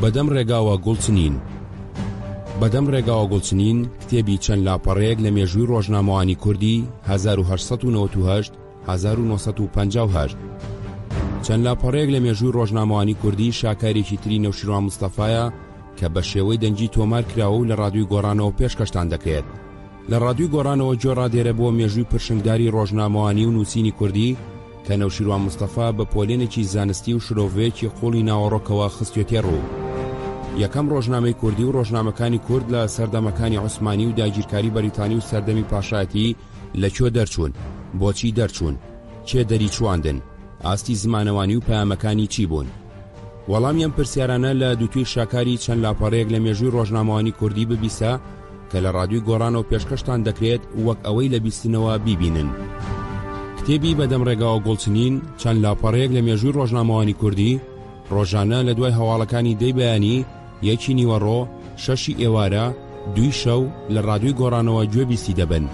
بەدەم ڕێگاوە گوڵچنین. بەدەم ڕێگاوە گوڵچنین کتێبی چەند لاپەڕەیەک لە مێژووی ڕۆژنامەوانی کوردی 1898 1958. چەند لاپەڕەیەک لە مێژووی ڕۆژنامەوانی کوردی شاکارێکی تری نەوشیروان مستەفایە کە بە شێوەی دەنگی تۆمار کراوە و لە ڕادیۆی گۆڕانەوە پێشکەشتان دەکرێت. لە ڕادیۆی گۆڕانەوە جۆ ڕادێرە بۆ مێژووی پرشنگداری ڕۆژنامەوانی و نووسینی کوردی کە نەوشیروان مستەفا بە پۆلێنێکی زانستی و شرۆڤەیەکی قوڵی ناوەڕۆکەوە خستوێتێ ڕوو. یەکەم ڕۆژنامەی کوردی و ڕۆژنامەکانی کورد لە سەردەمەکانی عوسمانی و داگیرکاری بەریتانی و سەردەمی پاشایەتی لەکوێ دەرچوون، بۆچی دەرچوون، چێ دەری چواندن، ئاستی زمانەوانی و پەیامەکانی چی بوون؟ وەڵامیان پرسیارانە لە دووتوی شاکاری چەند لاپەڕەیەک لە مێژووی ڕۆژنامەوانی کوردی ببیسە کە لە ڕادیۆی گۆڕانەوە پێشکەشتان دەکرێت وەک ئەوەی لە بیستنەوە بیبینن. کتێبی بەدەم ڕێگاوە گوڵچنین چەند لاپەڕەیەک لە مێژووی ڕۆژنامەوانی کوردی ڕۆژانە لە دوای هەواڵەکانی دەی بەیانی، یەکی نیوەڕۆ، شەشی ئێوارە، دوی شەو لە ڕادیۆی گۆڕانەوە گوێبیستی دەبن.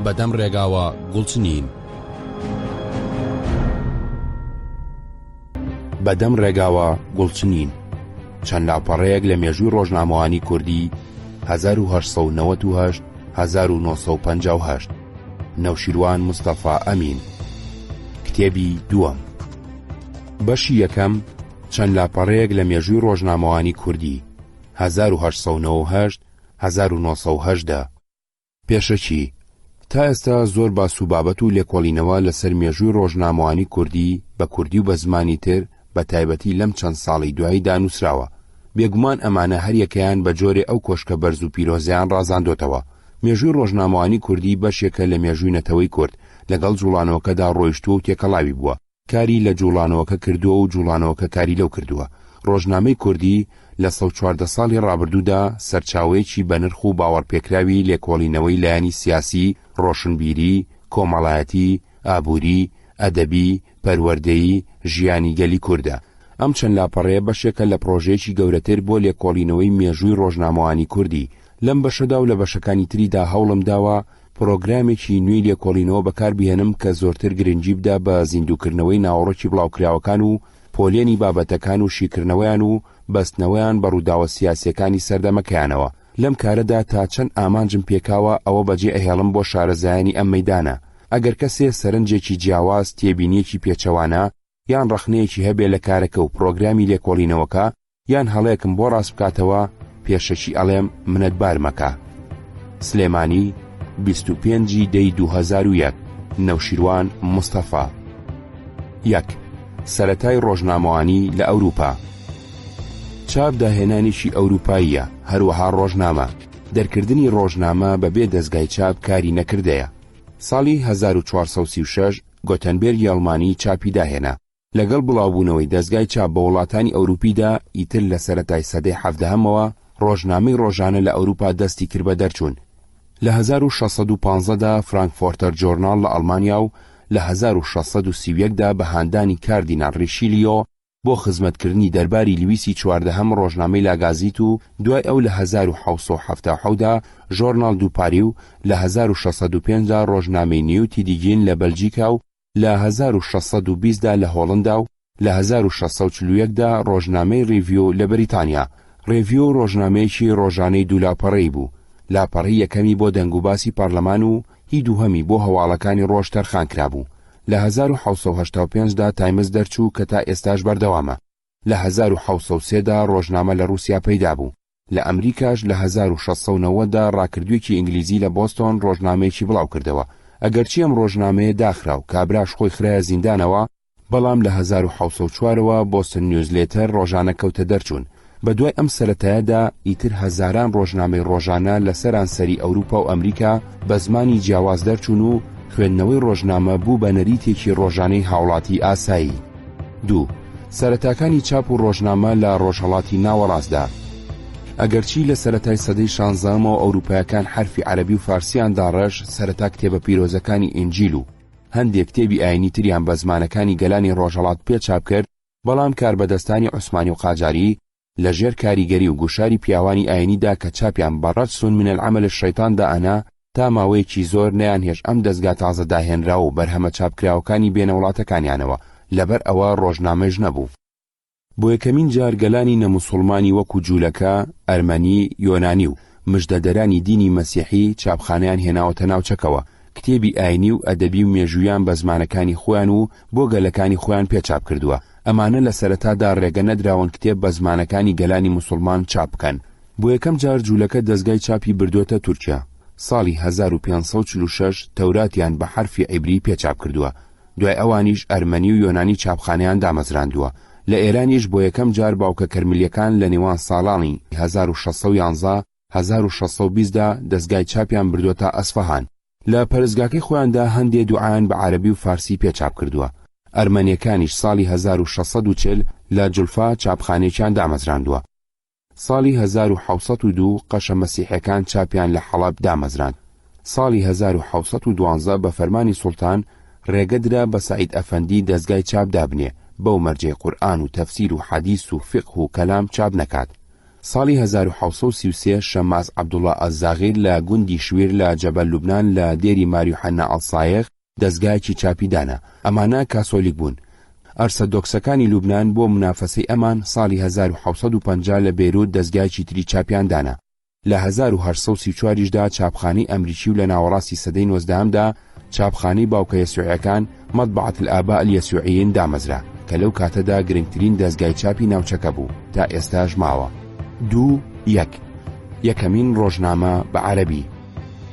بەدەم ڕێگاوە گوڵچنین. بەدەم ڕێگاوە گوڵچنین چەند لاپەڕەیەک لە مێژووی ڕۆژنامەوانی کوردی 1898 1958. نەوشیروان مستەفا ئەمین. کتێبی دووەم. بەشی یەکەم چەند لاپەڕەیەک لە مێژووی ڕۆژنامەوانی کوردی 1898 1970. پێشەکی تا ئێستا زۆر باس و بابەت و لێکۆڵینەوە لەسەر مێژووی ڕۆژنامەوانی کوردی بە کوردی و بە زمانی تر بە تایبەتی لەم چەند ساڵی دوایی دانووسراوە. بێگومان ئەمانە هەریەکەیان بە جۆرێ ئەو کۆشکە بەرز و پیرۆزیان ڕازاندۆتەوە. مێژووی ڕۆژنامەوانی کوردی بەشێکە لە مێژووی نەتەوەی کورد لەگەڵ جوڵانەوەکەدا ڕۆیشتووە و تێکەڵاوی بووە. کاری لە جوڵانەوەکە کردووە و جوڵانەوەکە کاری لەو کردووە. ڕۆژنامەی کوردی لە 114 ساڵی ڕابردوودا سەرچاوەیەکی بە نرخ و باوەڕپێکراوی لێکۆڵینەوەی لایەنی سیاسی، ڕۆشنبیری، کۆمەڵایەتی، ئابووری، ئەدەبی، پەروەردەیی، ژیانی گەلی کووردە. ئەم چەند لاپەڕەیە بەشێکە لە پرۆژەیەکی گەورەتر بۆ لێکۆڵینەوەی مێژووی ڕۆژنامەوانی کوردی. لەم بەشەدا و لە بەشەکانی تریدا هەوڵم داوە پرۆگرامێکی نوێی لێکۆڵینەوە بەکاربهێنم کە زۆرتر گرنگی بدا بە زیندووکردنەوەی ناوەڕۆکی بڵاوکراوەکان و پۆلێنی بابەتەکان و شیکردنەوەیان و بەستنەوەیان بە ڕووداوە سیاسیەکانی سەردەمەکەیانەوە. لەم کارەدا تا چەند ئامانجم پێکاوە ئەوە بەجێ ئەهێڵم بۆ شارەزایانی ئەم مەیدانە. ئەگەر کەسێ سەرنجێکی جیاواز، تێبینیەکی پێچەوانە یان ڕەخنەیەکی هەبێ لە کارەکە و پرۆگرامی لێکۆڵینەوەکە یان هەڵەیەکم بۆ ڕاست بکاتەوە، پێشەکی ئەڵێم منەتبار مەکە. سلێمانی 25 دەی 2001. نەوشیروان مستەفا. 1. سەرەتای ڕۆژنامەوانی لە ئەوروپا. چاپ داهێنانیشی ئەوروپاییە، هەروەها ڕۆژنامە. دەرکردنی ڕۆژنامە بەبێ دەستگای چاپ کاری نەکردەیە. ساڵی 1436 گۆتەنبێرگی ئەڵمانی چاپی داهێنا. لەگەڵ بڵاوبوونەوەی دەستگای چاپ بە وڵاتانی ئەوروپیدا ئیتر لە سەرەتای سەدەی 17ەمەوە ڕۆژنامەی ڕۆژانە لە ئەوروپا دەستی کرد بە دەرچوون. لە 1615دا فرانکفۆرتەر جۆرناڵ لە ئەڵمانیا و لە 1631دا بە هاندانی کاردینال ریشیلیۆ بۆ خزمەتکردنی دەرباری لویسی 14هەم ڕۆژنامەی لاگازیت و دوای ئەو لە 1677دا ژۆرناڵ دو پاری و لە 1605دا ڕۆژنامەی نیوتی دیگین لە بەلجیکا و لە 1620دا لە هۆڵندا و لە 1641دا ڕۆژنامەی ریڤیۆ لە بەریتانیا. ریڤیۆ ڕۆژنامەیەکی ڕۆژانەی دوو لاپەڕەی بوو. لاپەڕی یەکەمی بۆ دەنگوباسی پارلەمان و هی دووهەمی بۆ هەواڵەکانی ڕۆژ تەرخان کرابوو. لە 1685دا تایمز دەرچوو کە تا ئێستاش بەردەوامە. لە 1603دا ڕۆژنامە لە رووسیا پەیدا بوو. لە ئەمریکاش لە 1690دا ڕاکردوویەکی ئینگلیزی لە بۆستۆن ڕۆژنامەیەکی بڵاو کردەوە. ئەگەرچی ئەم ڕۆژنامەیە داخرا و کابراش خۆی خرایە زیندانەوە، بەڵام لە 1604ەوە بۆستن نیوزلێتەر ڕۆژانە کەوتە دەرچوون. بە دوای ئەم سەرەتایەدا ئیتر هەزاران ڕۆژنامەی ڕۆژانە لە سەرانسەری ئەوروپا و ئەمریکا بە زمانی جیاواز دەرچوون و خوێندنەوەی ڕۆژنامە بوو بە نەریتێکی ڕۆژانەی هاوڵاتی ئاسایی. 2. سەرەتاکانی چاپ و ڕۆژنامە لە ڕۆژهەڵاتی ناوەڕاستدا. ئەگەرچی لە سەرەتای سەدەی 16ەمەوە ئەوروپایەکان حرفی عەرەبی و فارسیان داڕەش سەرەتا کتێبە پیرۆزەکانی ئینجیل و هەندێک کتێبی ئاینی تریان بە زمانەکانی گەلانی ڕۆژهەڵات پێچاپ کرد، بەڵام کاربەدەستانی عوسمانی و قاجاری لە ژێر کاریگەری و گوشاری پیاوانی ئاینیدا کە چاپیان بەڕەجسون من العمل الشەیطاندا ئەنا تا ماوەیەکی زۆر نەیانهێش ئەم دەستگا تازە داهێنرا و بەرهەمە چاپکراوەکانی بێنە وڵاتەکانیانەوە، لەبەر ئەوە ڕۆژنامەش نەبوو. بۆ یەکەمین جار گەلانی نەموسڵمانی وەکو جوولەکە، ئەرمەنی، یۆنانی و مژدەدەرانی دینی مەسیحی چاپخانەیان هێناوەتە ناوچەکەوە، کتێبی ئاینی و ئەدەبی و مێژوویان بە زمانەکانی خۆیان و بۆ گەلەکانی خۆیان پێچاپ کردووە. ئەمانە لە سەرەتادا ڕێگە نەدراون کتێب بە زمانەکانی گەلانی موسڵمان چاپ بکەن. بۆ یەکەم جار جوولەکە دەستگای چاپی بردووەتە تورکیا. ساڵی 1546 تەوراتیان بە حرفی عیبری پێچاپ کردووە. دوای ئەوانیش ئەرمەنی و یۆنانی چاپخانەیان دامەزراندووە. لە ئێرانیش بۆ یەکەم جار باوکە کەرملیەکان لە نێوان ساڵانی 1611 1620 دا دەستگای چاپیان بردووەتە ئەسفەهان. لە پەرستگاکەی خۆیاندا هەندێک دوعایان بە عەرەبی و فارسی پێچاپ کردووە. ئەرمەنیەکانیش ساڵی 1640 لە جولفا چاپخانەیەکیان دامەزراندووە. ساڵی 1702 قەشە مەسیحیەکان چاپیان لە حەڵەب دامەزراند. ساڵی 1712 بە فەرمانی سوڵتان ڕێگەدرا بە سەعید ئەفەندی دەستگای چاپ دابنێ، بەو مەرجەی قورئان و تەفسیر و حەدیث و فقه و کەلام چاپ نەکات. ساڵی 1733 شەماس عەبدوڵڵا ئەزاغیر لە گوندی شوێر لە جەبەل لوبنان لە دێری ماریوحەنا ئەڵسایغ دەستگایەکی چاپی دانا. ئەمانە کاسۆلیک بوون. ئەرسەدۆکسەکانی لوبنان بۆ منافەسەی ئەمان ساڵی 1750 لە بێروت دەستگایەکی تری چاپیان دانا. لە 1834دا چاپخانەی ئەمریکی و لە ناوەڕاستی سەدەی 19دا چاپخانەی باوکە یەسوعیەکان مەطبعەت الآباء اليسوعیین دامەزرا کە لەو کاتەدا گرنگترین دەستگای چاپی ناوچەکە بوو تا ئێستاش ماوە. 2.1 یەکەمین ڕۆژنامە بە عەرەبی.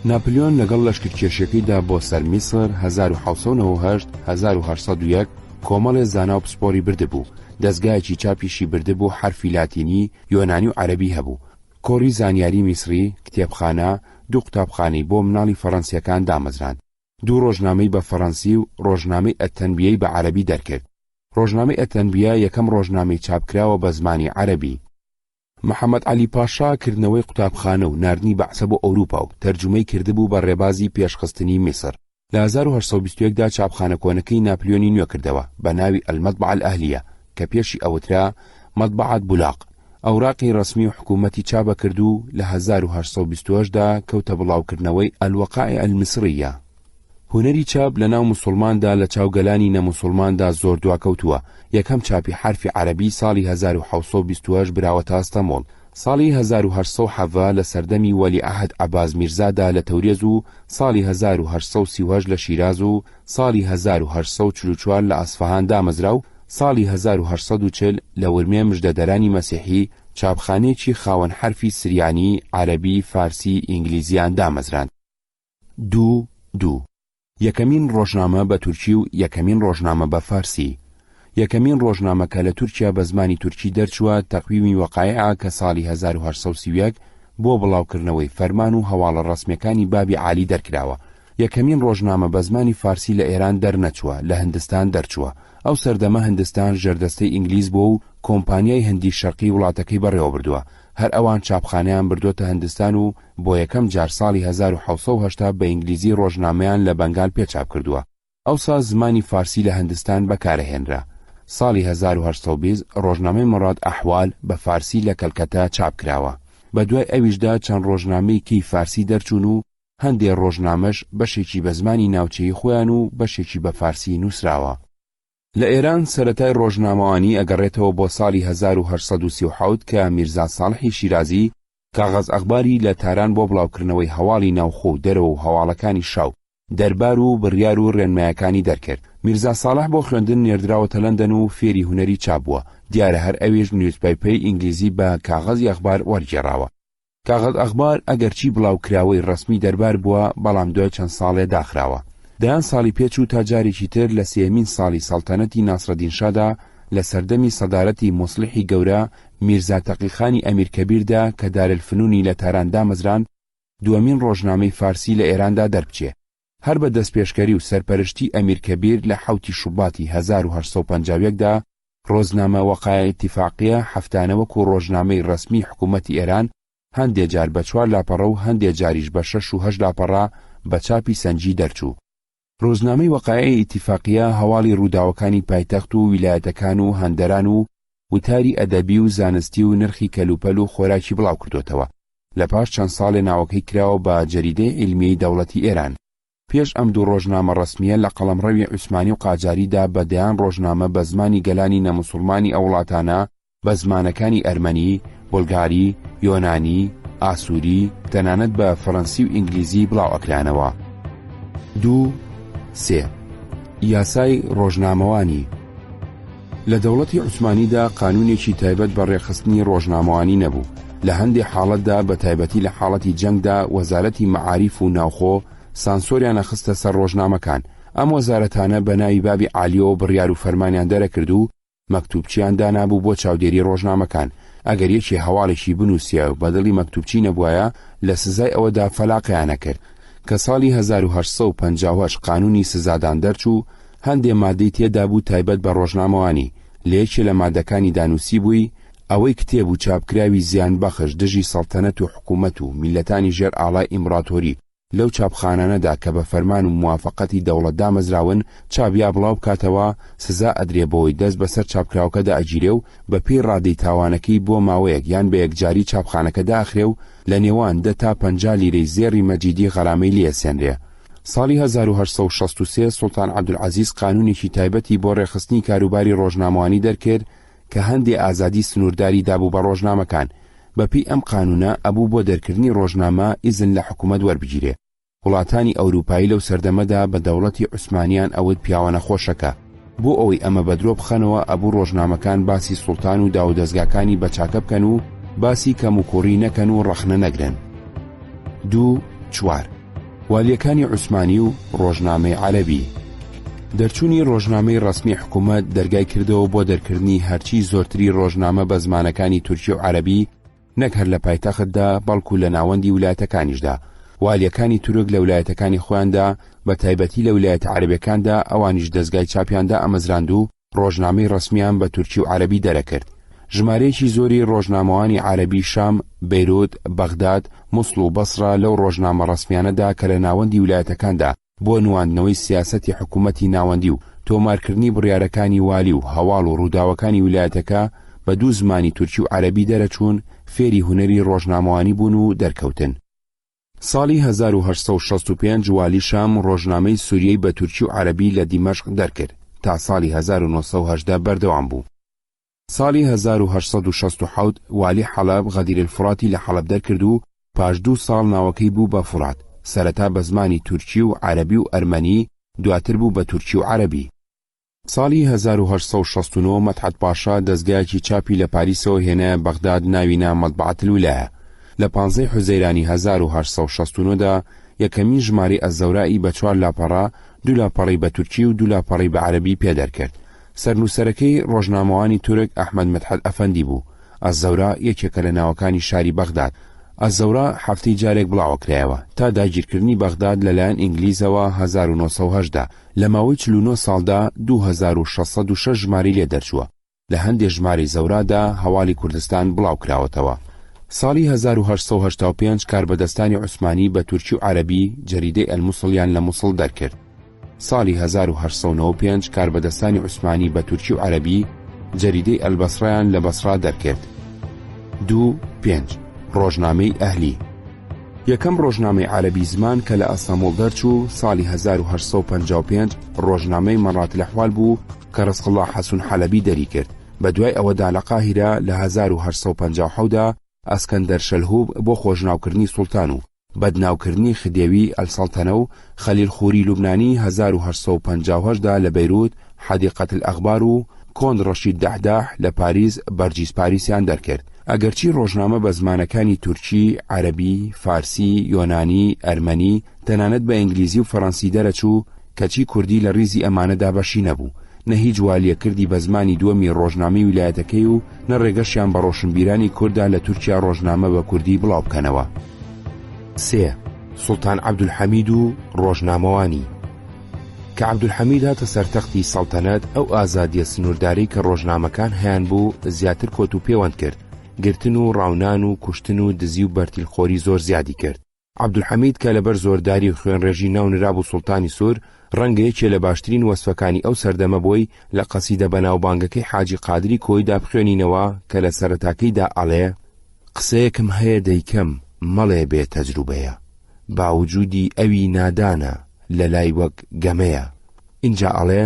ناپلیۆن لەگەڵ لەشکرکێشیەکەیدا بۆ سەر میسر 1798 1801 کۆمەڵێ زانا و پسپۆری بردبوو. دەستگایەکی چاپیشی بردبوو حرفی لاتینی، یۆنانی و عەرەبی هەبوو. کۆڕی زانیاری میسری، کتێبخانە، 2 قوتابخانەی بۆ مناڵی فەڕەنسیەکان دامەزراند. 2 ڕۆژنامەی بە فەڕەنسی و ڕۆژنامەی ئەتەنبیەی بە عەرەبی دەرکرد. ڕۆژنامەی ئەتەنبیە یەکەم ڕۆژنامەی چاپکراوە بە زمانی عەرەبی. محەممەد عەلی پاشا کردنەوەی قوتابخانە و ناردنی بەعسە بۆ ئەوروپا و تەرجمەی کردبوو بە ڕێبازی پێشخستنی میسر. لە 1821دا چاپخانە کۆنەکەی ناپلیۆنی نوێ کردەوە بە ناوی ئەلمەطبعە الئەهلیە کە پێشی ئەوترا مەطبعەت بولاق. ئەوراقی ڕسمی و حکوومەتی چابە کردو لە 1828دا کەوتە بڵاوکردنەوەی ئەلوەقائع المصریە. هونەری چاپ لە ناو موسڵماندا لە چاوگەلانی نەموسڵماندا زۆر دواکەوتووە. یەکەم چاپی حرفی عەرەبی ساڵی 1728 براوەتە ئەستەمۆڵ. ساڵی 1870 لە سەردەمی وەلیعەهد عەباس میرزادا لە تەورێز و ساڵی 1838 لە شیراز و ساڵی 1844 لە ئەسفەهان دامەزرا و ساڵی 1840 لە ورمێ مژدەدەرانی مەسیحی چاپخانەیەکی خاوەن حرفی سریانی، عەرەبی، فارسی، ئینگلیزیان دامەزراند. 2.2 یەکەمین ڕۆژنامە بە تورکی و یەکەمین ڕۆژنامە بە فارسی. یەکەمین ڕۆژنامەکە لە تورکیا بە زمانی تورکی دەرچووە تەقویمی وەقایع کە ساڵی 1831 بۆ بڵاوکردنەوەی فەرمان و هەواڵە ڕسمیەکانی بابی عالی دەرکراوە. یەکەمین ڕۆژنامە بە زمانی فارسی لە ئێران دەرنەچووە، لە هەندستان دەرچووە. ئەو سەردەمە هەندستان ژەردەستەی ئینگلیز بووە و کۆمپانیای هەندی شەرقی وڵاتەکەی بەڕێوە بردووە. هەر ئەوان چاپخانەیان بردوتە هەندستان و بۆ یەکەم جار ساڵی 1780 بە ئینگلیزی ڕۆژنامەیان لە بەنگال پێچاپ کردووە. ئەوسا زمانی فارسی لە هەندستان بەکارەهێنرا. ساڵی 1820 ڕۆژنامەی مڕاد ئەحوال بە فارسی لە کەلکەتا چاپ کراوە. بە دوای ئەویشدا چەند ڕۆژنامەیەکی فارسی دەرچوون و هەندێک ڕۆژنامەش بەشێکی بە زمانی ناوچەی خۆیان و بەشێکی بە فارسی نووسراوە. لە ئێران سەرەتای ڕۆژنامەوانی ئەگەڕێتەوە بۆ ساڵی 1837 کە میرزا ساڵحی شیرازی کاغەز ئەخباری لە تاران بۆ بڵاوکردنەوەی هەواڵی ناوخۆ و دەرەوە و هەواڵەکانی شاو، دەربار و بڕیار و ڕێنمایەکانی دەرکرد. میرزا ساڵح بۆ خوێندن نێردراوەتە لەندەن و فێری هونەری چاپ بووە. دیارە هەر ئەوێژ نیوزپەیپەی ئینگلیزی بە کاغەزی ئەخبار وەرگێڕاوە. کاغەز ئەخبار ئەگەرچی بڵاوکراوەی ڕسمی دەربار بووە بەڵام دوای چەند ساڵێ داخراوە. دەیان ساڵی پێچ و تا جارێکی تر لە سێمین ساڵی سەڵتەنەتی ناسرەدین شادا لە سەردەمی سەدارەتی مۆسلحی گەورە میرزا تەقیخانی ئەمیرکەبیردا کە دارالفنونی لە تاران دامەزراند دووەمین ڕۆژنامەی فارسی لە ئێراندا دەربچێ. هەر بە دەستپێشکەری و سەرپەرشتی ئەمیرکەبیر لە 7 شوباتی 1851دا ڕۆژنامە وەقایع ئیتیفاقیە هەفتانە وەکو ڕۆژنامەی ڕسمی حکوومەتی ئێران هەندێک جار بە 4 لاپەڕە و هەندێک جاریش بە 6 و 8 لاپەڕە بە چاپی سەنجی دەرچوو. ڕۆژنامەی وەقایع ئیتیفاقیە هەواڵی ڕووداوەکانی پایتەخت و ویلایەتەکان و هەندەران و وتاری ئەدەبی و زانستی و نرخی کەلوپەل و خۆراکی بڵاو کردوتەوە. لە پاش چەند ساڵێ ناوەکەی کراوە بە جەریدەی عیلمیەی دەوڵەتی ئێران. پێش ئەم دوو ڕۆژنامە ڕەسمیە لە قەڵەمڕەوی عوسمانی و قاجاریدا بەدەیان ڕۆژنامە بە زمانی گەلانی نەموسڵمانی ئەو وڵاتانە بە زمانەکانی ئەرمەنی، بولگاری، یۆنانی، ئاسووری، تەنانەت بە فەڕەنسی و ئینگلیزی بڵاو ئەکرانەوە. 2. یاسای ڕۆژنامەوانی. لە دەوڵەتی عوسمانیدا قانونێکی تایبەت بە ڕێخستنی ڕۆژنامەوانی نەبوو. لە هەندێک حاڵەتدا بە تایبەتی لە حاڵەتی جەنگدا وەزارەتی مەعاریف و ناوخۆ سانسۆریان نەخستە سەر ڕۆژنامەکان. ئەم وەزارەتانە بە ناوی بابی عالیەوە بڕیار و فەرمانیان دەرەکرد و مەکتوبچیان دانابوو بۆ چاودێری ڕۆژنامەکان. ئەگەر یەکی هەواڵێکی بنووسیە و بەدڵی مەکتوبچی نەبووایە لە سزای ئەوەدا فەلاقیانە کرد کە ساڵی 1858 قانونی سزادان دەرچوو. هەندێ مادەی تێدا بوو تایبەت بە ڕۆژنامەوانی. لە یەکێ لە مادەکانی دانووسی بووی ئەوەی کتێب و چاپکراوی زیان بەخش دژی سەڵتەنەت و حکوومەت و میلەتانی ژێر ئاڵای ئیمپراتۆری لەو چاپخانانەدا کە بە فەرمان و موافقەتی دەوڵەت دامەزراون چاپیا بڵاو بکاتەوە سزا ئەدرێ بۆی دەست بەسەر چاپکراوەکەدا ئەگیرێ و بە پێی ڕادەی تاوانەکەی بۆ ماوەیەک یان بە یەکجاری چاپخانەکەدا ئەخرێ و لە نێوان 10 تا 50 لیرەی زێڕی مەجیدی غەرامەی لێسێنرێ. ساڵی 1863 سوڵتان عەبدولعەزیز قانونێکی تایبەتی بۆ ڕێخستنی کاروباری ڕۆژنامەوانی دەرکرد کە هەندێ ئازادی سنوورداری دابوو بە ڕۆژنامەکان. بەپێی ئەم قانونە ئەبوو بۆ دەرکردنی ڕۆژنامە ئیزن لە حکوومەت وەربگیرێ. وڵاتانی ئەوروپایی لەو سەردەمەدا بە دەوڵەتی عوسمانیان ئەوت پیاوە نەخۆشەکە. بۆ ئەوەی ئەمە بەدرۆ بخەنەوە ئەبوو ڕۆژنامەکان باسی سوڵتان و داودەزگاکانی بەچاکە بکەن و باسی کەم و کوڕی نەکەن و ڕەخنە نەگرن. 2. والیەکانی عوسمانی و ڕۆژنامەی عەرەبی. دەرچوونی ڕۆژنامەی ڕەسمی حکوومەت دەرگای کردەوە بۆ دەرکردنی هەرچی زۆرتری ڕۆژنامە بە زمانەکانی تورکی و عەرەبی نەک هەر لە پایتەختدا بەڵکو لە ناوەندی ویلایەتەکانیشدا. والیەکانی تورک لە ویلایەتەکانی خۆیاندا بە تایبەتی لە ویلایەتە عەرەبیەکاندا ئەوانیش دەستگای چاپیاندا ئەمەزراند و ڕۆژنامەی ڕەسمیان بە تورکی و عەرەبی دەرەکرد. ژمارەیەکی زۆری ڕۆژنامەوانی عەرەبی شام، بەیروت، بەغداد، موسڵ و بەسرا لەو ڕۆژنامە ڕەسمیانەدا کە لە ناوەندی ویلایەتەکاندا بۆ نواندنەوەی سیاسەتی حکوومەتی ناوەندی و تۆمارکردنی بڕیارەکانی والی و هەواڵ و ڕووداوەکانی ویلایەتەکە بە دوو زمانی تورکی و عەرەبی دەرەچوون فێری هونەری ڕۆژنامەوانی بوون و دەرکەوتن. ساڵی 1865 والی شام ڕۆژنامەی سووریەی بە تورکی و عەرەبی لە دیمەشق دەرکرد تا ساڵی 1980 بەردەوام بوو. ساڵی 1867 والی حەلەب غەدیر الفوراتی لە حەلەب دەرکرد و پاش 2 ساڵ ناوەکەی بوو بە فورات. سەرەتا بە زمانی تورکی و عەرەبی و ئەرمەنی، دواتر بوو بە تورکی و عەرەبی. ساڵی 1869 مەدحەت پاشا دەستگایەکی چاپی لە پاریسەوە هێنایە بەغداد ناوینا مەطبعەت الویلایە. لە 15 حوزەیرانی 1869 دا یەکەمین ژمارەی ئەزەورائی بە 4 لاپەڕە، 2 لاپەڕەی بە تورکی و 2 لاپەڕەی بە عەرەبی پێدەرکرد. سەرنووسەرەکەی ڕۆژنامەوانی تورک ئەحمەد مەدحەت ئەفەندی بوو. ئەزەورا یەکێکە لە ناوەکانی شاری بەغداد. ئەزەورا هەفتەی جارێک بڵاوەکرایەوە تا داگیرکردنی بەغداد لەلایەن ئینگلیزەوە 1970 لە ماوەی 49 ساڵدا 2606 ژماری لێ دەرچووە. لە هەندێک ژمارەی زەورادا هەواڵی کوردستان بڵاوکراوەتەوە. ساڵی 1885 کاربەدەستانی عوسمانی بە تورکی و عەرەبی جەریدەی ئەلموسڵیان لە موسڵ دەرکرد. ساڵی 1895 کاربەدەستانی عوسمانی بە تورکی و عەرەبی جەریدەی ئەلبەسڕایان لە بەسڕا دەرکرد. 2. ڕۆژنامەی ئەهلی. یەکەم ڕۆژنامەی عەرەبی زمان کە لە ئەستەمبوڵ دەرچوو ساڵی 1855 ڕۆژنامەی مەڕات الأحوال بوو کە ڕزقڵڵا حەسوون حەلەبی دەری کرد. بە دوای ئەوەدا لە قاهیرە لە 1857 دا ئەسکەندەر شەلهوب بۆ خۆشناوکردنی سوڵتان و بەدناوکردنی خدێوی ئەلسەڵتەنە و خەلیل خوری لوبنانی 1858 دا لە بەیروت حەدیقەت الئەخبار و کۆن ڕەشید دەحداح لە پاریس بەرجیس پاریسیان دەرکرد. ئەگەرچی ڕۆژنامە بە زمانەکانی تورکی، عەرەبی، فارسی، یۆنانی، ئەرمەنی تەنانەت بە ئینگلیزی و فەڕەنسی دەرەچوو کەچی کوردی لە ڕیزی ئەمانەدا بەشی نەبوو. نە هیچ والیەکردی بە زمانی دووەمی ڕۆژنامەی ویلایەتەکەی و نە ڕێگەشیان بە ڕۆشنبیرانی کووردا لە تورکیا ڕۆژنامە بە کوردی بڵاو بکەنەوە. 3. سوڵتان عەبدولحەمید و ڕۆژنامەوانی. کە عەبدولحەمید هاتە سەرتەختی سەڵتەنەت ئەو ئازادیە سنوورداری کە ڕۆژنامەکان هەیان بوو زیاتر کۆت و پەیوەند کرد. گرتن و ڕاونان و کوشتن و دزی و بەرتیلخۆری زۆر زیادی کرد. عەبدولحەمید کە لەبەر زۆرداری و خوێنڕێژی ناونرا بوو سوڵتانی سوور ڕەنگە یەکێ لە باشترین وەسفەکانی ئەو سەردەمە بۆی لە قەسیدە بەناوبانگەکەی حاجی قادری کۆیدا بخوێنینەوە کە لە سەرەتاکەیدا ئەڵێ: قسەیەکم هەیە دەیکەم مەڵێ بێ تەجروبەیە، باوجودی ئەوی نادانە لە لای وەک گەمەیە. اینجا ئەڵێ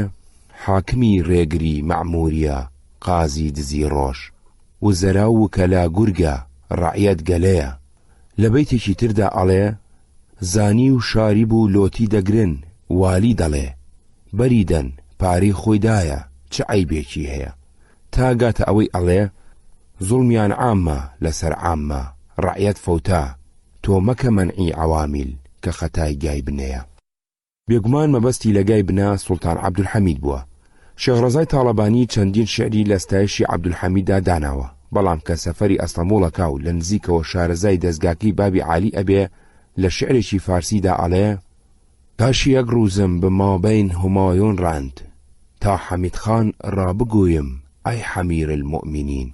حاکمی ڕێگری مەعموریە قازی دزی ڕۆژ وزەرا و وکەلا گورگە ڕەعیەت گەلەیە. لە بەیتێکی تردا ئەڵێ زانی و شاریب و لۆتی دەگرن والی دەڵێ بەریدەن پارەی خۆیدایە چ عەیبێکی هەیە. تا گاتە ئەوەی ئەڵێ زوڵمیان عامە لەسەر عامە ڕەعیەت فەوتا تۆ مەکە مەنعی عەوامیل کە خەتای گای بنەیە. بێگومان مەبەستی لە گای بنا سوڵتان عەبدولحەمید بووە. شێخ تاڵەبانی چەندین شعری لە ستایشی عەبدولحەمیددا داناوە، بەڵام کە سەفەری ئەستەمبوڵەکا و لە نزیکەوە شارەزای دەستگاکەی بابی عالی ئەبێ لە شعرێکی فارسیدا ئەڵێ پاشی یەک ڕووزم بمابەین هومایۆن ڕاند تا حەمید خان ڕابگویم ئەی حەمیر المؤمنین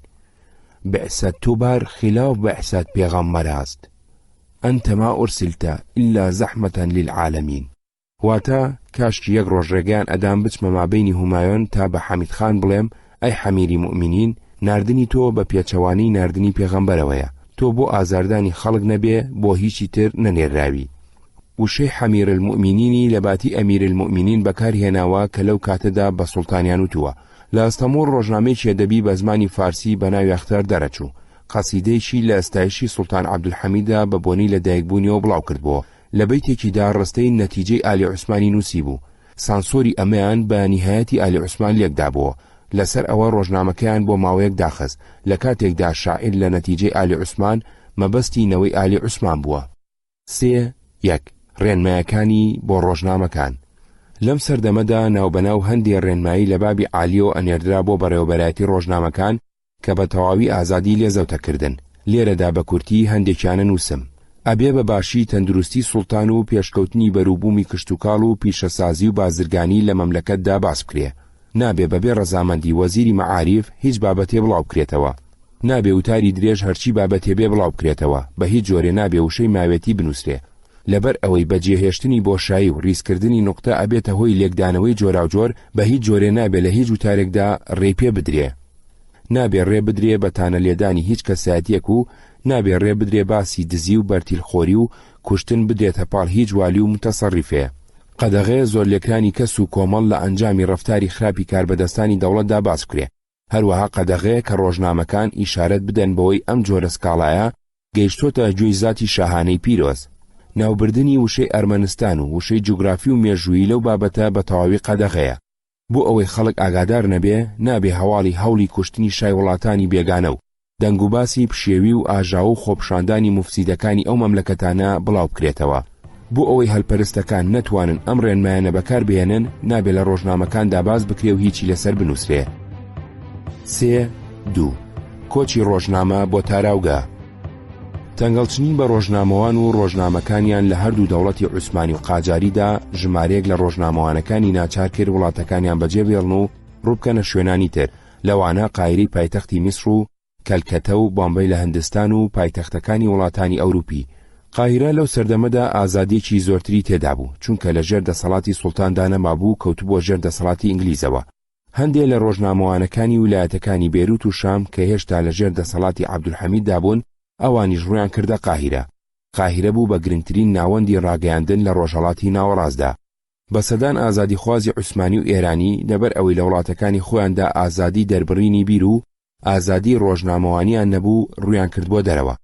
بعثەت تو بار خلاف بعثەت پێغەمبەر است ئەنتە ما ئورسلتە ئیلا زەحمەتەن للعالەمین. واتە کاشکی یەک ڕۆژ ڕێگەیان ئەدام بچمە مابەینی هومایۆن تا بە حەمید خان بڵێم ئەی حەمیری مؤمنین ناردنی تۆ بە پێچەوانی ناردنی پێغەمبەرەوەیە، تۆ بۆ ئازاردانی خەڵک نەبێ بۆ هیچی تر نەنێراوی. وشەی حەمیر المؤمنینی لە باتی ئەمیر المؤمنین بەکارهێناوە کە لەو کاتەدا بە سوڵتانیان وتووە. لە ئەستەمبوڵ ڕۆژنامەی چێدەبی بە زمانی فارسی بە ناوی ئەختار دەرەچوو. قەسیدەیەکی لە ئەستایشی سوڵتان عەبدولحەمیددا بە بۆنی لە دایکبوونیەوە بڵاو کردبووە. لە بەیتێکیدا ڕستەی نەتیجەی ئالی عوسمانی نووسی بوو. سانسۆری ئەمەیان بە نیهایەتی ئالی عوسمان لێکدا بووە. لەسەر ئەوە ڕۆژنامەکەیان بۆ ماوەیەک داخست. لە کاتێکدا شاعیر لە نەتیجەی ئالی عوسمان مەبەستی نەوەی ئالی عوسمان بووە. 3.1 ڕێنمایەکانی بۆ ڕۆژنامەکان. لەم سەردەمەدا ناوبەناو هەندێ ڕێنمایی لە بابی عالیەوە ئەنێردرا بۆ بەڕێوەبەرایەتی ڕۆژنامەکان کە بە تەواوی ئازادی لێزەوتەکردن. لێرەدا بە کورتی هەندێکیانە نووسم. ئەبێ بە باشی تەندروستی سوڵتان و پێشکەوتنی بەرووبوومی کشتوکاڵ و پیشەسازی و بازرگانی لە مەملەکەتدا باس بکرێ. نابێ بەبێ ڕەزامەندی وەزیری مەعاریف هیچ بابەتێ بڵاو بکرێتەوە. نابێ وتاری درێژ هەرچی بابەتێ بێ بڵاو بکرێتەوە. بە هیچ جۆرێ نابێ وشەی ماوێتی بنووسرێ. لەبەر ئەوەی بەجێهێشتنی بۆشایی و ڕیزکردنی نوقتە ئەبێتە هۆی لێکدانەوەی جۆراوجۆر بە هیچ جۆرێ نابێ لە هیچ وتارێکدا ڕێپێ بدرێ. نابێ ڕێ بدرێ بە تانە لێدانی هیچ کەسایەتیەک و نابێ ڕێ بدرێ باسی دزی و بەرتیلخۆری و کوشتن بدرێتە پاڵ هیچ والی و متەسەڕیفێ. قەدەغێ زۆر لێکرانی کەس و کۆمەڵ لە ئەنجامی ڕەفتاری خراپی کاربەدەستانی دەوڵەتدا باس بکرێ. هەروەها قەدەغێ کە ڕۆژنامەکان ئیشارەت بدەن بەوەی ئەم جۆرە سکاڵایە گەیشتۆتە گوێی زاتی شاهانەی پیرۆز. ناوبردنی وشەی ئەرمەنستان و وشەی جوگرافی و مێژووی لەو بابەتە بە تەواوی قەدەغەیە. بۆ ئەوەی خەڵک ئاگادار نەبێ نابێ هەواڵی هەوڵی کوشتنی شای وڵاتانی بێگانە و دەنگوباسی پشێوی و ئاژاو و خۆپشاندانی مفسیدەکانی ئەو مەملەکەتانە بڵاو بکرێتەوە. بۆ ئەوەی هەلپەرستەکان نەتوانن ئەم ڕێنمایانە بەکار بێنن نابێت لە ڕۆژنامەکاندا باز بکرێ و هیچی لەسەر بنووسرێ. 3.2 کۆچی ڕۆژنامە بۆ تاراوگا. تەنگەڵچنی بە ڕۆژنامەوان و ڕۆژنامەکانیان لە هەردوو دەوڵەتی عوسمانی و قاجاریدا ژمارەیەک لە ڕۆژنامەوانەکانی ناچار کرد وڵاتەکانیان بەجێبێڵن و ڕووبکەنە شوێنانی تر، لەوانە قایری پایتەختی میسر و کەلکەتە و بۆمبەی لە هەندستان و پایتەختەکانی وڵاتانی ئەوروپی. قاهیرە لەو سەردەمەدا ئازادیەکی زۆرتری تێدا بوو چونکە لە ژێر دەسەڵاتی سوڵتاندا نەمابوو کەوتبووە ژێر دەسەڵاتی ئینگلیزەوە. هەندێک لە ڕۆژنامەوانەکانی ویلایەتەکانی بێروت و شام کە هێشتا لە ژێر دەسەڵاتی عەبدولحەمیددا بوون ئەوانیش ڕویان کردە قاهیرە. قاهیرە بوو بە گرنگترین ناوەندی ڕاگەیاندن لە ڕۆژهەڵاتی ناوەڕاستدا. بەسەدان ئازادیخوازی عوسمانی و ئێرانی لەبەر ئەوەی لە وڵاتەکانی خۆیاندا ئازادی دەربڕینی بیر و ئازادی ڕۆژنامەوانیان نەبوو ڕویان کردبووە دەرەوە.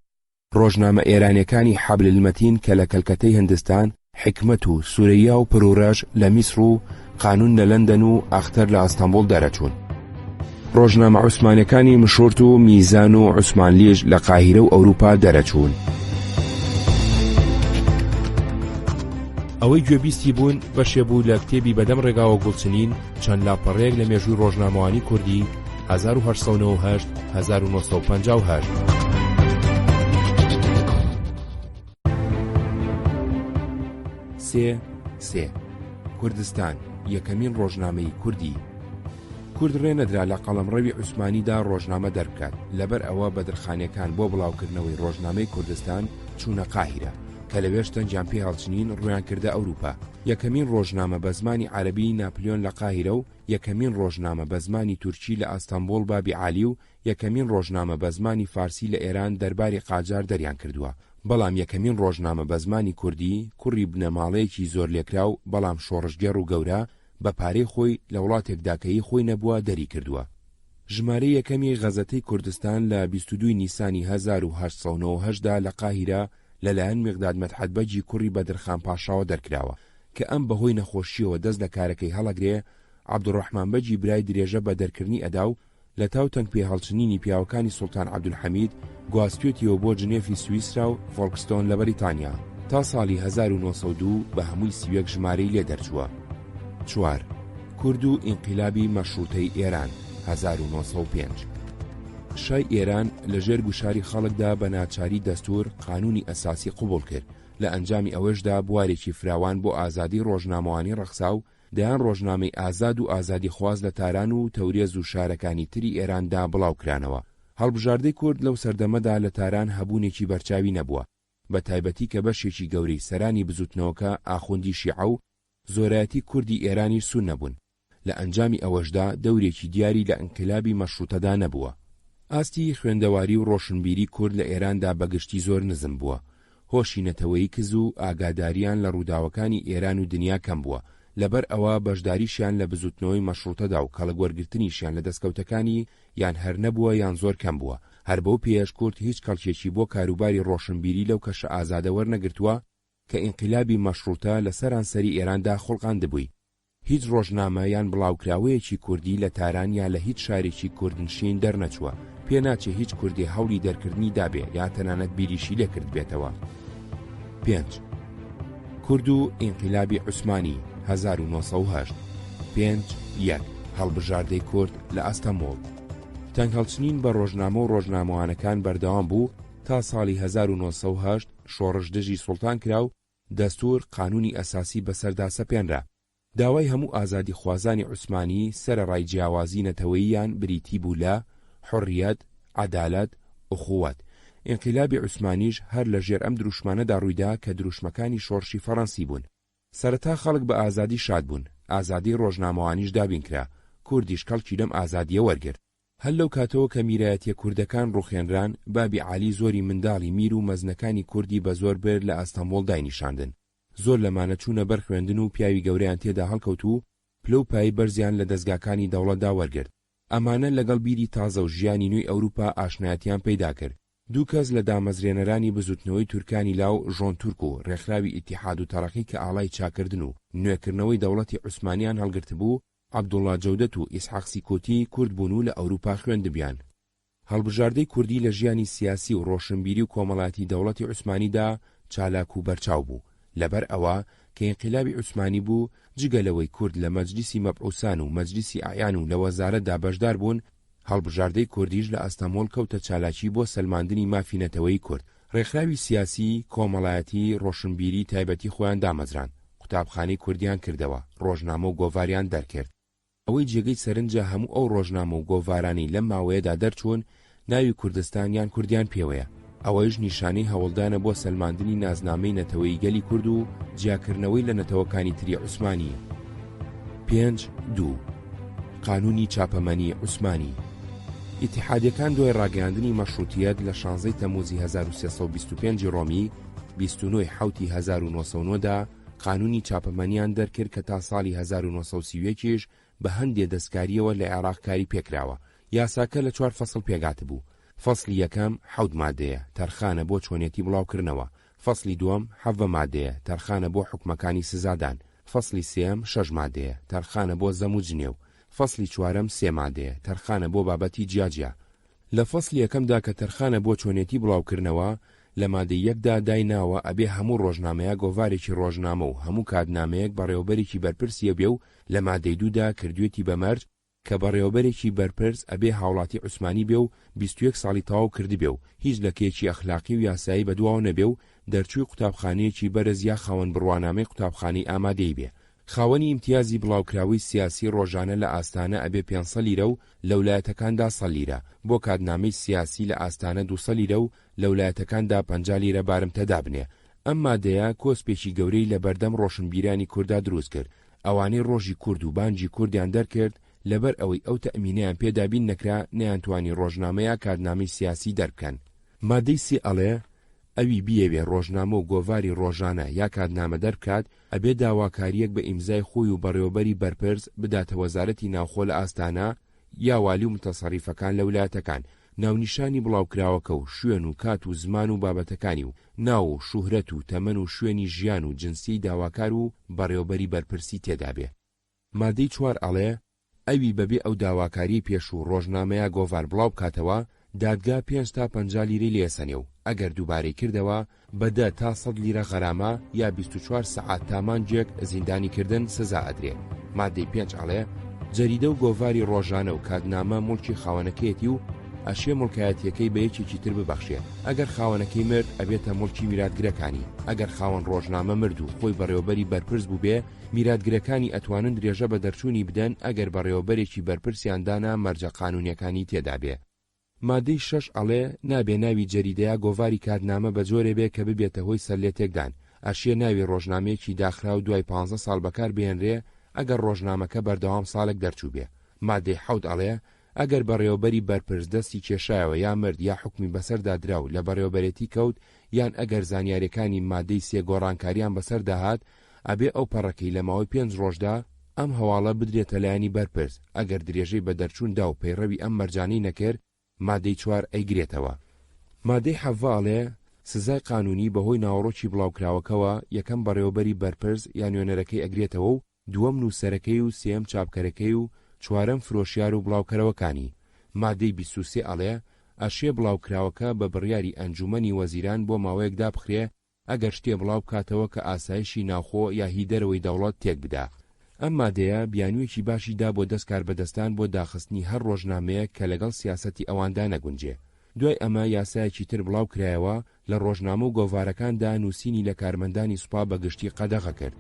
ڕۆژنامە ئێرانیەکانی حەبل المەتین کە لە کەلکەتەی هەندستان، حکمەت و سوورەیا و پرورەش لە میسر و قانون لە لەندەن و ئەختەر لە ئەستەمبوڵ دەرەچوون. ڕۆژنامە عوسمانیەکانی مشورت و میزان و عوسمانلیژ لە قاهیرە و ئەوروپا دەرەچوون. ئەوەی گوێبیستی بوون بەشێ بوو لە کتێبی بەدەم ڕێگاوە گوڵچنین چەند لاپەڕەیەک لە مێژووی ڕۆژنامەوانی کوردی 1898-1958. سێ کوردستان یەکەمین ڕۆژنامەی کوردی. کورد ڕێنەدرا لە قەڵەمڕەوی عوسمانیدا ڕۆژنامە دەربکات، لەبەر ئەوە بەدرخانیەکان بۆ بڵاوکردنەوەی ڕۆژنامەی کوردستان چوونە قاهیرە کە لەوێش تەنجیان پێ هەڵچنین ڕویان کردە ئەوروپا. یەکەمین ڕۆژنامە بە زمانی عەرەبی ناپلیۆن لە قاهیرە و یەکەمین ڕۆژنامە بە زمانی تورکی لە ئەستەمبوڵ بابی عالی و یەکەمین ڕۆژنامە بە زمانی فارسی لە ئێران دەرباری قاجار دەریان کردووە. بەڵام یەکەمین ڕۆژنامە بە زمانی کوردی کوڕی بنەماڵەیەکی زۆر لێکراو بەڵام شۆڕژگەڕ و گەورە بە پارەی خۆی لە وڵاتێکداکەی خۆی نەبووە دەری کردووە. ژمارەی یەکەمی غەزەتەی کوردستان لە 22 نیسانی 1898دا لە قاهیرە لەلایەن میقداد مەدحەتبەجی کوڕی بەدرخان پاشاوە دەرکراوە کە ئەم بەهۆی نەخۆشیەوە دەست لە کارەکەی هەڵەگرێ. عەبدوڕەحمان بەجی برای درێژە بە دەرکردنی ئەدا و لە تاو تەنگ پێ هەڵچنینی پیاوەکانی سوڵتان عەبدولحەمید گواستوێتیەوە بۆ جنێفی سویسرا و فۆڵکستۆن لە بەریتانیا تا ساڵی 1902 بە هەمووی 31 ژمارەی لێ دەرچووە. 4. کورد و ئینقیلابی مەشروطەی ئێران 1905. شای ئێران لەژێر گوشاری خەڵکدا بە ناچاری دەستور قانونی ئەساسی قبوڵ کرد. لە ئەنجامی ئەوەشدا بوارێکی فراوان بۆ ئازادی ڕۆژنامەوانی ڕەخسا و دەیان ڕۆژنامەی ئازاد و ئازادی خواز لە تاران و تەورێز و شارەکانی تری ئێراندا بڵاوکرانەوە. هەڵبژاردەی کورد لەو سەردەمەدا لە تاران هەبوونێکی بەرچاوی نەبووە، بە تایبەتی کە بەشێکی گەورەی سەرانی بزوتنەوەکە ئاخوندی شیعە و زۆرایەتی کوردی ئێرانی سون نەبوون. لە ئەنجامی ئەوەشدا دەورێکی دیاری لە ئینقیلابی مەشروطەدا نەبووە. ئاستی خوێندەواری و ڕۆشنبیری کورد لە ئێراندا بەگشتی زۆر نزم بووە. هۆشی نەتەوەیی کز و ئاگاداریان لە ڕووداوەکانی ئێران و دنیا کەم بووە، لەبەر ئەوە بەشداریشیان لە بزوتنەوەی مەشروطەدا و کەڵەگوەرگرتنیشیان لە دەستکەوتەکانی یان هەر نەبووە یان زۆر کەم بووە. هەر بەو پێش کورد هیچ کەڵکێکی بۆ کاروباری ڕۆشنبیری لەو کەشە ئازادە وەرنەگرتووە کە ئینقیلابی مەشروطە لە سەرانسەری ئێراندا خوڵقاندبووی. هیچ ڕۆژنامە یان بڵاوکراوەیەکی کوردی لە تاران یا لە هیچ شارێکی کوردنشین دەرنەچووە. پێ ناچێ هیچ کوردی هەوڵی دەرکردنی دابێ یا تەنانەت بیریشی لێکرد بێتەوە. 5. کورد و ئینقیلابی عوسمانی 1908. 5.1. هەڵبژاردەی کورد لە ئەستەمبۆڵ. تەنگ هەڵچنین بە ڕۆژنامە و ڕۆژنامەوانەکان بەردەوام بوو تا ساڵی 1908 شۆڕش دژی سوڵتان کرا و دەستور قانونی ئەساسی بەسەردا سەپێنرا. داوای هەموو ئازادی خوازانی عوسمانی سەرەڕای جیاوازی نەتەوەییان بریتی بوو لە حڕیەت، عەدالەت، ئوخوەت. ئینقیلابی عوسمانیش هەر لە ژێر ئەم دروشمانەدا ڕوویدا کە دروشمەکانی شۆڕشی فەڕەنسی بوون. سەرەتا خەڵک بە ئازادی شاد بوون، ئازادی ڕۆژنامەوانیش دابینکرا، کوردیش کەڵکی لەم ئازادیە وەرگرت. هەر لەو کاتەوە کە میرایەتیە کوردەکان ڕوخێنران، بابی عالی زۆری منداڵی میر و مەزنەکانی کوردی بە زۆر بێر لە ئەستەمبۆڵ داینیشاندن. زۆر لەمانە چوونە بەر خوێندن و پیاوی گەورەیان تێدا هەڵکەوت و پلە و پایی بەرزیان لە دەستگاکانی دەوڵەتدا وەرگرت. ئەمانە لەگەڵ بیری تازە و ژیانی نوێی ئەوروپا ئاشنایەتیان پەیدا کرد. دوو کەس لە دامەزرێنەرانی بزوتنەوەی تورکانی لاو ژۆن تورک و ڕێکخراوی ئیتیحاد و تەڕەقی کە ئاڵای چاکردن و نوێکردنەوەی دەوڵەتی عوسمانیان هەڵگرت بوو، عەبدوڵڵا جەودەت و ئیسحاق سیکۆتی کورد بوون و لە ئەوروپا خوێندبیان. هەڵبژاردەی کوردی لە ژیانی سیاسی و ڕۆشنبیری و کۆمەڵایەتی دەوڵەتی عوسمانیدا چالاک و بەرچاو بوو. لەبەر ئەوە کە ئینقیلابی عوسمانی بوو، جگەلەوەی کورد لە مەجلیسی مەبعوسان و مەجلیسی ئەعیان و لە وەزارەتدا بەشدار بوون، هەڵبژاردەی کوردیش لە ئەستەمبۆڵ کەوتە چالاکی بۆ سەلماندنی مافی نەتەوەی کورد. ڕێکخراوی سیاسی، کۆمەڵایەتی، ڕۆشنبیری تایبەتی خۆیان دامەزران، قوتابخانەی کوردیان کردەوە، ڕۆژنامە و گۆڤاریان دەرکرد. ئەوەی جێگەی سەرنجە هەموو ئەو ڕۆژنامە و گۆڤارانی لەم ماوەیەدا دەرچوون، ناوی کوردستان یان کوردیان پێوەیە. ئەوەیش نیشانەی هەوڵدانە بۆ سەلماندنی نازنامەی نەتەوەی گەلی کورد و جیاکردنەوەی لە نەتەوەکانی تری عوسمانی. 5.2. قانونی چاپەمەنی عوسمانی. ئیتیحادیەکان دوای ڕاگەیاندنی مەشروطیەت لە 16 تەموزی 1325 ڕۆمی 29 حوتی 1909دا قانونی چاپەمەنیان دەرکرد کە تا ساڵی 1931 بە هەندێ دەستکاریەوە لە عێراق کاری پێکراوە. یاساکە لە 4 فەسڵ پێگات بوو. فەسڵی یەکەم 7 مادەیە، تەرخانە بۆ چۆنێتی بڵاوکردنەوە. فەسڵی دووەم 7 مادەیە، تەرخانە بۆ حکومەکانی سزادان. فەسڵی سێم 6 مادەیە، تەرخانە بۆ زەم و جنێو. فەسڵی چوارەم 3 مادەیە، تەرخانە بۆ بابەتی جیاجیا. لە فەسڵی یەکەمدا کە تەرخانە بۆ چۆنێتی بڵاوکردنەوە، لە مادەی یەکدا دایناوە ئەبێ هەموو ڕۆژنامەیە گۆڤارێکی ڕۆژنامە و هەموو کاتنامەیەک بەڕێوەبەرێکی بەرپرسیە بێ و لە مادەی دوودا کردوێتی بەمەرج کە بەڕێوەبەرێکی بەرپرس ئەبێ هاوڵاتی عوسمانی بێ و 21 ساڵی تەواو کردی بێ و هیچ لەکێکی ئەخلاقی و یاسایی بەدواو نەبێ و دەرچووی قوتابخانەیەکی بەرز یا خاوەن بڕوانامەی قوتابخانەی ئامادەی بێ. خاوەنی ئیمتیازی بڵاوکراوی سیاسی ڕۆژانە لە ئاستانە ئەبێ 500 لیرە و لە ویلایەتەکاندا 100 لیرە، بۆ کاتنامەی سیاسی لە ئاستانە 200 لیرە و لە ویلایەتەکاندا 50 لیرە بارمتەدا بنێ. ئەم مادەیە کۆسپێکی گەورەی لە بەردەم ڕۆشنبیرانی کووردا دروست کرد. ئەوانەی ڕۆژی کورد و بانجی کوردیان دەرکرد لەبەر ئەوەی ئەو تەئمینەیان پێدابین نەکرا نەیانتوانی ڕۆژنامەیە کاتنامەی سیاسی دەربکەن. مادەی 3 ئەڵێ ئەوی بیەوێ ڕۆژنامە و گۆڤاری ڕۆژانە یا کاتنامە دەربکات ئەبێ داواکاریەک بە ئیمزای خۆی و بەڕێوەبەری بەرپرس بداتە وەزارەتی ناوخۆ لە ئاستانە یا والی و متەسەڕیفەکان لە ویلایەتەکان، ناونیشانی بڵاوکراوەکە و شوێن و کات و زمان و بابەتەکانی و ناو و شوهرەت و تەمەن و شوێنی ژیان و جنسی داواکار و بەڕێوەبەری بەرپرسی تێدا بێ. مادەی 4 ئەڵێ ئەوی بەبێ ئەو داواکاری پێش و ڕۆژنامەیە گۆڤار بڵاو بکاتەوە دادگا 5 تا 50 لیرەی لێسەنێ و ئەگەر دووبارەی کردەوە بەدە تا 100 لیرە غەرامە یا 24 سەعات تامانجێک زیندانیکردن سزا ئەدرێ. مادەی 5 ئەڵێ جەریدە و گۆڤاری ڕۆژانە و کاتنامە موڵکی خاوەنەکەیەتی و ئەشێ مڵکایەتیەکەی بە یەکێکی تر ببەخشێ. ئەگەر خاوەنەکەی مرد ئەبێتە موڵکی میراتگرەکانی. ئەگەر خاوەن ڕۆژنامە مرد و خۆی بەڕێوەبەری بەرپرس بوو بێ میراتگرەکانی ئەتوانن درێژە بە دەرچوونی بدەن ئەگەر بەڕێوەبەرێکی بەرپرسیاندانە مەرجە قانونیەکانی تێدا بێ. مادەی 6 ئەڵێ نابێ ناوی جەریدەیە گۆڤاری کاتنامە بە جۆرێ بێ کە ببێتە هۆی سەرلێتێکدان. ئەشێ ناوی ڕۆژنامەیەکی داخرا و دوای 15 ساڵ بەکار بێنرێ ئەگەر ڕۆژنامەکە بەردەوام ساڵێک دەرچوو بێ. مادەی 7 ئەڵێ ئەگەر بەڕێوەبەری بەرپرس دەستی کێشایەوە یا مرد یا حکمی بەسەردا دراو لە بەڕێوەبەرێتی کەوت یان ئەگەر زانیاریەکانی مادەی 3 گۆڕانکاریان بەسەر داهات ئەبێ ئەو پەڕەکەی لە ماوەی 5 ڕۆژدا ئەم هەواڵە بدرێتە لایەنی بەرپرس. ئەگەر درێژەی بە دەرچووندا و پەیڕەوی ئەم مەرجانەی نەکرد مادەی 4 ئەیگرێتەوە. مادەی 7 ئەڵێ سزای قانونی بەهۆی ناوەڕۆکی بڵاوکراوەکەوە یەکەم بەڕێوەبەری بەرپرس یان نوێنەرەکەی ئەگرێتەوە و دووەم نووسەرەکەی و سێم چاپکەرەکەی و چوارەم فرۆشیار و بڵاوکەرەوەکانی. مادەی 23 ئەڵێ ئەشێ بڵاوکراوەکە بە بڕیاری ئەنجومەنی وەزیران بۆ ماوەیەکدا بخرێ ئەگەر شتێ بڵاو بکاتەوە کە ئاسایشی ناوخۆ یا هیدەرەوەی دەوڵەت تێک بدا. ئەم مادەیە بیانوێکی باشیدا بۆ دەستکار بەدەستان بۆ داخستنی هەر ڕۆژنامەیە کە لەگەڵ سیاسەتی ئەواندا نەگونجێ. دوای ئەمە یاسایەکی تر بڵاو کرایەوە لە ڕۆژنامە و گۆڤارەکاندا نووسینی لە کارمەندانی سوپا بەگشتی قەدەغە کرد.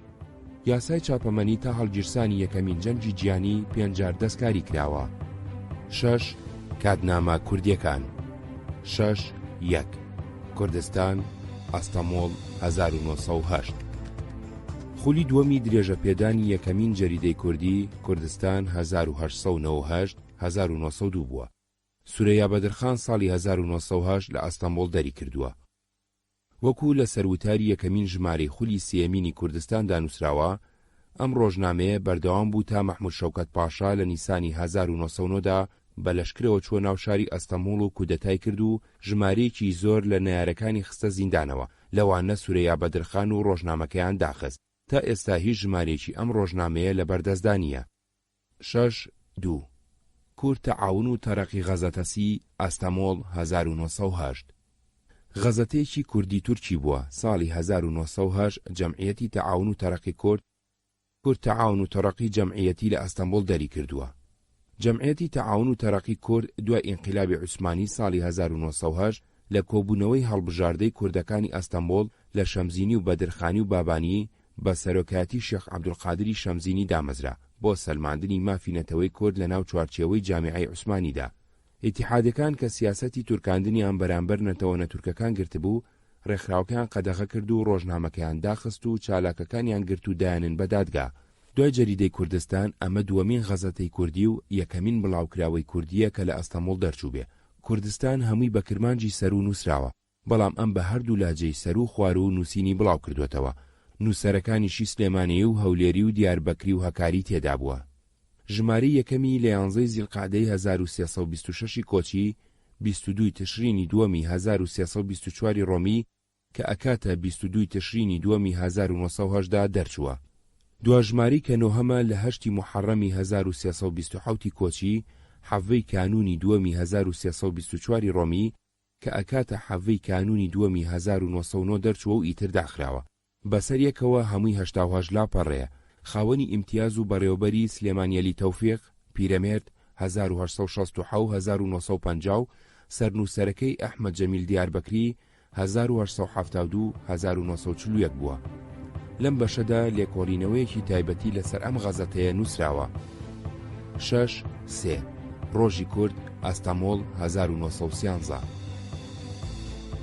یاسای چاپەمەنی تا هەڵگیرسانی یەکەمین جەنگی جیانی 5 جار دەستکاری کراوە. 6 کاتنامە کوردیەکان 6.1 کوردستان ئەستەمۆڵ 1908 خولی دووەمی درێژە پێدانی یەکەمین جەریدەی کوردی کوردستان 1898-1902 بووە. سورەیا بەدرخان ساڵی 1908 لە ئەستەمۆڵ دەری کردووە. وەکو لە سەروتاری یەکەمین ژمارەی خولی سێمینی کوردستان دانووسراوە ئەم ڕۆژنامەیە بەردەوام بوو تا مەحموود شەوکەت پاشا لە نیسانی 1909دا بە لەشکرەوە چوە ناو شاری ئەستەمۆڵ و کودەتای کرد و ژمارەیەکی زۆر لە نایارەکانی خستە زیندانەوە، لەوانە سورەیا بەدرخان و ڕۆژنامەکەیان داخست. تا ئێستا هیچ ژمارەیەکی ئەم ڕۆژنامەیە لە بەردەستدانیە. 6.2 کورد تەعاون و تەرەقی غەزەتەسی ئەستەمۆڵ 1908 غەزەتەیەکی کوردی تورکی بووە. ساڵی 1908 جەمعیەتی تەعاون و تەرەقی کورد تەعاون و تەرەقی جەمعیەتی لە ئەستەمۆڵ دەری کردووە. جەمعیەتی تەعاون و تەرەقی کورد دوای ئینقیلابی عوسمانی ساڵی 1908 لە کۆبوونەوەی هەڵبژاردەی کوردەکانی ئەستەمۆڵ لە شەمزینی و بەدرخانی و بابانی بە سەرۆکایەتی شێخ عەبدولقادری شەمزینی دامەزرا بۆ سەلماندنی مافی نەتەوەی کورد لە ناو چوارچێوەی جامیعەی عوسمانیدا. ئیتیحادەکان کە سیاسەتی تورکاندنیان بەرامبەر نەتەوە نەتورکەکان گرتبوو ڕێکخراوەکەیان قەدەغە کرد و ڕۆژنامەکەیان داخست و چالاکەکانیان گرت و دایانن بە دادگا. دوای جەریدەی کوردستان ئەمە دووەمین غەزەتەی کوردی و یەکەمین بڵاوکراوەی کوردیە کە لە ئەستەمۆڵ دەرچوو بێ. کوردستان هەمووی بە کرمانجی سەر و نووسراوە، بەڵام ئەم بە هەردوو لاجەی سەر و خوار و نووسینی بڵاو کردوێتەوە. نووسەرەکانیشی سلێمانێی و هەولێری و دیاربەکری و هەکاری تێدا بووە. ژمارەی یەکەمی لە 11 زیلقعدەی 1326 کۆچی 22 تشرینی دووەمی 1324 ڕۆمی کە ئەکاتە 22 تشرینی دووەمی 1970دا دەرچووە. دواژماری کە نۆهەمە لە 8 محەڕەمی 1327 کۆچی حەڤەی کانونی دووەمی 1324 ڕۆمی کە ئەکاتە حەڤەی کانونی دووەمی 1909 دەرچووە و ئیتر داخراوە. بەسەر یەکەوە هەمووی 88 لاپەڕەیە. خاوەنی ئیمتیاز و بەڕێوەبەری سلێمانیەلی تەوفیق پیرەمێرد 1860-1950 و سەرنووسەرەکەی ئەحمەد جەمیل دیاربەکری 1872-1941 بووە. لەم بەشەدا لێکۆڵینەوەیەکی تایبەتی لەسەر ئەم غەزەتەیە نووسراوە. 6.3 ڕۆژی کورد ئەستەمۆڵ 1913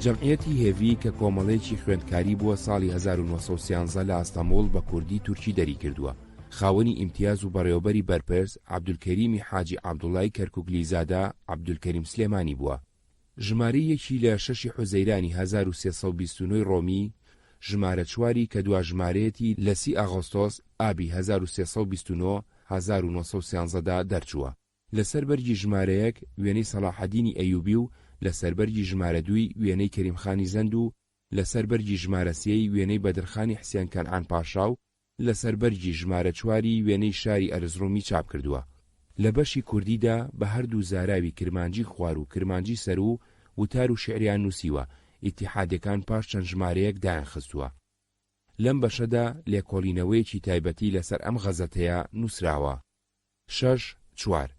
جەمعیەتی هێڤی کە کۆمەڵەیەکی خوێندکاری بووە ساڵی 1913 لە ئەستەمۆڵ بە کوردی تورکی دەری کردووە. خاوەنی ئیمتیاز و بەڕێوەبەری بەرپرس عەبدولکەریمی حاجی عەبدوڵای کەرکووکلیزادە عەبدولکەریم سلێمانی بووە. ژمارەیەکی لە 6 حوزەیرانی 1329 ڕۆمی، ژمارە 4 کە دوا ژمارەیەتی لە 30 ئاغۆستۆس ئابی 1329 1913دا دەرچووە. لەسەر بەرگی ژمارەیەک وێنەی سەلاحەدینی ئەیوبی و لەسەر بەرگی ژمارە 2 وێنەی کەریمخانی زەند و لەسەر بەرگی ژمارە 3 وێنەی بەدرخانی حسێن کەنعان پاشا و لەسەر بەرگی ژمارە 4 وێنەی شاری ئەرزڕومی چاپ کردووە. لە بەشی کوردیدا بە هەردوو زاراوی کرمانجی خوار و کرمانجی سەر و وتار و شعریان نووسیوە. ئیتیحادەکان پاش چەند ژمارەیەک دایان خستووە. لەم بەشەدا لێکۆڵینەوەیەکی تایبەتی لەسەر ئەم غەزەتەیە نووسراوە. 6.4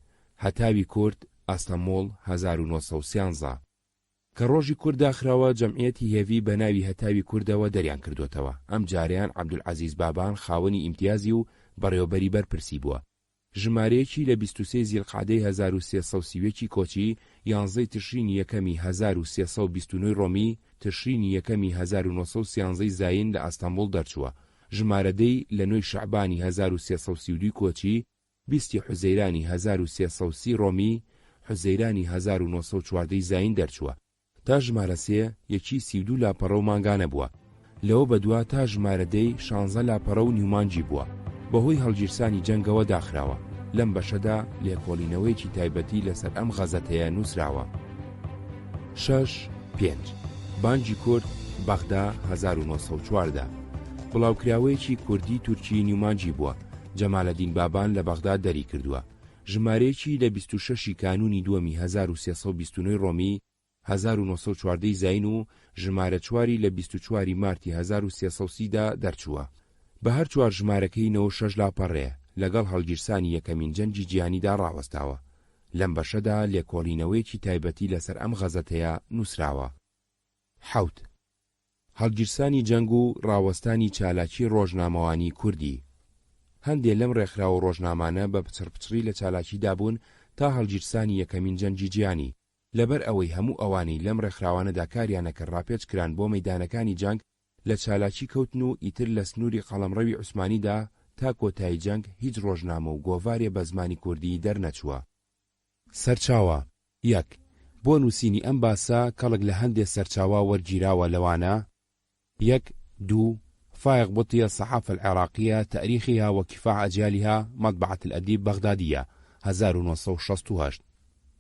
هەتاوی کورد ئەستەمۆڵ 1913 کە ڕۆژی کورد داخراوە جەمعیەتی هێوی بە ناوی هەتاوی کوردەوە دەریان کردوتەوە. ئەم جاریان عەبدولعەزیز بابان خاوەنی ئیمتیازی و بەڕێوەبەری بەرپرسی بووە. ژمارەیەکی لە 23 زیلقعدەی 1330 کۆچی 11 تشرینی یەکەمی 1329 ڕۆمی تشرینی یەکەمی 1913 زاین لە ئەستەمبوڵ دەرچووە. ژمارەدەی لە 9 شەعبانی 1332 کۆچی 20 حوزەیرانی 1330 ڕۆمی حوزەیرانی 1914 زاین دەرچووە. تا ژمارە 3 یەکی 32 لاپەڕە و مانگانە بووە. لەوە بەدووا تا ژمارەدەی 16 لاپەڕە و نیومانجی بووە. بەهۆی هەڵگیرسانی جەنگەوە داخراوە. لەم بەشەدا لێکۆڵینەوەیکی تایبەتی لەسەر ئەم غەزەتەیە نووسراوە. 6.5 بانگی کورد بەغدا 1914 بڵاوکراوەیەکی کوردی تورکی نیومانجی بووە. جەمالەدین بابان لە بەغدا دەری کردووە. ژمارەیەکی لە 26 کانونی دووەمی 1329 ڕۆمی 1914 زاین و ژمارە 4 لە 24 مارتی 1330دا دەرچووە. بە هەر چوار ژمارەکەینەوە 6 لاپەڕێ لەگەڵ هەڵگیرسانی یەکەمین جەنگی جیهانیدا ڕاوەستاوە. لەم بەشەدا لێکۆڵینەوەیەکی تایبەتی لەسەر ئەم غەزەتەیە نووسراوە. 7 هەڵگیرسانی جەنگ و ڕاوەستانی چالاکی ڕۆژنامەوانی کوردی. هەندێک لەم ڕێکخراوە ڕۆژنامانە بە پچڕپچڕی لە چالاکیدا بوون تا هەڵگیرسانی یەکەمین جەنگی جیهانی. لەبەر ئەوەی هەموو ئەوانەی لەم ڕێکخراوانەدا کاریانەکە ڕاپێچ کران بۆ مەیدانەکانی جەنگ لە چالاکی کەوتن و ئیتر لە سنووری قەڵەمڕەوی عوسمانیدا تا کۆتایی جەنگ هیچ ڕۆژنامە و گۆڤارێ بە زمانی کوردی دەرنەچووە. سەرچاوە 1 بۆ نووسینی ئەم باسە کەڵک لە هەندێک سەرچاوە وەرگیراوە لەوانە 1 2 فائق بطي الصحافة العراقية تاريخها وكفاح أجيالها مطبعة الأديب بغدادية 1968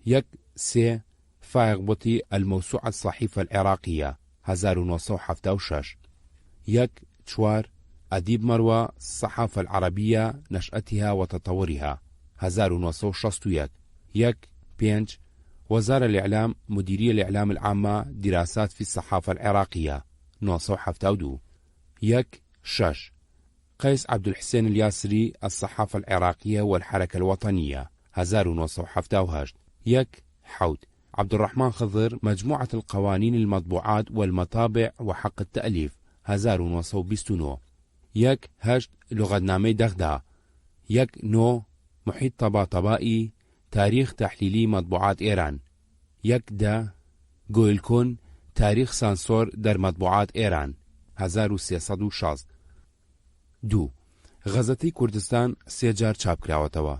1 3 فائق بطي الموسوعة الصحيفة العراقية 1976 1 4 أديب مروى الصحافة العربية نشأتها وتطورها 1961 1 5 وزارة الإعلام مديرية الإعلام العامة دراسات في الصحافة العراقية 1972 1 6 قيس عبد الحسين الياسري الصحافة العراقية والحركة الوطنية 1978 1 7 عبد الرحمن خضر مجموعة القوانين المطبوعات والمطابع وحق التأليف 1929 1 8 لغتنامة دغدا 1 9 محيط طباطبائي تاريخ تحليلي مطبوعات إيران 1 10 جويلكون تاريخ سانسور در مطبوعات إيران 1360 2 غەزەتەی کوردستان 3 جار چاپکراوەتەوە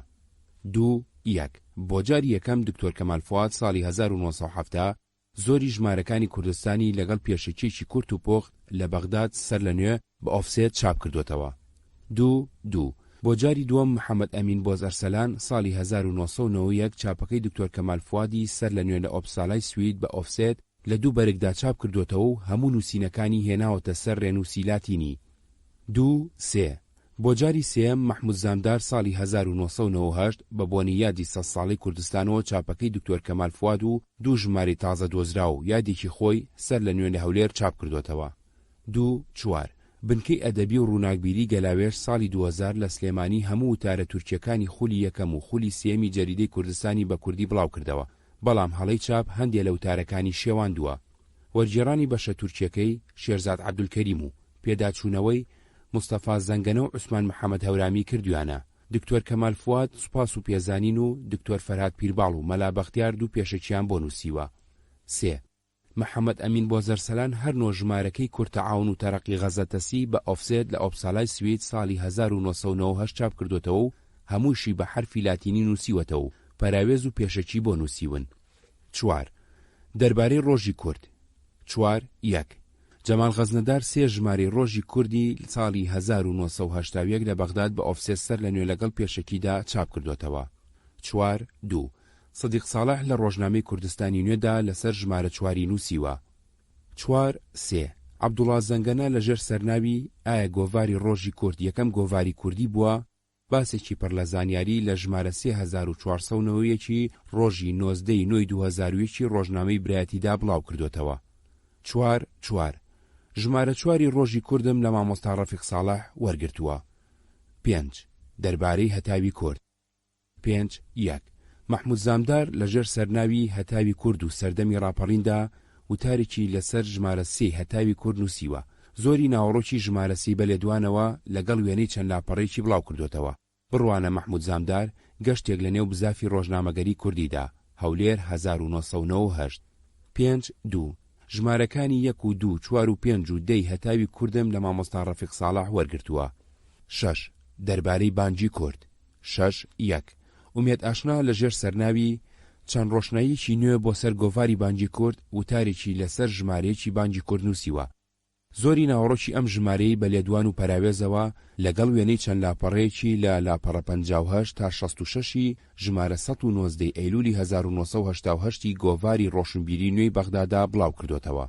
2 1 بۆ جاری یەکەم دکتۆر کەمال فواد ساڵی 1970 زۆری ژمارەکانی کوردستانی لەگەڵ پێشەکیێکی کورت و پۆخت لە بەغداد سەر لە نوێ بە ئۆفسێت چاپ کردوتەوە 2 2 بۆ جاری دووەم محەممەد ئەمین بۆزەرسەلان ساڵی 1991 چاپەکەی دکتۆر کەمال فوادی سەر لە نوێ لە ئۆپسالای سوید بە ئۆفسێت لە دوو بەرگدا چاپ کردوتەوە و هەموو نووسینەکانی هێناوەتە سەر ڕێنووسی لاتینی 2 3 بۆ جاری سێم محمود زامدار ساڵی 1998 بە بۆنی یادی 100 ساڵی کوردستانەوە چاپەکەی دکتۆر کەمال فواد و دوو ژماری تازە دۆزرا و یادێکی خۆی سەر لە نوێ لە هەولێر چاپ کردوتەوە 2 4 بنکەی ئەدەبی و ڕووناکبیری گەلاوێش ساڵی 2000 لە سلێمانی هەموو وتارە تورکیەکانی خولی یەکەم و خولی سێمی جەریدەی کوردستانی بە کوردی بڵاو کردەوە بەڵام هەڵەی چاپ هەندێک لە وتارەکانی شێواندووە وەرگێڕانی بەشە تورکیەکەی شێرزاد عەبدولکەریم و پێداچوونەوەی مستەفا زەنگەنە و عوسمان محەممەد هەورامی کردویانە دکتۆر کەمال فواد سوپاس و پێزانین و دکتۆر فەرهاد پیرباڵ و مەلا بەختیار دوو پێشەکیان بۆ نووسیوە 3 محەممەد ئەمین بۆزەرسەلان هەر نۆ ژمارەکەی کورتەعاون و تەرەقی غەزەتەسی بە ئۆفسێت لە ئۆپسالای سوید ساڵی 1998 چاپ کردوتەوە و هەمووشی بە حرفی لاتینی نووسیوەتەوە و پەراوێز و پێشەکی بۆ نووسیون 4 دەربارەی ڕۆژی کورد 4.1 جەمال غەزنەدار 3 ژمارەی ڕۆژی کوردی ساڵی 1970 لە بەغداد بە ئۆفسێسەر لە نوێ لەگەڵ پێشەکیدا چاپ کردوتەوە. 4.2 سەدیق ساڵح لە ڕۆژنامەی کوردستانی نوێدا لەسەر ژمارە 4 نووسیوە. 4.3 عەبدوڵڵا زەنگەنە لەژێر سەرناوی ئایا گۆڤاری ڕۆژی کورد یەکەم گۆڤاری کوردی بووە باسێکی پڕ لە زانیاری لە ژمارە 3490 ڕۆژی 19 نۆی 2001 ڕۆژنامەی برایەتیدا بڵاو کردوتەوە. 4.4 ژمارە 4 ڕۆژی کوردم لە مامۆستا ڕەفیق ساڵح وەرگرتووە. 5 دەربارەی هەتاوی کورد 5.1 محمود زامدار لەژێر سەرناوی هەتاوی کورد و سەردەمی ڕاپەڕیندا وتارێکی لەسەر ژمارە 3 هەتاوی کورد نووسیوە. زۆری ناوەڕۆکی ژمارە 3 بەلێدوانەوە لەگەڵ وێنەی چەند لاپەڕێکی بڵاو کردوتەوە. بڕوانە محمود زامدار گەشتێک لە نێو بزافی ڕۆژنامەگەری کوردیدا هەولێر 1998. 5.2 ژمارەکانی 1 و 2 4 و 5 و 10 هەتاوی کوردم لە مامۆستا ڕەفیق ساڵح وەرگرتووە. 6 دەربارەی بانگی کورد 6.1 ئومێد ئاشنا لەژێر سەرناوی چەند ڕۆشناییکی نوێ بۆ سەر گۆڤاری بانگی کورد وتارێکی لەسەر ژمارەیەکی بانگی کورد نووسیوە. زۆری ناوەڕۆکی ئەم ژمارەی بە لێدوان و پەراوێزەوە لەگەڵ وێنەی چەند لاپەڕەیەکی لە لاپەڕە 58 تا 66 ژمارە 119 ئەیلولی 1970 گۆڤاری ڕۆشنبیری نوێی بەغدادا بڵاو کردوتەوە.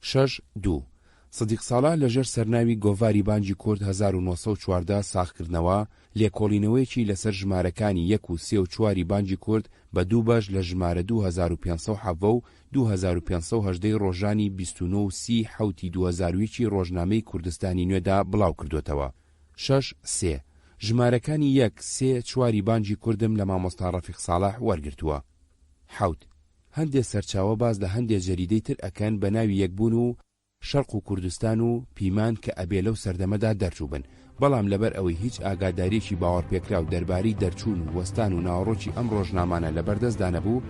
6.2 سەدیق ساڵح لەژێر سەرناوی گۆڤاری بانگی کورد 1940 ساختکردنەوە لێکۆڵینەوەیەکی لەسەر ژمارەکانی 1 و 3 و 4 بانگی کورد بە دوو بەش لە ژمارە 2507 و 2518 ڕۆژانی 29 و 30 حوتی 2001 ڕۆژنامەی کوردستانی نوێدا بڵاو کردوتەوە. 6.3 ژمارەکانی 1 3 4 بانگی کوردم لە مامۆستا ڕەفیق ساڵح وەرگرتووە. 7 هەندێک سەرچاوە باز لە هەندێک جەریدەی تر ئەکەن بە ناوی یەکبوون و شەرق و کوردستان و پیمان کە ئەبێ لەو سەردەمەدا دەرچوو بن، بەڵام لەبەر ئەوەی هیچ ئاگاداریەکی باوەڕپێکراو دەربارەی دەرچوون و وەستان و ناوەڕۆکی ئەم ڕۆژنامانە لەبەردەستدا نەبوو،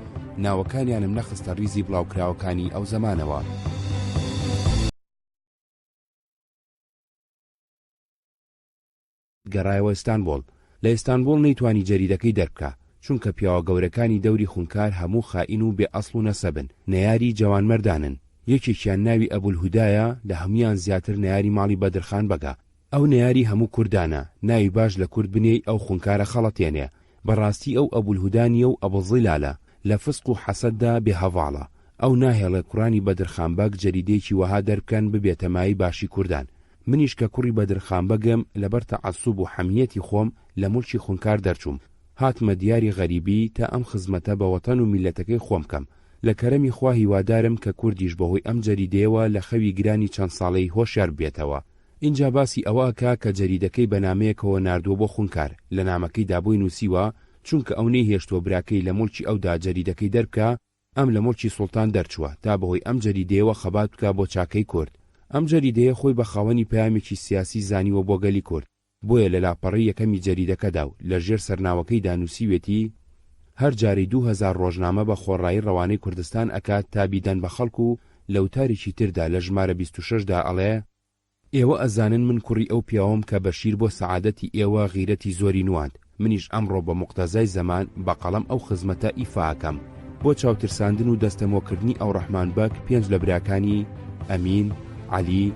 ناوەکانیانم نەخستە ریزی بڵاوکراوەکانی ئەو زەمانەوە. گەڕایەوە ئیستانبول. لە ئیستانبول نەیتوانی جەریدەکەی دەربکە چونکە پیاوە گەورەکانی دەوری خونکار هەموو خائین و بێ ئەسڵ و نەسەبن، نەیاری جوانمەردانن. یەکێکیان ناوی ئەبولهودایە، لە هەمویان زیاتر نەیاری ماڵی بەدرخان بەگا. ئەو نەیاری هەموو کوردانە، ناوی باش لە کورد بنێی ئەو خونکارە خەڵەتێنێ. بەڕاستی ئەو ئەبولهودانیە و ئەبوزیلالە لە فسق و حەسەددا بێهەڤاڵە. ئەو ناهێڵێ کوڕانی بەدرخانبەگ جەریدەیەکی وەها دەربکەن ببێتە مای باشی کوردان. منیش کە کوڕی بەدرخانبەگم لەبەر تەعەسسوب و حەمیەتی خۆم لە مولکی خونکار دەرچووم. هاتمە دیاری غەریبی تا ئەم خزمەتە بە وەتەن و میلەتەکەی خۆم کەم. لە کەرەمی خوا هیوادارم کە کوردیش بەهۆی ئەم جەریدەیەوە لە خەوی گرانی چەند ساڵەی هۆشیار بێتەوە. اینجا باسی ئەوەکە کە جەریدەکەی بە نامەیەکەوە ناردووە بۆ خونکار، لە نامەکەی دابۆی نووسیوە چونکە ئەو نەیهێشتووە براکەی لە مولکی ئەودا جەریدەکەی دەربکە، ئەم لە مولکی سوڵتان دەرچووە تا بەهۆی ئەم جەریدەیەوە خەبات بکە بۆ چاکەی کورد. ئەم جەریدەیە خۆی بە خاوەنی پەیامێکی سیاسی زانیوە بۆ گەلی کورد، بۆیە لە لاپەڕی یەکەمی جەریدەکەدا و لە ژێر سەرناوەکەیدا نووسیوێتی هەر جاری 2000 ڕۆژنامە بە خۆڕایی ڕەوانەی کوردستان ئەکات تا بیدەن بە خەڵک و لە وتارێکی تردا لە ژمارە 26دا ئەڵێ ئێوە ئەزانن من کوڕی ئەو پیاوەم کە بەشیر بۆ سەعادەتی ئێوە غیرەتی زۆری نواند، منیش ئەمڕۆ بە موقتەزای زەمان بە قەڵەم ئەو خزمەتە ئیفاکەم بۆ چاوترساندن و دەستەمۆکردنی ئەو ڕەحمانبەک 5 لە براکانی ئەمین، عەلی،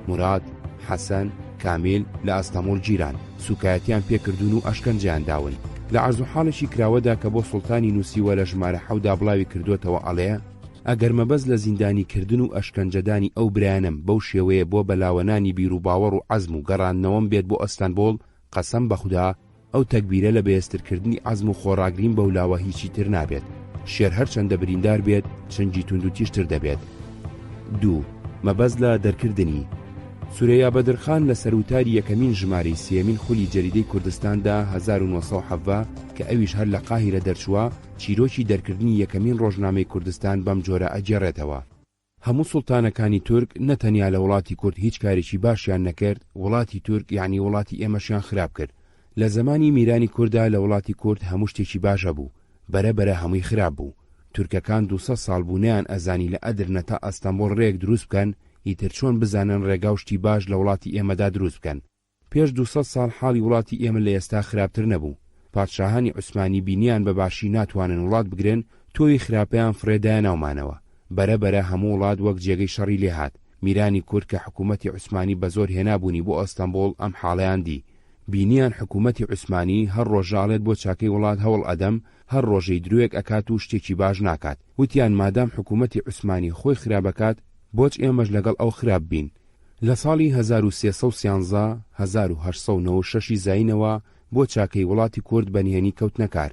موراد، حەسەن، کامیل لە ئەستەمۆڵ گیران سوکایەتیان پێکردون و ئەشکەنجیان داون. لە عەرز و حاڵێکی کراوەدا کە بۆ سوڵتانی نووسیوە لە ژمارە 7دا بڵاوی کردوتەوە ئەڵێ ئەگەر مەبەست لە زیندانی کردن و ئەشکەنجەدانی ئەو برایانم بەو شێوەیە بۆ بەلاوەنانی بیر و باوەڕ و عەزم و گەڕاندنەوەم بێت بۆ ئەستانبۆڵ، قەسەم بەخودا ئەو تەکبیرە لە بەهێزترکردنی عەزم و خۆڕاگرین بەولاوە هیچی تر نابێت. شێر هەرچەندە بریندار بێت چەنگی تونند و تیشتر دەبێت. 2 مەبەست لە دەرکردنی سورەیا بەدرخان لە سەروتاری یەکەمین ژمارەی سێمین خولی جەریدەی کوردستاندا 1970 کە ئەویش هەر لە قاهیرە دەرچووە، چیرۆکی دەرکردنی یەکەمین ڕۆژنامەی کوردستان بەم جۆرە ئەجێڕێتەوە. هەموو سوڵتانەکانی تورک نەتەنیا لە وڵاتی کورد هیچ کارێکی باشیان نەکرد، وڵاتی تورک یعنی وڵاتی ئێمەشیان خراپ کرد. لە زمانی میرانی کووردا لە وڵاتی کورد هەموو شتێکی باشە بوو، بەرەبەرە هەمووی خراپ بوو. تورکەکان 200 ساڵ بوونیان ئەزانی لە ئەدرنە تا ئەستەمبۆڵ ڕێک دروست بکەن، ئیتر چۆن بزانن ڕێگا و شتی باش لە وڵاتی ئێمەدا دروست بکەن. پێش 200 ساڵ حاڵی وڵاتی ئێمە لە ئێستا خراپتر نەبوو. پادشاهانی عوسمانی بینیان بە باشی ناتوانن وڵات بگرن، تۆی خراپەیان فرێدایە ناومانەوە. بەرەبەرە هەموو وڵات وەک جێگەی شەڕی لێهات. میرانی کورد کە حکوومەتی عوسمانی بە زۆر هێنابوونی بۆ ئەستەمبۆڵ ئەم حاڵەیان دی. بینیان حکوومەتی عوسمانی هەر ڕۆژاڵێت بۆ چاکەی وڵات هەوڵ ئەدەم، هەر ڕۆژەی درۆیەک ئەکات و شتێکی باش ناکات. وتیان مادام حکوومەتی عوسمانی خۆی خراپەکات، بۆچ ئێمەش لەگەڵ ئەو خراپ بین. لە ساڵی 1313 1896 زاینەوە بۆ چاکەی وڵاتی کورد بەنهێنی کەوتنە کار.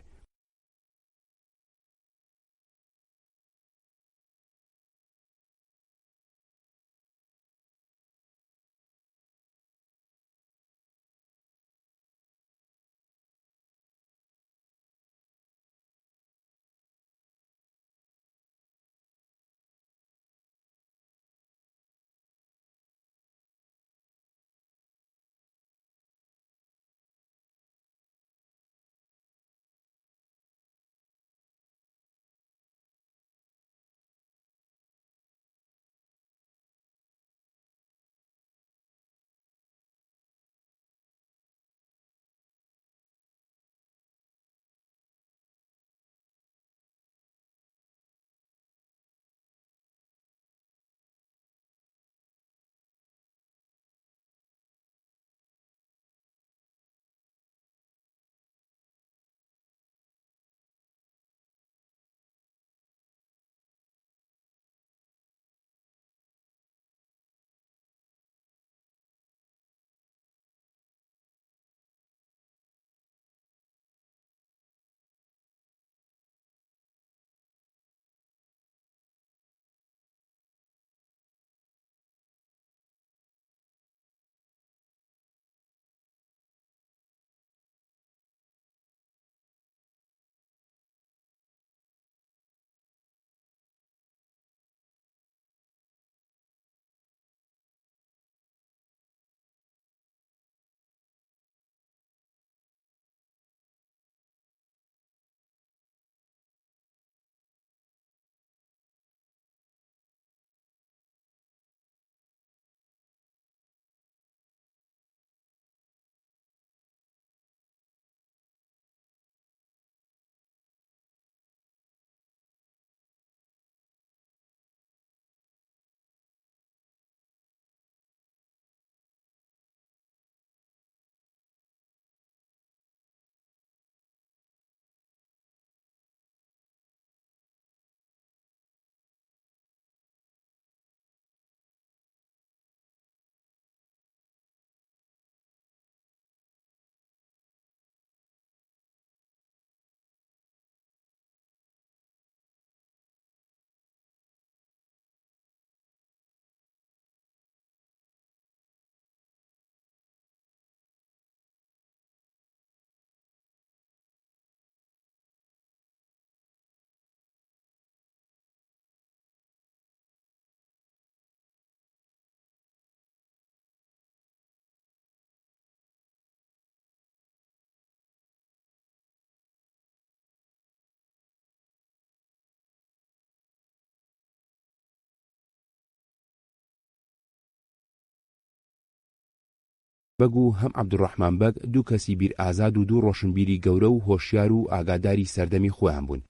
بەگ و هەم عەبدوڕەحمان بەگ دوو کەسی بیر ئازاد و دوو ڕۆشنبیری گەورە و هۆشیار و ئاگاداری سەردەمی خۆیان بوون.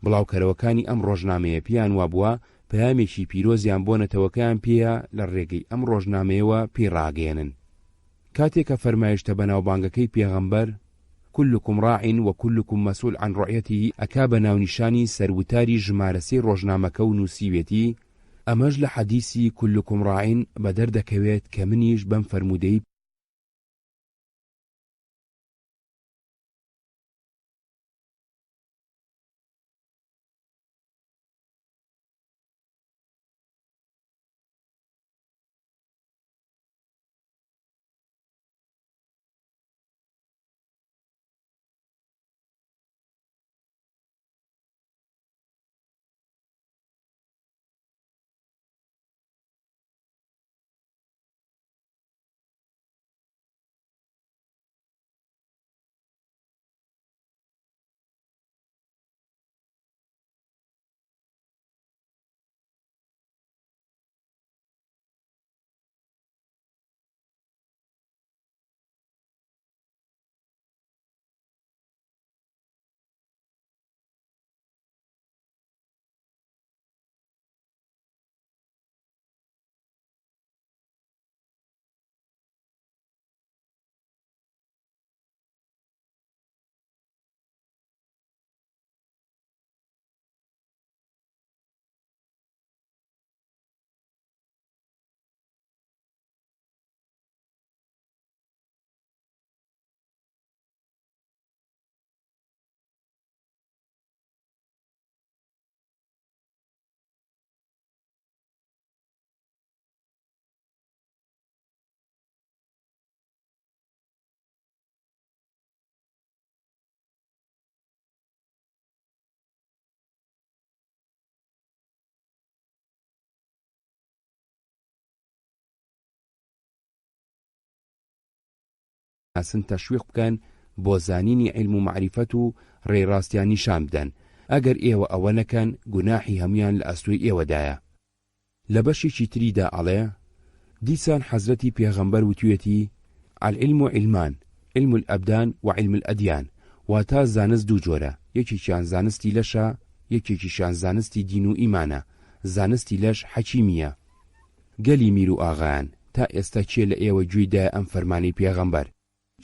بڵاوکەرەوەکانی ئەم ڕۆژنامەیە پیان وابووە پەیامێکی پیرۆزیان بۆ نەتەوەکەیان پێیە لە ڕێگەی ئەم ڕۆژنامەیەوە پێڕاگەێنن. کاتێک کە فەرمایشتە بەناوبانگەکەی پێغەمبەر كلكم راع وكلكم مسؤول عن رعيته ئەکا بە ناونیشانی سەروتاری ژمارەسەی ڕۆژنامەکە و نووسیوێتی، ئەمەش لە حەدیسی كلكم راع بەدەردەکەوێت کە منیش بەم فەرمودەی ناسن تەشویق بکەن بۆ زانینی علم و معریفەت و ڕێڕاستیان نیشان بدەن. ئەگەر ئێوە ئەوە نەکەن گوناحی هەمویان لە ئەستۆی ئێوەدایە. لە بەشێکی تریدا ئەڵێ دیسان حەزرەتی پێغەمبەر وتوێتی العلم علمان، علم الأبدان و علم الأديان، واتە زانست دوو جۆرە، یەکێکیان زانستی لەشە، یەکێکیشان زانستی دین و ئیمانە. زانستی لەش حەکیمیە. گەلی میر و ئاغایان، تا ئێستا کێ لە ئێوە گوێیدایە ئەم فەرمانی پێغەمبەر؟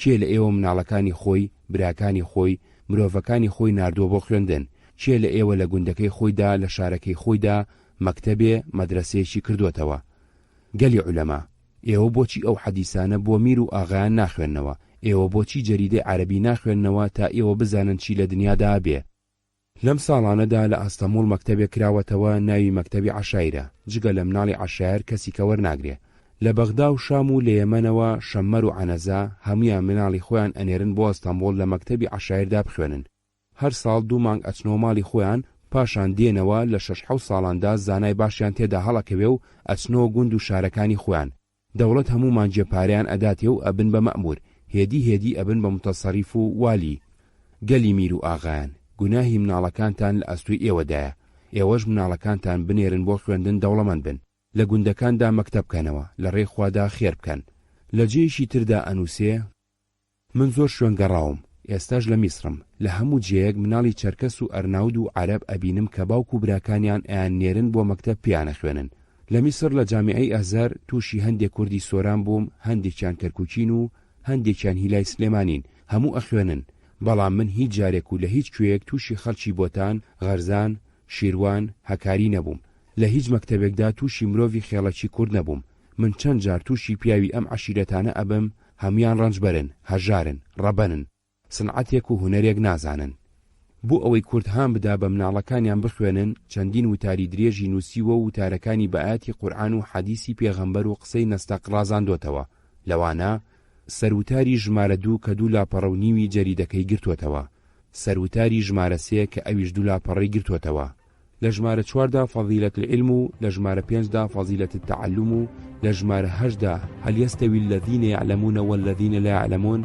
کێ لە ئێوە مناڵەکانی خۆی، براکانی خۆی، مرۆڤەکانی خۆی ناردۆ بۆ خوێندن؟ کێ لە ئێوە لە گوندەکەی خۆیدا لە شارەکەی خۆیدا مەکتەبێ مەدرسەیەکی کردوتەوە؟ گەلی عولەما، ئێوە بۆچی ئەو حەدیسانە بۆ میر و ئاغایان ناخوێننەوە؟ ئێوە بۆچی جەریدەی عەرەبی ناخوێننەوە تا ئێوە بزانن چی لە دنیادا بێ؟ لەم ساڵانەدا لە ئەستەموڵ مەکتەبێک کراوەتەوە، ناوی مەکتەبی عەشایرە. جگە لە مناڵی عەشایر کەسی کە وەرناگرێ. لە بەغدا و شام و لە یەمەنەوە شەممەر و عەنەزا هەمویان مناڵی خۆیان ئەنێرن بۆ ئەستەمبوڵ لە مەکتەبی عەشایردا بخوێنن. هەر ساڵ 2 مانگ ئەچنەوە ماڵی خۆیان، پاشان دێنەوە لە 6-7 ساڵاندا زانای باشیان تێدا هەڵەکەوێ و ئەچنەوە گوند و شارەکانی خۆیان. دەوڵەت هەمومان جێپارەیان ئەداتێ و ئەبن بە مەئمور، هێدی ئەبن بە متەسەریف و والی. گەلی میر و ئاغایان، گوناهی مناڵەکانتان لە ئەستوی ئێوەدایە. ئێوەش مناڵەکانتان بنێرن بۆ خوێندن دەوڵەمەند بن. لە گوندەکاندا مەکتەب بکەنەوە، لە ڕێی خوادا خێر بکەن. لە جێیشی تردا ئەنووسێ من زۆر شوێن گەڕاوم، ئێستاش لە میسرم. لە هەموو جێیەک مناڵی چەرکەس و ئەرناود و عەرەب ئەبینم کە باوک و براکانیان ئەیان نێرن بۆ مەکتەب پیانە خوێنن. لە میسر لە جامیعەی ئەزهەر تووشی هەندێک کوردی سۆران بووم، هەندێکیان کەرکووکین و هەندێکیان هیلای سلێمانین. هەموو ئەخوێنن، بەڵام من هیچ جارێک و لە هیچ کوێیەک تووشی خەڵکی بۆتان، غەرزان، شیروان، هەکاری نەبووم. لە هیچ مەکتەبێکدا تووشی مرۆڤی خێڵەکی کورد نەبووم. من چەند جار تووشی پیاوی ئەم عەشیرەتانە ئەبم، هەمویان ڕەنجبەرن، هەژارن، ڕەبەنن، سنعەتێک و هونەرێک نازانن. بۆ ئەوەی کورد هام بدا بە مناڵەکانیان بخوێنن، چەندین وتاری درێژی نووسیوە و وتارەکانی بە ئاەتی قورئان و حەدیسی پێغەمبەر و قسەی نەستەق ڕازاندۆتەوە. لەوانە سەروتاری ژمارە 2 کە 2 لاپەڕە و نیوی جەریدەکەی گرتوتەوە، سەروتاری ژمارە 3 کە ئەویش 2 لاپەڕەی گرتوتەوە، لە ژمارە 4دا فەضیلەت العلم و لە ژمارە 5دا فەضیلەت التەعەلوم و لە ژمارە 8دا هەل یەستەوی الذین یعلمون والذین لا یعلمون،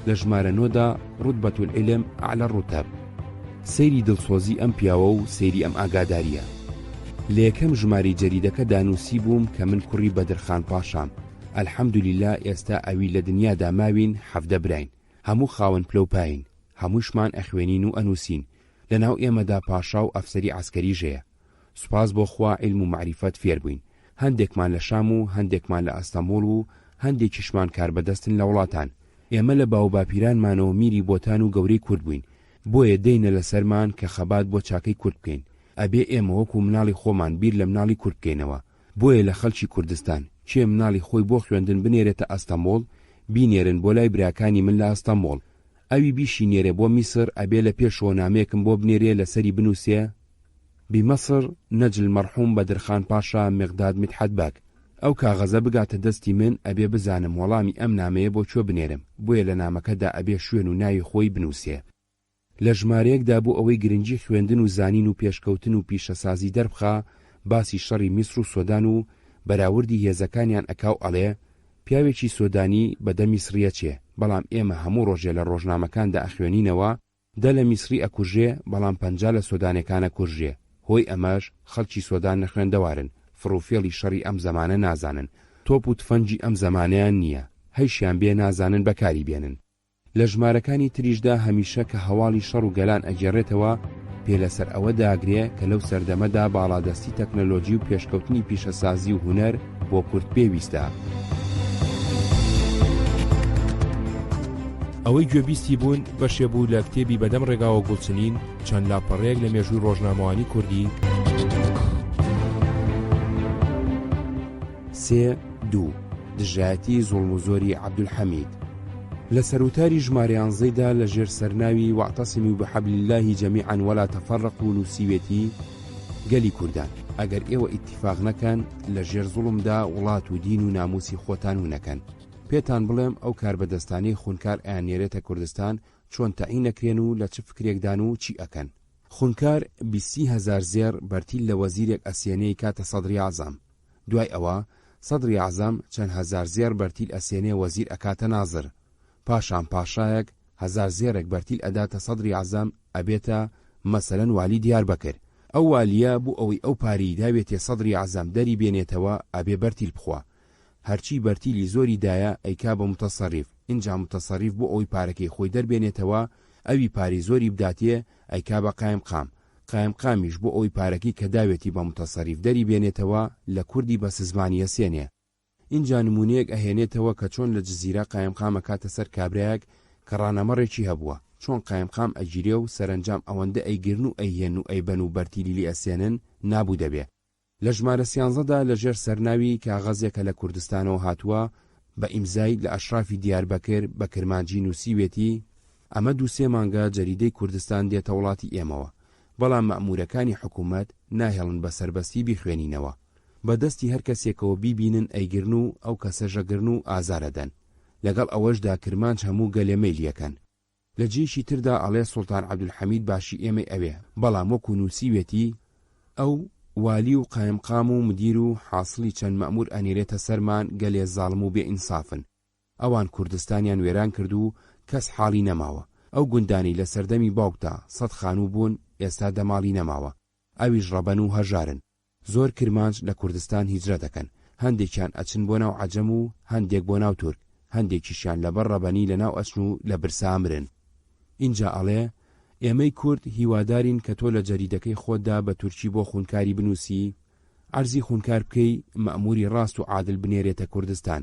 لە ژمارە 9دا ڕوتبەت العلم ئەعلی الرتب. سەیری دڵسۆزی ئەم پیاوە و سەیری ئەم ئاگاداریە. لە یەکەم ژماری جەریدەکە دانووسی بووم کە من کوڕی بەدرخان پاشام. الحەمدولیلا ئێستا ئەوی لە دنیادا ماوین 17 براین، هەموو خاوەن پلەپاین، هەمووشمان ئەخوێنین و ئەنووسین. لەناو ئێمەدا پاشا و ئەفسەری عەسکەریش هەیە. سوپاس بۆ خوا علم و معریفەت فێر بووین. هەندێکمان لە شام و هەندێکمان لە ئەستەمبوڵ و هەندێکیشمان کاربەدەستن لە وڵاتان. ئێمە لە باو باپیرانمانەوە میری بۆتان و گەورەی کورد بووین، بۆیە دەینە لەسەرمان کە خەبات بۆ چاکەی کورد بکەین. ئەبێ ئێمە وەکو مناڵی خۆمان بیر لە مناڵی کورد بکەینەوە. بۆیە لە خەڵکی کوردستان کێ مناڵی خۆی بۆ خوێندن بنێرێتە ئەستەمبوڵ، بینێرن بۆ لای براکانی من لە ئەستەمبوڵ. ئەوی بیشی نێرێ بۆ میسر، ئەبێ لە پێشەوە نامەیەکم بۆ بنێرێ لەسەری بنووسێ بمەسر نەجل مەرحوم بەدرخان پاشا مقداد مدحەت باک. ئەو کاغەزە بگاتە دەستی من، ئەبێ بزانم وەڵامی ئەم نامەیە بۆ کوێ بنێرم. بۆیە لە نامەکەدا ئەبێ شوێن و ناوی خۆی بنووسێ. لە ژمارەیەکدا بۆ ئەوەی گرنگی خوێندن و زانین و پێشکەوتن و پیشەسازی دەربخا، باسی شەڕی میسر و سۆدان و بەراوردی هێزەکانیان ئەکاو ئەڵێ پیاوێکی سۆدانی بەدە میسریە چێ، بەڵام ئێمە هەموو ڕۆژێ لە ڕۆژنامەکاندا ئەخوێنینەوە دە لە میسری ئەکوژێ، بەڵام 50 لە سۆدانەکانە کوژێ. هۆی ئەمەش خەڵکی سۆدان نەخوێندەوارن، فڕوفێڵی شەڕی ئەم زەمانە نازانن، تۆپ و تفەنجی ئەم زەمانەیان نییە، هەیشیان بێ نازانن بەکاری بێنن. لە ژمارەکانی تریشدا هەمیشە کە هەواڵی شەڕ و گەلان ئەگێڕێتەوە، پێ لەسەر ئەوە داگرێ کە لەو سەردەمەدا باڵادەستی تەکنەلۆجی و پێشکەوتنی پیشەسازی و هونەر بۆ کورد پێویستە. ئەوەی گوێبیستی بوون بەشێ بوو لە کتێبی بەدەم ڕێگاوە گوڵچنین، چەند لاپەڕەیەک لە مێژووی ڕۆژنامەوانی کوردی 3-2 دژایەتی زوڵم و زۆری عەبدولحەمید. لە سەروتاری ژمارە 11دا لە ژێر سەرناوی واعتەسیموا بحەبل الله جەمیعا ولا تەفەڕەقوا نووسیوێتی گەلی کوردان، ئەگەر ئێوە ئیتیفاق نەکەن لە ژێر زوڵمدا وڵات و دین و ناموسی خۆتان و نەکەن. پێتان بڵێم ئەو کاربەدەستانەی خونکار ئەیانێرێتە کوردستان چۆن تەعین نەکرێن و لە چ فکرێکدان و چی ئەکەن. خونکار 20,000 زێر بەرتیل لە وەزیرێک ئەسێنەی کاتە سەدری عەزەم. دوای ئەوە سەدری عەزەم چەند هەزار زێر بەرتیل ئەسێنێ وەزیر ئەکاتە نازر. پاشان پاشایەک هەزار زێرێک بەرتیل ئەداتە سەدری عەزام ئەبێتە مەسەلەن والی دیاربەکر. ئەو والیە بوو ئەوەی ئەو پارەی داوێتێ سەدری عەزام دەری بێنێتەوە ئەبێ بەرتیل بخوا. هەرچی بەرتیلی زۆری دایە ئەیکا بە متەسەریف. اینجا متەسەریف بۆ ئەوەی پارەکەی خۆی دەربێنێتەوە ئەوی پارەی زۆری بداتێ ئەیکا بە قایمقام. قایمقامیش بۆ ئەوەی پارەکەی کە داوێتی بە متەسەریف دەری بێنێتەوە لە کوردی بە سزمانیە سێنێ. اینجا نمونەیەک ئەهێنێتەوە کە چۆن لە جزیرە قایمقامە کاتە سەر کابرایەک کە ڕانەمەڕێکی هەبووە، چۆن قایمقام ئەگیرێ و سەرنجام ئەوەندە ئەیگرن و ئەیهێن و ئەیبەن و بەرتیلی لی ئەسێنن نابوو دەبێ. لە ژمارە 13دا لەژێر سەرناوی کاغەزێکە لە کوردستانەوە هاتووە بە ئیمزای لە ئەشرافی دیاربەکر بە کرمانجی نووسیوێتی ئەمە 2-3 مانگە جەریدەی کوردستان دێتە وڵاتی ئێمەوە، بەڵام مەئمورەکانی حکوومەت ناهێڵن بە سەربەستی بیخوێنینەوە. بەدەستی هەر کەسێکەوە بیبینن ئەیگرن و ئەو کەسەژەگرن و ئازارەدەن. لەگەڵ ئەوەشدا کرمانج هەموو گەلێمەیلیەکەن. لە جێشی تردا ئەڵێ سوڵتان عەبدولحەمید باشی ئێمەی ئەوێ، بەڵام وەکو نووسیوێتی ئەو والی و قایمقام و مدیر و حاصلی چەند مەئمور ئەنیرێتە سەرمان گەلێ زاڵم و بێ ئینسافن. ئەوان کوردستانیان وێران کرد و کەس حاڵی نەماوە. ئەو گوندانی لە سەردەمی باوکدا 100 خانوو بوون، ئێستا دەماڵی نەماوە. ئەویش ڕەبەن و هەژارن. زۆر کرمانج لە کوردستان هیجرە دەکەن. هەندێکیان ئەچن بۆ ناو عەجەم و هەندێک بۆ ناو تورک، هەندێکیشیان لەبەر ڕەبەنی لە ناو ئەچن و لە برسا مرن. اینجا ئەڵێ ئێمەی کورد هیوادارین کە تۆ لە جەریدەکەی خۆتدا بە تورکی بۆ خوونکاری بنووسی، عەرزی خوونکار بکەی مەئموری ڕاست و عادل بنێرێتە کوردستان.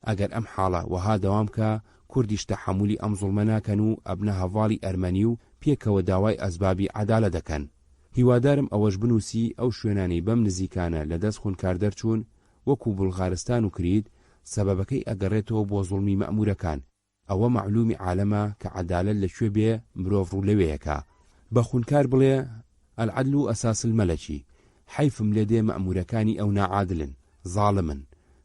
ئەگەر ئەم حاڵە وەها دەوام کە کوردیش تەحەمولی ئەم زوڵمە ناکەن و ئەبنە هەڤاڵی ئەرمەنی و پێکەوە داوای ئەسبابی عەدالە دەکەن. هیوادارم ئەوەش بنووسی ئەو شوێنانەی بەم نزیکانە لە دەست خوونکار دەرچوون وەکو بوڵغارستان و کرید سەبەبەکەی ئەگەڕێتەوە بۆ زوڵمی مەئمورەکان. ئەوە معلومی عالەمە کە عەدالەت لەکوێ بێ مرۆڤ ڕوو لەوەیەکە. بە خوونکار بڵێ العەدل ئەساس المەلەکی. حەیفم لێ دێ مەئمورەکانی ئەو ناعادلن، زاڵمن،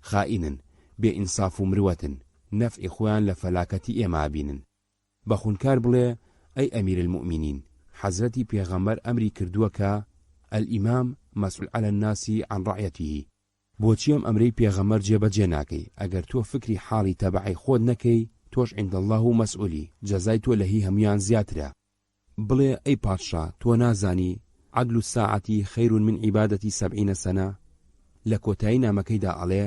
خائینن، بێ ئینساف و مروەتن، نەفعی خۆیان لە فەلاکەتی ئێمە بینن. بە خوونکار بڵێ ئەی ئەمیر المؤمنین، حەزرەتی پێغەمبەر ئەمری کردووە کە الئیمام مەسئول عەلی الناس عن ڕەعیەته. بۆچی ئەم ئەمرەی پێغەمبەر جێبەجێ ناکەی؟ ئەگەر تۆ فکری حاڵی تەبعی خۆت نەکەی تۆش عند الله و مەسئولی، جەزای تۆ لە هی هەمویان زیاترە. بڵێ ئەی پادشا، تۆ نازانی عەدل الساعەتی خەیر من عیبادەتی 70 سەنە؟ لە کۆتایی نامەکەیدا ئەڵێ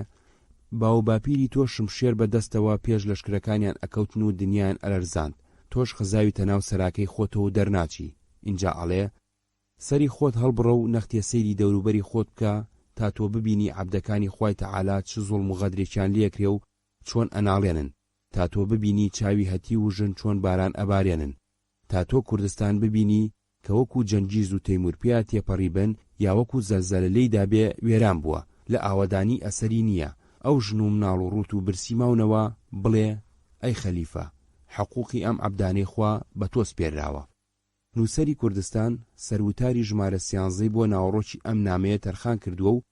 باو باپیری تۆ شمشێر بەدەستەوە پێش لەشکرەکانیان ئەکەوتن و دنیایان ئەلەرزاند، تۆش خزاویتە ناو سەراکەی خۆتەوە دەرناچی. اینجا ئەڵێ سەری خۆت هەڵبڕە و نەختێ سەیری دەوروبەری خۆت بکە تا تۆ ببینی عەبدەکانی خوای تەعالا چ زوڵم و غەدرێکیان لێکرێ و چۆن ئەناڵێنن، تا تۆ ببینی چاوی هەتی و ژن چۆن باران ئەبارێنن، تا تۆ کوردستان ببینی کە وەکو جەنگیز و تەیمورپیا تێپەڕیبن یا وەکو زەلزەلە لێیدا بێ وێران بووە، لە ئاوەدانی ئەسەری نییە. ئەو ژن و مناڵ و ڕوت و برسی ماونەوە بڵێ ئەی خەلیفە، حقوقی ئەم عەبدانەی خوا بە تۆ سپێرراوە. نووسەری کوردستان سەروتاری ژمارە 13 بۆ ناوەڕۆکی ئەم نامەیە تەرخان کردووە و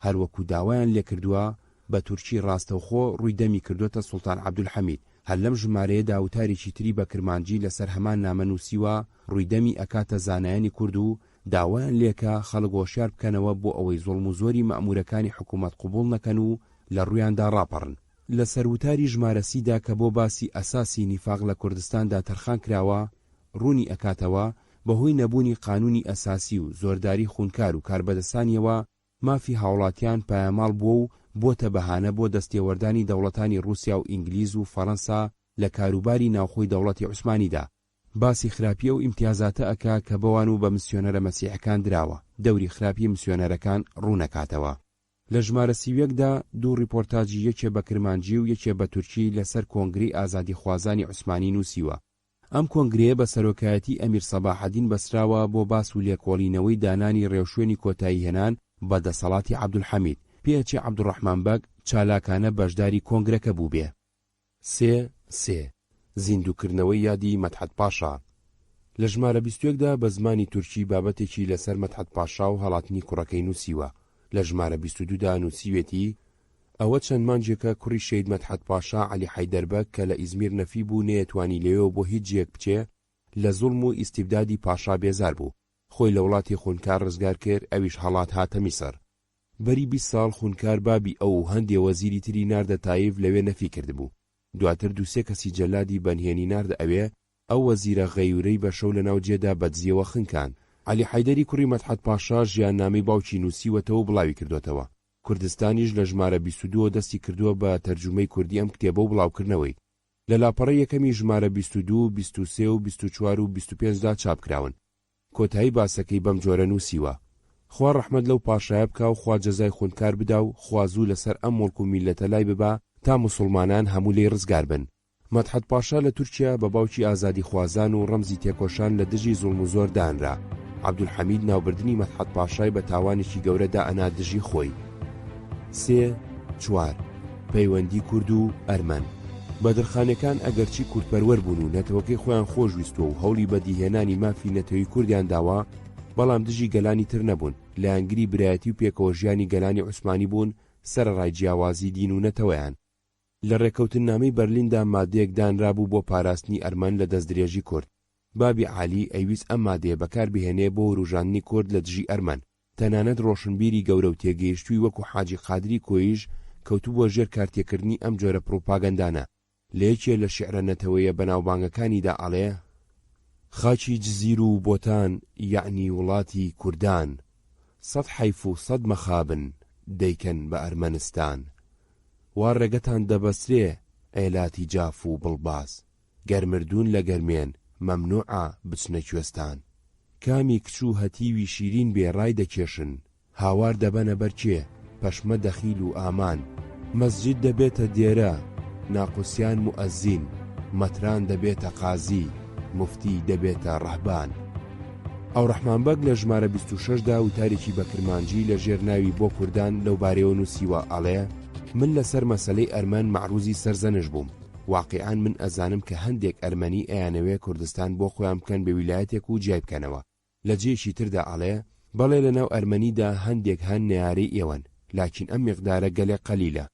هەروەکو داوایان لێ کردووە بە تورکی ڕاستەوخۆ ڕووی دەمی کردوتە سوڵتان عەبدولحەمید. هەر لەم ژمارەیە داوتاریکی تری بە کرمانجی لەسەر هەمان نامە نووسیوە ڕوویدەمی ئەکاتە زانایانی کورد و داوایان لێکە خەڵک هۆشیار بکەنەوە بۆ ئەوەی زوڵم و زۆری مەئمورەکانی حکوومەت قبوڵ نەکەن و لە ڕوویاندا ڕاپەڕن. لە سەروتاری ژمارە 30دا کە بۆ باسی ئەساسی نیفاق لە کوردستاندا تەرخان کراوە ڕوونی ئەکاتەوە بەهۆی نەبوونی قانونی ئەساسی و زۆرداری خوونکار و کاربەدەستانیەوە مافی هاوڵاتیان پایەماڵ بووە و بۆتە بەهانە بۆ دەستێوەردانی دەوڵەتانی رووسیا و ئینگلیز و فەڕەنسا لە کاروباری ناوخۆی دەوڵەتی عوسمانیدا. باسی خراپیە و ئیمتیازاتە ئەکا کە بەوان و بە مسیۆنەرە مەسیحەکان دراوە، دەوری خراپی مسیۆنەرەکان ڕوونەکاتەوە. لە ژمارە 31دا 2 ریپۆرتاجی، یەکێ بە کرمانجی و یەکێ بە تورکی لەسەر کۆنگری ئازادی خوازانی عوسمانی نووسیوە. ئەم کۆنگرەیە بە سەرۆکایەتی ئەمیر سەباحەدین بەسراوە بۆ باس و لێکۆڵینەوەی دانانی ڕێوشوێنی کۆتایی هێنان بە دەسەڵاتی عەبدولحەمید. پێچی عەبدوڕەحمان بەگ چالاکانە بەشداری کۆنگرەکە بوو بێ. 3 زیندووکردنەوەی یادی مەدحەت پاشا. لە ژمارە 21دا بە زمانی تورکی بابەتێکی لەسەر مەدحەت پاشا و هەڵاتنی کوڕەکەی نووسیوە. لە ژمارە 22دا نووسیوێتی ئەوە چەند مانجێکە کوڕی شەید مەدحەت پاشا عەلی حەیدەربەگ کە لە ئیزمیر نەفی بوو نەیەتوانی لێوە بۆ هیچ جێک بچێ، لە زوڵم و ئیستیبدادی پاشا بێزار بوو، خۆی لە وڵاتی خوونکار ڕزگار کرد، ئەویش هەڵات هاتە میسر. بەری 20 ساڵ خوونکار بابی ئەو و هەندێ وەزیری تری ناردە تایف لەوێ نەفی کردبوو. دواتر دووسێ کەسی جەلادی بەنهێنی ناردە ئەوێ ئەو وەزیرە غەیورەی بە شەو لە ناو جێدا بەدزیەوە خنکان. عەلی حەیدەری کوڕی مەدحەت پاشا ژیاننامەی باوکی نووسیوەتەوە بڵاوی کردوێتەوە. کوردستانیش لە ژمارە 22 دەستی کردووە بە تەرجمەی کوردی ئەم کتێبە و بڵاوکردنەوەی. لە لاپەڕەی یەکەمی ژمارە 22، 23 و 24 و 25 دا چاپکراون. کۆتایی باسەکەی بەم جۆرە نووسیوە: خوا ڕەحمەت لەو پاشایە بکا و خوا جەزای خوندکار بدا و خوازوو لەسەر ئەم مڵک و میلەتە لای ببا تا موسڵمانان هەموو لێی ڕزگار بن. مەدحەت پاشا لە تورکیا بە باوکی ئازادی خوازان و ڕەمزی تێکۆشان لە دژی زوڵم و زۆر دانرا. عەبدولحەمید ناوبردنی مەدحەت پاشای بە تاوانێکی گەورەدا ئەنا دژی خۆی. 3-4 پەیوەندی کورد و ئەرمەن. بەدرخانەکان ئەگەرچی کوردپەروەر بوون و نەتەوەکەی خۆیان خۆشویستوە و هەوڵی بەدیهێنانی مافی نەتەوەی کوردیان داوە، بەڵام دژی گەلانی تر نەبوون. لە ئەنگری برایەتی و پێکەوە ژیانی گەلانی عوسمانی بوون سەرەڕای جیاوازی دین و نەتەوەیان. لە ڕێکەوتنامەی بەرلیندا مادەیەک دانرابوو بۆ پاراستنی ئەرمەن لە دەستدرێژی کورد. بابی عالی ئەیویست ئەم مادەیە بەکاربهێنێ بۆ ڕوژاندنی کورد لە دژی ئەرمەن. تەنانەت ڕۆشنبیری گەورە و تێگەیشتووی وەکو حاجی قادری کۆیش کەوتوو بۆ ژێر کارتێکردنی ئەم جۆرە پرۆپاگەندانە. لە یەکێ لە شیعرە نەتەوەیە بەناوبانگەکانیدا ئەڵێ: خاچی جزیر و بۆتان یعنی وڵاتی کوردان، 100 حەیف و 100 مەخابن دەیکەن بە ئەرمەنستان. وا ڕێگەتان دەبەسرێ ئێلاتی جاف و بڵباس، گەرمردون لە گەرمێن مەمنوعە بچنە کوێستان. کامی کچوو هەتیوی شیرین بێ ڕای دەکێشن، هاوار دەبەنە بەرکێ پەشمە دەخیل و ئامان. مەسجد دەبێتە دێرە، ناقوسیان موئەزین، مەتران دەبێتە قازی، مفتی دەبێتە ڕەهبان. ئەو ڕەحمانبەگ لە ژمارە 26 دا وتارێکی بە کرمانجی لە ژێر ناوی بۆ کوردان لەو بارەیەوە نووسیوە ئەڵێ: من لەسەر مەسەلەی ئەرمەن معروزی سەرزەنش بووم. واقعان من ئەزانم کە هەندێک ئەرمەنی ئەیانەوێ کوردستان بۆ خۆیان بکەن بە ویلایەتێک و جای بکەنەوە. لە جێشی تردا ئەڵێ: بەڵێ لەناو ئەرمەنیدا هەندێک هەن نەیارەی ئێوەن، لاکین ئەم مقدارە گەلێک قەلیلە.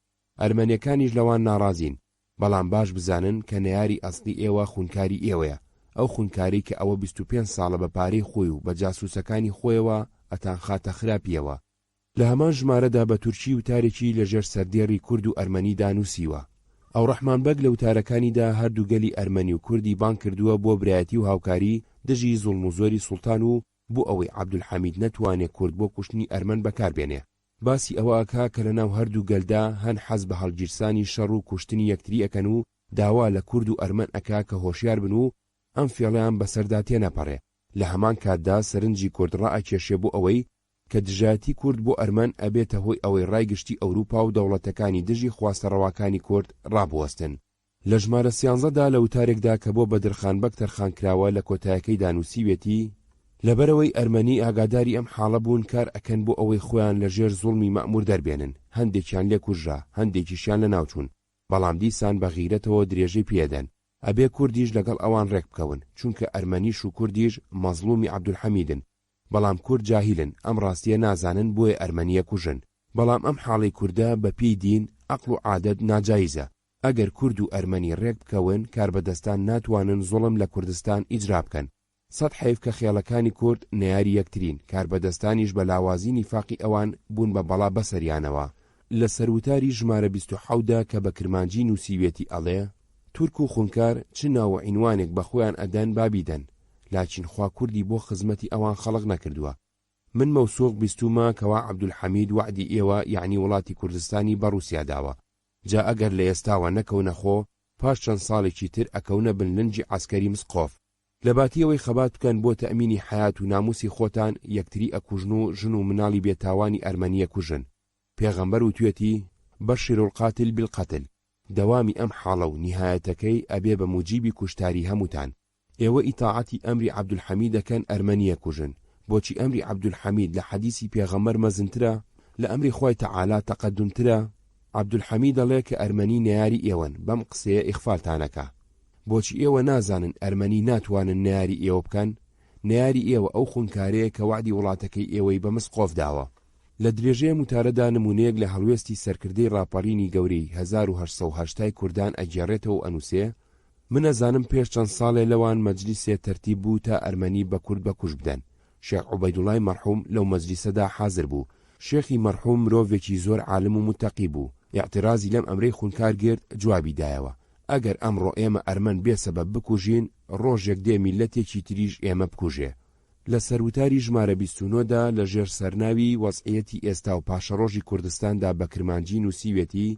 ئەرمەنیەکانیش لەوان ناڕازین، بەڵام باش بزانن کە نەیاری ئەسڵی ئێوە خوونکاری ئێوەیە، ئەو خوونکاری کە ئەوە 25 ساڵە بە پارەی خۆی و بە جاسووسەکانی خۆیەوە ئەتان خاتە خراپیەوە. لە هەمان ژمارەدا بە تورکی وتارێکی لەژێر سەردێڕی کورد و ئەرمەنیدا نووسیوە. ئەو ڕەحمانبەگ لە وتارەکانیدا هەردوو گەلی ئەرمەنی و کوردی بان کردووە بۆ برایەتی و هاوکاری دژی زوڵم و زۆری سوڵتان و بۆ ئەوەی عەبدولحەمید نەتوانێت کورد بۆ کوشتنی ئەرمەن بەکاربێنێ. باسی ئەوە ئەکا کە لەناو هەردوو گەلدا هەن حەز بە هەڵگیرسانی شەڕ و کوشتنی یەکتری ئەکەن و داوا لە کورد و ئەرمەن ئەکا کە هۆشیار بن و ئەم فێڵیان بەسەردا تێنەپەڕێ. لە هەمان کاتدا سەرنجی کورد ڕائەکێشێ بۆ ئەوەی کە دژایەتی کورد بۆ ئەرمەن ئەبێتە هۆی ئەوەی ڕایگشتی ئەوروپا و دەوڵەتەکانی دژی خواستەڕەواکانی کورد ڕابوەستن. لە ژمارە 13دا لە وتارێکدا کە بۆ بەدرخانبەگ تەرخانکراوە لە کۆتایەکەی دانووسیوێتی: لەبەرەوەی ئەرمەنی ئاگاداری ئەم حاڵە بوون کار ئەکەن بۆ ئەوەی خۆیان لە ژێر زوڵمی مەئموور دەربێنن، هەندێکیان لێ کوژرا، هەندێکیشیان لە ناوچوون، بەڵام دیسان بە غیرەتەوە درێژەی پێدەن. ئەبێ کوردیش لەگەڵ ئەوان ڕێک بکەون، چونکە ئەرمەنیش و کوردیش مەزلومی عەبدولحەمیدن، بەڵام کورد جاهیلن، ئەم ڕاستیە نازانن بۆیە ئەرمەنیە کوژن. بەڵام ئەم حاڵی کووردە بە پێی دین عەقڵ و عادەت ناجایزە. ئەگەر کورد و ئەرمەنی ڕێک بکەون کاربەدەستان ناتوانن زوڵم لە کوردستان ئیجرا بکەن. 100 حەیف کە خێڵەکانی کورد نەیاری یەکترین، کاربەدەستانیش بە لاوازی نیفاقی ئەوان بوون بە بەڵا بەسەریانەوە. لە سەروتاری ژمارە 27دا کە بە کرمانجی نووسیوێتی ئەڵێ: تورک و خوونکار چ ناو عینوانێک بە خۆیان ئەدەن بابیدەن، لاچین خوا کوردی بۆ خزمەتی ئەوان خەڵق نەکردووە. من مەوسوق بیستومە کەوا عەبدولحەمید وعدی ئێوە یعنی وڵاتی کوردستانی بە رووسیا داوە. جا ئەگەر لە ئێستاوە نەکەونە خۆ، پاش چەند ساڵێکی تر ئەکەونە بنلنجی عەسکەری مسقۆف. لە باتیەوەی خەبات بکەن بۆ تەئمینی حەیات و ناموسی خۆتان، یەکتری ئەکوژن و ژن و مناڵی بێتاوانی ئەرمەنیە کوژن. پێغەمبەر وتوێتی: بەشیر القاتل بالقتل. دەوامی ئەم حاڵە و نیهایەتەکەی ئەبێ بە موجیبی کوشتاری هەمووتان. ئێوە ئیتاعەتی ئەمری عەبدولحەمید دەکەن ئەرمەنیە کوژن. بۆچی ئەمری عەبدولحەمید لە حەدیسی پێغەمبەر مەزنترە، لە ئەمری خۆی تەعالا تەقەدومترە؟ عەبدولحەمید دەڵێ کە ئەرمەنی نەیاری ئێوەن، بەم قسەیە ئیخفالتانەکە. بۆچی ئێوە نازانن ئەرمەنی ناتوانن نەیاری ئێوە بکەن؟ نەیاری ئێوە ئەو خوونکارەیە کە وعدی وڵاتەکەی ئێوەی بە مسقۆف داوە. لە درێژەیە متارەدا نمونەیەک لە هەڵوێستی سەرکردەی ڕاپەڕینی گەورەی 1880 کوردان ئەگێڕێتەوە ئەنووسێ: من ئەزانم پێش چەند ساڵێ لەوان مەجلیسێ تەرتیب بوو تا ئەرمەنی بە کورد بەکوژ بدەن. شێخ عوبەیدوڵای مەرحوم لەو مەجلیسەدا حازر بوو. شێخی مەرحوم مرۆڤێکی زۆر عالم و متەقی بوو. اعترازی لەم ئەمرەی خوونکار گرت، جوابی دایەوە: ئەگەر ئەمڕۆ ئێمە ئەرمەن بێسەبەب بکوژین ڕۆژێک دێ میلەتێکی تریش ئێمە بکوژێ. لە سەروتاری ژمارە 29دا لە ژێر سەرناوی وەزعیەتی ئێستا و پاشەڕۆژی کوردستاندا بە کرمانجی نووسیوێتی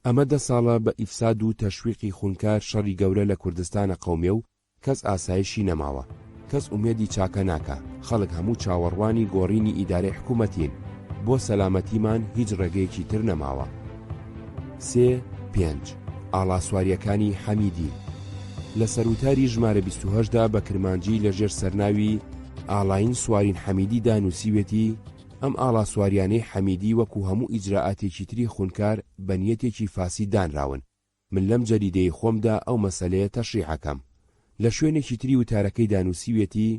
ئەمە 10 ساڵە بە ئیفساد و تەشویقی خونکار شەڕی گەورە لە کوردستانە قەومێ و کەس ئاسایشی نەماوە، کەس ئومێدی چاکە ناکە، خەڵک هەموو چاوەڕوانی گۆڕینی ئیدارەی حکوومەتین، بۆ سەلامەتیمان هیچ ڕێگەیەکی تر نەماوە. 3.5 ئاڵاسواریەکانی حەمیدی لە سەروتاری ژمارە 28دا بە کرمانجی لە ژێر سەرناوی ئاڵاین سوارین حەمیدی دانووسیوێتی ئەم ئاڵاسواریانەی حەمیدی وەکو هەموو ئیجراعاتێکی تری خونکار بە نیەتێکی فاسی دانراون. من لەم جەریدەی خۆمدا ئەو مەسەلەیە تەشریحەکەم. لە شوێنێکی تری وتارەکەی دانووسیوێتی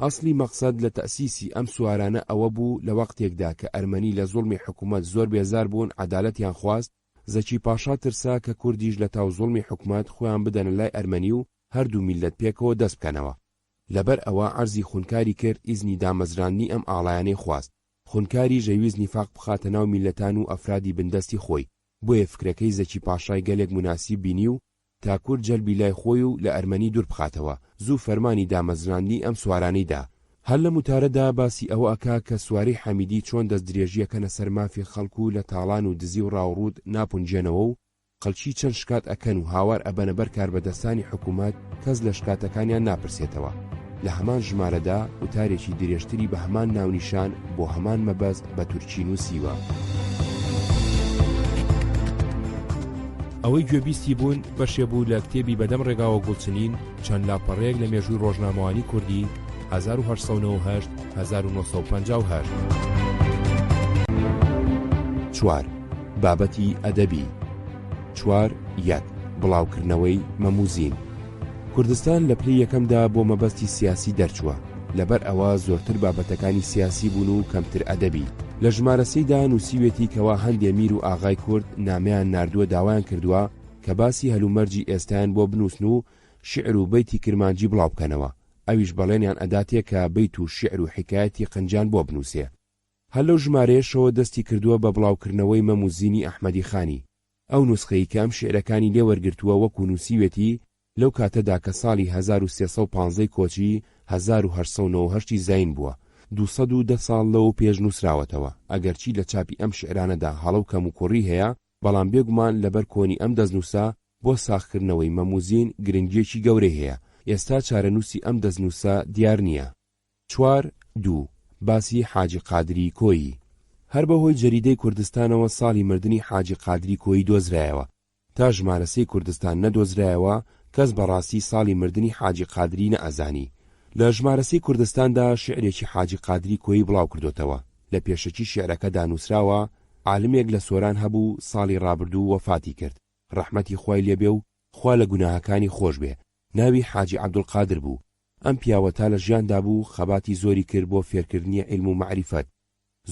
ئەسلی مەقسەد لە تەسیسی ئەم سوارانە ئەوە بوو لە وەختێکدا کە ئەرمەنی لە زوڵمی حکوومەت زۆر بێزار بوون عەدالەتیان خواست، زەکی پاشا ترسا کە کوردیش لە تاو زوڵمی حکوومەت خۆیان بدەنە لای ئەرمەنی و هەردوو میلەت پێکەوە دەست بکەنەوە. لەبەر ئەوە عەرزی خونکاری کرد ئیزنی دامەزراندنی ئەم ئاڵایانەی خواست. خونکاری ژەویست نیفاق بخاتە ناو میلەتان و ئەفرادی بندەستی خۆی، بۆیە فکرەکەی زەکی پاشای گەلێک مناسیب بینی و تا کورد جەلبی لای خۆی و لە ئەرمەنی دوور بخاتەوە، زوو فەرمانی دامەزراندنی ئەم سوارانەیدا. هەر لە متارەدا باسی ئەوە ئەکا کە سواری حەمیدی چۆن دەست درێژیەکەنە سەر مافی خەڵکو و لە تاڵان و دزی و ڕاوڕوود ناپونجێنەوە و خەڵکی چەند شکات ئەکەن و هاوار ئەبەنە بەر کاربەدەستانی حکوومەت، کەس لە شکاتەکانیان ناپرسێتەوە. لە هەمان ژمارەدا وتارێکی درێژتری بە هەمان ناونیشان بۆ هەمان مەبەست بە تورکی نووسیوە. ئەوەی گوێبیستی بوون بەشێ بوو لە کتێبی بەدەم ڕێگاوە گوڵچنین چەند لاپەڕەیەک لە مێژووی ڕۆژنامەوانی کوردی 1898-1958. 4. بابەتی ئەدەبی. 4.1 بڵاوکردنەوەی مەموزین. کوردستان لە پلەی یەکەمدا بۆ مەبەستی سیاسی دەرچووە، لەبەر ئەوە زۆرتر بابەتەکانی سیاسی بوون و کەمتر ئەدەبی. لە ژمارە 3دا نووسیوێتی کەوا هەندێ میر و ئاغای کورد نامەیان ناردووە داوایان کردووە کە باسی هەلومەرجی ئێستایان بۆ بنووسن و شعر و بەیتی کرمانجی بڵاو بکەنەوە، ئەویش بەڵێنیان ئەداتێ کە بەیت و شعر و حکایەتی قنجان بۆ بنووسێ. هەر لەو ژمارەیەشەوە دەستی کردووە بە بڵاوکردنەوەی مەموزینی ئەحمەدی خانی، ئەو نوسخەی کە ئەم شعرەکانی لێوەرگرتووە وەکو نووسیوێتی لەو کاتەدا کە ساڵی 1315 کۆچی 1898 زین بووە، 210 ساڵ لەو پێش نووسراوەتەوە. ئەگەرچی لە چاپی ئەم شعرانەدا هەڵەو کەم و کوڕی هەیە، بەڵام بێگومان لەبەر کۆنی ئەم دەستنووسە بۆ ساختکردنەوەی مەموزین گرنگیەکی گەورەی هەیە. ئێستا چارەنووسی ئەم دەستنووسە دیار نییە. 4.2 باسی حاجی قادری کۆیی. هەر بەهۆی جەریدەی کوردستانەوە ساڵی مردنی حاجی قادری کۆیی دۆزرایەوە. تا ژمارەسەی کوردستان نەدۆزرایەوە، کەس بەڕاستی ساڵی مردنی حاجی قادری نەئەزانی. لە ژمارەسەی کوردستاندا شعرێکی حاجی قادری کۆیی بڵاو کردوتەوە. لە پێشەکی شعرەکەدا نووسراوە عالمێک لە سۆران هەبوو ساڵی ڕابردوو وەفاتی کرد، ڕەحمەتی خوای لێبێ و خوا لە گوناهەکانی خۆش بێ. ناوی حاجی عەبدولقادر بوو. ئەم پیاوە تا لە ژیاندا بوو خەباتی زۆری کرد بۆ فێرکردنی عیلم و معریفەت.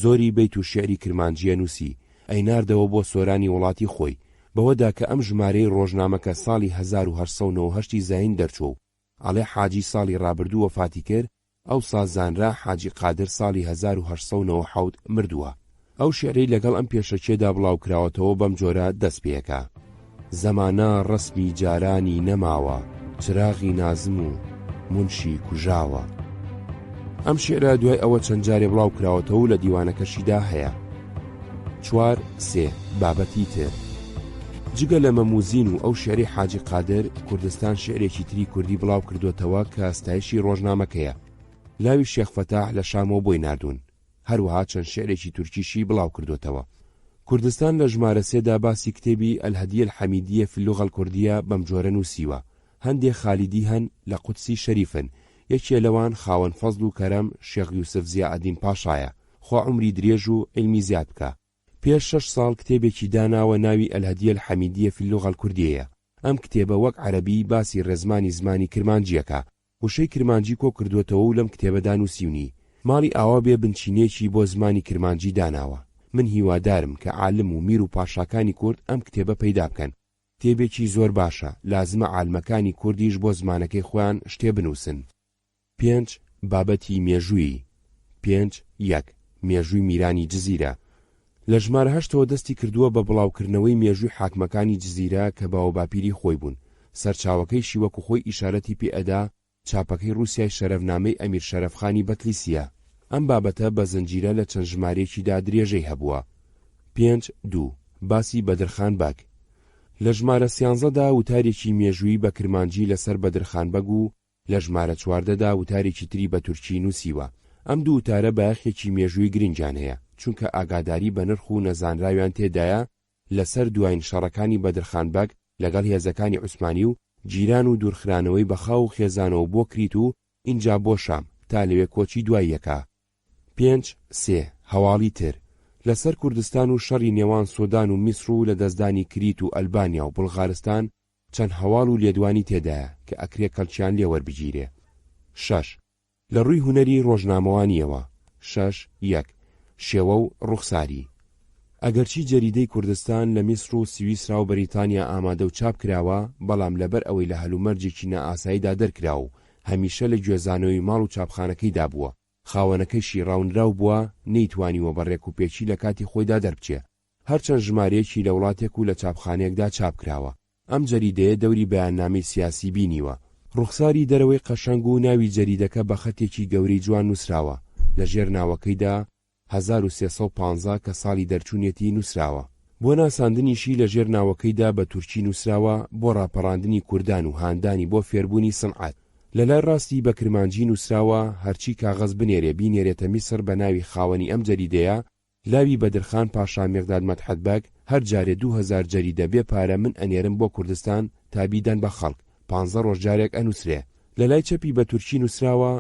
زۆری بەیت و شعری کرمانجیە نووسی، ئەیناردەوە بۆ سۆرانی وڵاتی خۆی، بەوەدا کە ئەم ژمارەی ڕۆژنامەکە ساڵی 1898 زین دەرچوو. ئەڵێ حاجی ساڵی ڕابردوو وەفاتی کرد، ئەو سازانرا حاجی قادر ساڵی 1897 مردووە. ئەو شعرەی لەگەڵ ئەم پێشەکێدا بڵاو کراوەتەوە بەم جۆرە دەست پێیەکە: زەمانە ڕسمی جارانی نەماوە، چراغی نازم و منشی کوژاوە. ئەم شعرە دوای ئەوە چەند جارێ بڵاو کراوەتەوە و لە دیوانەکەشیدا هەیە. 4.3 بابەتی تر. جگە لە مەموزین و ئەو شعری حاجی قادر، کوردستان شعرێکی تری کوردی بڵاو کردوتەوە کە ئەستایشی ڕۆژنامەکەیە. لاوی شێخ فەتاح لە شامەوە بۆی ناردوون، هەروەها چەند شعرێکی تورکیشی بڵاو کردوتەوە. کوردستان لە ژمارە 3دا باسی کتێبی ئەلهەدیە الحەمیدیە فی اللوغە الکوردیە بەم جۆرە نووسیوە. هەندێک خالیدی هەن لە قودسی شەریفن، یەکێ لەوان خاوەن فەزل و کەرەم شێخ یوسف زیائەدین پاشایە، خوا عومری درێژ و علمی زیاد بکە. پێش 6 ساڵ کتێبێکی داناوە ناوی ئەلهەدیە الحەمیدیە فی اللوغە الکوردیەیە. ئەم کتێبە وەک عەرەبی باسی ڕێزمانی زمانی کرمانجیەکە، وشەی کرمانجی کۆ کردوتەوە و لەم کتێبەدا نووسیونی. ماڵی ئاوا بێ بنچینێکی بۆ زمانی کرمانجی داناوە. من هیوادارم کە عالم و میر و پاشاکانی کورد ئەم کتێبە پەیدا بکەن. کتێبێکی زۆر باشە، لازمە عالمەکانی کوردیش بۆ زمانەکەی خۆیان شتێ بنووسن. 5 بابەتی مێژووی. 5.1 مێژووی میرانی جزیرە. لە ژمارە 8ەوە دەستی کردووە بە بڵاوکردنەوەی مێژووی حاکمەکانی جزیرە کە باوە باپیری خۆی بوون. سەرچاوەکەیشی وەکو خۆی ئیشارەتی پێ ئەدا چاپەکەی رووسیای شەرەفنامەی ئەمیر شەرەفخانی بەتلیسیە. ئەم بابەتە بە زنجیرە لە چەند ژمارەیەکیدا درێژەی هەبووە. 5.2 باسی بەدرخان بەگ. لە ژمارە 13دا وتارێکی مێژووی بە کرمانجی لەسەر بەدرخان بەگ و لە ژمارە 14دا وتارێکی تری بە تورکی نووسیوە. ئەم دوو وتارە بەیەخێکی مێژووی گرنگیان هەیە چونکە ئاگاداری بە نرخ و نەزانراویان تێدایە لەسەر دوایین شەڕەکانی بەدرخان بەگ لەگەڵ هێزەکانی عوسمانی و جیران و دوورخرانەوەی بەخاو و خێزانەوە بۆ کریت و ئینجا بۆ شام تا لەوێ کۆچی دوای یەکا. 5.3 هەواڵی تر. لەسەر کوردستان و شەڕی نێوان سۆدان و میسر و لە دەستدانی کریت و ئەلبانیا و بڵغارستان چەند هەواڵ و لێدوانی تێدایە کە ئەکرێ کەڵکیان لێوەربگیرێ. 6 لە ڕووی هونەری ڕۆژنامەوانیەوە. 6.1 شێوە و ڕوخساری. ئەگەرچی جەریدەی کوردستان لە میسر و سویسرا و بەریتانیا ئامادە و چاپ کراوە بەڵام لەبەر ئەوەی لە هەلومەرجێکی نائاساییدا دەرکرا و هەمیشە لە گوێزانەوەی ماڵ و چاپخانەکەیدا بووە خاوەنەکەیشی ڕاونراو بووە نەیتوانیوە بە ڕێک و پێچی لە کاتی خۆیدا دەربچێ هەرچەند ژمارەیەکی لە وڵاتێک و لە چاپخانەیەکدا چاپ کراوە. ئەم جەریدەیە دەوری بەیاننامەی سیاسی بینیوە. ڕوخساری دەرەوەی قەشەنگ و ناوی جەریدەکە بە خەتێکی گەورەی جوان نووسراوە. لە ژێر ناوەکەیدا 1350 کە ساڵی دەرچوونێتی نووسراوە. بۆ ناساندنیشی لە ژێر ناوەکەیدا بە تورکی نووسراوە بۆ ڕاپەڕاندنی کوردان و هاندانی بۆ فێربوونی سنعەت. لە لای ڕاستی بە کرمانجی نووسراوە هەرچی کاغەز بنێرێ بینێرێتە میسر بە ناوی خاوەنی ئەم جەریدەیە لاوی بەدرخان پاشا مێغداد مەدحەت بەگ هەر جارێ 2000 جەریدە بێ پارە من ئەنێرم بۆ کوردستان تا بیدەن بە خەڵک 15 ڕۆژ جارێک ئەنووسرێ. لە لای چەپی بە تورکی نووسراوە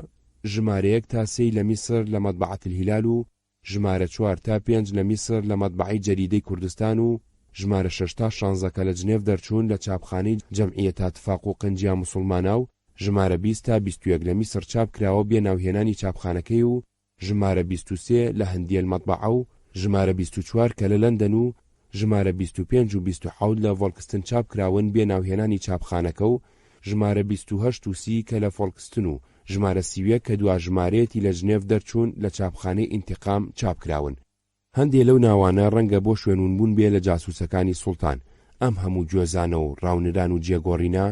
ژمارەیەک تا 3 لە میسر لە مەطبعەت الهیلال و ژمارە 4 تا 5 لە میسر لە مەطبعەی جەریدەی کوردستان و ژمارە 6 تا 16 کە لە جنێڤ دەرچوون لە چاپخانەی جەمعیەت اتفاق و قنجیا موسڵمانە و ژمارە 20 تا 21 لە میسر چاپ کراوە بێ ناوهێنانی چاپخانەکەی و ژمارە 23 لە هەندیە مەطبعە و ژمارە 24 کە لە لەندەن و ژمارە 25 و 27 لە ڤۆلکستن چاپ کراون بێ ناوهێنانی چاپخانەکە و ژمارە 28 و 30 کە لە فۆلکستن و ژمارە 31 کە دوا ژمارەیەتی لە ژنێڤ دەرچوون لە چاپخانەی ئینتیقام چاپ کراون. هەندێک لەو ناوانە ڕەنگە بۆ شوێنونبوون بێ لە جاسووسەکانی سوڵتان. ئەم هەموو گوێزانە و ڕاونران و جێگۆڕینە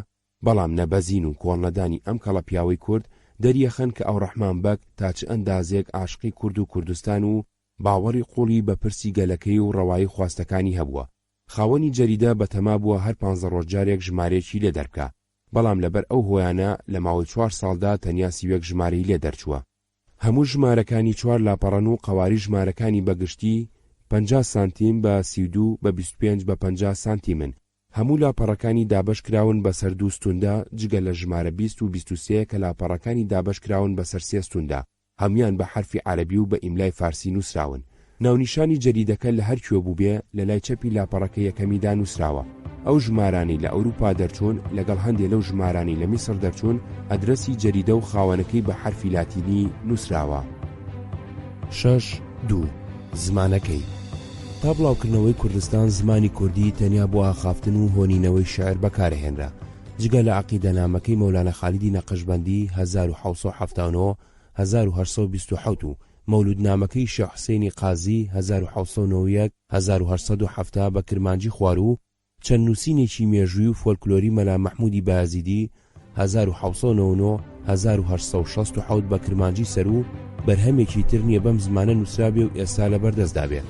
بەڵام نەبەزین و کۆڵنەدانی ئەم کەڵە پیاوەی کورد دەریەخەن کە ئەو ڕەحمان بەگ تا چ ئەندازێک عاشقی کورد و کوردستان و باوەڕی قوڵی بە پرسی گەلەکەی و ڕەوایی خواستەکانی هەبووە. خاوەنی جەریدە بەتەما بووە هەر 15 ڕۆژ جارێک ژمارەیەکی لێ دەربکە بەڵام لەبەر ئەو هۆیانە لە ماوەی 4 ساڵدا تەنیا 31 ژمارەی لێ دەرچووە. هەموو ژمارەکانی 4 لاپەڕەن و قەواری ژمارەکانی بەگشتی 50 سانتیم بە 32 بە 25 بە 50 سانتیمن. هەموو لاپەڕەکانی دابەش کراون بەسەر دوو ستوندا جگە لە ژمارە 20 و 23 کە لاپەڕەکانی دابەش کراون بەسەر سێ ستوندا هەمویان بە حرفی عەرەبی و بە ئیملای فارسی نووسراون. ناونیشانی جەریدەکە لە هەر کوێ بوو بێ لە لای چەپی لاپەڕەکە یەکەمیدا نووسراوە. ئەو ژمارانی لە ئەوروپا دەرچوون لەگەڵ هەندێک لەو ژمارانی لە میسر دەرچوون ئەدرەسی جەریدە و خاوەنەکەی بە حرفی لاتینی نووسراوە. 6.2 زمانەکەی. تا بڵاوکردنەوەی کوردستان زمانی کوردی تەنیا بۆ ئاخافتن و هۆنینەوەی شێعر بەکارهێنرا جگە لە عەقیدەنامەکەی مەولانە خالیدی نەقەشبەندی 1779 1827 و مەولودنامەکەی شێخ حوسێنی قازی 1791 1870 بە کرمانجی خوار و چەند نووسینێکی مێژووی و فۆلکلۆری مەلا مەحموودی بایازیدی 1799 1867 بە کرمانجی سەر و بەرهەمێکی تر نییە بەم زمانە نووسرابێ و ئێستا لەبەردەستدابێ.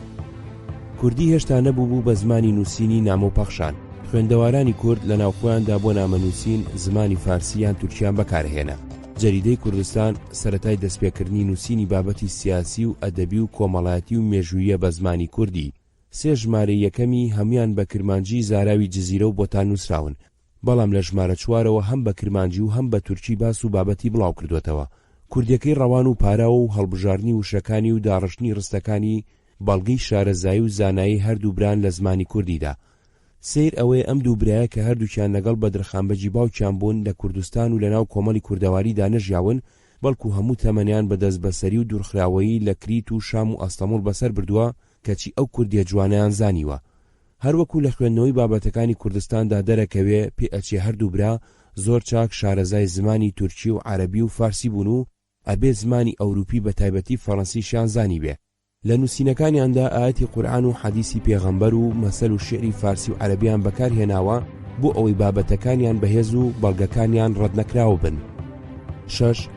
کوردی هێشتا نەبوو بە زمانی نووسینی نامە و پەخشان. خوێندەوارانی کورد لە ناوخۆیاندا بۆ نامەنووسین زمانی فارسییان تورکیان بەکارهێنا. جەریدەی کوردستان سەرەتای دەستپێکردنی نووسینی بابەتی سیاسی و ئەدەبی و کۆمەڵایەتی و مێژوویە بە زمانی کوردی. سێ ژمارەی یەکەمی هەمویان بە کرمانجی زاراوی جزیرە و بۆتان نووسراون بەڵام لە ژمارە 4ەوە هەم بە کرمانجی و هەم بە تورکی باس و بابەتی بڵاو کردوێتەوە. کوردیەکەی ڕەوان و پاراوە و هەڵبژاردننی وشەکانی و داڕشتنی ڕستەکانی بەڵگەی شارەزایی و زانایی هەردوو بران لە زمانی کوردیدا. سیر ئەوەیە ئەم دوو برایە کە هەردووکیان لەگەڵ بەدرخانبەجی باوکیان بوون لە کوردستان و لەناو کۆمەڵی کوردەواریدا نەژیاون بەڵکو هەموو تەمەنیان بەدەست بەسەری و دوورخراوەیی لە کریت و شام و ئەستەموڵ بەسەر بردووە کەچی ئەو کوردیە جوانیان زانیوە. هەروەکو لە خوێندنەوەی بابەتەکانی کوردستاندا دەرەکەوێ پێ ئەچێ هەردوو برا زۆر چاک شارەزای زمانی تورکی و عەرەبی و فارسی بوون و ئەبێ زمانی ئەوروپی بە تایبەتی فەڕەنسیشیان زانی بێ. لە نووسینەکانیاندا ئاەتی قورئان و حەدیسی پێغەمبەر و مەسەل و شعری فارسی و عەرەبیان بەکارهێناوە بۆ ئەوەی بابەتەکانیان بەهێز و بەڵگەکانیان ڕەت نەکراوە بن. 6.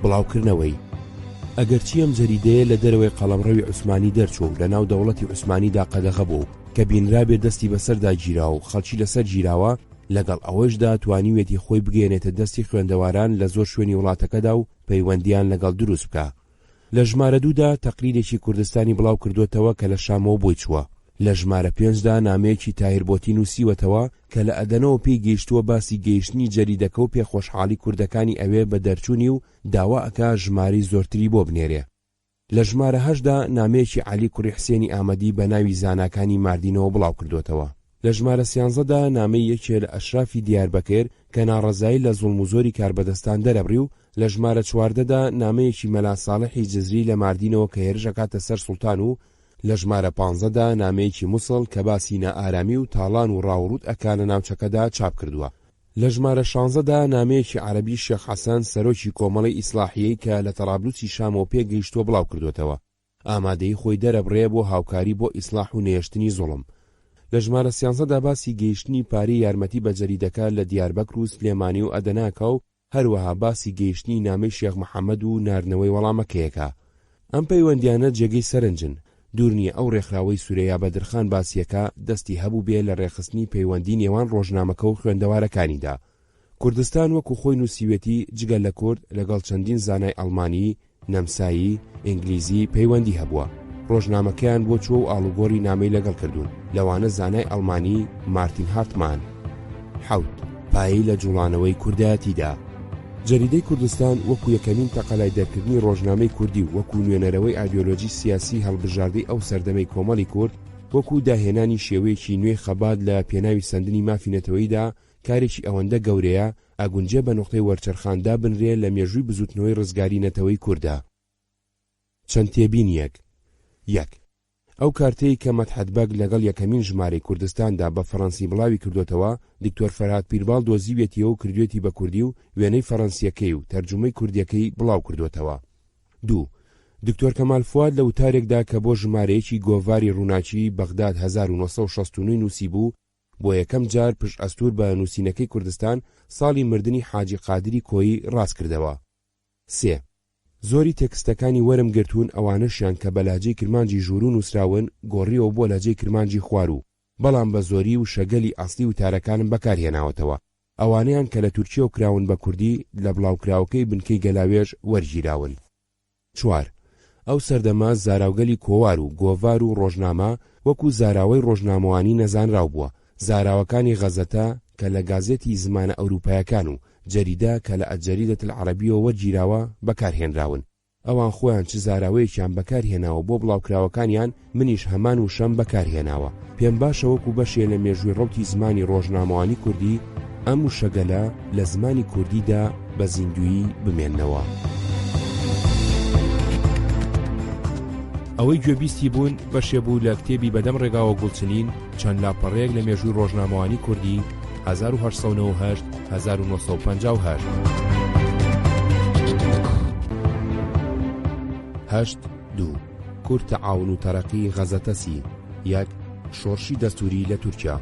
بڵاوکردنەوەی ئەگەرچی ئەم جەریدەیە لە دەرەوەی قەڵەمڕەوی عوسمانی دەرچوو لە ناو دەوڵەتی عوسمانیدا قەدەغە بوو کە بینرابێ دەستی بەسەردا گیراوە و خەڵکی لەسەر گیراوە، لەگەڵ ئەوەشدا توانیوێتی خۆی بگەێنێتە دەستی خوێندەواران لە زۆر شوێنی وڵاتەکەدا و پەیوەندیان لەگەڵ دروست بکە. لە ژمارە 2دا تەقریرێکی کوردستانی بڵاو کردوێتەوە کە لە شامەوە بۆی چووە. لە ژمارە 5دا نامەیەکی تاهیربۆتی نووسیوەتەوە کە لە ئەدەنەوە پێی گەیشتووە باسی گەیشتنی جەریدەکە و پێخۆشحاڵی کوردەکانی ئەوێ بە دەرچوونی و داوا ئەکا ژمارەی زۆرتری بۆ بنێرێ. لە ژمارە 8دا نامەیەکی عەلی کوڕی حسێنی ئامەدی بە ناوی زاناکانی ماردینەوە بڵاو کردوێتەوە. لە ژمارە 13دا نامەی یەکێ لە ئەشرافی دیاربەکر کە ناڕەزایی لە زوڵم و زۆری کاربەدەستان دەرەبڕی و لە ژمارە 14دا نامەیەکی مەلا ساڵحی جزری لە ماردینەوە کە هێرش ئەکاتە سەر سوڵتان و لە ژمارە 15دا نامەیەکی مووسڵ کە باسی نائارامی و تاڵان و ڕاوڕوت ئەکا لە ناوچەکەدا چاپ کردووە. لە ژمارە 16دا نامەیەکی عەرەبی شێخ حەسەن سەرۆکی کۆمەڵی ئیسلاحیەی کە لە تەڕابلوسی شامەوە پێگەیشتووە بڵاو کردوێتەوە. ئامادەی خۆی دەرەبڕێ بۆ هاوکاری بۆ ئیسلاح و نێشتنی زوڵم. لە ژمارە 13دا باسی گەیشتنی پارەی یارمەتی بە جەریدەکە لە دیاربەکر و سلێمانی و ئەدەناکە و هەروەها باسی گەیشتنی نامەی شێخ محەممەد و ناردنەوەی وەڵامەکەیەکە. ئەم پەیوەندیانە جێگەی سەرنجن. دوور نییە ئەو ڕێکخراوەی سوورەیە بەدرخان باسیەکە دەستی هەبوو بێ لە ڕێخستنی پەیوەندی نێوان ڕۆژنامەکە و خوێندەوارەکانیدا. کوردستان وەکو خۆی نووسیوێتی جگەل لە کورد لەگەڵ چەندین زانای ئەڵمانی، نەمسایی، ئینگلیزی پەیوەندی هەبووە. ڕۆژنامەکەیان بۆ چوە و ئاڵوگۆڕی نامەی لەگەڵ کردوون. لەوانە زانای ئەڵمانی مارتین هارتمان. 7. پایی لە جوڵانەوەی کوردایەتیدا. جەریدەی کوردستان وەکو یەکەمین تەقەلای دەرکردنی ڕۆژنامەی کوردی و وەکو نوێنەرەوەی ئایدیۆلۆژی سیاسی هەڵبژاردەی ئەو سەردەمەی کۆمەڵی کورد، وەکو داهێنانی شێوەیەکی نوێی خەبات لە پێناوی سندنی مافی نەتەوەییدا کارێکی ئەوەندە گەورەیە ئاگونجێ بە نقطەی وەرچەرخاندا بنرێ لە مێژووی بزوتنەوەی ڕزگاری نەتەوەی کووردا. چەند تێبینیەک. 1. ئەو کارتەی کە مەدحەت بەگ لەگەڵ یەکەمین ژمارەی کوردستاندا بە فەڕەنسی بڵاوی کردوێتەوە، دکتۆر فەرهاد پیرباڵ دۆزیوێتیەوە و کردوێتی بە کوردی و وێنەی فەڕەنسیەکەی و تەرجمەی کوردیەکەی بڵاو کردوێتەوە. 2. دکتۆر کەمال فواد لە وتارێکدا کە بۆ ژمارەیەکی گۆڤاری ڕووناچی بەغداد 1969 نووسی بوو، بۆ یەکەم جار پشت ئەستور بە نووسینەکەی کوردستان ساڵی مردنی حاجی قادری کۆیی ڕاست کردەوە. 3. زۆری تێکستەکانی وەرم گرتوون ئەوانەشیان کە بە لاجەی کرمانجی ژوور نووسراون گۆڕیەوە بۆ لاجەی کرمانجی خوارو، بەڵام بە زۆری و شەگەلی ئەسلی وتارەکانم بەکارهێناوەتەوە. ئەوانەیان کە لە تورکیە و کراون بە کوردی لە بڵاوکراوەکەی بنکەی گەلاوێژ وەرگیراون. 4. ئەو سەردەما زاراوگەلی کۆوار و گۆڤار و ڕۆژنامە وەکو زاراوەی ڕۆژنامەوانی نەزانراو بووە. زاراوەکانی غەزەتە کە لە گازێتی زمانە ئەوروپایەکان و جەریدە کە لە ئەجەریدەت العەرەبیەوە وەرگیراوە بەکارهێنراون. ئەوان خۆیان چ زاراوەیەکیان بەکارهێناوە بۆ بڵاوکراوەکانیان، منیش هەمان و شەم بەکارهێناوە. پێم باشە وەکو بەشێ لە مێژووی ڕەوتی زمانی ڕۆژنامەوانی کوردی ئەم وشەگەلە لە زمانی کوردیدا بە زیندویی بمێننەوە. ئەوەی گوێبیستی بوون بەشێ بوو لە کتێبی بەدەم ڕێگاوە گوڵچنین چەند لاپەڕەیەک لە مێژووی ڕۆژنامەوانی کوردی 1898 1958. 8.2 کورد تەعاون و تەرەقی غەزەتەسی. 1. شۆڕشی دەستوری لە تورکیا.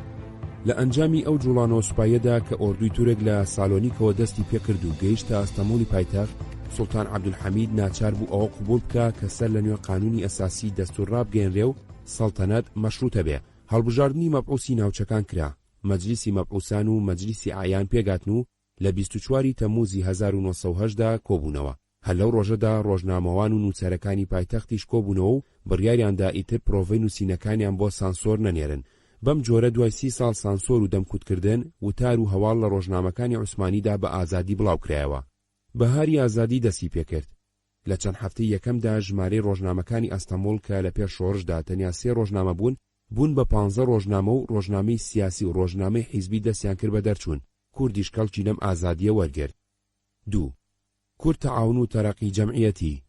لە ئەنجامی ئەو جوڵانەوە سوپایەدا کە ئۆردوی تورک لە سالۆنیکەوە دەستی پێکرد و گەیشتە ئەستەموڵی پایتەخت، سوڵتان عەبدولحەمید ناچار بوو ئەوە قبوڵ بکە کە سەر لە نوێ قانونی ئەساسی دەستور ڕابگەێنرێ و سەڵتەنەت مەشروتە بێ. هەڵبژاردننی مەبعوسی ناوچەکان کرا. مەجلیسی مەبعوسان و مەجلیسی ئایان پێگاتن و لە 24 تەمووزی 1970دا کۆبوونەوە. هەر لەو ڕۆژەدا ڕۆژنامەوان و نووسەرەکانی پایتەختیش کۆبوونەوە و بڕیاریاندا ئیتر پرۆڤەی نووسینەکانیان بۆ سانسۆر نەنێرن. بەم جۆرە دوای 30 ساڵ سانسۆر و دەمکوتکردن، وتار و هەواڵ لە ڕۆژنامەکانی عوسمانیدا بە ئازادی بڵاوکرایەوە. بەهاری ئازادی دەستی پێکرد. لە چەند هەفتەی یەکەمدا ژمارەی ڕۆژنامەکانی ئەستەمبوڵ کە لە پێش شۆڕشدا تەنیا 3 ڕۆژنامە بوون بە 15 ڕۆژنامە و ڕۆژنامەی سیاسی و ڕۆژنامەی حیزبی دەستیان کرد بە دەرچوون. کوردیش کەڵکی لەم ئازادیە وەرگرت. 2. کورد تەعاون و تەرەقی جەمعیەتی.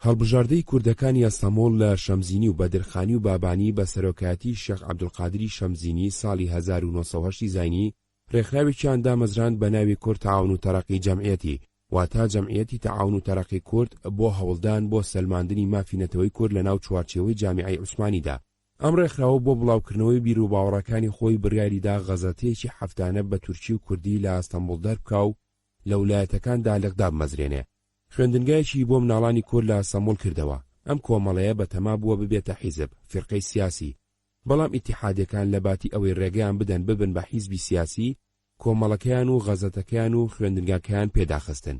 هەڵبژاردەی کوردەکانی ئەستەمبوڵ لە شەمزینی و بەدرخانی و بابانی بە سەرۆکایەتی شێخ عەبدولقادری شەمزینی ساڵی 1980 زاینی ڕێکخراوێکیان دامەزراند بە ناوی کورد تەعاون و تەرەقی جەمعیەتی، واتە جەمعیەتی تەعاون و تەرەقی کورد بۆ هەوڵدان بۆ سەلماندنی مافی نەتەوەی کورد لە ناو چوارچێوەی جامیعەی عوسمانیدا. ئەم ڕێکخراوە بۆ بڵاوکردنەوەی بیر و باوەڕەکانی خۆی بڕیاریدا غەزەتەیەکی هەفتانە بە تورکی و کوردی لە ئەستەمبوڵ دەربکا و لە ویلایەتەکاندا لەقدا بمەزرێنێ. خوێندنگایەکی بۆ مناڵانی کورد لە ئەستەمبوڵ کردەوە. ئەم کۆمەڵەیە بەتەما بووە ببێتە حیزب، فرقەی سیاسی. بەڵام ئیتیحادیەکان لە باتی ئەوەی ڕێگەیان بدەن ببن بە حیزبی سیاسی، کۆمەڵەکەیان و غەزەتەکەیان و خوێندنگاکەیان پێداخستن.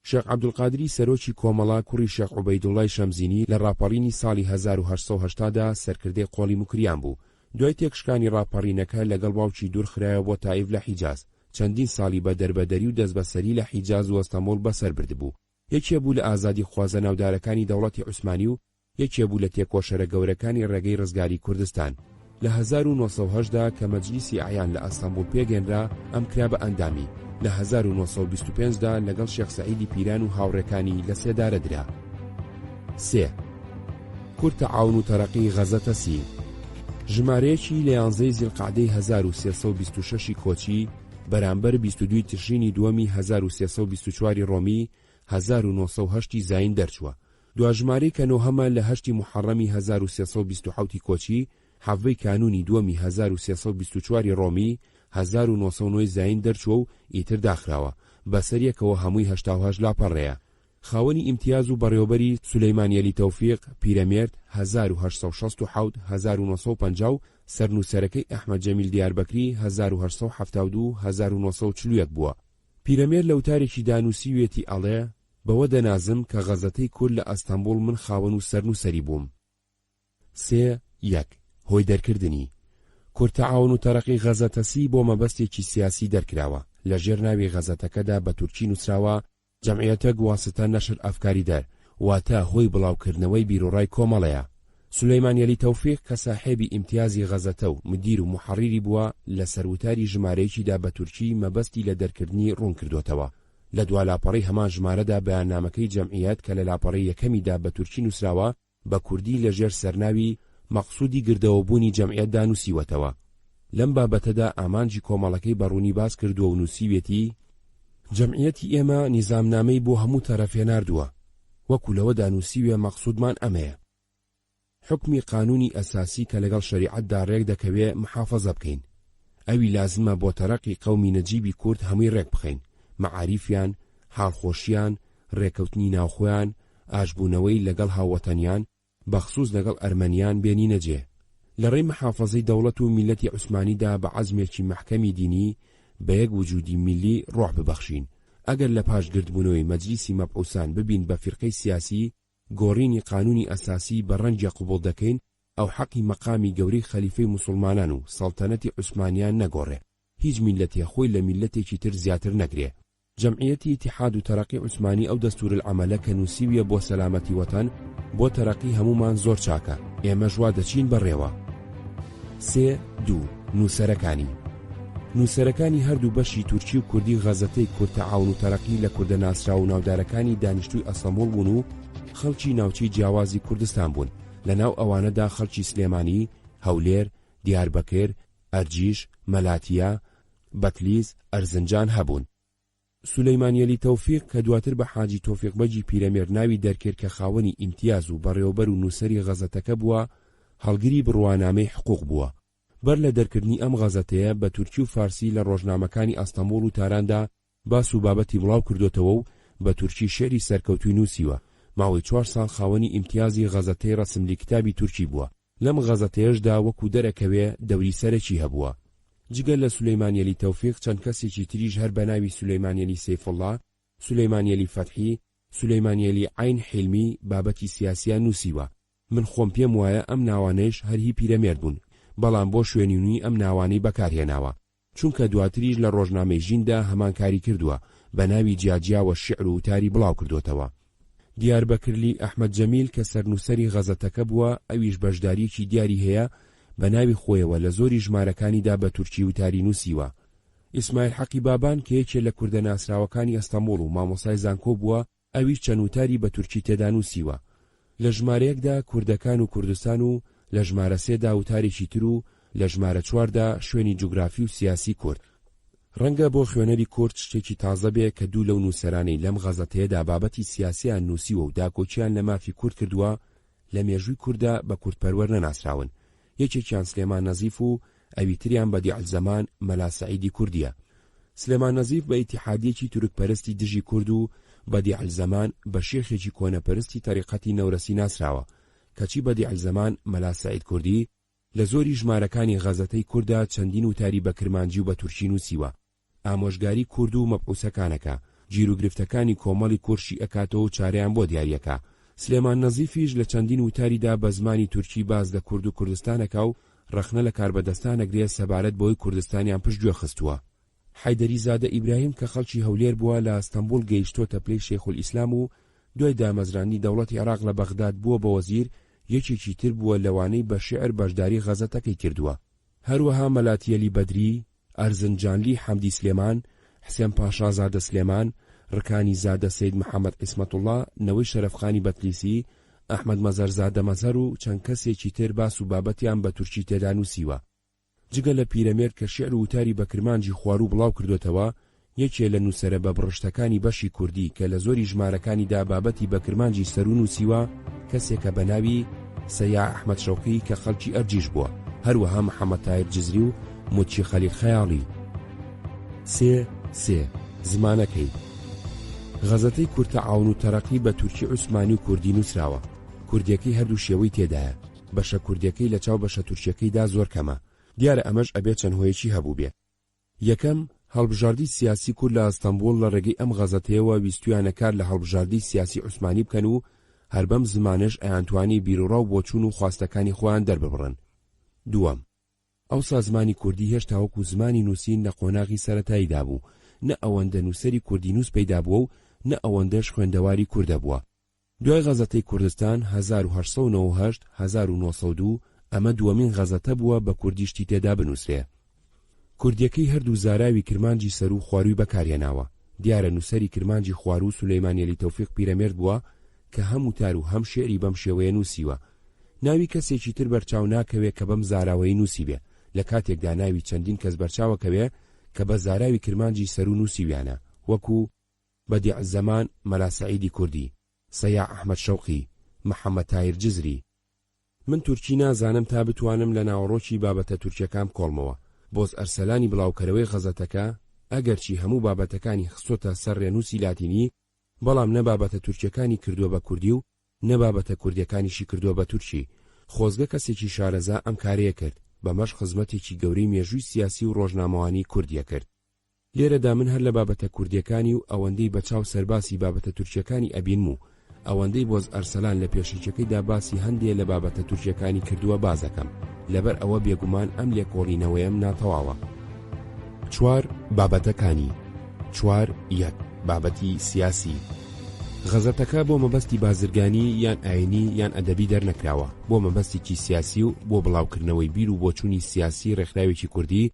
شێخ عەبدولقادری سەرۆکی کۆمەڵە کوڕی شێخ عوبەیدوڵڵای شەمزینی لە ڕاپەڕینی ساڵی 1880دا سەرکردەی قۆڵی موکریان بوو. دوای تێکشکانی ڕاپەڕینەکە لەگەڵ باوکی دوور خرایەوە بۆ تائیف لە حیجاز. چەندین ساڵی بە دەربەدەری و دەستبەسەری لە حیجاز و ئەستەمبوڵ بەسەر بردبوو. یەکێ بوو لە ئازادی خوازە ناودارەکانی دەوڵەتی عوسمانی و یەکێ بوو لە تێکۆشەرە گەورەکانی ڕێگەی ڕزگاری کوردستان. لە 1970دا کە مەجلیسی ئاعیان لە ئەستەمبوڵ پێگەێنرا، ئەم کرا بە ئەندامی. لە 1925دا لەگەڵ شێخ سەعیدی پیران و هاوڕێکانی لە سێدارە درا. 3. کورد تەعاون و تەرەقی غەزەتە سی. ژمارەیەکی لە 11 زیلقعدەی 1326 کۆچی بەرامبەر 22 تشرینی دووەمی 1324 ڕۆمی 1970 زاین دەرچووە. دواژمارەی کە نۆهەمە لە 8 محەڕەمی 1327 کۆچی حەڤەی کانونی دووەمی 1324 ڕۆمی 1990 زاین دەرچووە و ئیتر داخراوە. بەسەریەکەوە هەمووی 88 لاپەڕەیە. خاوەنی ئیمتیاز و بەڕێوەبەری سولەیمانی عەلی تەوفیق پیرەمێرد 1867 1950 و سەرنووسەرەکەی ئەحمەد جەمیل دیاربەکری 1872 1941 بووە. پیرەمێرد لە وتارێکی دانووسیوێتی ئەڵێ بەوە دەنازم کە غەزەتەی کورد لە ئەستەمبوڵ من خاوەن و سەرنووسەری بووم. 3.1 هۆی دەرکردنی کورد تەعاون و تەرەقی غەزەتەسی بۆ مەبەستێکی سیاسی دەرکراوە. لە ژێر ناوی غەزەتەکەدا بە تورکی نووسراوە جەمعیەتە گواستە نەشر ئەفکاری دەر، واتە هۆی بڵاوکردنەوەی بیرۆڕای کۆمەڵەیە. سولەیمانی عەلی تەوفیق کە ساحێبی ئیمتیازی غەزەتە و مدیر و محەڕیری بووە، لە سەروتاری ژمارەیەکیدا بە تورکی مەبەستی لە دەرکردنی ڕوون کردوتەوە. لە دوا لاپەڕەی هەمان ژمارەدا بەیاننامەکەی جەمعیەت کە لە لاپەڕەی یەکەمیدا بە تورکی نووسراوە بە کوردی لە ژێر سەرناوی مەقسوودی گردەوەبوونی جەمعیەتدا نووسیوەتەوە. لەم بابەتەدا ئامانجی کۆمەڵەکەی بەڕوونی باس کردووە و نووسیوێتی جەمعیەتی ئێمە نیزامنامەی بۆ هەموو تەرەفێ ناردووە، وەکو لەوەدا نووسیوێ مەقسوودمان ئەمەیە: حکمی قانونی ئەساسی کە لەگەڵ شەریعەتدا ڕێک دەکەوێ محافەزە بکەین. ئەوی لازمە بۆ تەرەقی قەومی نەجیبی کورد هەمووی ڕێک بخەین، مەعاریفیان، حاڵخۆشیان، ڕێکەوتنی ناوخۆیان، ئاشبوونەوەی لەگەڵ هاووەتەنیان، بەخصوص لەگەڵ ئەرمەنیان بێنی نەجێ. لە ڕێی محافەزەی دەوڵەت و میلەتی عوسمانیدا بە عەزمێکی مەحکەمی دینی بە یەک وجودی میلی ڕۆح ببەخشین. ئەگەر لە پاش گردبوونەوەی مەجلیسی مەبعوسان ببین بە فرقەی سیاسی گۆڕینی قانونی ئەساسی بە ڕەنگی قبوڵ دەکەین، ئەو حەقی مەقامی گەورەی خەلیفەی موسڵمانان و سەڵتەنەتی عوسمانیان نەگۆڕێ، هیچ میلەتێ خۆی لە میلەتێکی تر زیاتر نەگرێ. جەمعیەتی ئیتیحاد و تەرەقی عوسمانی ئەو دەستور العەمەلە کە نووسیویە بۆ سەلامەتی وەتەن، بۆ تەرەقی هەمومان زۆر چاکە، ئێمەش وا دەچین بەڕێوە. 3.2 نووسەرەکانی نووسەرەکانی هەردوو بەشی تورکی و کوردی غەزەتەی کورد تەعاون و تەرەقی لە کوردە ناسرا و ناودارەکانی دانیشتووی ئەستەمبوڵ بوون و خەڵکی ناوچەی جیاوازی کوردستان بوون. لەناو ئەوانەدا خەڵکی سلێمانی، هەولێر، دیاربەکر، ئەرجیش، مەلاتیە، بەتلیز، ئەرزنجان هەبوون. سولەیمانی عەلی تەوفیق کە دواتر بە حاجی تۆفیق بەجی پیرەمێرد ناوی دەرکرد کە خاوەنی ئیمتیاز و بەڕێوەبەر و نووسەری غەزەتەکە بووە، هەڵگری بڕوانامەی حقوق بووە. بەر لە دەرکردنی ئەم غەزەتەیە بە تورکی و فارسی لە ڕۆژنامەکانی ئەستەمبوڵ و تاراندا باس و بابەتی بڵاو کردوتەوە و بە تورکی شێری سەرکەوتووی نووسیوە. ماوەی 4 ساڵ خاوەنی ئیمتیازی غەزەتەی ڕەسملی کتابی تورکی بووە. لەم غەزەتەیەشدا وەکو دەرەکەوێ دەوری سەرەکی هەبووە. جگەل لە سولەیمانی عەلی تەوفیق چەند کەسێکی تریش هەر بە ناوی سولەیمانی عەلی سەیفوڵڵا، سولەیمانی عەلی فەتحی، سولەیمانی عەلی عین حیلمی بابەتی سیاسیان نووسیوە. من خۆم پێم وایە ئەم ناوانەیش هەرهی پیرەمێرد بوون، بەڵام بۆ شوێنینی ئەم ناوانەی بەکارهێناوە، چونکە دواتریش لە ڕۆژنامەی ژیندا هەمان کاری کردووە، بە ناوی جیاجیاوە شیعر و وتاری بڵاو کردوتەوە. دیاربەکرلی ئەحمەد جەمیل کە سەرنووسەری غەزەتەکە بووە، ئەویش بەشداریەکی دیاری هەیە بە ناوی خۆیەوە لە زۆری ژمارەکانیدا بە تورکی وتاری نووسیوە. ئیسماعیل حەقی بابان کە یەکێ لە کوردە ناسراوەکانی ئەستەمبوڵ و مامۆسای زانکۆ بووە، ئەویش چەند وتاری بە تورکی تێدا نووسیوە. لە ژمارەیەکدا کوردەکان و کوردستان و لە ژمارە 3دا وتارێکی تر و لە ژمارە 4دا شوێنی جوگرافی و سیاسی کورد. ڕەنگە بۆ خوێنەری کورد شتێکی تازە بێ کە دوو لەو نووسەرانەی لەم غەزەتەیەدا بابەتی سیاسیان نووسیوە و داکۆچیان لە مافی کورد کردووە، لە مێژووی کووردا بە کوردپەروەر نەناسراون. یەکێکیان سلێمان نەزیف و ئەویتریان بەدیعزەمان مەلا سەعیدی کوردیە. سلێمان نەزیف بە ئیتیحادیەکی تورکپەرستی دژی کورد و بەدیعزەمان بە شێخێکی کۆنەپەرستی تەریقەتی نەورەسی ناسراوە، کەچی بەدیعزەمان مەلا سەعید کوردی لە زۆری ژمارەکانی غەزەتەی کووردا چەندین وتاری بە کرمانجی و بە تورکی نووسیوە. ئامۆژگاری کورد و مەبعوسەکانەکە، گیر و گرفتەکانی کۆمەڵی کورشی ئەکاتەوە و چارەیان بۆ دیاریەکە. سلێمان نەزیفیش لە چەندین وتاریدا بە زمانی تورکی باز لە کورد و کوردستانەکە و ڕەخنە لە کاربەدەستانەگرێ سەبارەت بۆی کوردستانیان پشتگوێ خستووە. حەیدەری زادە ئیبراهیم کە خەڵکی هەولێر بووە لە ئەستەمبوڵ گەیشتۆتە پلەی شێخولئیسلام و دوای دامەزرانی دەوڵەتی عێراق لە بەغداد بووە بە وەزیر، یەکێکی تر بووە لەوانەی بە شێعر بەشداری غەزەتەکەی کردووە. هەروەها مەلاتیەلی بەدری، ئەرزنجانلی حەمدی سلێمان، حسێن پاشا زادە سلێمان، ڕکانی زادە سەید محەممەد عیسمەتوڵڵا، نەوەی شەرەفخانی بەتلیسی، ئەحمەد مەزەر زادە مەزەر و چەند کەسێکی تر باس و بابەتیان بە تورکی تێدا نووسیوە. جگە لە پیرەمێر کە شێعر و وتاری بە کرمانجی خوار و بڵاو کردوتەوە، یەکێ لە نووسەرە بە بڕشتەکانی بەشی کوردی کە لە زۆری ژمارەکانیدا بابەتی بە کرمانجی سەرو نووسیوە، کەسێکە بە ناوی سەیاح ئەحمەد شەوقی کە خەڵکی ئەرجیش بووە، هەروەها محەممەد تایر جزری و موچی خەلیل خەیاڵی. سێ زمانەکەی غەزەتەی کورتە عاون و تەرەقی بە تورکی عوسمانی و کوردی نووسراوە. کوردیەکەی هەردوو شێوەی تێدایە، بەشە کوردیەکەی لە چاو بەشە تورکیەکەیدا زۆر کەمە. دیارە ئەمەش ئەبێت چەند هۆیەکی هەبوو بێ. یەکەم، هەڵبژاردی سیاسی کورد لە ئەستەمبوڵ لە ڕێگەی ئەم غەزەتەیەوە ویستویانە کار لە هەڵبژاردی سیاسی عوسمانی بکەن و هەر بەم زمانش ئەیانتوانی بیرۆڕاو بۆچوون و خواستەکانی خۆیان دەرببڕن. دووەم، ئەوسا زمانی کوردی هێشتا وەکو زمانی نووسین لە قۆناغی سەرەتاییدا بوو، نە ئەوەندە نووسەری کوردی نووس پەیدا بووە و نە ئەوەندەش خوێندەواری کوردە بووە. دوای غەزەتەی کوردستان 1898-1902 ئەمە دووەمین غەزەتە بووە بە کوردیشتی تێدا بنووسرێ. کوردیەکەی هەردوو زاراوی کرمانجی سەر و خواروی بەکارهێناوە. دیارە نووسەری کرمانجی خوار و سولەیمانیەلی تەوفیق پیرەمێرد بووە کە هەم وتار و هەم شێعری بەم شێوەیە نووسیوە. ناوی کەسێکی تر بەرچاو ناکەوێت کە بەم زاراوەی نووسی بێ، لە کاتێکدا ناوی چەندین کەس بەرچاوەکەوێ کە بە زاراوی کرمانجی سەر و نووسیویانە، وەکو بەدیعزەمان مەلا سەعیدی کوردی، سەیاح ئەحمەد شەوقی، محەممەد تایر جزری. من تورکی نازانم تا بتوانم لە ناوەڕۆکی بابەتە تورکیەکان کۆڵمەوە. بۆز ئەرسەلانی بڵاوکەرەوەی غەزەتەکە ئەگەرچی هەموو بابەتەکانی خستۆتە سەر ڕێنووسی لاتینی، بەڵام نە بابەتە تورکیەکانی کردووە بە کوردی و نە بابەتە کوردیەکانیشی کردووە بە تورکی. خۆزگە کەسێکی شارەزا ئەم کارەیە کرد، بەمەش خزمەتێکی گەورەی مێژووی سیاسی و ڕۆژنامەوانی کوردیە کرد. لێرەدا من هەر لە بابەتە کوردیەکانی و ئەوەندەی بەچاو سەرباسی بابەتە تورکیەکانی ئەبین و ئەوەندەی بۆز ئەرسەلان لە پێشەکەیدا باسی هەندێک لە بابەتە تورکیەکانی کردووە بازەکەم، لەبەر ئەوە بێگومان ئەم لێکۆڵینەوەیەم ناتەواوە. 4 بابەتەکانی. 4.1 بابەتی سیاسی. غەزەتەکە بۆ مەبەستی بازرگانی یان ئاینی یان ئەدەبی دەرنەکراوە، بۆ مەبەستێکی سیاسی و بۆ بڵاوکردنەوەی بیر و بۆچوونی سیاسی ڕێکخراوێکی کوردی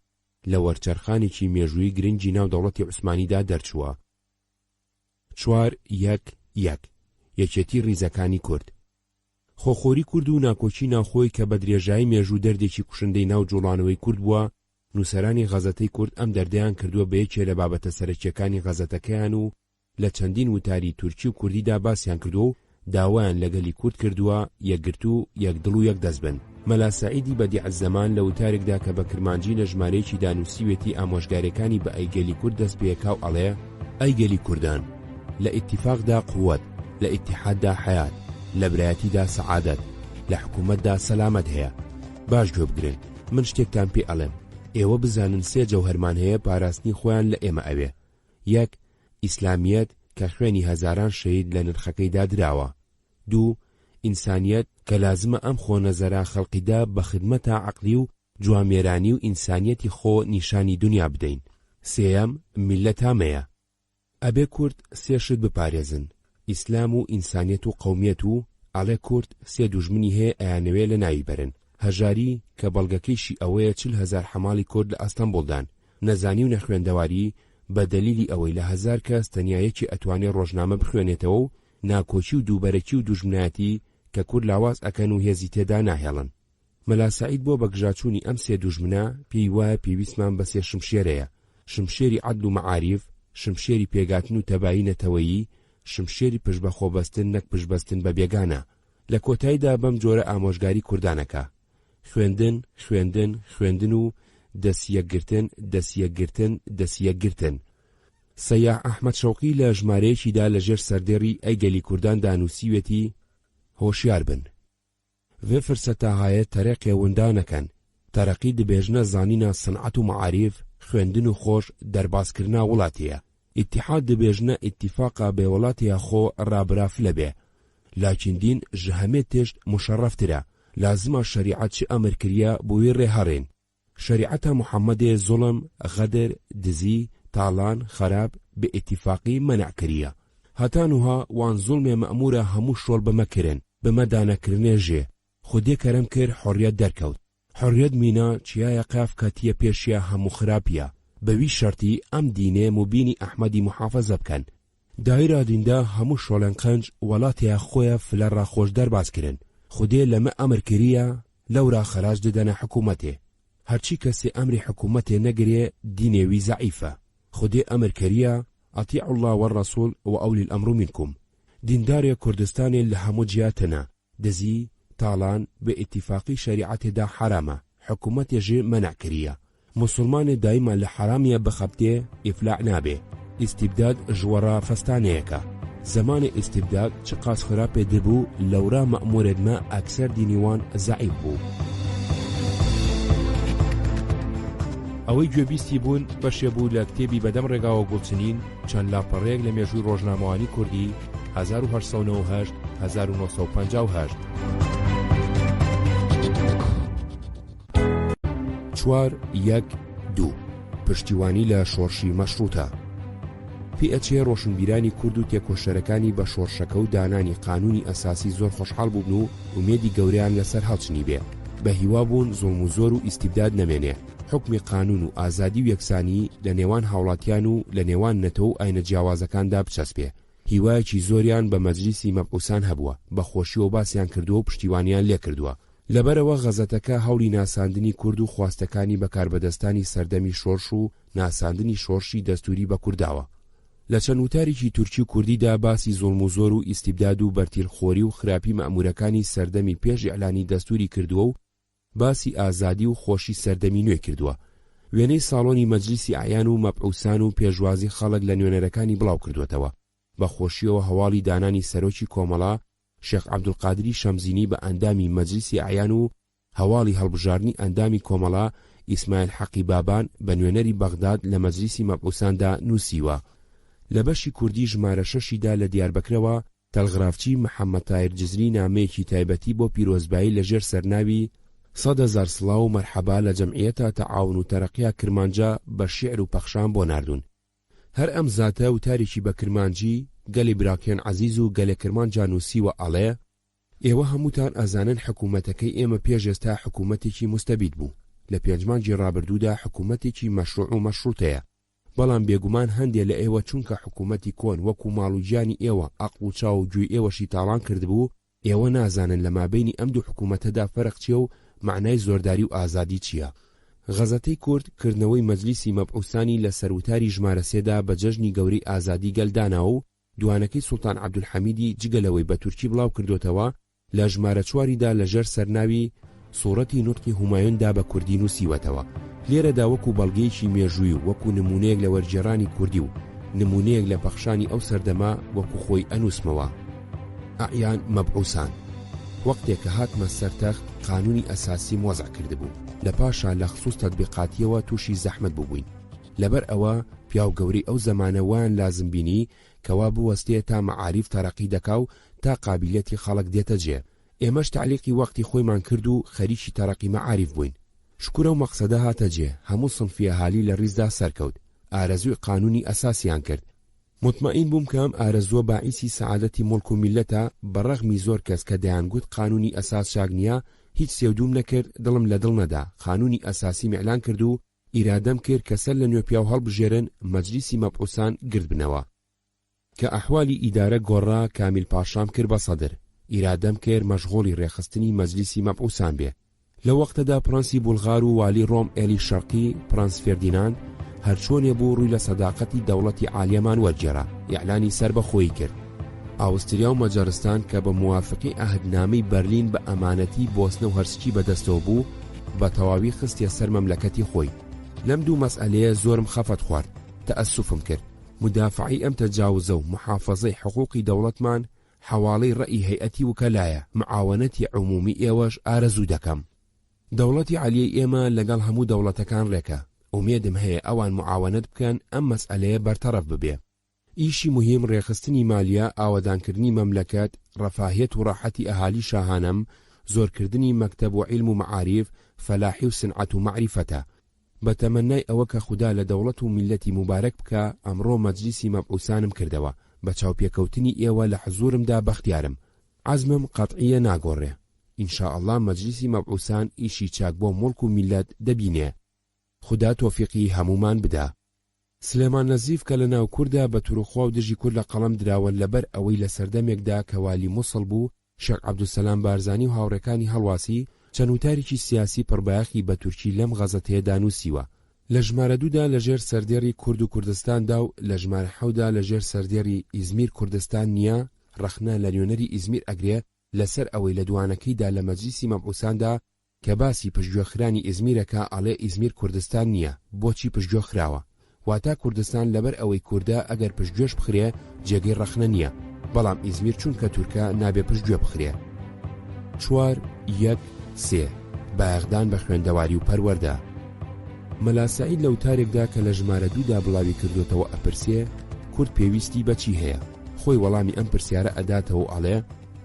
لە وەرچەرخانێکی مێژووی گرنگی ناو دەوڵەتی عوسمانیدا دەرچووە. 4.1 یەکێتی ڕیزەکانی کورد. خۆخۆری کورد و ناکۆچی ناوخۆی کە بە درێژایی مێژوو دەردێکی کوشندەی ناو جوڵانەوەی کورد بووە، نووسەرانی غەزەتەی کورد ئەم دەردەیان کردووە بە یەکێ لە بابەتە سەرەکیەکانی غەزەتەکەیان و لە چەندین وتاری تورکی و کوردیدا باسییان کردو و داوایان لەگەلی کورد کردووە یەکگرت و یەکدڵ و یەک دەستبن. مەلا سەعیدی بەدیعزەمان لە وتارێکدا کە بە کرمانجی لە ژمارەیەکی دانووسیوێتی ئامۆژگارەکانی بە ئەیگەلی کورد دەست پێکاو ئەڵێ: ئەیگەلی کوردان، لە ئیتیفاقدا قووەت، لە ئیتیحاددا حەیات، لە برایەتیدا سەعادەت، لە حکوومەتدا سەلامەت هەیە. باش گوێ بگرن، من شتێکتان پێ ئەڵێم، ئێوە بزانن 3 جەوهەرمان هەیە پاراستنی خۆیان لە ئێمە ئەوێ. 1 ئیسلامیەت کە خوێنی هەزاران شەهید لە نرخەکەیدا دراوە. 2 ئینسانیەت کە لازمە ئەم خۆنەزەرا خەڵقیدا بە خدمەتە عەقلی و جوامێرانی و ئینسانیەتی خۆ نیشانی دنیا بدەین. 3 میلەت هەمەیە. ئەبێ کورد 3 شت بپارێزن: ئیسلام و ئینسانیەت و قەومیەت و ئەڵێ کورد 3 دوژمنی هەیە ئەیانەوێ لە ناوی بەرن: هەژاری کە بەڵگەکەیشی ئەوەیە 40,000 حەماڵی کورد لە ئەستەمبوڵدان، نەزانی و نەخوێندەواری بە دەلیلی ئەوەی لە 1000 کەس تەنیایەکی ئەتوانێت ڕۆژنامە بخوێنێتەوە و ناکۆچی و دووبەرەکی و دوژمنایەتی کە کورد لاواز ئەکەن و هێزی تێدا ناهێڵن. مەلا سەعید بۆ بەگژاچوونی ئەم 3 دوژمنە پێی وایە پێویستمان بە 3 شمشێرەیە: شمشێری عەدل و مەعاریف، شمشێری پێگاتن و تەبایی نەتەوەیی، شمشێری پشت بە خۆبەستن نەک پشتبەستن بە بێگانە. لە کۆتاییدا بەم جۆرە ئامۆژگاری کوردانەکە: خوێندن خوێندن خوێندن و دەسیەکگرتن دەسیەکگرتن دەسیەکگرتن. سەیاح ئەحمەد شەوقی لە ژمارەیەکیدا لەژێر سەردێڕی ئەیگەلی کوردان دانووسیوێتی هۆشیار بن. vê فرسەتە هایە تەرەقێ وندا نەکەن، تەرەقی دبێژنە زانینە سنعەت و معاریف، خوێندن و خۆش دەربازکردنا وڵاتیە. ئیتیحاد دبێژنە ئیتیفاقا بێ وڵاتیە خۆ ڕابراف لەبێ، لاکین دین ji hemê tişt مشەڕەفترە، لازمە شەریعەت چی ئەمر کریە بۆی ڕێهەڕێن. شەریعەتە محەممەدێ زوڵم، غەدر، دزی، تاڵان، خەراب بە ئیتیفاقی مەنع کریە. هەتانوها وان زوڵمێ مەئمورە هەموو شۆڵ بمەکردن، بمەدانەکردنێ ژێ. خودێ کەرەم کرد حۆریەت دەرکەوت. حۆریەت مینە چیایە قاف کەتیە پێشیە هەموو خراپیە. بەوی شەرتی ئەم دینێ مبینی ئەحمەدی محافەزە بکەن. دایرا دیندا هەموو شۆڵێن قەنج وڵاتیە خۆیە فلە ڕاخۆش دەربازکردن. خودێ لەمە ئەمر کریە لەورا خەراج ددەنە حکوومەتێ. هەرچی کەسێ ئەمری حکوومەتێ نەگرێ دینێوی زەعیفە. خودێ ئەمر کریە ئەطیعوا الله والرسول وأولی الأمر منکم. دیندارێ کوردستانێ لە هەموو جیاتەنە، دزی، تاڵان بە ئیتیفاقی شەریعەتێدا حرامە، حکوومەتێژێ مەنع کریە. مسلمانێ دایما لە حرامیە بخەبتێ ئیفلاع نابێ. ئیستیبداد ژوەڕا فەستانەیەکە. زمانی ئیستیبداد چ قاس خراپێ دەبوو لەورا مەئمورێدمە ئەکسەر دینیوان زەعیف بوو. ئەوەی گوێبیستی بوون بەشێ بوو لە کتێبی بەدەم ڕێگاوە گوڵچنین چەند لاپەڕەیەک لە مێژووی ڕۆژنامەوانی کوردی 1898 1958. 4.1.2 پشتیوانی لە شۆڕشی مەشروتە. پێچێ ڕۆشنبیرانی کورد و تێکۆشەرەکانی بە شۆڕشەکە و دانانی قانونی ئەساسی زۆر خۆشحاڵ بوون و ومێدی گەوریان لەسەر هەڵچنی بێ. بە هیوا بوون زوڵم و زۆر و ئیستیبداد نەمێنێ. حکمی قانون و ئازادی و یەکسانی لە نێوان هاوڵاتیان و لە نێوان نەتەوە و ئاینە جیاوازەکاندا بچەسپێ. هیوایەکی زۆریان بە مەجلیسی مەبعوسان هەبووە، بە خۆشیەوە باسییان کردووە و پشتیوانیان لێ کردووە. لەبەرەوە غەزەتەکە هەوڵی ناساندنی کورد و خواستەکانی بەکاربەدەستانی سەردەمی شۆڕش و ناساندنی شۆڕشی دەستوری بە کورداوە. لە چەند وتارێکی تورکی و کوردیدا باسی زوڵم و زۆر و ئیستیبداد و بەرتیلخۆری و خراپی مەئمورەکانی سەردەمی پێش ئیعلانی دەستوری کردووە و باسی ئازادی و خۆشی سەردەمی نوێ کردووە. وێنەی ساڵۆنی مەجلیسی ئاعیان و مەبعوسان و پێشوازی خەڵک لە نوێنەرەکانی بڵاو کردوێتەوە. بە خۆشیەوە هەواڵی دانانی سەرۆکی کۆمەڵا شێخ عەبدولقادری شەمزینی بە ئەندامی مەجلیسی ئاعیان و هەواڵی هەڵبژاردنی ئەندامی کۆمەڵا ئیسماعیل حەقی بابان بە نوێنەری بەغداد لە مەجلیسی مەبعوساندا نووسیوە. لە بەشی کوردی ژمارە 6دا لە دیاربەکرەوە تەلغرافچی محەممەد تایر جزری نامەیەکی تایبەتی بۆ پیرۆزبایی لەژێر سەرناوی 100,000 سڵاو و مەرحەبا لە جەمعیەتە تەعاون و تەرەقیە کرمانجا بە شیعر و پەخشان بۆ ناردوون. هەر ئەم زاتە و تاریکی بە کرمانجی گەلی براکێن عەزیز و گەلێ کرمانجا نووسیوە ئەڵێ ئێوە هەمووتان ئەزانن حکوومەتەکەی ئێمە پێشێستا حکوومەتێکی مستەبید بوو. لە 5 مانگی ڕابردوودا حکوومەتێکی مەشروع و مەشروتەیە. بەڵام بێگومان هەندێ لە ئێوە چونکە حکوومەتی کۆن وەکو ماڵ و گیانی ئێوە ئەقڵ و چاو و گوێی ئێوەشی تاڵان کردبوو، ئێوە نازانن لە مابینی ئەم دوو حکوومەتەدا فەرق چیە و معنای زۆرداری و ئازادی چییە. غەزەتەی کورد کردنەوەی مەجلیسی مەبعوسانی لە سەروتاری ژمارە 3دا بە جەژنی گەورەی ئازادی گەلداناوە و دوانەکەی سوڵتان عەبدولحەمیدی جگەلەوەی بە تورکی بڵاو کردوتەوە لە ژمارە 4دا لەژێر سەرناوی سوورەتی نوتقی هومایوندا بە کوردی نووسیوەتەوە. لێرەدا وەکو بەڵگەیەکی مێژووی و وەکو نمونەیەک لە وەرجێڕانی کوردی و نمونەیەک لە پەخشانی ئەو سەردەما وەکو خۆی ئەنووسمەوە. ئەعیان مەبعوسان وەختێک کە هاتمە سەرتەخت قانونی ئەساسی وەزع کردبوو، لە پاشا لە خصوص تەطبیقاتیەوە تووشی زەحمەت بووبووین. لەبەر ئەوە پیاو گەوری ئەو زەمانەوەیان لازم بینی کەوا بوەستێ تا مەعاریف تەرەقی دەکا و تا قابلیەتی خەڵک دێتە جێ. ئێمەش تعلیقی وەختی خۆیمان کرد و خەریکی تەرەقی مەعاریف بووین. شکورە و مەقسەدە هاتە جێ، هەموو سنفی ئەهالی لە ڕیزدا سەرکەوت، ئارەزوی قانونی ئەساسیان کرد. مطمئین بووم کە ئەم ئارەزووە باعیسی سەعادەتی مڵک و میلەتە. بەڕەغمی زۆر کەس کە دەیانگوت قانونی ئەساس چاک نییە، هیچ سێودوم نەکرد، دڵم لە دڵ نەدا. قانونی ئەساسی میعلان کرد و ئیرادەم کرد کە سەر لە نوێ پیاو هەڵبژێرن مەجلیسی مەبعوسان گرت بنەوە. کە ئەحوالی ئیدارە گۆڕا کامیل پاشام کرد بە سەدر. ئیرادەم کرد مەشغوڵی ڕێخستنی مەجلیسی مەبعوسان بێ. لە وەختەدا پرەنسی بولغار و والی ڕۆم ئێلی شەرقی پرەنس فێردیناند هەرچۆنێ بوو ڕووی لە سەداقەتی دەوڵەتی عالیەمان وەرجێرا، ئیعلانی سەر بە خۆی کرد. ئاوستریا و مەجارستان کە بە موافقی ئاهدنامەی بەرلین بە ئەمانەتی بۆسنە و هەرسکی بەدەستەوە بوو بە تەواوی خستیە سەر مەملەکەتی خۆی. لەم دوو مەسئلەیە زۆرم خەفەت خوارد، تەئەسوفم کرد. مدافعی ئەم تەجاوزە و محافەزەی حقوقی دەوڵەتمان حواڵەی ڕەئی هەیئەتی وکەلایە، معاونەتی عمومی ئێوەش ئارەزوو دەکەم. دەوڵەتی عەلیەی ئێمە لەگەڵ هەموو دەوڵەتەکان ڕێکە. ئومێدم هەیە ئەوان معاونەت بکەن ئەم مەسئلەیە بەرتەرەف ببێ. ئیشی مهم ڕێخستنی مالیە، ئاوەدانکردنی مەملەکەت، ڕەفاهیەت و ڕاحەتی ئەهالی شاهانەم، زۆرکردنی مەکتەب و عیلم و معاریف، فەلاحی و سنعەت و معریفەتە. بەتەمەنای ئەوە کە خوددا لە دەوڵەت و میلەتی مبارەک بکە، ئەمڕۆ مەجلیسی مەبعوسانم کردەوە. بە چاوپێکەوتنی ئێوە لە حزورمدا بەختیارم. عەزمم قەتعیە ناگۆڕێ. ئینشاءالله مەجلیسی مەبعوسان ئیشی چاک بۆ مڵک و میلەت دەبینێ. خوددا تۆفیقی هەمومان بدا. سلێمان نەزیف کە لە ناو کووردا بە تووڕوخوا و دژی کورد لە قەڵەم دراوە لەبەر ئەوەی لە سەردەمێکدا کە والی مووسڵ بوو، شێخ عەبدولسەلام بارزانی و هاوڕێکانی هەڵواسی چەند وتارێکی سیاسی پڕبایەخی بە تورکی لەم غەزەتەیەدا نووسیوە. لە ژمارە 2دا لەژێر سەردێڕی کورد و کوردستاندا و لە ژمارە 7دا لەژێر سەردێڕی ئیزمیر کوردستان نییە، ڕەخنە لە نوێنەری ئیزمیر ئەگرێ لەسەر ئەوەی لە دوانەکەیدا لە مەجلیسی مەبعوساندا کە باسی پشتگوێخرانی ئیزمیرەکە ئەڵێ ئیزمیر کوردستان نییە. بۆچی پشتگوێ خراوە؟ واتا کوردستان لەبەر ئەوەی کووردە ئەگەر پشتگوێش بخرێ جێگەی ڕەخنە نییە، بەڵام ئیزمیر چونکە تورکە نابێ پشتگوێ بخرێ. 4.1.3 بایەغدان بە خوێندەواری و پەروەردە. مەلا سەعید لە وتارێکدا کە لە ژمارە 2دا بڵاوی کردوتەوە ئەپرسێ کورد پێویستی بەچی هەیە، خۆی وەڵامی ئەم پرسیارە ئەداتەوە و ئەڵێ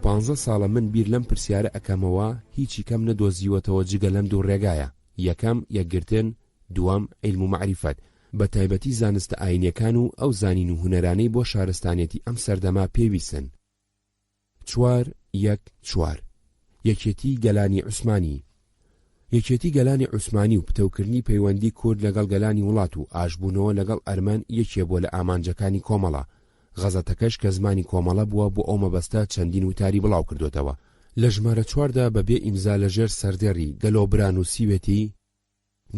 15 ساڵە من بیر لەم پرسیارە ئەکەمەوە، هیچی کەم نەدۆزیوەتەوە جگە لەم دوو ڕێگایە. یەکەم یەکگرتن، دووەم عیلم و معریفەت، بە تایبەتی زانستە ئاینیەکان و ئەو زانین و هونەرانەی بۆ شارستانیەتی ئەم سەردەما پێویستن. 4.1.4 یەکێتی گەلانی عوسمانی. یەکێتی گەلانی عوسمانی و پتەوکردنی پەیوەندی کورد لەگەڵ گەلانی وڵات و ئاشبوونەوە لەگەڵ ئەرمەن یەکێ بۆ لە ئامانجەکانی کۆمەڵە. غەزەتەکەش کە زمانی کۆمەڵە بووە بۆ ئەو مەبەستە چەندین وتاری بڵاو کردوتەوە. لە ژمارە 4دا بەبێ ئیمزا لەژێر سەردێڕی گەلۆبران و سیوێتی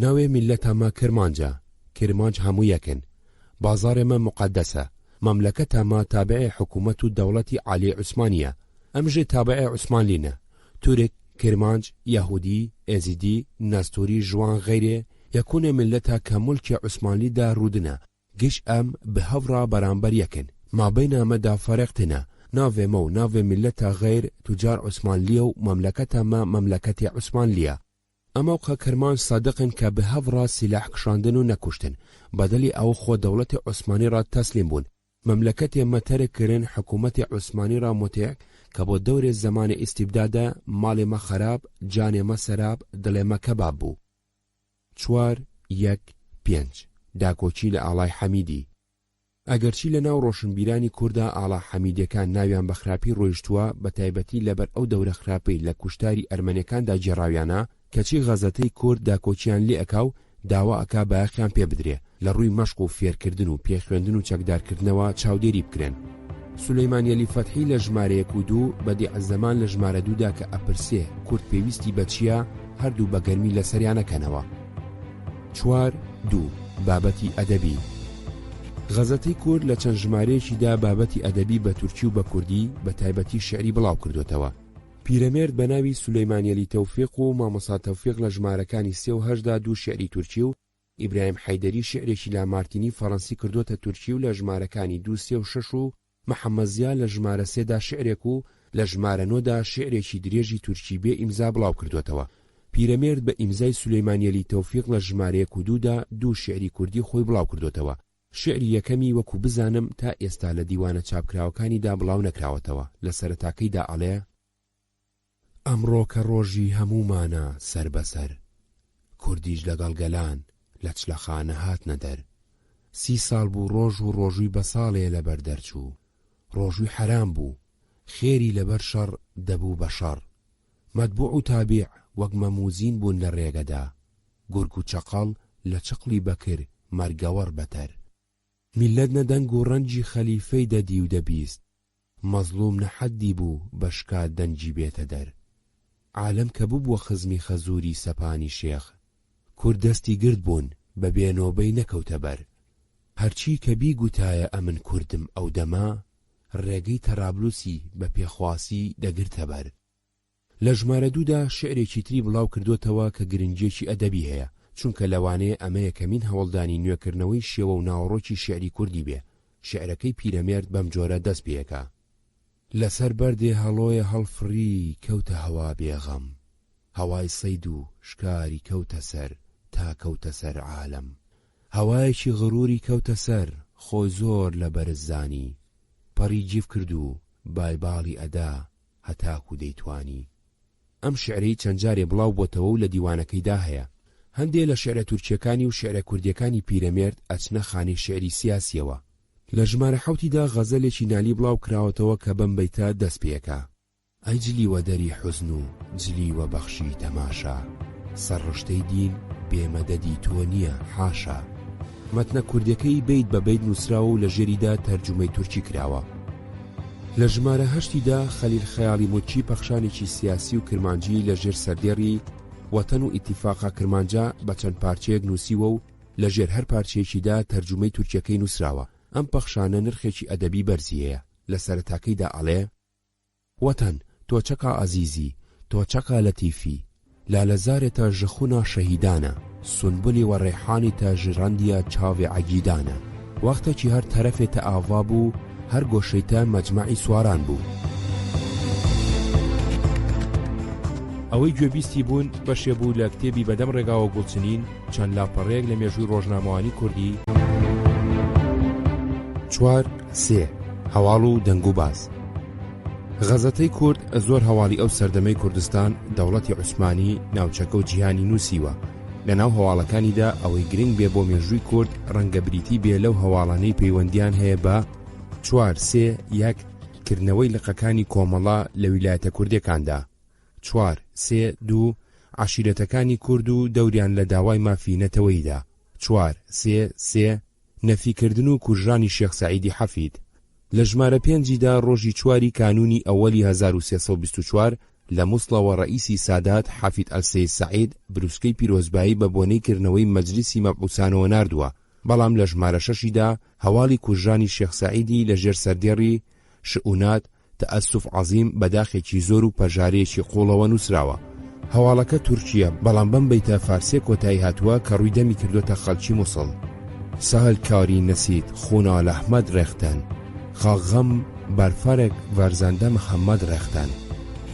ناوێ میلەتەمە کرمانجە، کرمانج هەموو یەکن، بازارێمە مقەدەسە، مەملەکەتەمە تابعی حکوومەت و دەوڵەتی عالی عوسمانیە، ئەمژێ تابعی عوسمانلینە، تورک، کرمانج، یەهودی، ئێزیدی، نەستوری، ژوان غەیرێ یەکونێ میلەتە کە مولکی عوسمانلیدا ڕوودنە، گشت ئەم بە هەڤڕا بەرامبەر یەکن، مابەینەمەدا فەرقتنە، ناوێمە و ناوێ میلەتە غەیر توجار عوسمانلیە و مەملەکەتەمە مەملەکەتی عوسمانلیە. ئەمە وقە کرمان صادقن کە بە هەڤڕا سیلاح کشاندن و نەکوشتن، بەدەلی ئەو خۆ دەوڵەتی عوسمانی ڕا تەسلیم بوون. مەملەکەتێ مەتەرەکردن حکوومەتی عوسمانی ڕا متێک کە بۆ دەورێ زەمانی ئیستیبدادا ماڵێمە خەراب، جانێمە سەراب، دڵێمە کەباب بوو. 4.1.5 داکۆچی لە ئاڵای حەمیدی. ئەگەرچی لە ناو ڕۆشنبیرانی کووردا ئاڵا حەمیدەکان ناویان بە خراپی ڕۆیشتووە، بە تایبەتی لەبەر ئەو دەورە خراپەی لە کوشتاری ئەرمەنیەکاندا جێڕاویانە، کەچی غەزەتەی کورد داکۆچیان لێ ئەکا و داوا ئەکا بایەخیان پێ بدرێ لە ڕووی مەشق و فێرکردن و پێخوێندن و چەکدارکردنەوە چاودێری بکرێن. سولەیمان یەلی فەتحی لە ژمارە 1 و 2 بەدی عەزەمان لە ژمارە 2دا کە ئەپرسێ کورد پێویستی بە چییە، هەردوو بە گەرمی لە سەریانەکەنەوە. 4.2 بابەتی ئەدەبی. غەزەتەی کورد لە چەند ژمارەیەکیدا بابەتی ئەدەبی بە تورکی و بە کوردی بە تایبەتی شعری بڵاو کردوتەوە. پیرەمێرد بە ناوی سولەیمان یەلی تەوفیق و مامۆستا تەوفیق لە ژمارەکانی 3 و 8دا 2 شعری تورکی و ئیبراهیم حەیدەری شعرێکی لامارتینی فەڕەنسی کردوتە تورکی و لە ژمارەکانی 2، 3 و 6 و محەممەد زیا لە ژمارە 3دا شعرێک و لە ژمارە 9دا شعرێکی درێژی تورکی بێ ئیمزا بڵاو کردوتەوە. پیرەمێرد بە ئیمزای سولەیمان یەلی تەوفیق لە ژمارە 1 و 2دا 2 شعری کوردی خۆی بڵاو کردوتەوە. شعری یەکەمی وەکو بزانم تا ئێستا لە دیوانە چاپکراوەکانیدا بڵاو نەکراوەتەوە. لە سەرەتاکەیدا ئەڵێ: ئەمڕۆ کە ڕۆژی هەمومانە سەر بەسەر، کوردیش لەگەڵ گەلان لە چلەخانە هاتنە دەر. 30 ساڵ بوو ڕۆژ و ڕۆژووی بە ساڵێ لەبەر دەرچوو، ڕۆژووی حەرام بوو، خێری لەبەر شەڕ دەبوو بە شەڕ. مەتبوع و تابیع وەک مەموزین بوون لە ڕێگەدا، گورگ و چەقەڵ لە چقلی بەکر مەرگەوەڕ بەتەر. میلەت نەدەنگ و ڕەنجی خەلیفەی دەدی و دەبیست، مەزلوم نەحەدی بوو بەشکات دەنجی بێتە دەر. عالەم کە بووبووە خزمی خەزووری سەپانی شێخ، کورد دەستی گرت بوون بە بێنۆبەی نەکەوتە بەر. هەرچی کە بیگوتایە ئەمن کوردم ئەو دەما، ڕێگەی تەرابلوسی بە پێخواسی دەگرتە بەر. لە ژمارە دوودا شعرێکی تری بڵاو کردوتەوە کە گرنگێکی ئەدەبی هەیە، چونکە لەوانەیە ئەمە یەکەمین هەوڵدانی نوێکردنەوەی شێوە و ناوەڕۆکی شعری کوردی بێ. شعرەکەی پیرەمێرد بەم جۆرە دەست پێیەکە: لەسەر بەردێ هەڵۆیە هەڵفڕی کەوتە هەوا بێغەم، هەوای سەید و شکاری کەوتە سەر تا کەوتە سەر عالەم، هەوایەکی غروری کەوتە سەر خۆی زۆر لە بەرزانی، پەڕی جیف کرد و بایباڵی ئەدا هەتاکو دەیتوانی. ئەم شعرەی چەند جارێ بڵاو بۆتەوە و لە دیوانەکەیدا هەیە. هەندێک لە شعرە تورکیەکانی و شعرە کوردیەکانی پیرەمێرد ئەچنە خانەی شعری سیاسیەوە. لە ژمارە حەوتیدا غەزەلێکی نالی بڵاو کراوەتەوە کە بەم بەیتە دەست پێیەکە: ئەی جلیوە دەری حوزن و جلیوە بەخشی تەماشا، سەرڕشتەی دین بێمەدەدی تۆ نییە حاشا. مەتنە کوردیەکەی بیت بە بیت نووسراوە و لە ژێریدا تەرجومەی تورکی کراوە. لە ژمارە هەشتیدا خەلیل خەیاڵی موچی پەخشانێکی سیاسی و کرمانجی لە ژێر سەردێڕی وەتەن و ئیتیفاقا کرمانجا بە چەند پارچەیەک نووسیوە و لە ژێر هەر پارچەیەکیدا تەرجومەی تورکیەکەی نووسراوە. ئەم پەخشانە نرخێکی ئەدەبی بەرزیەیە. لە سەرەتاکەیدا ئەڵێ: وەتەن تۆ چەقا ئەزیزی، تۆ چەقا لەتیفی، لالەزارێتە ژەخونا شەهیدانە، سونبولی وە ڕێحانێتە ژڕەندیە چاوێ عەگیدانە، وەختێکی هەر تەرەفێتە ئاوا بوو، هەر گۆشەیتە مەجمەعی سواران بوو. ئەوەی گوێبیستی بوون بەشێ بوو لە کتێبی بەدەم ڕێگاوە گوڵچنین، چەند لاپەڕەیەک لە مێژووی ڕۆژنامەوانی کوردی. 4 هەواڵ و دەنگ و باز. غەزەتەی کورد زۆر هەواڵی ئەو سەردەمەی کوردستان دەوڵەتی عوسمانی ناوچەکە و جیهانی نووسیوە. لە ناو هەواڵەکانیدا ئەوەی گرنگ بێ بۆ مێژووی کورد ڕەنگە بریتی بێ لەو هەواڵانەی پەیوەندیان هەیە بە 4 کردنەوەی لقەکانی کۆمەڵا لە ویلایەتە کوردیەکاندا. 4 عەشیرەتەکانی کورد و دەوریان لە داوای مافی نەتەوەییدا. 4 نەفیکردن و کوژرانی شێخ سەعیدی حەفید. لە ژمارە 5دا ڕۆژی 4 کانونی ئەوەلی 1324 لە مووسڵەوە ڕئیسی سادات حەفید ئەلسەید سەعید بروسکەی پیرۆزبایی بە بۆنەی کردنەوەی مەجلیسی مەبعوسانەوە ناردووە. بەڵام لە ژمارە 6دا هەواڵی کوژرانی شێخ سەعیدی لە ژێر سەردێڕی شئونات تەئەسوف عەزیم بەداخێکی زۆر و پەژارەیەکی قوڵەوە نووسراوە. هەواڵەکە تورکیە، بەڵام بەم بەیتە فارسێ کۆتایی هاتووە کە ڕوویدەمی کردوتە خەڵکی مووسڵ. سەهل کاری نەسید خونا لەحمەد ڕێختەن، خاغەم بەرفەرێک ڤەرزەندە محەممەد ڕێختەن.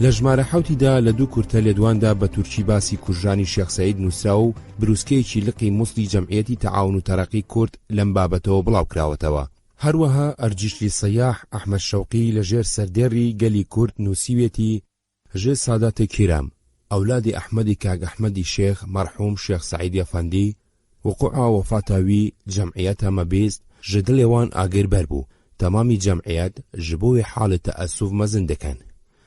لە ژمارە حەوتیدا لە دوو کورتە لێدواندا بە تورکی باسی کوژرانی شێخ سەعید نووسرا و بروسکەیەکی لقی مووسڵی جەمعیەتی تەعاون و تەرەقی کورد لەم بابەتەوە بڵاو کراوەتەوە. هەروەها ئەرجیشلی سەیاح ئەحمەد شەوقی لە ژێر سەردێڕی گەلی کورد نووسیوێتی: ژێ سادەتە کیرەم، ئەولادی ئەحمەدی کاگ ئەحمەدی شێخ مەرحوم شێخ سەعیدی ئەفەندی وقوعا وەفاتاوی جەمعیەتە مەبێست ژە دڵێوان ئاگربەر بوو، تەمامی جەمعیەت ji بۆ وێ حاڵی تەئەسوف مەزن دەکەن.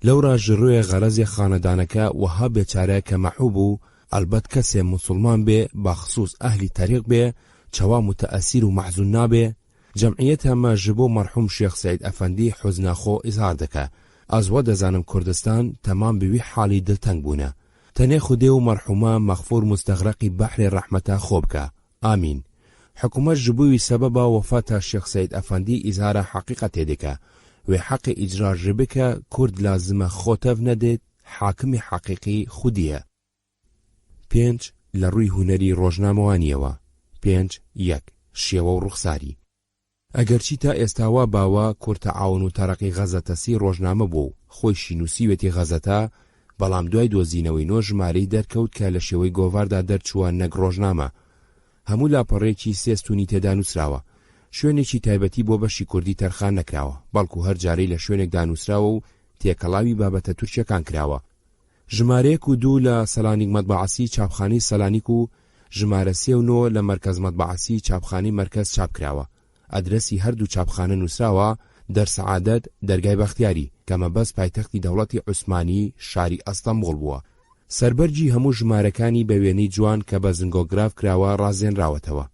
لەورا ji ڕووی غەرەزی خانەدانەکە وەها بێچارە کە مەحووب بوو، ئەلبەت کەسێ موسڵمان بێ بەخصوص ئەهلی تەریق بێ چەوا متەئەسیر و مەحزون نابێ. جەمعیەت هەمە ji بۆ مەرحوم شێخ سەعید ئەفەندی حوزنەخۆ ئیزهار دەکە. ئەزوە دەزانم کوردستان تەمام بوی حاڵی دڵتەنگ بوونە. تەنێ خودێ و مەرحومە مەغفور مستەغرەقی بەحری ڕەحمەتە خۆ بکە. ئامین. حکومەت ji بووی سەبەبا وەفاتە شێخ سەعید ئەفەندی ئیزهارە حەقیقەتێ دەکە. وێ حەقی ئیجرا ji بکە کورد لازمە خۆتەڤ نەدێت، حاکمی حەقیقی خودیە. 5 لە ڕووی هونەری ڕۆژنامەوانیەوە. 5 شێوە و ڕوخساری. ئەگەرچی تا ئێستاوا باوە کورد تەعاون و تەرەقی غەزەتە 30 ڕۆژنامە بوو، خۆیشی نووسیوێتی غەزەتە، بەڵام دوای دۆزینەوەی 9 ژمارەی دەرکەوت کە لە شێوەی گۆڤاردا دەرچووە نەک ڕۆژنامە. هەموو لاپەڕێکی سێستونی تێدا نووسراوە. شوێنێکی تایبەتی بۆ بەشی کوردی تەرخان نەکراوە، بەڵکو هەر جارەی لە شوێنێکدا نووسراوە و تێکەڵاوی بابەتە تورکیەکان کراوە. ژمارەیەک و 2 لە سەلانیک مەطبەعەسی چاپخانەی سەلانیک و ژمارە 3 و 9 لە مەرکەز مەطبەعەسی چاپخانەی مەرکەز چاپ کراوە. ئەدرەسی هەردوو چاپخانە نووسراوە دەرسەعادەت دەرگای بەختیاری کە مەبەست پایتەختی دەوڵەتی عوسمانی شاری ئەستەمبوڵ بووە. سەربەرجی هەموو ژمارەکانی بە وێنەی جوان کە بە زنگۆگراف کراوە ڕازێنراوەتەوە.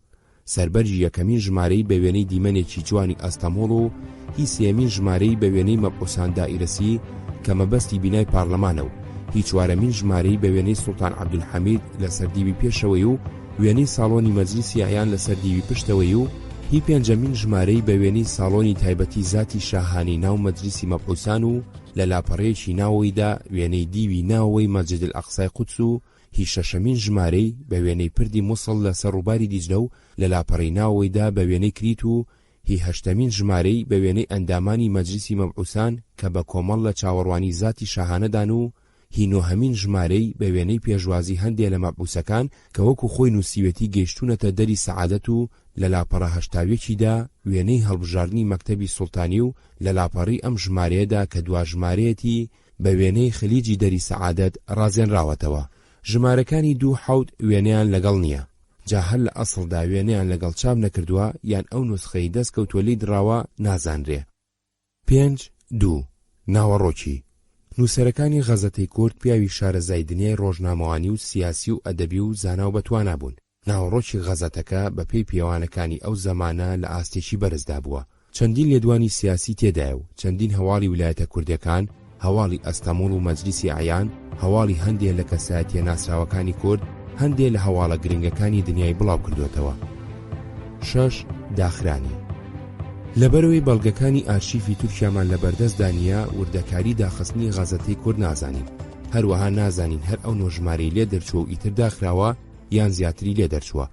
سەربەرجی یەکەمین ژمارەی بە وێنەی دیمەنێکی جوانی ئەستەمبوڵ و هی سێمین ژمارەی بە وێنەی مەبعوسان دائیرەسی کە مەبەستی بینای پارلەمانە و هی چوارەمین ژمارەی بە وێنەی سوڵتان عەبدولحەمید لەسەر دیوی پێشەوەی و وێنەی ساڵۆنی مەجلیسی ئەعیان لەسەر دیوی پشتەوەی و هی پێنجەمین ژمارەی بە وێنەی ساڵۆنی تایبەتی زاتی شاهانی ناو مەجلیسی مەبعوسان و لە لاپەڕەیەکی ناوەوەیدا وێنەی دیوی ناوەوەی مەسجد الئەقسای قودس و هی شەشەمین ژمارەی بە وێنەی پردی مووسڵ لەسەر ڕووباری دیجلە و لە لاپەڕەی ناوەوەیدا بە وێنەی کریت و هی هەشتەمین ژمارەی بە وێنەی ئەندامانی مەجلیسی مەبعوسان کە بە کۆمەڵ لە چاوەڕوانی زاتی شاهانەدان و هی نۆهەمین ژمارەی بە وێنەی پێشوازی هەندێک لە مەبعوسەکان کە وەکو خۆی نووسیوەتی گەیشتونەتە دەری سەعادەت و لە لاپەڕە هەشتاویەکیدا وێنەی هەڵبژاردنی مەکتەبی سوڵتانی و لە لاپەڕی ئەم ژمارەیەدا کە دوا ژمارەیەتی بە وێنەی خلیجی دەری سەعادەت ڕازێنراوەتەوە. ژمارەکانی 2-7 وێنەیان لەگەڵ نییە، جا هەر لە ئەسڵدا وێنەیان لەگەڵ چاپ نەکردووە یان ئەو نوسخەی دەستکەوتووە لی دراوە نازانرێ. 5.2 ناوەڕۆکی نووسەرەکانی غەزەتەی کورد پیاوی شارەزای دنیای ڕۆژنامەوانی و سیاسی و ئەدەبی و زانا و بەتوانا بوون. ناوەڕۆکی غەزەتەکە بە پێی پیاوانەکانی ئەو زەمانە لە ئاستێکی بەرزدا بووە. چەندین لێدوانی سیاسی تێدایە و چەندین هەواڵی ویلایەتە کوردەکان، هەواڵی ئەستەمۆڵ و مەجلیسی عەیان، هەواڵی هەندێک لە کەسایەتیە ناسراوەکانی کورد، هەندێک لە هەواڵە گرنگەکانی دنیای بڵاو کردوێتەوە. 6. داخرانی لەبەرەوەی بەڵگەکانی ئارشیفی تورکیامان لە بەردەستدانیە وردەکاری داخستنی غەزەتەی کورد نازانین، هەروەها نازانین هەر ئەو نۆژمارەی لێ دەرچووە و ئیتر داخراوە یان زیاتری لێ دەرچووە.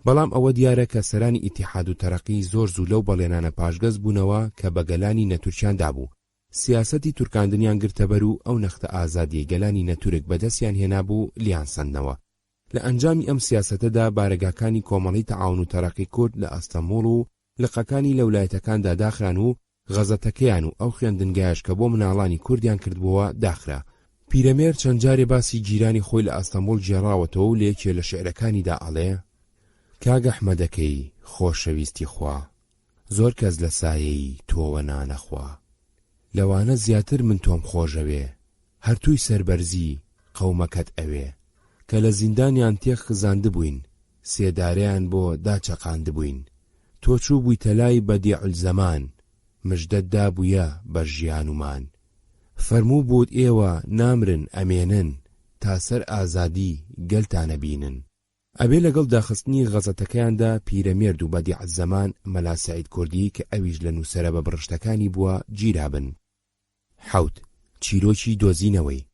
بەڵام ئەوە دیارە کە سەرانی ئیتیحاد و تەرەقی زۆر زوو لەو بەڵێنانە پاشگەز بوونەوە کە بە گەلانی نەتورکیاندا بوو. سیاسەتی تورکاندنیان گرتەبەر و ئەو نەختە ئازادیە گەلانی نەتورک بەدەستیان هێنابوو لیان سەندنەوە. لە ئەنجامی ئەم سیاسەتەدا بارەگاکانی کۆمەڵی تەعاون و تەرەقی کورد لە ئەستەمۆڵ و لقەکانی لە ویلایەتەکاندا داخران و غەزەتەکەیان و ئەو خوێندنگایش کە بۆ مناڵانی کوردیان کردبووە داخرا. پیرەمێر چەند جارێ باسی جیرانی خۆی لە ئەستەمۆڵ جێڕاوەتەوە و لێکێ لە شعرەکانیدا ئەڵێ: کاگە ئەحمەدەکەی خۆشەویستی خوا، زۆر کەس لە سایەی تۆوە نانەخوا، لەوانە زیاتر من تۆم خۆشەوێ، هەرتووی سەربەرزی قەومەکەت ئەوێ، کە لە زیندانیان تێک خزاندبووین، سێدارەیان بۆ داچەقاندبووین، تۆ چوو بوویتە لای بەدیعول زەمان، مژدەت دابوویە بە ژیانومان، فەرموو بۆت ئێوە نامرن ئەمێنن، تا سەر ئازادی گەلتانە بینن. ئەبێ لەگەڵ داخستنی غەزەتەکەیاندا پیرەمێرد و بەدیعول زەمان مەلا سەعید کوردی کە ئەویش لە نووسەرە بە بڕشتەکانی بووە گیرابن. 7. چیرۆکی دۆزینەوەی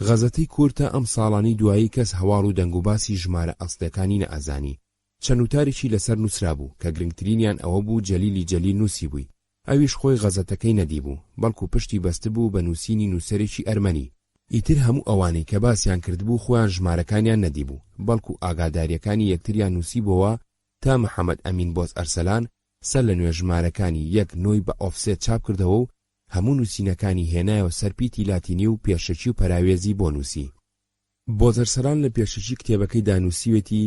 غەزەتەی کورد تا ئەم ساڵانی دوایی کەس هەواڵ و دەنگ و باسی ژمارە ئەسڵەکانی نەئەزانی. چەند وتارێکی لەسەر نووسرا بوو کە گرنگترینیان ئەوە بوو جەلیلی جەلیل نووسی بووی. ئەویش خۆی غەزەتەکەی نەدی بوو، بەڵکو پشتی بەستە بوو بە نووسینی نووسەرێکی ئەرمەنی. ئیتر هەموو ئەوانەی کە باسییان کردبوو خۆیان ژمارەکانیان نەدی بوو، بەڵکو ئاگاداریەکانی یەکتریان نووسی بووە تا محەممەد ئەمین بۆز ئەرسەلان سەر لە نوێ ژمارەکانی 1 نۆی بە ئۆفسێت چاپ کردەوە و هەموو نووسینەکانی هێنایەوە سەرپیتی لاتینی و پێشەکی و پەراوێزی بۆ نووسی. بۆز ئەرسەلان لە پێشەکی کتێبەکەی دانووسیوێتی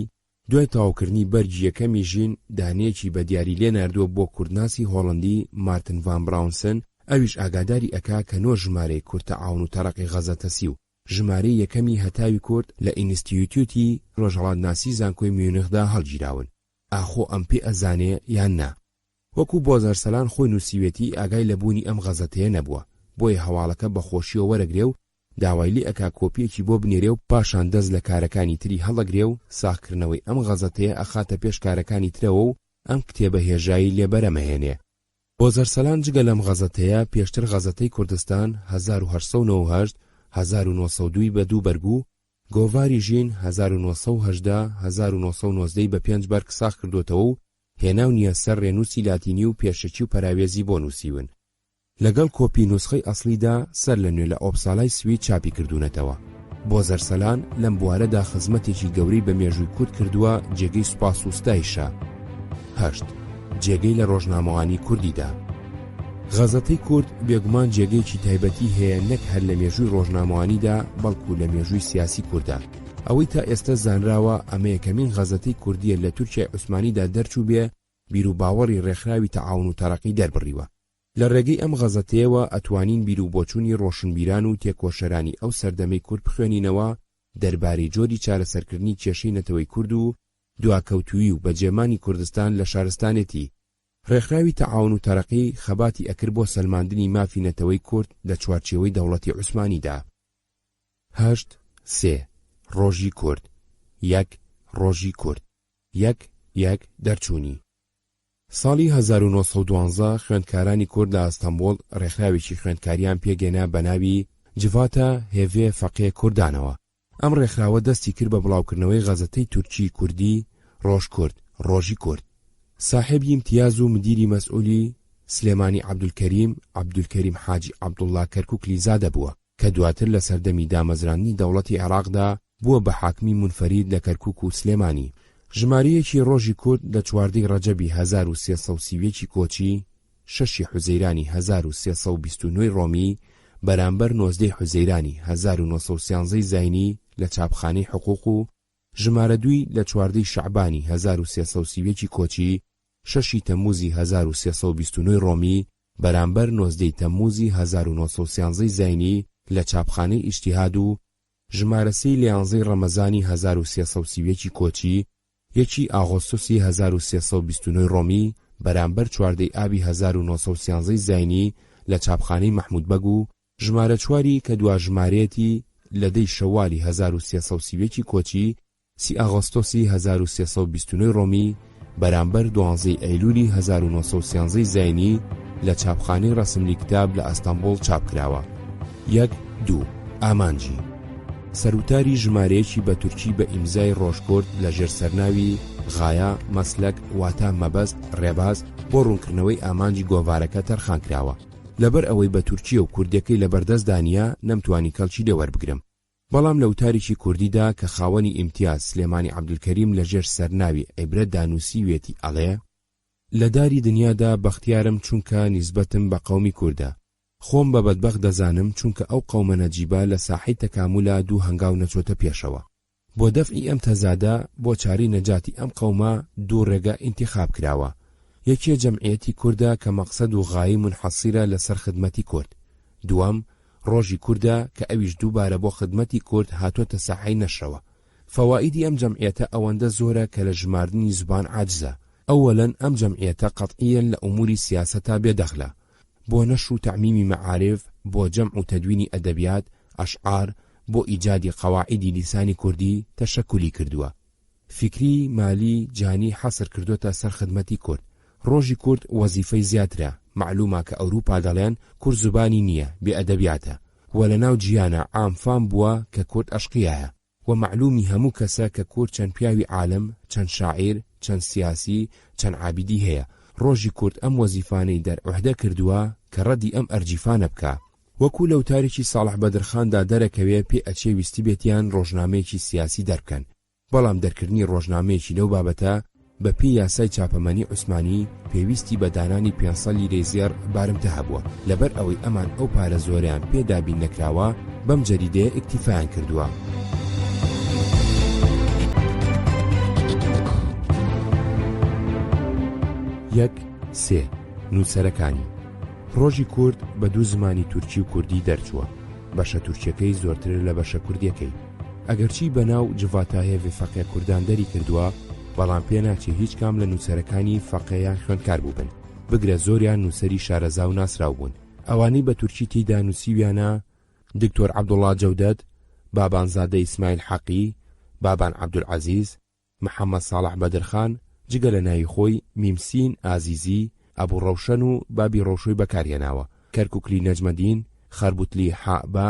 دوای تاوکردنی بەرگی یەکەمی ژین دانەیەکی بە دیاری لێ ناردووە بۆ کوردناسی هۆڵندی مارتن ڤان براونسن، ئەویش ئاگاداری ئەکا کە نۆ ژمارەی کورد تەعاون و تەرەقی غەزەتەسی و ژمارەی یەکەمی هەتاوی کورد لە ئینستیتیوتی ڕۆژهەڵاتناسی زانکۆی میونخدا هەڵگیراون. ئاخۆ ئەم پێ ئەزانێ یان نا. وەکو بۆز ئەرسەلان خۆی نووسیوێتی ئاگای لەبوونی ئەم غەزەتەیە نەبووە، بۆیە هەواڵەکە بە خۆشیەوە وەرەگرێ و داوای لێ ئەکا کۆپیەکی بۆ بنێرێ و پاشان دەست لە کارەکانی تری هەڵەگرێ و ساختکردنەوەی ئەم غەزەتەیە ئەخاتە پێش کارەکانی ترەوە و ئەم کتێبە هێژایی لێبەرەمەهێنێ. بۆز ئەرسەلان جگە لەم غەزەتەیە پێشتر غەزەتەی کوردستان 1898 1902 بە 2 بەرگو، گۆڤاری ژین 1918 1990 بە 5 بەرگ ساخت کردوتەوە و هێناو نییە سەر ڕێنووسی لاتینی و پێشەکی و پەراوێزی بۆ نووسیون. لەگەڵ کۆپی نوسخەی ئەسڵیدا سەر لە نوێ لە ئۆپسالای سوید چاپی کردوونەتەوە. بۆز ئەرسەلان لەم بوارەدا خزمەتێکی گەورەی بە مێژووی کورد کردووە جێگەی سوپاس و ستایشە. 8. جێگەی لە ڕۆژنامەوانی کوردیدا غەزەتەی کورد بێگومان جێگەیەکی تایبەتی هەیە نەک هەر لە مێژووی ڕۆژنامەوانیدا بەڵکو لە مێژووی سیاسی کوردە. ئەوەی تا ئێستا زانراوە ئەمە یەکەمین غەزەتەی کوردیە لە تورکیای عوسمانیدا دەرچوو بێ بیر و باوەڕی ڕێکخراوی تەعاون و تەرەقی دەربڕیوە. لە ڕێگەی ئەم غەزەتەیەوە ئەتوانین بیر و بۆچوونی ڕۆشنبیران و تێکۆشەرانی ئەو سەردەمەی کورد بخوێنینەوە دەربارەی جۆری چارەسەرکردنی کێشەی نەتەوەی کورد و دواکەوتووی و بەجێمانی کوردستان لە شارستانێتی. ڕێکخراوی تەعاون و تەرەقی خەباتی ئەکرد بۆ سەلماندنی مافی نەتەوەی کورد لە چوارچێوەی دەوڵەتی عوسمانیدا. 8. ڕۆژی کورد. 1. ڕۆژی کورد. 1 دەرچوونی ساڵی 1912 خوێندکارانی کورد لە ئەستەمبۆڵ ڕێکخراوێکی خوێندکاریان پێگەینا بە ناوی جڤاتە هێڤێ فەقێ کوردانەوە. ئەم ڕێکخراوە دەستی کرد بە بڵاوکردنەوەی غەزەتەی تورکی کوردی ڕۆژ کورد، ڕۆژی کورد. ساحێبی امتیاز و مدیری مەسئولی سلێمانی عەبدولکەریم حاجی عەبدوڵڵا کەرکووکلی زادە بووە کە دواتر لە سەردەمی دامەزرانی دەوڵەتی عێراقدا بووە بە حاکمی منفەرید لە کەرکووک و سلێمانی. ژمارەیەکی ڕۆژی کورد لە 14 ڕەجەبی 1330 کۆچی 6 حوزەیرانی 1329 ڕۆمی بەرامبەر 19 حوزەیرانی 1913 زاینی لە چاپخانەی حقوق و ژمارە 2 لە 14 شەعبانی 1330 کۆچی 6 تەموزی 1329 ڕۆمی بەرامبەر 19 تەموزی 1913 زاینی لە چاپخانەی ئیجتیهاد و ژمارە 3 لە 11 ڕەمەزانی 1330 کۆچی 1 ئاغۆستۆسی 1329 ڕۆمی بەرامبەر 14 ئابی 1913 زاینی لە چاپخانەی مەحموود بەگ و ژمارە 4 کە دوا ژمارەتی لە دەی شەوالی 1330 کۆچی 30 ئاغۆستۆسی 1329 ڕۆمی بەرامبەر 12 ئەیلولی 1913 زاینی لە چاپخانەی ڕەسملی کتاب لە ئەستەمبۆڵ چاپکراوە. 1-2 ئامانجی سەروتاری ژمارەیەکی بە تورکی بە ئیمزای ڕۆژکورد لە ژێر سەرناوی غایە مەسلەک واتە مەبەست ڕێباز بۆ ڕوونکردنەوەی ئامانجی گۆڤارەکە تەرخانکراوە. لەبەر ئەوەی بە تورکیە و کوردەکەی لە بەردەستدانیا نەمتوانی کەڵکی لێوەربگرم، بەڵام لە وتارێکی کوردیدا کە خاوەنی ئیمتیاز سلێمانی عەبدولکەریم لە ژێر سەرناوی عیبرەت دانووسی وێتی ئەڵێ لە داری دنیادا بەختیارم چونکە نیسبەتم بە قەومی کووردە. خۆم بە بەدبەخت دەزانم چونکە ئەو قەومە نەجیبە لە ساحەی تەکامولە دوو هەنگاو نەچۆتە پێشەوە. بۆ دەفعی ئەم تەزادە بۆ چارەی نەجاتی ئەم قەومە دوو ڕێگە ئینتیخاب کراوە. یەکێ جەمعیەتی کووردە کە مەقسەد و غایەی منحەسیرە لەسەر خدمەتی کورد. دووەم ڕۆژی کووردە کە ئەویش دووبارە بۆ خدمەتی کورد هاتوۆتە ساحەی نەشرەوە. فەوائیدی ئەم جەمعیەتە ئەوەندە زۆرە کە لە ژماردنی زبان عاجزە. ئەوەلەن ئەم جەمعیەتە قەتعیەن لە ئوموری سیاسەتا بێدەخلە، بۆ نەشر و تەعمیمی مەعارف، بۆ جەمع و تەدوینی ئەدەبیات، ئەشعار، بۆ ئیجادی قەواعیدی لیسانی کوردی تەشەکولی کردووە. فکری، مالی، جانی حەسر کردوتە سەر خدمەتی کورد. ڕۆژی کورد وەزیفەی زیاترە، معلومە کە ئەوروپا دەڵێن کورد زبانی نییە، بێ ئەدەبیاتە، و لەناو جیانە عامفام بووە کە کورد ئەشقیایە، و معلومی هەموو کەسە کە کورد چەند پیاوی عالم، چەند شاعیر، چەند سیاسی، چەند عابیدی هەیە. ڕۆژی کورد ئەم وەزیفانەی دەرعوهدە کردووە کە ڕەدی ئەم ئەرجیفانە بکە. وەکو لەو تاریکی ساڵح بەدرخاندا دەرەکەوێ پێ ئەچێ ویستی بێتیان ڕۆژنامەیەکی سیاسی دەرکەن، بەڵام دەرکردنی ڕۆژنامەیەکی لەو بابەتە بە پێی یاسای چاپەمەنی عوسمانی پێویستی بە دانانی 500 لیرەی زێر بارمتە هەبووە. لەبەر ئەوەی ئەمان ئەو پارە زۆریان پێدابین نەکراوە بەم جەریدەیە ئیکتیفایان کردووە. 1-3 نووسەرەکانی ڕۆژی کورد بە دوو زمانی تورکی و کوردی دەرچووە. بەشە تورکیەکەی زۆرتر لە بەشە کوردیەکەی. ئەگەرچی بەناو جڤاتە هێڤێ فەقێ کوردان دەری کردووە، بەڵام پێ ناچێ هیچ کام لە نووسەرەکانی فەقێیان خوێندکار بووبن، بگرە زۆریان نووسەری شارەزا و ناسراو بوون. ئەوانەی بە تورکی تێیدا نووسیویانە دکتۆر عەبدوڵڵا جەودەد، بابانزادە ئیسماعیل حەقی، بابان عەبدولعەزیز، محەممەد ساڵح بەدرخان، جگە لە ناوی خۆی میمسین ئازیزی، ئەبوو ڕەوشەن و بابی ڕۆشۆی بەکارهێناوە، کەرکووکلی نەجمەدین، خەربوتلی حەبە،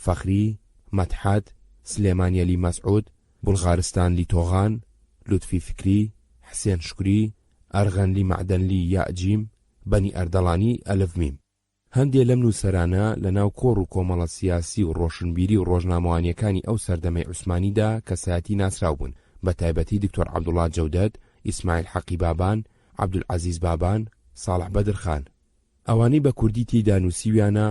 فەخری، مەدحەت، سلێمانیەلی مەسعود، بولغارستانلی تۆغان، لوتفی فکری، حسێن شکری، ئەرغەنلی مەعدەنلی یاجیم، بەنی ئەردەڵانی ئەلفمیم. هەندێک لەم نووسەرانە لە ناو کۆڕ و کۆمەڵە سیاسی و ڕۆشنبیری و ڕۆژنامەوانیەکانی ئەو سەردەمەی عوسمانیدا کەسایەتی ناسراو بوون، بە تایبەتی دکتۆر عەبدوڵڵا جەودەد، ئیسماعیل حەقی بابان، عەبدولعەزیز بابان، ساڵح بەدرخان. ئەوانەی بە کوردی تێیدا نووسیویانە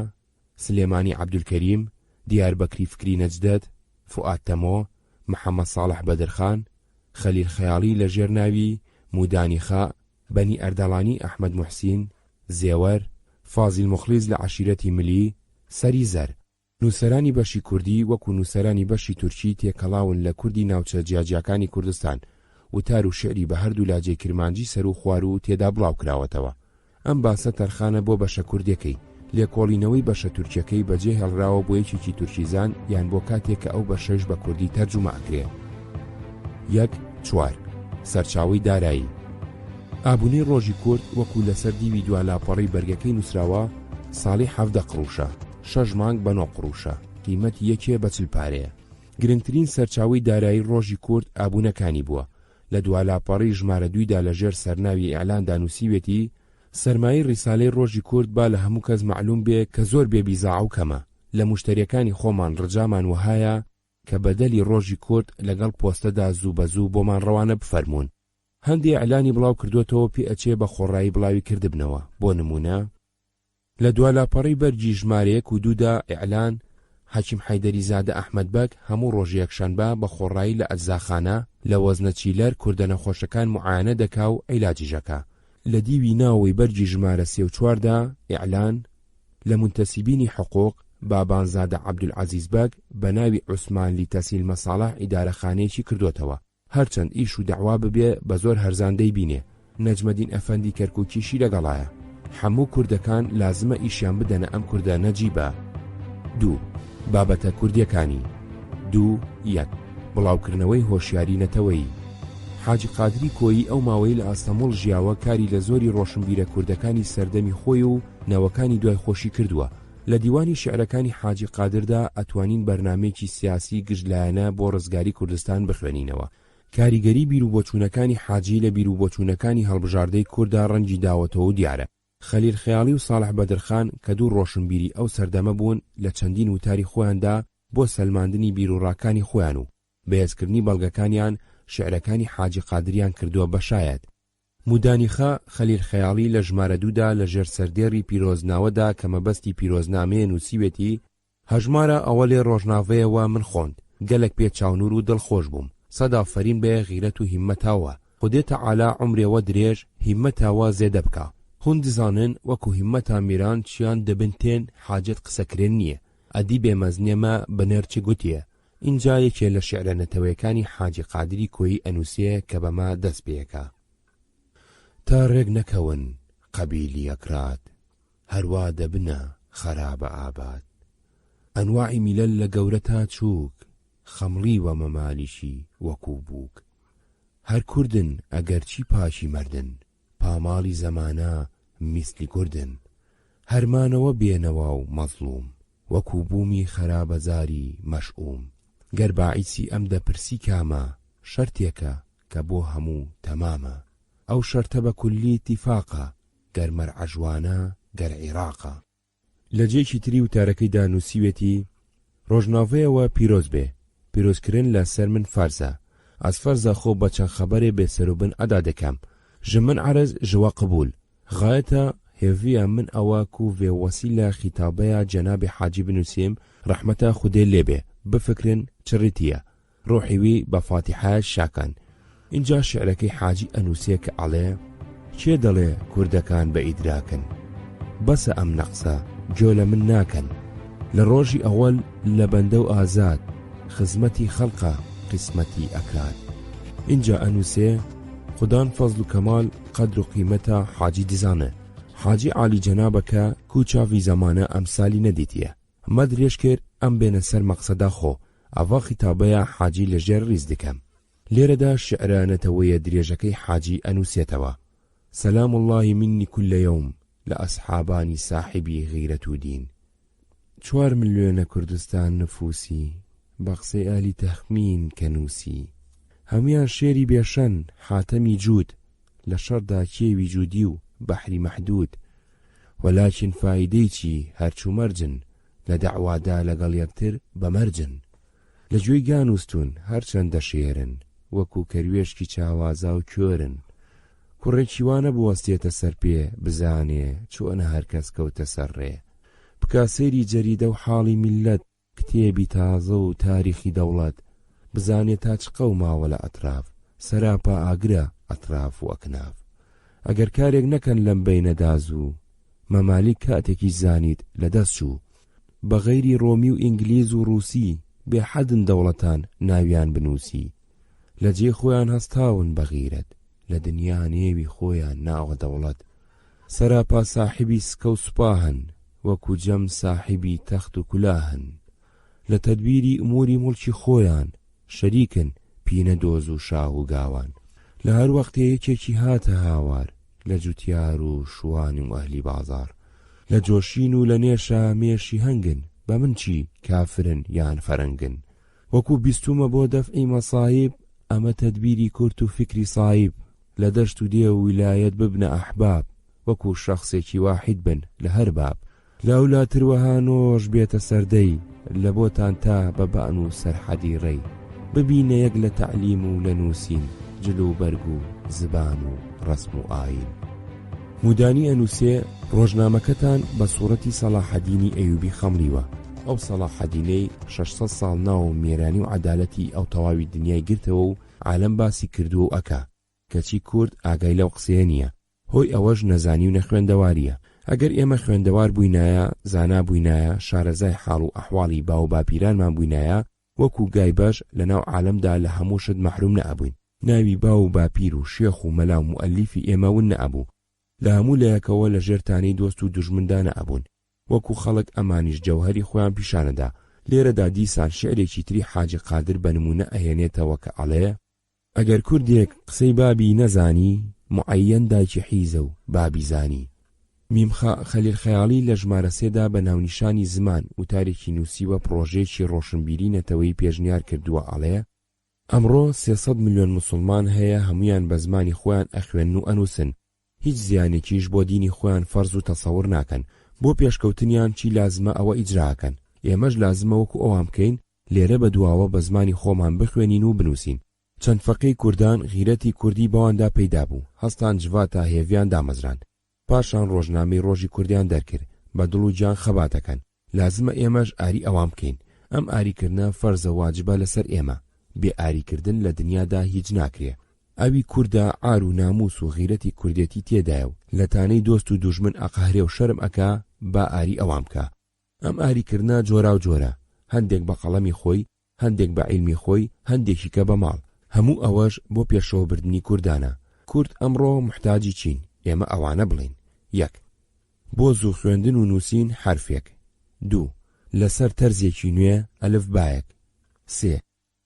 سلێمانی عەبدولکەریم، دیاربەکری فکری نەجدەد، فوئاد تەمۆ، محەممەد ساڵح بەدرخان، خەلیل خەیاڵی لە ژێر ناوی مودانی خا، بەنی ئەردەڵانی ئەحمەد موحسین، زێوەر، فازیل مخلیز لە عەشیرەتی ملی، سەری زەر. نووسەرانی بەشی کوردی وەکو نووسەرانی بەشی تورکی تێکەڵاون لە کوردی ناوچە جیاجیەکانی کوردستان، وتار و شعری بە هەردوو لاجەی کرمانجی سەر و خوار و تێدا بڵاو کراوەتەوە. ئەم باسە تەرخانە بۆ بەشە کوردیەکەی، لێکۆڵینەوەی بەشە تورکیەکەی بەجێ هێڵراوە بۆ یەکێکی تورکیزان یان بۆ کاتێک کە ئەو بەشەش بە کوردی تەرجومە ئەکرێ. 1-4 سەرچاوەی دارایی ئابوونەی ڕۆژی کورد وەکو لەسەر دیوی دوالاپەڕی بەرگەکەی نووسراوە ساڵی 17 قڕوشە، 6 مانگ بە 9 قڕوشە، قیمەتی یەکێ بە 40 پارەیە. گرنگترین سەرچاوی دارایی ڕۆژی کورد ئابوونەکانی بووە. لە دوالاپەڕی ژمارە 2دا لەژێر سەرناوی ئیعلاندا نووسیوێتی سەرمایەی ڕیسالەی ڕۆژی کورد با لە هەموو کەس معلوم بێ کە زۆر بێبیزاع و کەمە. لە موشتەریەکانی خۆمان ڕجامان وهایە کە بەدەلی ڕۆژی کورد لەگەڵ پۆستەدا زوو بە زوو بۆمان ڕەوانە بفەرمونون. هەندێ ئەعلانی بڵاو کردوێتەوە پێ ئەچێ بە خۆڕایی بڵاوی کردبنەوە. بۆ نمونە لە دوالاپەڕی بەرگی ژمارەیەک و 2دا ئیعلان حەکیم حەیدەری زادە ئەحمەدبەگ هەموو ڕۆژ یەکشەنبە بە خۆڕایی لە ئەجزاخانە لە وەزنە چیلەر کوردە نەخۆشەکان موعاینە دەکا و عیلاجیژەکە. لە دیوی ناوەوەی بەرگی ژمارە 34دا ئیعلان لە منتەسیبینی حقوق بابانزادە عەبدولعەزیز بەگ بە ناوی عوسمان لیتەسیل مەساڵح ئیدارەخانەیەکی کردوتەوە. هەرچەند ئیش و دەعوا ببێ بە زۆر هەرزاندەی بینێ. نەجمەدین ئەفەندی کەرکووکیشی لەگەڵایە. هەموو کوردەکان لازمە ئیشیان بدەنە ئەم کوردە نەجیبە. 2. بابەتە کوردیەکانی 2.1 بڵاوکردنەوەی هۆشیاری نەتەوەیی. حاجی قادری کۆیی ئەو ماوەی لە ئەستەمۆڵ ژیاوە کاری لە زۆری ڕۆشنبیرە کوردەکانی سەردەمی خۆی و نەوەکانی دوای خۆشی کردووە. لە دیوانی شعرەکانی حاجی قادردا ئەتوانین بەرنامەیەکی سیاسی گشتلایەنە بۆ ڕزگاری کوردستان بخوێنینەوە. کاریگەری بیرروبۆچوونەکانی حاجی لە بیرروبۆچوونەکانی هەڵبژاردەی کووردا ڕەنگی داوەتەوە و دیارە. خەلیل خەیاڵی و ساڵح بەدرخان کە دوو ڕۆشنبیری ئەو سەردەمە بوون لە چەندین وتاری خۆیاندا بۆ سەلماندنی بیرروڕاکانی خۆیان و بەهێزکردنی بەڵگەکانیان شعرەکانی حاجی قادریان کردووە بەشایەت. مودانیخە خەلیل خەیاڵی لە ژمارە 2دا لە ژێر سەردێڕی پیرۆزناوەدا کە مەبەستی پیرۆزنامەیە نووسیوێتی هەژمارە ئەوەلێ ڕۆژناوەیەوە من خوۆند گەلێک پێ چاونور و دڵخۆش بووم. سەدا فەرین بێ غیرەت و هیممەتاوە خودێ تەعالا عومرێوە درێژ هیممەتاوە زێدە بکە. هون دزانن وەکو هیممەتا میران چیان دەبنتێن حاجەت قسەکرێن نییە. ئەدی بێمەزنێمە بەنەرچی گوتیە. اینجا یەکێ لە شعرە نەتەوەیەکانی حاجی قادری کۆیی ئەنووسێ کە بەما دەست پێیەکە. تا ڕێک نەکەون قەبیلی ئەکرات هەروە دەبنە خەرابە ئاباد ئەنواعی میلەل لە گەورە تا چووک خەمڵی وە مەمالیشی وەکوو بووک هەر کوردن ئەگەرچی پاشی مردن پاماڵی زەمانە میسلی کوردن هەرمانەوە بێنەوە و مەزلوم وەکوو بوومی خەرابەزاری مەشئوم گەر باعیسی ئەم دەپرسی کامە شەرتێکە کە بۆ هەموو تەمامە ئەو شەرتە بە کولی تیفاقە گەر مەرعەجوانە گەر عێراقە. لە جێکی تری وتارەکەیدا نووسیوێتی ڕۆژناوەیەوە پیرۆز بێ پیرۆزکردن لە سەر من فەرزە ئەس فەرزە خۆ بە چەند خەبەرێ بێسەروبن ئەدا دەکەم ژ من عەرز ژوە قبول غایەتە هێڤیە من ئەوە کو vê وەسیلە خیتابەیە جەنابی حاجی بنووسیم ڕەحمەتە خودێ لێبێ بفکرن چڕیتیە ڕۆحیوی بە فاتیحە شاکان. اینجا شعرەکەی حاجی ئەنووسێ کە ئەڵێ کێ دەڵێ کوردەکان بە ئیدراکن بەسە ئەم نەقسە گوێ لە من ناکەن لە ڕۆژی ئەوەل لە بەندە و ئازاد خزمەتی خەڵقە قسمەتی ئەکرات. اینجا ئەنووسێ خودان فەزل و کەمال قەدر و قیمەتە حاجی دزانە حاجی عالی جەنابەکە کوچاوی زەمانە ئەمسالی نەدیتیە مە درێژ کرد ئەم بێنە سەر مەقسەدا خۆ ئەڤا خیتابەیە حاجی لەژێر ڕیز دەکەم. لێرەدا شعرانەتەوەیە درێژەکەی حاجی ئەنووسێتەوە سەلام اللهی منی كل يوم لە ئەسحابانی ساحبی غیرەت و دین 4 ملیۆنە کوردستان نفوسی بە قسەی ئالی تەخمین کە نووسی هەمویان شێری بێشەن حاتەمی جوود لە شەڕدا کێوی جوودی و بەحری مەحدود وەلاکن فایدەی چی هەرچوو مەرجن لە دەعوادا لەگەڵ یەکتر بەمەرجن لە گوێی گانوستون هەرچەند دەشێرن وەکو کەروێشکی چاوازا و کۆرن کوڕێکی وانە بوەستێتە سەر پێ بزانێ چۆنە هەرکەس کەوتە سەر ڕێ بکا سەیری جەریدە و حاڵی میلەت کتێبی تازە و تاریخی دەوڵەت بزانێ تا چ قەوماوە لە ئەتراف سەراپا ئاگرە ئەتراف و ئەکناف ئەگەر کارێک نەکەن لەم بەینەداز و مەمالی کاتێکی زانیت لەدەست چوو بە غەیری ڕۆمی و ئینگلیز و ڕووسی بێحەدن دەوڵەتان ناویان بنووسی لە جێ خۆیان هەستاون بەغیرەت لە دنیا نێوی خۆیان ناوە دەوڵەت سەراپا ساحبی سکە و سوپاهن وەکو جەم ساحبی تەخت و کولاهن لە تەدبیری ئوموری موڵکی خۆیان شەریکن پینە دۆز و شاو و گاوان لە هەر وەختەیەکێکی هاتە هاوار لە جوتیار و شوانی و ئەهلی بازار لە جۆشین و لە نێشە مێشی هەنگن بە من چی کافرن یان فەرەنگن وەکو بیستومە بۆ دەفعی مەسایب ئەمە تەدبیری کورت و فکری سایب لە دەشت و دێ و ویلایەت ببنە ئەحباب وەکو شەخصێکی واحید بن لە هەر باب لاولاتر وەها نۆش بێتە سەردەی لە بۆتان تا بەبان و سەرحەدی ڕێی ببینە یەک لە تەعلیم و لە نووسین جلو بەرگ و زبان و ڕسم و ئاین مودانی ئەنووسێ ڕۆژنامەکەتان بە سوورەتی سەلاحەدینی ئەیوبی خەمڵیوە ئەو سەلاحەدینەی 600 ساڵ ناو میێرانی و عەدالەتی ئەو تەواوی دنیای گرتەوە و عالەم باسی کردووە و ئەکا کەچی کورد ئاگای لەو قسەیە نییە هۆی ئەوەش نەزانی و نەخوێندەواریە ئەگەر ئێمە خوێندەوار بووینایە زانا بووینایە شارەزای حاڵ و ئەحواڵی باو باپیرانمان بووینایە وەکو گای باش لە ناو عالەمدا لە هەموو شت مەحروم نەئەبووین ناوی باو و باپیر و شێخ و مەلا و موئەلیفی ئێمە ون نەئەبوو لە هەموو لایەکەوە لە ژێرتانەی دۆست و دوژمندا نەئەبوون وەکو خەڵک ئەمانیش جەوهەری خۆیان پیشانەدا لێرەدا دیسان شعرێکی تری حاجی قادر بە نمونە ئەهێنێتەوە کە ئەڵێ ئەگەر کوردێک قسەی بابی نەزانی معەیەن دایکی حیزە و بابی زانی میمخا خەلیل خەیاڵی لە ژمارە سێدا بە ناونیشانی زمان وتارێکی نووسیوە پرۆژەیەکی ڕۆشنبیری نەتەوەی پێشنیار کردووە ئەڵێ ئەمڕۆ 300 میلیۆن مسلمان هەیە هەمویان بە زمانی خۆیان ئەخوێن و ئەنووسن هیچ زیانێکیش بۆ دینی خۆیان فەرز و تەسەور ناکەن بۆ پێشکەوتنیان چی لازمە ئەوە ئیجراکەن ئێمەش لازمە وەکو ئەوام بکەین لێرە بە دواوە بە زمانی خۆمان بخوێنین و بنووسین چەند فەقەی کوردان غیرەتی کوردی بەواندا پەیدا بوو هەستان جواتە هێڤیان دامەزران پاشان ڕۆژنامەی ڕۆژی کوردیان دەرکرد بە دڵ و گیان خەباتەکەن لازمە ئێمەش ئاری ئەوام بکەین ئەم ئاریکردنە فەرزە واجبە لەسەر ئێمە بێ ئاریکردن لە دنیادا هیچ ناکرێ ئەوی کووردا ئار و ناموس و غیرەتی کوردێتی تێدایە و لە تانەی دۆست و دوژمن ئەقەهرێ و شەرم ئەکا با ئاری ئەوام بکە ئەم ئاریکردنە جۆرا و جۆرە هەندێک بە قەڵەمی خۆی هەندێک بە عیلمی خۆی هەندێکی کە بە ماڵ هەموو ئەوەش بۆ پێشەوەبردنی کوردانە کورد ئەمڕۆ محتاجی چین ئێمە ئەوانە بڵین 1 بۆ زوو خوێندن و نووسین حرفێک 2 لەسەر تەرزێکی نوێ ئەلفبایەک 3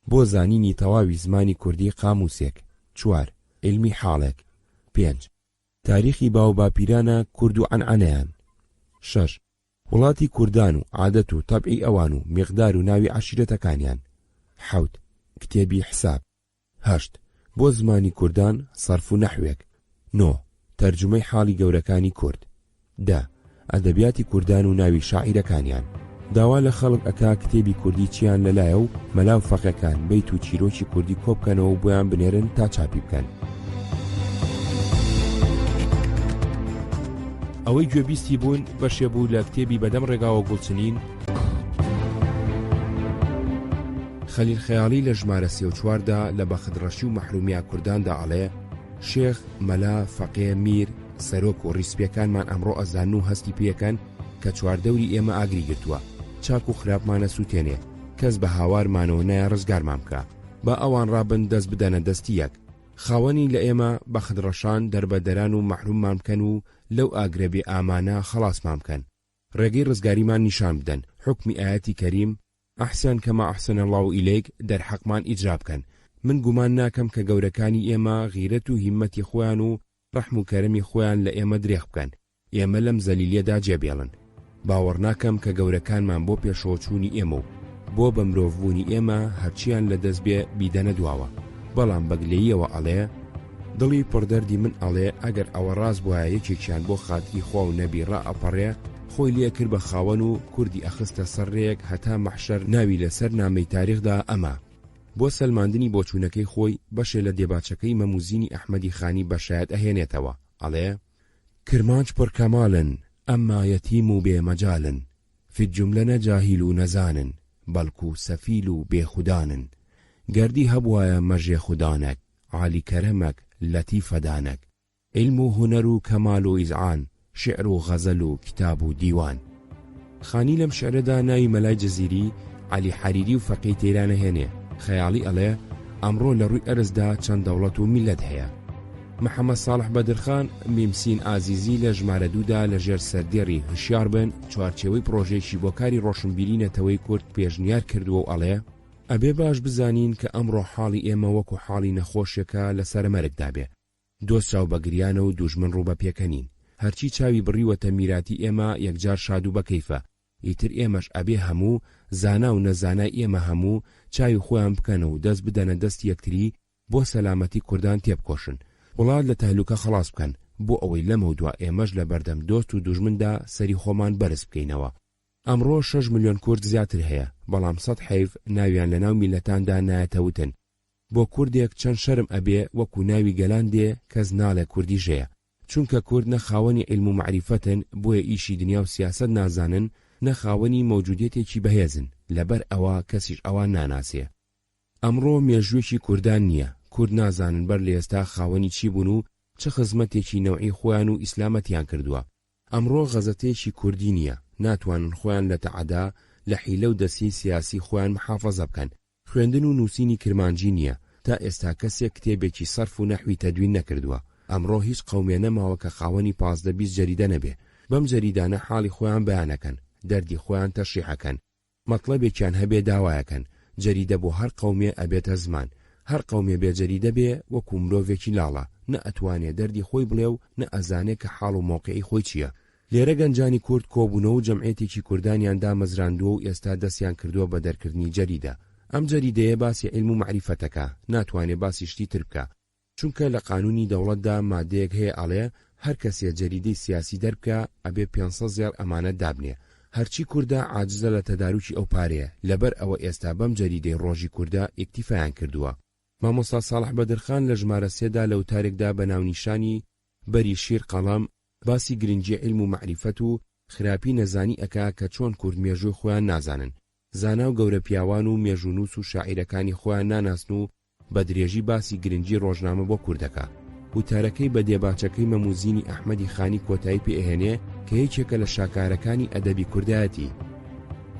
بۆ زانینی تەواوی زمانی کوردی قاموسێک 4 علمی حاڵێک 5 تاریخی باو باپیرانە کورد و عنعنەیان 6 وڵاتی کوردان و عادەت و تەبعی ئەوان و میقدار و ناوی عەشیرەتەکانیان 7 کتێبی حساب 8 بۆ زمانی کوردان سەرف و نەحوێک 9 تەرجمەی حاڵی گەورەکانی کورد 10 ئەدەبیاتی کوردان و ناوی شاعیرەکانیان داوا لە خەڵک ئەکا کتێبی کوردی چیان لەلایە و مەلاو فەقەکان بەیت و چیرۆکی کوردی کۆبکەنەوە و بۆیان بنێرن تا چاپی بکەن ئەوەی گوێبیستی بوون بەشێ بوو لە کتێبی بەدەم ڕێگاوە گوڵچنین خەلیل خەیاڵی لە ژمارە 34دا لە بەخدڕەشی و مەحرومیا کورداندا ئەڵێ شێخ مەلا فەقێ میر سەرۆک و ڕیسپیەکانمان ئەمڕۆ ئەزان و هەستی پێەکەن کە چواردەوری ئێمە ئاگری گرتووە چاک و خراپمانە سووتێنێ کەس بە هاوارمانەوە نایە ڕزگارمان بکە با ئەوان ڕابن دەست بدەنە دەستی یەک خاوەنی لە ئێمە بەخدڕەشان دەربەدەران و مەحروممان بکەن و لەو ئاگرەبێ ئامانە خەڵاسمان بکەن ڕێگەی ڕزگاریمان نیشان بدەن حکمی ئاەتی کەریم ئەحسان کەما ئەحسن الله ئیلەیک دەرحەقمان ئیجرا بکەن من گومان ناکەم کە گەورەکانی ئێمە غیرەت و هیممەتی خۆیان و ڕەحم و کەرەمی خۆیان لە ئێمە درێخ بکەن ئێمە لەم زەلیلێدا جێبێڵن باوەڕ ناکەم کە گەورەکانمان بۆ پێشەوەچوونی ئێمە و بۆ بە مرۆڤبوونی ئێمە هەرچیان لە دەست بێ بیدەنە دواوە بەڵام بەگلەییەوە ئەڵێ دڵی پڕدەردی من ئەڵێ ئەگەر ئەوە ڕاست بووە یەکێکیان بۆ خاتری خوا و نەبی ڕائەپەڕێ خۆی لێ کرد بە خاوەن و کوردی ئەخستە سەرڕێک هەتا مەحشەر ناوی لەسەر نامەی تاریخدا ئەمە بۆ سەلماندنی بۆچوونەکەی خۆی بەشێ لە دێباچەکەی مەموزینی ئەحمەدی خانی بەشایەت ئەهێنێتەوە ئەڵێ کرمانج پڕکەماڵن ئەمما یەتیم و بێمەجالن فی الجملە نەجاهیل و نەزانن بەڵکو سەفیل و بێخودانن گەردی هەبوایە مەژێ خودانەک عالی کەرەمەک لەتیفەدانەک علم و هونەر و کەمال و ئیزعان شعر و غەزەل و کتاب و دیوان خانی لەم شعرەدا ناوی مەلای جەزیری عەلی حەریری و فەقی تێرانە هێنێ خەیاڵی ئەڵێ ئەمڕۆ لە ڕووی ئەرزدا چەند دەوڵەت و میلەت هەیە محەممەد ساڵح بەدرخان میمسین ئازیزی لە ژمارە دوودا لە ژێر سەردێڕی هوشیار بن چوارچێوەی پرۆژێکی بۆ کاری ڕۆشنبیری نەتەوەی کورد پێشنیار کردووە و ئەڵێ ئەبێ باش بزانین کە ئەمڕۆ حاڵی ئێمە وەکو حاڵی نەخۆشیەکە لە سەرمەرگدا بێ، دۆست چاو بەگریانە و دوژمن ڕوو بە پێکەنین، هەرچی چاوی بڕیوەتە میراتی ئێمە یەکجار شاد و بەکەیفە، ئیتر ئێمەش ئەبێ هەموو زانا و نەزانای ئێمە هەموو چاوی خۆیان بکەنە و دەست بدەنە دەستی یەکتری بۆ سەلامەتی کوردان تێبکۆشن، وڵات لە تەهلوکە خەڵاس بکەن بۆ ئەوەی لەمە دووە ئێمەش لە بەردەم دۆست و دوژمندا سەری خۆمان بەرز بکەینەوە. ئەمڕۆ 6 ملیۆن کورد زیاتر هەیە، بەڵام 100 حەیف ناویان لە ناو میلەتاندا نایەتەوتن. بۆ کوردێک چەند شەرم ئەبێ وەکو ناوی گەلان دێ کەس ناڵێ کوردی ژەیە، چونکە کورد نەخاوەنی عیلم و معریفەتن، بۆیە ئیشی دنیا و سیاسەت نازانن، نەخاوەنی مەوجودیەتێکی بەهێزن، لەبەر ئەوە کەسیش ئەوان ناناسێ. ئەمڕۆ مێژوویەکی کوردان نییە، کورد نازانن بەر لە ئێستا خاوەنی چی بوون و چه خزمەتێکی نەوعی خۆیان و ئیسلامەتیان کردووە. ئەمڕۆ غەزەتەیەکی کوردی نییە، ناتوانن خۆیان لە تەعەدا لە حیلە و دەسی سیاسی خۆیان محافەزە بکەن. خوێندن و نووسینی کرمانجی نییە، تا ئێستا کەسێک کتێبێکی سەرف و نەحوی تەدوین نەکردووە. ئەمڕۆ هیچ قەومێ نەماوە کە خاوەنی 15-20 جەریدە نەبێ، بەم جەریدانە حاڵی خۆیان بەیانەکەن، دەردی خۆیان تەشریحەکەن، مەطلەبێکیان هەبێ داوایەکەن. جەریدە بۆ هەر قەومێ ئەبێتە زمان، هەر قەومێ بێ جەریدە بێ وەکو مرۆڤێکی لاڵە، نە ئەتوانێ دەردی خۆی بڵێ و نە ئەزانێ کە حاڵ و موقعی خۆی چییە. لێرە گەنجانی کورد کۆبوونەوە و جەمعێتێکی کوردانیاندا مەزراندووە و ئێستا دەستیان کردووە بە دەرکردنی جەریدە. ئەم جەریدەیە باسی عیلم و معریفەتەکە، ناتوانێ باسی شتی تر بکە، چونکە لە قانونی دەوڵەتدا مادەیەک هەیە ئەڵێ هەر کەسێ جەریدەی سیاسی دەربکە ئەبێ 500 زیار ئەمانەت دابنێ. هەرچی کووردا عاجزە لە تەداروکی ئەو پارەیە، لەبەر ئەوە ئێستا بەم جەریدەی ڕۆژی کووردا ئیکتیفایان کردووە. مامۆستا ساڵح بەدرخان لە ژمارە 3دا لە وتارێکدا بە ناونیشانی بەری شیر قەڵام باسی گرنگی عیلم و معریفەت و خراپی نەزانی ئەکا کە چۆن کورد مێژووی خۆیان نازانن، زانا و گەورە پیاوان و مێژوونووس و شاعیرەکانی خۆیان ناناسن و بە درێژی باسی گرنگی ڕۆژنامە بۆ کوردەکە. وتارەکەی بە دێباچەکەی مەموزینی ئەحمەدی خانی کۆتایی پێهێنێ کە یەکێکە لە شاکارەکانی ئەدەبی کوردایەتی.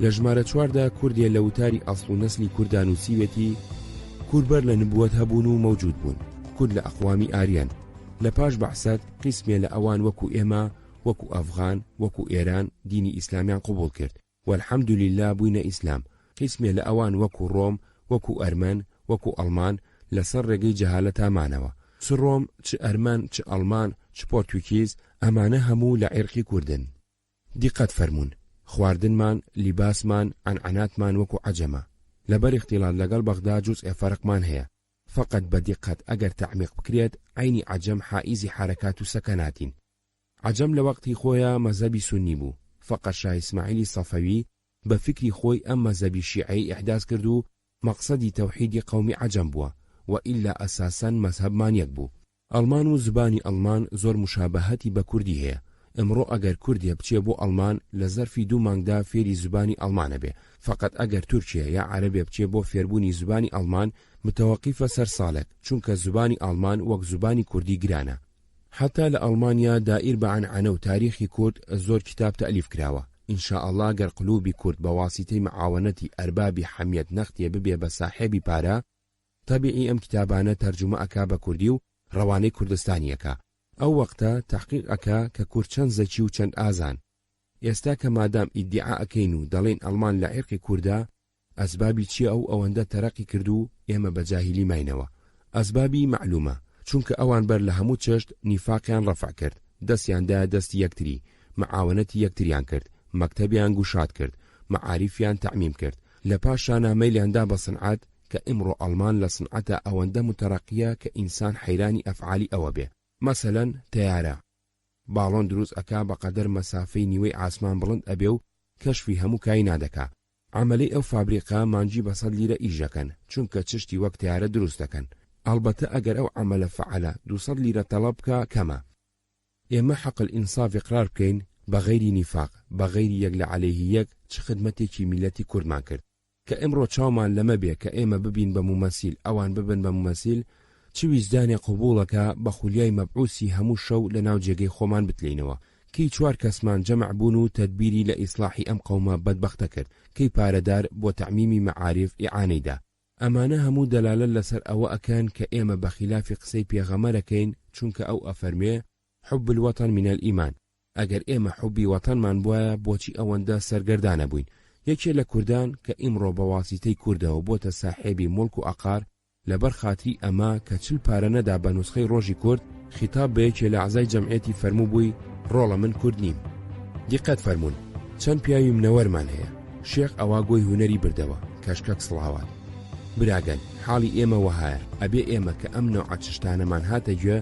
لە ژمارە 4دا کوردیە لە وتاری ئەسڵ و نەسلی کوردان و سیوێتی کوربەر لە نبووەت هەبوون و مەوجود بوون، کورد لە ئەقوامی ئاریان. لە پاش بەحسەت قیسمێ لە ئەوان وەکو ئێمە، وەکو ئەفغان، وەکو ئێران دینی ئیسلامیان قبول کرد، والحەمدولله بووینە ئیسلام. قیسمێ لە ئەوان وەکو ڕۆم، وەکو ئەرمەن، وەکو ئەڵمان لەسەر ڕێگەی جەهالەت ئامانەوە. چ ڕۆم، چ ئەرمەن، چ ئەڵمان، چ پۆرتوگیز، ئەمانە هەموو لە عێرقی کوردن. دیقەت فەرمونون، خواردنمان، لیباسمان، عنعناتمان وەکو عەجەمە. لەبەر اختیلال لەگەڵ بەغدا جوزئێ فەرقمان هەیە، فقط بەدیقەت ئەگەر تەعمیق بکرێت عینی عەجەم حائیزی حرەکات و سەکەناتین. عەجەم لە وەقتی خۆیە مەزەبی سونی بوو، فقط شاه ئیسماعیلی سەفەوی بە فکری خۆی ئەم مەزەبی شیعەی ئیحداز کرد و مەقسەدی تەوحیدی قەومی عەجەم بووە، و ئیلا ئەساسەن مەزهەبمان یەک بوو. ئەڵمان و زبانی ئەڵمان زۆر مشابەهەتی بە کوردی هەیە. ئەمڕۆ ئەگەر کوردیە بچێ بۆ ئەڵمان لە زەرفی 2 مانگدا فێری زبانی ئەڵمانە بێ، فقط ئەگەر تورکیە یا عەرەبێ بچێ بۆ فێربوونی زبانی ئەڵمان متەوەقیفە سەر ساڵێک، چونکە زبانی ئەڵمان وەک زبانی کوردی گرانە. حتا لە ئەڵمانیا دائیر بە عنعنە و تاریخی کورد زۆر کتاب تەلیف کراوە. ئینشاءالله گەر قلوبی کورد بە واسیتەی معاونەتی ئەربابی حەمیەت نەختیە ببێ بە ساحێبی پارە، طبیعی ئەم کتابانە تەرجمە ئەکا بە کوردی و ڕەوانەی کوردستانیەکە. ئەو وەختە تحقیق ئەکا کە کورد چەند زەکی و چەند ئازان. ئێستا کە مادام ئیدعا ئەکەین و دەڵێن ئەڵمان لە عێرقی کووردا، ئەسبابی چیە ئەو ئەوەندە تەرەقی کرد و ئێمە بە جاهیلی ماینەوە؟ ئەسبابی معلومە، چونکە ئەوان بەر لە هەموو چەشت نیفاقیان ڕەفع کرد، دەستیاندا دەستی یەکتری، معاونەتی یەکتریان کرد، مەکتەبیان گوشاد کرد، معاریفیان تەعمیم کرد، لە پاشانە مەیلیاندا بە سنعەت کە ئمڕۆ ئەڵمان لە سنعەتە ئەوەندە متەرەقیە کە ئینسان حەیرانی ئەفعالی ئەوە بێ. مەسەلەن تەیارە، باڵۆن دروست ئەکا بەقەدەر مەسافەی نیوەی ئاسمان بڵند ئەبێ و کەشفی هەموو کاینادەکا. عملی ئەو فابریقا مانجی بە 100 لیرە ئیژەکەن، چونکە چشتی وەک تیارە دروست دەکەن. ئەلبەتە ئەگەر ئەو عملە فعالە 200 لیرە تەڵەب بکە کەمە. ئێمە حەقل ئینساف ئیقرار بکەین بە غەیری نیفاق، بە غەیری یەک لە عەلەیهی یەک چ خدمەتێکی میلەتی کوردمان کرد کە ئێمڕۆ چاومان لەمە بێ کە ئێمە ببین بە مومەسیل، ئەوان ببن بە مومەسیل، چ ویزدانی قبوڵەکە بە خولیای مەبعوسی هەموو شەو لە ناو جێگەی خۆمان بتلینەوە. کەی 4 کەسمان جەمع بوون و تەدبیری لە ئیسلاحی ئەم قەومە بەدبەختە کرد، کەی پارەدار بۆ تەعمیمی مەعاریف ئیعانەیدا. ئەمانە هەموو دەلالە لەسەر ئەوە ئەکەن کە ئێمە بە خلافی قسەی پێغەمبەرەکەین، چونکە ئەو ئەفەرمێ حب الوطن من الإيمان. ئەگەر ئێمە حبی وەتەنمان بووە بۆچی ئەوەندە سەرگەردانە بووین؟ یەکێ لە کوردان کە ئیمڕۆ بە واسیتەی کوردەوە بۆتە ساحێبی مڵک و ئەقار لەبەر خاتری ئەمە کە 40 پارە نەدا بە نوسخەی ڕۆژی کورد خیتاب بە یەکێ لە عەزای جەمعیەتی فەرموو بووی ڕۆڵە من کورد نیم. دیقەت فەرمون چەند پیاوی منەوەرمان هەیە شێخ ئەوا گۆی هونەری بردەوە کەشکەک سڵاوات. براگەن حاڵی ئێمە وەهایە ئەبێ ئێمە کە ئەم نەوعە چشتانەمان هاتە گوێ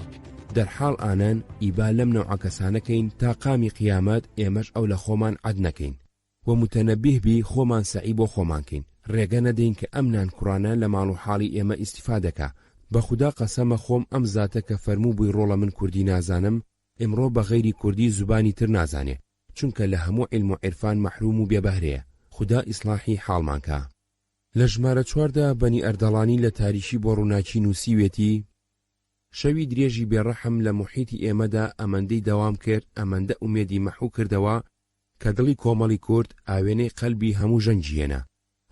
دەرحاڵ ئانان ئیبا لەم نەوعە کەسانەکەین تا قامی قیامەت ئێمەش ئەو لە خۆمان عەد نەکەین و متەنەبیه بی خۆمان سەعی بۆ خۆمانکەین ڕێگە نەدەین کە ئەم نان کوڕانە لە ماڵ و حاڵی ئێمە ئیستیفادەکە. بە خودا قەسەمە خۆم ئەم زاتە کە فەرموو بووی ڕۆڵە من کوردی نازانم ئمڕۆ بە غەیری کوردی زوبانی تر نازانێ چونکە لە هەموو علم و عرفان مەحروم و بێبەهرەیە. خدا ئیسلاحی حاڵمانکە. لە ژمارە 4 بەنی ئەردەڵانی لە تاریشی بۆ ڕووناکی نووسیوێتی شەوی درێژی بێڕەحم لە موحیتی ئێمەدا ئەمەندەی دەوام کرد ئەمەندە ئومێدی مەحوو کردەوە کە دڵی کۆمەڵی کورد ئاوێنەی قەلبی هەموو ژەنجیێنە.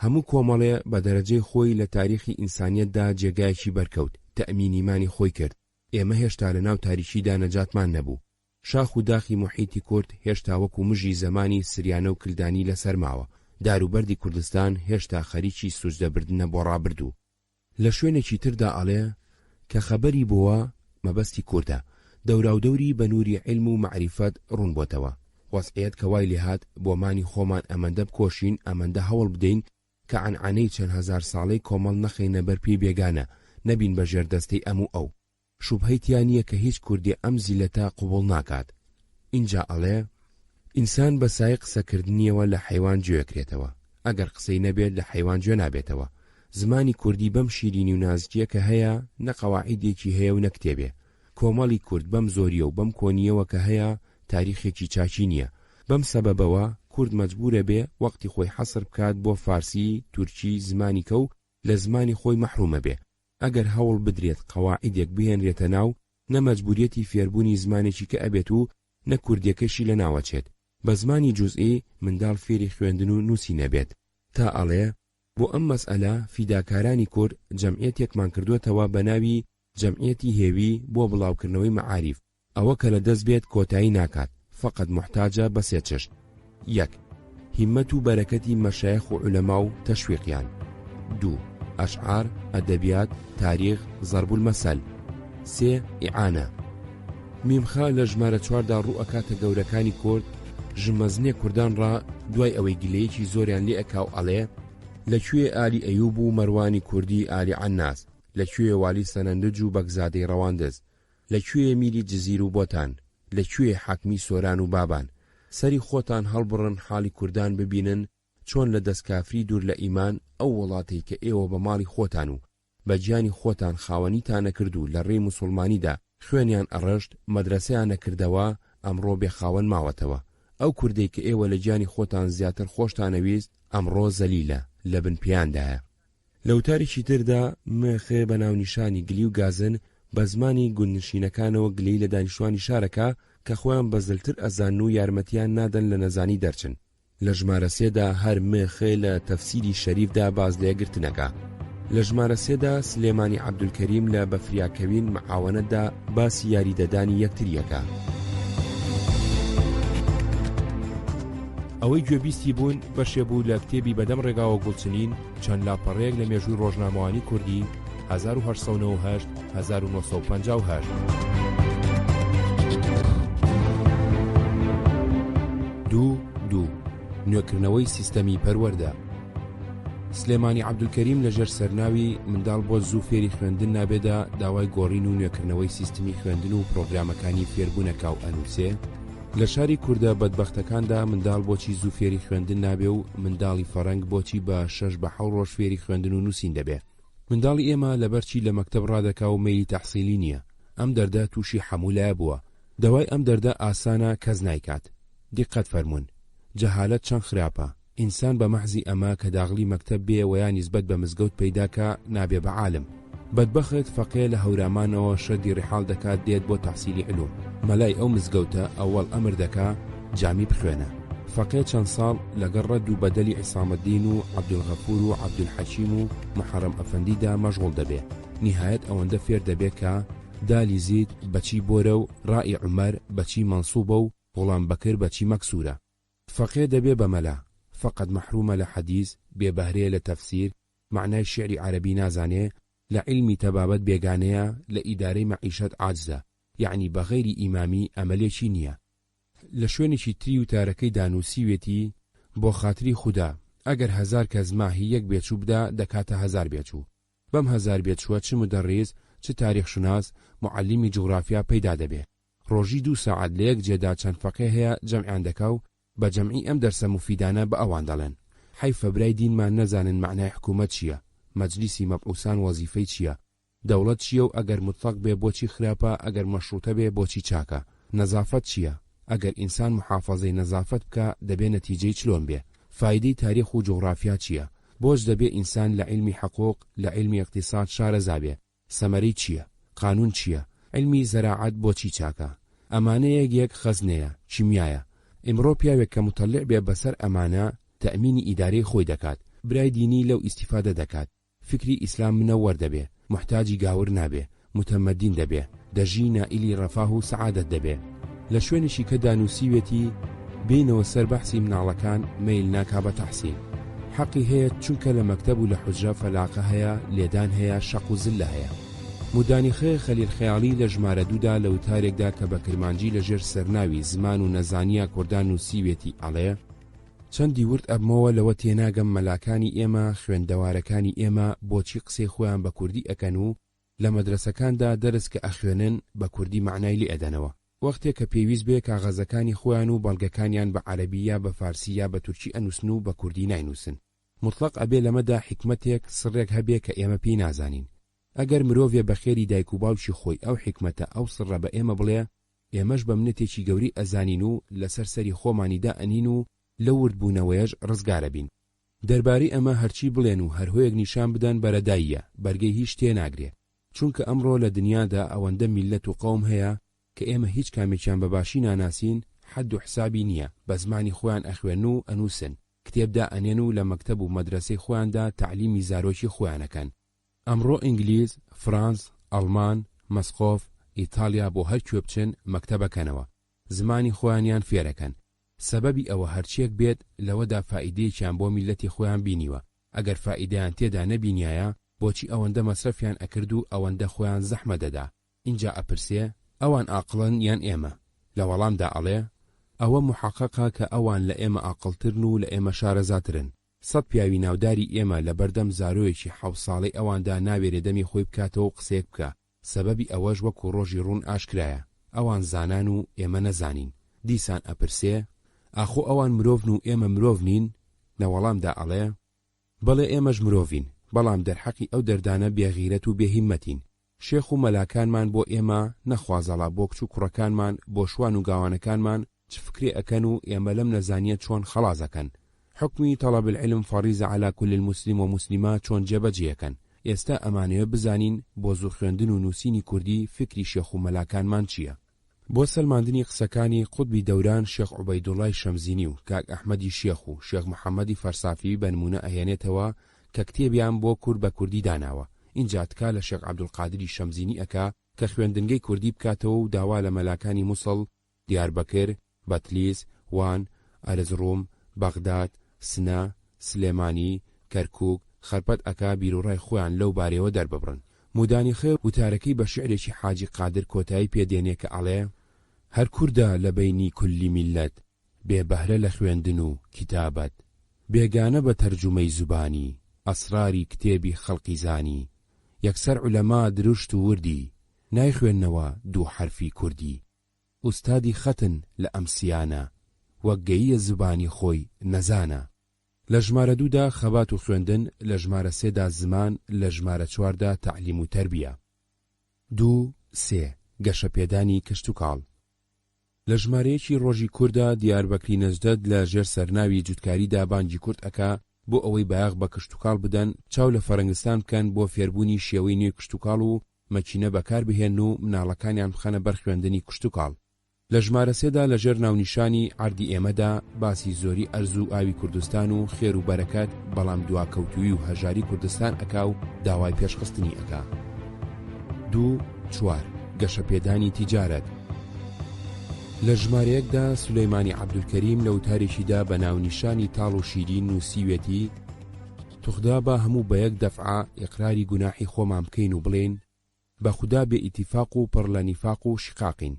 هەموو کۆمەڵێ بە دەرەجەی خۆی لە تاریخی ئینسانیەتدا جێگایەکی بەرکەوت تەئمینیمانی خۆی کرد. ئێمە هێشتا لە ناو تاریشیدا نەجاتمان نەبوو. شاخ و داخی موحیتی کورد هێشتا وەکو مژی زەمانی سریانە و کلدانی لەسەر ماوە. داروبەردی کوردستان هێشتا خەریکی سوزدەبردنە بۆ ڕابردوو. لە شوێنێکی تردا ئەڵێ کە خەبەری بووە مەبەستی کوردە دەوراودەوری بە نووری علم و معریفەت ڕوون بۆتەوە. وەسعەت کە وای لێهات بۆمانی خۆمان ئەمەندە بکۆشین ئەمەندە هەوڵ بدەین کە عنعانەی چەند هەزار ساڵەی کۆمەڵ نەخەینە بەرپی بێگانە نەبین بە ژێردەستەی ئەموو ئەو. شوبهەیتیان نییە کە هیچ کوردی ئەم زیلەتە قوبوڵ ناکات. اینجا ئەڵێ ئینسان بە سای قسەکردنیەوە لە حەیوان گوێکرێتەوە ئەگەر قسەی نەبێت لە حەیوان گوێ نابێتەوە. زمانی کوردی بەم شیرینی و نازکیە کە هەیە نەقەواعیدێکی هەیە و نەکتێبێ. کۆمەڵی کورد بەم زۆریە و بەم کۆنیەوە کە هەیە تاریخێکی چاچی نییە. بەم سەبەبەوە کورد مەجبورە بێ وەقتی خۆی حەسر بکات بۆ فارسی تورکی زمانی کە و لە زمانی خۆی مەحرومە بێ. ئەگەر هەوڵ بدرێت قەواعیدێک بهێنرێتە ناو نەمەجبوریەتی فێربوونی زمانێکی کە ئەبێت و نە کوردیەکەشی لە ناوەچێت. بە زمانی جوزئی منداڵ فێری خوێندن و نووسی نەبێت. تا ئەڵێ بۆ ئەم مەسئلە فیداکارانی کورد جەمعیەتێکمان کردوێتەوە بە ناوی جەمعیەتی هێوی بۆ بڵاوکردنەوەی مەعاریف. ئەوە کە لە دەست بێت کۆتایی ناکات فقط محتاجە بە 3 چشت. 1. هیممەت و بەرەکەتی مەشایخ و عولەما و تەشویقیان. 2. ئەشعار ئەدەبیات تاریخ ضەرب المەسەل. 3. ئیعانە. میمخا لە ژمارە 4دا ڕوو ئەکاتە گەورەکانی کورد ژمەزنێ کوردان ڕا دوای ئەوەی گلەیەکی زۆریان لێ ئەکاو ئەڵێ لەکوێ ئالی ئەیوب و مەروانی کوردی ئالی عەناس لەکوێ والی سەنەندج و بەگزادەی ڕەواندز لەکوێ میری جزیر و بۆتان لەکوێ حاکمی سۆران و بابان. سەری خۆتان هەڵبڕن حاڵی کوردان ببینن چۆن لە دەستکافری دوور لە ئیمان ئەو وڵاتەی کە ئێوە بە ماڵی خۆتان و بە گیانی خۆتان خاوەنیتانە کرد و لە ڕێی موسڵمانیدا خوێنیان ئەڕەشت مەدرسەیان نەکردەوە ئەمڕۆ بێخاوەن ماوەتەوە. ئەو کوردەی کە ئێوە لە گیانی خۆتان زیاتر خۆشتانەویست ئەمڕۆ زەلیلە لە بنپیاندایە. لەوتارێکی تردا مێخێ بە ناونیشانی گلی و گازن بە زمانی گوندنشینەکانەوە گلەی لە دانیشتوانی شارەکە کە خۆیان بەزلتر ئەزان و یارمەتیان نادەن لە نەزانی دەرچن. لە ژمارە 3دا هەر مێخێ لە تەفسیری شەریفدا باز لێگرتنەکە. لە ژمارە 3دا سلێمانی عەبدولکەریم لە بەفریاکەوین معاوەنەتدا باسی یاریدەدانی یەکتریەکە. ئەوەی گوێبیستی بوون بەشێ بوو لە کتێبی بەدەم ڕێگاوە گوڵچنین چەند لاپەڕەیەک لە مێژووی ڕۆژنامەوانی کوردی 1898 1958. دوو نوێکردنەوەی سیستەمی پەروەردە. سلێمانی عەبدولکەریم لەژێر سەرناوی منداڵ بۆ زوو فێری خوێندن نابێدا داوای گۆڕین و نوێکردنەوەی سیستەمی خوێندن و پرۆگرامەکانی فێربوونەکە و ئەنووسێ. لە شاری کووردە بەدبەختەکاندا منداڵ بۆچی زوو فێری خوێندن نابێ و منداڵی فەڕەنگ بۆچی بە 6 بە 7 ڕۆژ فێری خوێندن و نووسین دەبێ. منداڵی ئێمە لەبەرچی لە مەکتەب ڕادەکا و مەیلی تەحسیلی نییە. ئەم دەردە تووشی حەمولایە بووە. دەوای ئەم دەردە ئاسانە کەس نایکات. دیقەت فەرمون جەهالەت چەند خراپە. ئینسان بە مەحزی ئەمە کە داغلی مەکتەب بێ و یا نیسبەت بە مزگەوت پەیداکە نابێ بە عالم. بەدبەخت فەقێ لە هەورامانەوە شەردی ڕحاڵ دەکات دێت بۆ تەحسیلی علوم. مەلای ئەو مزگەوتە ئەوەڵ ئەمر دەکا جامی بخوێنە. فەقێ چەند ساڵ لەگەڵ ڕەد و بەدەلی عیسامەدین و عەبدولغەفور و عەبدولحەکیم و محەرەم ئەفەندیدا مەشغوڵ دەبێ. نیهایەت ئەوەندە فێر دەبێت کە دالی زید بەچی بۆرە و ڕائی عومەر بەچی مەنسووبە و غوڵام بەکر بەچی مەکسورە. فەقێ دەبێ بەمەلا. فقط محرومە لە حەدیث، بێبەهرەیە لە تەفسیر، معنای شعری عەرەبی نازانێ، لە علمی تەبابەت بێگانەیە، لە ئیدارەی مەعیشەت عاجزە، یعنی بەغەیری ئیمامی ئەمەلێکی نییە. لە شوێنێکی تری وتارەکەی دانووسیوێتی بۆ خاتری خوددا ئەگەر 1000 کەس ماهی یەک بێچوو بدا دەکاتە 1000 بێچوو. بەم 1000 بێچووە چ مدەڕیز، چ تاریخشناس، معلمی جوغرافیا پەیدا دەبێ. ڕۆژی 2 ساعت لە یەک جێدا چەند فەقێ هەیە جەمعیان دەکا و بە جەمعی ئەم دەرسە مفیدانە بە ئەوان دەڵێن. حیفە برای دینمان نەزانن معنای حکوومەت چییە، مەجلیسی مەبعوسان وەزیفەی چییە، دەوڵەت چییە و ئەگەر مطلق بێ بۆچی خراپە، ئەگەر مەشروطە بێ بۆچی چاکە، نەزافەت چییە، ئەگەر ئینسان محافەزەی نەزافەت بکە دەبێ نەتیجەی چلۆن بێ، فایدەی تاریخ و جوغرافیا چییە، بۆش دەبێ ئینسان لە علمی حقوق، لە علمی اقتصاد شارەزا بێ، سەمەرەی چییە، قانون چییە، علمی زەراعەت بۆچی چاکە. ئەمانە یەک خەزنەیە، چیمیایە. ئمڕۆ پیاوێک کە مطلع بێ بەسەر ئەمانە تەئمینی ئیدارەی خۆی دەکات، برای دینی لەو ئیستیفادە دەکات، فکری ئیسلام منەوەر دەبێ، محتاجی گاور نابێ، متەمەدین دەبێ، دەژی نائیلی ڕەفاه و سەعادەت دەبێ. لە شوێنێکی کە دانووسیوێتی بینەوە سەر بەحسی مناڵەکان مەیل ناکا بە تەحسین. حەقی هەیە چونکە لە مەکتەب و لە حوجرە فەلاقە هەیە، لێدان هەیە، شەق و زلە هەیە. مودانیخێ خەلیل خەیاڵی لە ژمارە 2دا لە وتارێکدا کە بە کرمانجی لەژێر سەرناوی زمان و نەزانیە کوردان نووسیوێتی ئەڵێ چەندی ورد ئەبمەوە لەوە تێناگەم مەلاکانی ئێمە، خوێندەوارەکانی ئێمە بۆچی قسەی خۆیان بە کوردی ئەکەن و لە مەدرسەکاندا دەرس کە ئەخوێنن بە کوردی معنای لێ ئەدەنەوە، وەختێک کە پێویست بێ کاغەزەکانی خۆیان و بەڵگەکانیان بە عەرەبی یا بە فارسی یا بە تورکی ئەنووسن و بە کوردی ناینووسن. مطلق ئەبێ لەمەدا حکمتێک سڕێک هەبێ کە ئێمە پێی نازانین. ئەگەر مرۆڤێ بەخێری دایک و باوکی خۆی ئەو حکمەتە ئەو سڕە بە ئێمە بڵێ، ئێمەش بە منەتێکی گەوری ئەزانین و لەسەر سەری خۆمانیدا ئەنین و لە وردبوونەوەیەش ڕزگارە بین. دەربارەی ئەمە هەرچی بڵێن و هەرهۆیەک نیشان بدەن بەرەداییە، بەرگەی هیچ تێ ناگرێ، چونکە ئەمڕۆ لە دنیادا ئەوەندە میلەت و قەوم هەیە کە ئێمە هیچ کامێکیان بەباشی ناناسین، حەد و حسابی نییە، بە زمانی خۆیان ئەخوێن و ئەنووسن، کتێبدا ئەنێن و لە مەکتەب و مەدرسەی خۆیاندا تەعلیمی زارۆکی خۆیانەکەن. ئەمڕۆ ئینگلیز، فرانس، ئەڵمان، مەسقۆف، ئیتالیا بۆ هەرکوێ بچن مەکتەبەکەنەوە، زمانی خۆیانیان فێرەکەن. سەبەبی ئەوە هەرچیەک بێت لەوەدا فائیدەیەکیان بۆ میلەتی خۆیان بینیوە. ئەگەر فائیدەیان تێدا نەبینایە بۆچی ئەوەندە مەسرەفیان ئەکرد و ئەوەندە خۆیان زەحمە دەدا. اینجا ئەپرسێ ئەوان ئاقڵن یان ئێمە؟ لە وەڵامدا ئەڵێ ئەوە محەققە کە ئەوان لە ئێمە ئاقڵترن و لە ئێمە شارەزاترن. 100 پیاوی ناوداری ئێمە لە بەردەم زارۆیەکی 7 ساڵەی ئەواندا ناوێرێ دەمی خۆی بکاتەوە و قسێک بکە. سەبەبی ئەوەش وەکو ڕۆژی ڕوون ئاشکرایە، ئەوان زانان و ئێمە نەزانین. دیسان ئەپرسێ ئاخۆ ئەوان مرۆڤن و ئێمە مرۆڤ نین؟ لە وەڵامدا ئەڵێ بەڵێ ئێمەش مرۆڤین، بەڵام دەرحەقی ئەو دەردانە بێغیرەت و بێهیممەتین. شێخ و مەلاکانمان بۆ ئێمە نەخوازەڵا بۆ کچ و کوڕەکانمان، بۆ شوان و گاوانەکانمان چ فکرێ ئەکەن و ئێمە لەم نەزانیە چۆن خەڵازەکەن. حکمی طلب العلم فەریزە عەلا كل المسلم و مسلمە چۆن جێبەجێەکەن. ئێستا ئەمانەیە بزانین بۆ زوو خوێندن و نووسینی کوردی فکری شێخ و مەلاکانمان چییە. بۆ سەلماندنی قسەکانی قوتبی دەوران شێخ عوبەیدوڵای شەمزینی و کاک ئەحمەدی شێخ و شێخ محەممەدی فەرسافی بە نمونە ئەهێنێتەوە کە کتێبیان بۆ کورد بە کوردی داناوە. اینجا تکا لە شێخ عەبدولقادری شەمزینی ئەکا کە خوێندنگەی کوردی بکاتەوە و داوا لە مەلاکانی مووسڵ، دیاربەکر، بەتلیس، وان، ئەرزڕوم، بەغداد، سنە، سلێمانی، کەرکووک، خەرپەت ئەکا بیرۆڕای خۆیان لەو بارەوە دەرببڕن. مودانی خێر وتارەکەی بە شعرێکی حاجی قادر کۆتایی پێدێنێ کە ئەڵێ هەر کووردە لە بەینی کولی میلەت، بێبەهرە لە خوێندن و کتابەت، بێگانە بە تەرجومەی زوبانی، ئەسراری کتێبی خەڵقی زانی، یەکسەر عولەما دروشت و وردی، نایخوێننەوە دوو حرفی کوردی، ئوستادی خەتن لە ئەمسیانە، وەک گەییە زبانی خۆی نەزانە. لە ژمارە 2دا خەبات و خوێندن، لە ژمارە 3دا زمان، لە ژمارە 4دا تەعلیم و تەربیە. 2 3 گەشەپێدانی کشت و کاڵ. لە ژمارەیەکی ڕۆژی کووردا دیاربەکری نەجدەد لە ژێر سەرناوی جوتکاریدا بانگی کورد ئەکا بۆ ئەوەی بایاغ بە کشت و کاڵ بدەن، چاو لە فەرەنگستان بکەن بۆ فێربوونی شێوەی نوێی کشت و کاڵ و مەکینە بەکار بهێن و مناڵەکانیان بخەنە بەر خوێندنی کشت و کاڵ. لە ژمارە 3دا لە ژێر ناونیشانی عەردی ئێمەدا باسی زۆری ئەرز و ئاوی کوردستان و خێر و بەرەکەت، بەڵام دواکەوتووی و هەژاری کوردستان ئەکا و داوای پێشخستنی ئەکا. 2 4 گەشەپێدانی تیجارەت. لە ژمارەیەکدا سولەیمانی عەبدولکەریم لە وتارێکیدا بە ناونیشانی تاڵ و شیرین نووسیوێتی توخدا بە هەموو بە یەک دەفعە ئیقراری گوناحی خۆمان بکەین و بڵێن بە خودا بێ ئیتیفاق و پڕ لە نیفاق و شقاقین.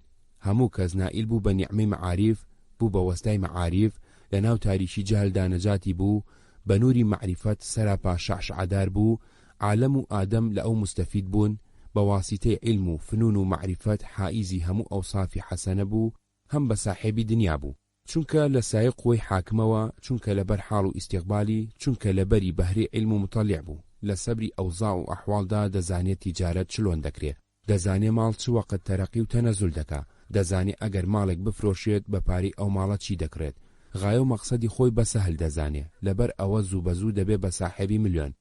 هەموو کەس نائیل بوو بە نیعمەی مەعاریف، بوو بە وەستای مەعاریف، لە ناو تاریکی جەهلدا نەجاتی بوو، بە نووری مەعریفەت سەراپا شەعشەعەدار بوو، عالەم و ئادەم لە ئەو مستەفید بوون، بە واسیتەی عیلم و فنون و مەعریفەت حائیزی هەموو ئەوسافی حەسەنە بوو، هەم بە ساحێبی دنیا بوو، چونکە لە سایق قوی حاکمەوە، چونکە لەبەر حاڵ و ئیستیقبالی، چونکە لەبەری بەهرەی عیلم و مطەلیع بوو، لە سەبری ئەوزاع و ئەحواڵدا دەزانێت تیجارەت چلۆن دەکرێت، دەزانێ ماڵ چ وەقت تەرەقی و تەنەزول دەکا، دەزانێ ئەگەر ماڵێک بفرۆشێت بە پارەی ئەو ماڵە چی دەکرێت، غایە و مەقسەدی خۆی بەسەهل دەزانێ، لەبەر ئەوە زوو بەزوو دەبێ بە ساحێبی ملیۆن.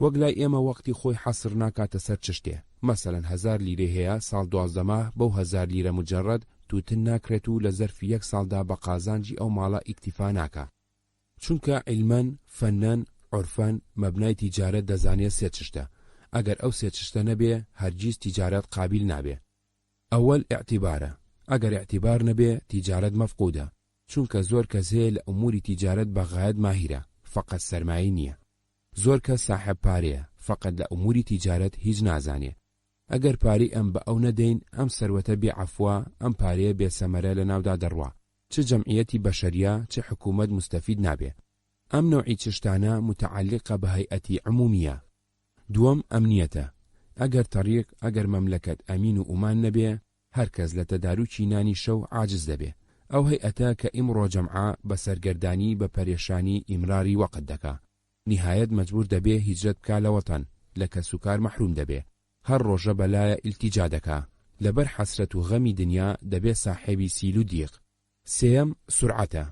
وەک لای ئێمە وەقتی خۆی حەسر ناکاتە سەر چ شتێ، مەسەلەن 1000 لیرە هەیە ساڵ 12 ماه بەو 1000 لیرە مجەڕەد توتن ناکرێت و لە زەرفی 1 ساڵدا بە قازانجی ئەو ماڵە ئیکتیفا ناکا، چونکە عیلمەن، فەنەن، عورفەن مەبنای تیجارەت دەزانێت سێ چشتە، ئەگەر ئەو سێ چشتە نەبێ هەرگیز تیجارەت قابل نابێ. ئەوەل ئیعتیبارە، ئەگەر ئیعتیبار نەبێ تیجارەت مەفقودە، چونکە زۆر کەس هەیە لە ئوموری تیجارەت بەغایەت ماهیرە، فەقەت سەرمایی نییە. زۆر کەس ساحێب پارەیە، فەقەت لە ئوموری تیجارەت هیچ نازانێ. ئەگەر پارەی ئەم بە ئەو نەدەین، ئەم سەروەتە بێعەفوە، ئەم پارەیە بێسەمەرە لە ناودا دەڕوا، چ جەمعیەتی بەشەریە چ حکوومەت مستەفید نابێ. ئەم نەوعی چشتانە متعلقە بە هەیئەتی عمومیە. دووەم ئەمنیەتە، ئەگەر تەریق، ئەگەر مەملەکەت ئەمین و ئومان نەبێ، هەرکەس لە تەداروکی نانی شەو عاجز دەبێ. ئەو هەیئەتە کە ئیمڕۆ جەمعە بە سەرگەردانی بە پەرێشانی ئیمراری وەقت دەکا، نهایەت مەجبور دەبێ هیجرەت بکا لە وەتەن، لە کەسوکار مەحروم دەبێ، هەر ڕۆژە بەلایە ئیلتیجا دەکا، لەبەر حەسرەت و غەمی دنیا دەبێ ساحێبی سیل و دیق. سێەم سورعەتە،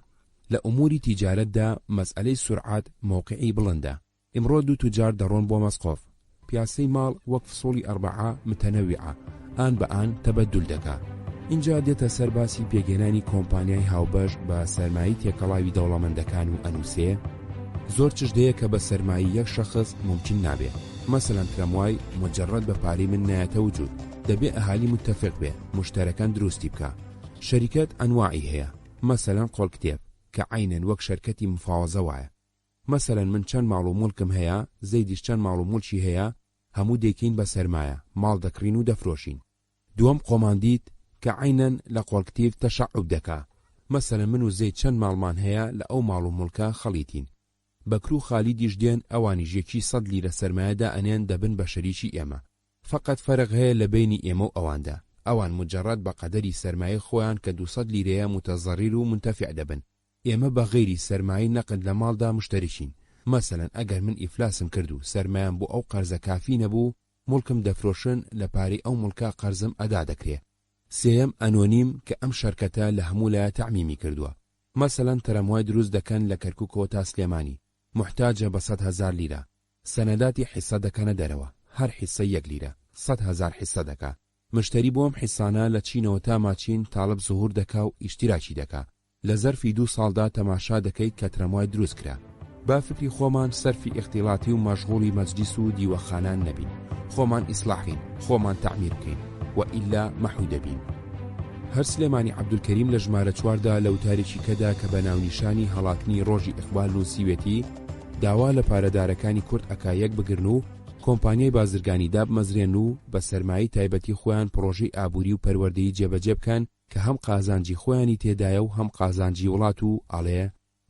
لە ئوموری تیجارەتدا مەسئلەی سورعەت موقعی بڵندە. ئیمڕۆ دوو توجار دەڕۆن بۆ مەسقۆف، پیاسەی ماڵ وەک فسوڵی ئەربەعە متەنەویعە، ئان بە ئان تەبەدول دەکا. اینجا دێتە سەر باسی پێگەێنانی کۆمپانیای هاوبەش بە سەرمایی تێکەڵاوی دەوڵەمەندەکان و ئەنووسێ. زۆر چشدەیە کە بە سەرمایی یەک شەخص ممکن نابێ، مەسەلەن ترەموای مجەڕەد بە پارەی من نایەتە وجود، دەبێ ئەهالی متتەفق بێ، مشتەرەکان دروستی بکە. شەریکەت ئەنواعی هەیە، مەسەلەن قۆڵکتێب کە عینەن وەک شەرکەتی مفاوەزە وایە. مەسەلەن من چەند ماڵ و موڵکم هەیە، زەیدیش چەند ماڵ و موڵکی هەیە، هەموو دەیکەین بە سەرمایە، ماڵ دەکڕین و دەفرۆشین. دووەم قۆماندیت کە عینەن لە قۆڵکتیف تەشەعوب دەکا، مەسەلەن من و زەید چەند ماڵمان هەیە لە ئەو ماڵ و موڵکە خەڵیتین. بەکر و خالیدیش دێن، ئەوانیش یەکی 100 لیرە سەرمایەدا ئەنێن دەبن بە شەریکی ئێمە. فەقەت فەرق هەیە لە بینی ئێمە و ئەواندا، ئەوان مجەڕەد بە قەدەری سەرمایە خۆیان کە 200 لیرەیە متەزەڕیر و منتەفع دەبن، ئێمە بە غەیری سەرمایی نەقد لە ماڵدا مشتەریشین. مەسەلەن ئەگەر من ئیفلاسم کرد و سەرمایەم بۆ ئەو قەرزە کافی نەبوو، موڵکم دەفرۆشن، لە پارەی ئەو موڵکە قەرزم ئەدا دەکرێت. سێەم ئەنۆنیم کە ئەم شەرکەتە لە هەموو لایە تەعمیمی کردووە، مەسەلەن تەرەموای دروست دەکەن لە کەرکووکەوە تا سلێمانی، محتاجە بە 100,000 لیرە، سەنەداتی حیسە دەکەنە دەرەوە، هەر حیسە 1 لیرە، 100,000 حیسە دەکا. مشتری بۆم حیسانە لە چینەوە تا ماچین تاڵب زوهور دەکا و ئیشتیراکی دەکا. لە زەرفی 2 ساڵدا تەماشا دەکەیت کە ترەموای دروست کرا. با فکری خۆمان سەرفی ئیختیڵاتی و مەشغوڵی مەجلیس و دیوەخانان نەبین، خۆمان ئیسلاحین، خۆمان تەعمیر بکەین، و ئیلا مەحوو دەبین. هەر سلێمانی عەبدولکەریم لە ژمارە 4دا لە وتارێکی کەدا کە بە ناونیشانی هەڵاتنی ڕۆژی ئیقبال نووسیوێتی، داوا لە پارەدارەکانی کورد ئەکا یەک بگرن و کۆمپانیای بازرگانی دابمەزرێن و بە سەرمایی تایبەتی خۆیان پرۆژەی ئابووری و پەروەردەیی جێبەجێ بکەن کە هەم قازانجی خۆیانی تێدایە و هەم قازانجی وڵات و ئاڵێ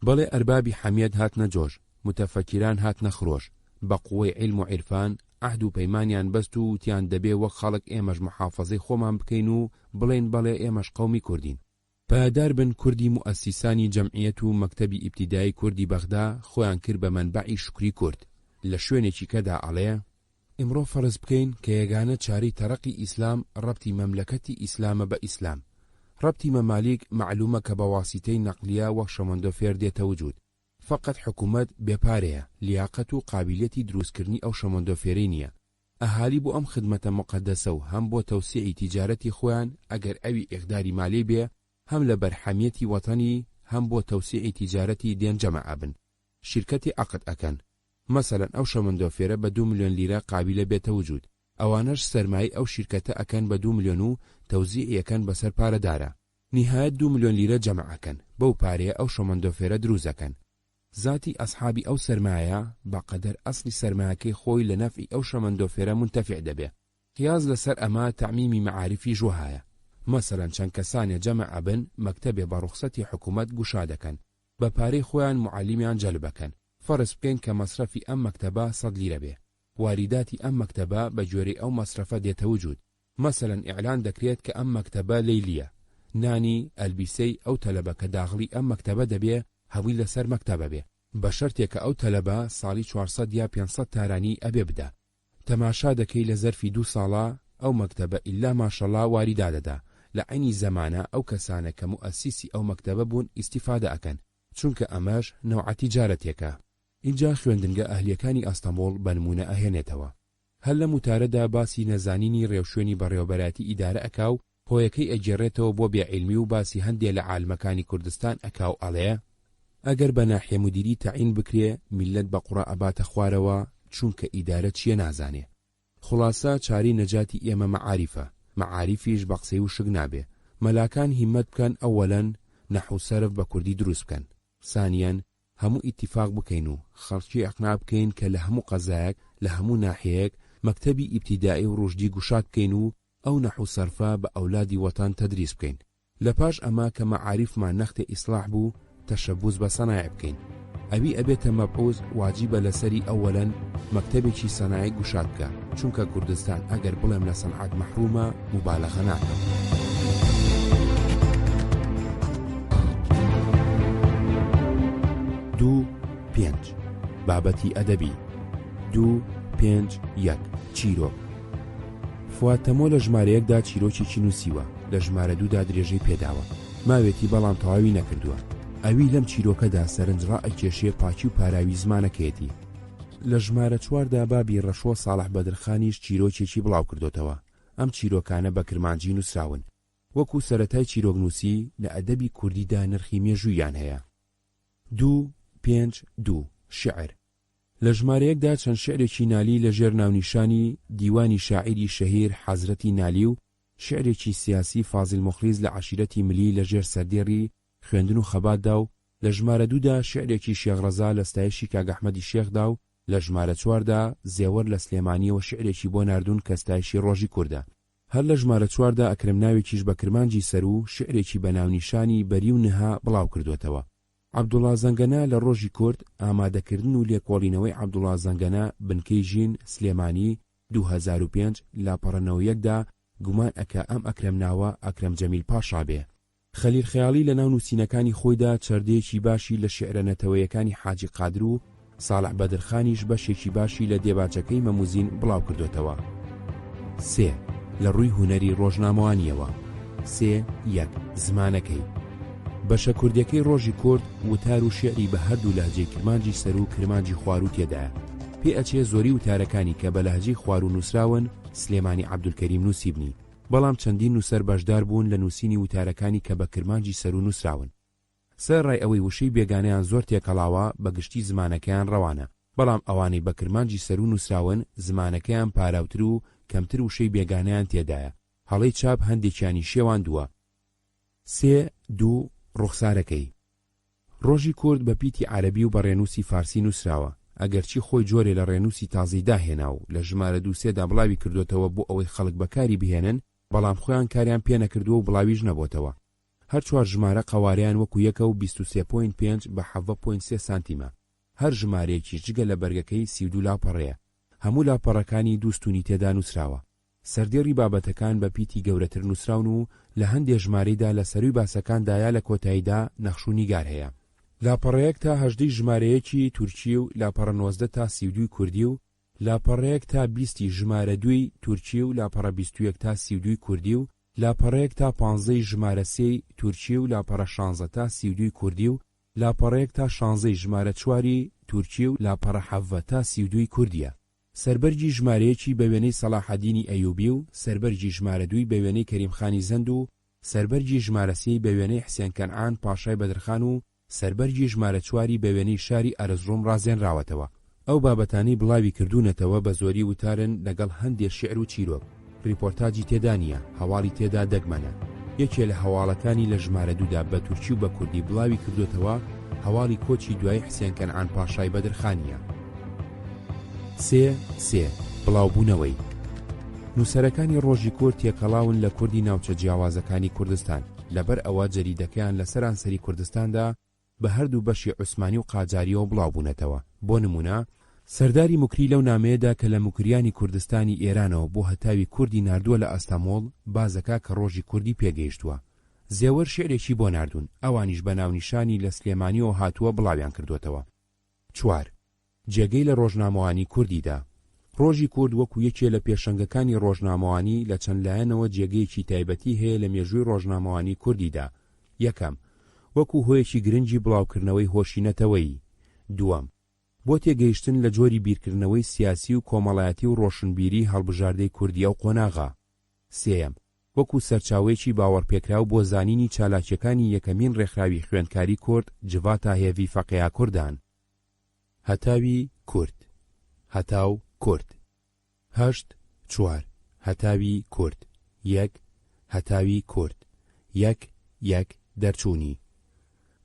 بەڵێ ئەربابی حەمیەت هاتنە جۆش، متەفەکیران هاتنە خرۆش، بە قووەی عیلم و عیرفان عهد و پەیمانیان بەست و وتیان دەبێ وەک خەڵک ئێمەش محافەزەی خۆمان بکەین و بڵێن بەڵێ ئێمەش قەومی کوردین. پایدار بن کوردی موئەسیسانی جەمعیەت و مەکتەبی ئیبتیدایی کوردی بەغدا خۆیان کرد بە مەنبەعی شوکری کورد. لە شوێنێکی کەدا ئەڵێ ئمڕۆ فەرز بکەین کە یەگانە چارەی تەرەقی ئیسلام ڕەبتی مەملەکەتی ئیسلامە بە ئیسلام. ڕەبتی مەمالیک معلومە کە بە واسیتەی نەقلیە وەک شەمەندۆفێر دێتە وجود. فقط حکوومەت بێپارەیە، لیاقەت و قابلیەتی دروستکردنی ئەو شەمەندۆفێرەی نییە. ئەهالی بۆ ئەم خدمەتە مقدسە و هەم بۆ تەوسیعی تیجارەتی خۆیان ئەگەر ئەوی ئیقداری مالی بێ، هەم لە بەرحەمیەتی وەتەنی هەم بۆ تەوسیعی تیجارەتی دێن جەمەع بن، شرکەتی عەقد ئەکەن. مەسەلەن ئەو شەمەندۆفێرە بە 2 ملیۆن لیرە قابلە بێتە وجود، ئەوانەش سەرمایی ئەو شرکەتە ئەکەن بە 2 ملیۆن و تەوزیع یەکەن بەسەر پارەدارە. نهایەت 2 ملیۆن لیرە جەمعەکەن. بەو پارەیە ئەو شەمەندۆفێرە دروستەکەن. ذاتی ئەسحابی ئەو سەرمایە بەقەدەر ئەسلی سەرمایەکەی خۆی لە نەفعی ئەو شەمەندۆفێرە منتەفیع دەبێ. قیاس لەسەر ئەمە تەعمیمی مەعارفی ژوهایە. مەسەلەن چەند کەسانێ جەمع ئەبن مەکتەبێ بە ڕوخسەتی حکوومەت گوشا دەکەن، بە پارەی خۆیان معەلیمیان جەلبەکەن. فەرز بکەین کە مەسرەفی ئەم مەکتەبە 100 لیرە بێ. واریداتی ئەم مەکتەبە بە گوێرەی ئەو مەسرەفە دێتە وجود. مەسەلەن ئیعلان دەکرێت کە ئەم مەکتەبە لەیلیە. نانی ئەلبیسەی ئەو تەلەبە کە داخلی ئەم مەکتەبە دەبێ هەووی لەسەر مەکتەبە بێ، بە شەرتێک کە ئەو تەلەبە ساڵی 400 یا 500 تارانی ئەبێ بدە. تەماشا دەکەی لە زەرفی 2 ساڵە ئەو مەکتەبە ئیلا ماشەڵڵا واریدا دەدا. لە عینی زەمانە ئەو کەسانە کە موئەسیسی ئەو مەکتەبە بوون ئیستیفادە ئەکەن، چونکە ئەمەش نەوعە تیجارەتێکە. اینجا خوێندنگە ئەهلیەکانی ئەستەمبوڵ بە نمونە ئەهێنێتەوە. هەر لە موتارەدا باسی نەزانینی ڕێوشوێنی بەڕێوەبەراتی ئیدارە ئەکا و هۆیەکەی ئەگێڕێتەوە بۆ بێعیلمی و باسی هەندێک لە عالمەکانی کوردستان ئەکا و ئەڵێ ئەگەر بە ناحیە مدیری تەعین بکرێ میلەت بە قوڕە ئەباتە خوارەوە چونکە ئیدارە چیە نازانێ. خلاصە چاری نەجاتی ئێمە مەعاریفە، مەعاریفیش بە قسەی و شک نابێ. مەلاکان هیمەت بکەن ئەوەلەن نەحو سەرف بە کوردی دروست بکەن، ثانیەن هەموو ئیتیفاق بکەین و خەڵکی ئەقنا بکەین کە لە هەموو قەزایەک لە هەموو ناحیەیەک مەکتەبی ئیبتیدایی و ڕۆژدی گوشات بکەین و ئەو نەحو سەرفە بە ئەولادی وەتان تەدریس بکەین. لە پاش ئەمە کە مەعاریفمان نەختێ ئیسلاح بوو تەشەبوس بە سەنایع بکەین. ئەوی ئەبێتە مەبعوث واجیبە لەسەری ئەوەلەن مەکتەبێکی سەنایع گوشات بکە، چونکە کوردستان ئەگەر بڵێم لە سەنعەت مەحرومە مبالەغە ناکەم. 2.5 بابەتی ئەدەبی 2.5.1 چیرۆک. فواتەمۆ لە ژمارەیەکدا چیرۆکێکی نووسیوە، لە ژمارە 2دا درێژەی پێداوە، ماوێتی بەڵام تەواوی نەکردووە. ئەوی لەم چیرۆکەدا سەرنجڕا ئەکێشێ پاکی و پاراوی زمانەکەیەتی. لە ژمارە 4دا بابی ڕەشۆ ساڵح بەدرخانیش چیرۆکێکی بڵاو کردوتەوە. ئەم چیرۆکانە بە کرمانجی نووسراون، وەکو سەرەتای چیرۆکنووسی لە ئەدەبی کوردیدا نرخی مێژوویان هەیە. 2.5.2 شعر. لە ژمارەیەکدا چەند شعرێکی نالی لە ژێر ناونیشانی دیوانی شاعیری شەهیر حەزرەتی نالی و شعرێکی سیاسی فازڵ مخلیز لە عەشیرەتی ملی لە ژێر سەردێڕی خوێندن و خەباتدا و لە ژمارە 2دا شعرێکی شێخ ڕەزا لە ستایشی کاگ ئەحمەدی شێخدا و لە ژمارە 4دا زێوەر لە سلێمانیەوە شعرێکی بۆ ناردوون کە ستایشی ڕۆژی کووردە. هەر لە ژمارە 4دا ئەکرم ناوێکیش بە کرمانجی سەر و شعرێکی بە ناونیشانی بەری و نها بڵاو کردوتەوە. عەبدوڵڵا زەنگەنە لە ڕۆژی کورد ئامادەکردن و لێکۆڵینەوەی عەبدوڵڵا زەنگەنە بنکەی ژین سلێمانی 2005 لاپەڕەنەوەیەکدا گومان ئەکا ئەم ئەکرەم ناوە ئەکرەم جەمیل پاشا بێ. خەلیل خەیاڵی لە ناو نووسینەکانی خۆیدا چەردەیەکی باشی لە شێعرە نەتەوەیەکانی حاجی قادر و ساڵح بەدرخانیش بەشێکی باشی لە دێباچەکەی مەموزین بڵاو کردوتەوە. 3 لە ڕووی هونەری ڕۆژنامەوانیەوە. 3.1 زمانەکەی. بەشە کوردیەکەی ڕۆژی کورد وتار و شێعری بە هەردوو لەهجەی کرمانجی سەر و کرمانجی خوارو تێدایە. پێ ئەچێ زۆری وتارەکانی کە بە لەهجەی خوارو نووسراون سلێمانی عەبدولکەریم نووسیبنی، بەڵام چەندین نووسەر بەشدار بوون لە نووسینی وتارەکانی کە بە کرمانجی سەر و نووسراون. سەرڕای ئەوەی وشەی بێگانەیان زۆر تێکەڵاوە بە گشتی زمانەکەیان ڕەوانە، بەڵام ئەوانەی بە کرمانجی سەر و نووسراون زمانەکەیان پاراوتر و کەمتر وشەی بێگانەیان تێدایە. هەڵەی چاپ هەندێکیانی شێوان دووە. 3.2 ڕوخسارەکەی. ڕۆژی کورد بە پیتی عەرەبی و بە ڕێنووسی فارسی نووسراوە، ئەگەرچی خۆی جۆرێ لە ڕێنووسی تازەی داهێنا و لە ژمارە 2.3دا بڵاوی کردوتەوە بۆ ئەوەی خەڵک بەکاری بهێنن، بەڵام خۆیان کاریان پێ نەکردووە و بڵاویش نەبووتەوە. هەر چوار ژمارە قەواریان وەکو یەکە و 23.5 بە 7.3 سانتیمە. هەر ژمارەیەکی جگە لە بەرگەکەی 32 لاپەڕەیە. هەموو لاپەڕەکانی دووستونی تێدا نووسراوە. سەردێڕی بابەتەکان بە پیتی گەورەتر نووسراون و لە هەندێک ژمارەیدا لە سەروی باسەکاندایە لە کۆتاییدا نەخش و نیگار هەیە. لاپەڕەیەک تا 18 ژمارەیەکی تورکی و لاپەڕە 19 تا 32 کوردی و لاپەڕەیەک تا 20 ژمارە 2 تورکی و لاپەڕە 21 تا 32 کوردی و لاپەڕەیەک تا 15 ژمارە 3 تورکی و لاپەڕە 16 تا 32 کوردی و لاپەڕەیەک تا 16 ژمارە 4 تورکی و لاپەڕە 7 تا 32 کوردیە. سەربەرجی ژمارەیەکی بە وێنەی سەلاحەدینی ئەیوبی و سەربەرجی ژمارە 2 بە وێنەی کەریمخانی زەند و سەربەرجی ژمارە 3 بە وێنەی حسێن کەنعان پاشای بەدرخان و سەربەرجی ژمارە 4 بە وێنەی شاری ئەرزڕۆم ڕازێنراوەتەوە. ئەو بابەتانی بڵاوی کردوونەتەوە بە زۆری وتارن لەگەڵ هەندێک شعر و چیرۆک. ریپۆرتاجی تێدا نییە، هەواڵی تێدا دەگمەنە. یەکێ لە هەواڵەکانی لە ژمارە دوودا بە تورکی و بە کوردی بڵاوی کردوتەوە هەواڵی کۆچی دوای حسێن کەنعان پاشای بەدرخانیە. 3 بڵاوبوونەوەی نووسەرەکانی ڕۆژی کورد تێکەڵاون لە کوردی ناوچە جیاوازەکانی کوردستان لەبەر ئەوە جەریدەکەیان لە سەرانسەری کوردستاندا بە هەردوو بەشی عوسمانی و قاجاریەوە بڵاوبوونەتەوە. بۆ نمونە سەرداری موکری لەو نامەیەدا کە لە موکریانی کوردستانی ئێرانەوە بۆ هەتاوی کوردی ناردووە لە ئەستەمۆڵ بازەکە کە ڕۆژی کوردی پێگەیشتووە. زێوەر شعرێکی بۆ ناردوون، ئەوانیش بە ناونیشانی لە سلێمانیەوە هاتووە بڵاویان کردوتەوە. 4 جێگەی لە ڕۆژنامەوانی کوردیدا. ڕۆژی کورد وەکو یەکێ لە پێشەنگەکانی ڕۆژنامەوانی لە چەند لایەنەوە جێگەیەکی تایبەتی هەیە لە مێژووی ڕۆژنامەوانی کوردیدا. یەکەم وەکو هۆیەکی گرنگی بڵاوکردنەوەی هۆشینەتەوەی. دووەم بۆ تێگەیشتن لە جۆری بیرکردنەوەی سیاسی و کۆمەڵایەتی و ڕۆشنبیری هەڵبژاردەی کوردیە و قۆناغا. سێەم وەکو سەرچاوەیەکی باوەڕپێکراو بۆ زانینی چالاکیەکانی یەکەمین ڕێکخراوی خوێندکاری کورد جڤاتە هێڤی فەقێیا کوردان. هەتاوی کورد. هەتاو کورد. 8 هەتاوی کورد. 1 هەتاوی کورد. 1 دەرچوونی.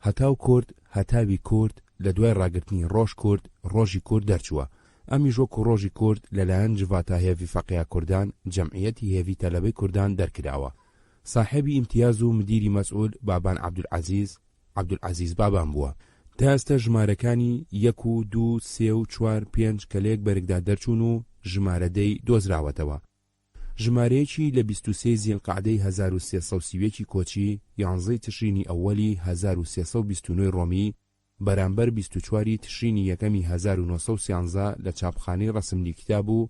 هەتاو کورد هەتاوی کورد لە دوای ڕاگرتنی ڕۆژ کورد ڕۆژی کورد دەرچووە. ئەمیش وەکو ڕۆژی کورد لەلایەن جڤاتە هێڤی فەقێیا کوردان جەمعیەتی هێڤی تەلەبەی کوردان دەرکراوە. ساحێبی ئیمتیاز و مدیری مەسئول بابان عەبدولعەزیز بابان بووە. تا ئێستا ژمارەکانی 1 و 2 3 و 4 5 کە لەیەک بەرگدا دەرچوون و ژمارەدەی دۆزراوەتەوە. ژمارەیەکی لە 23 زیلقعدەی 1330 کۆچی 11 تشرینی ئەوەلی 1329 ڕۆمی بەرامبەر 24 تشرینی یەکەمی 1913 لە چاپخانەی ڕەسملی کتاب و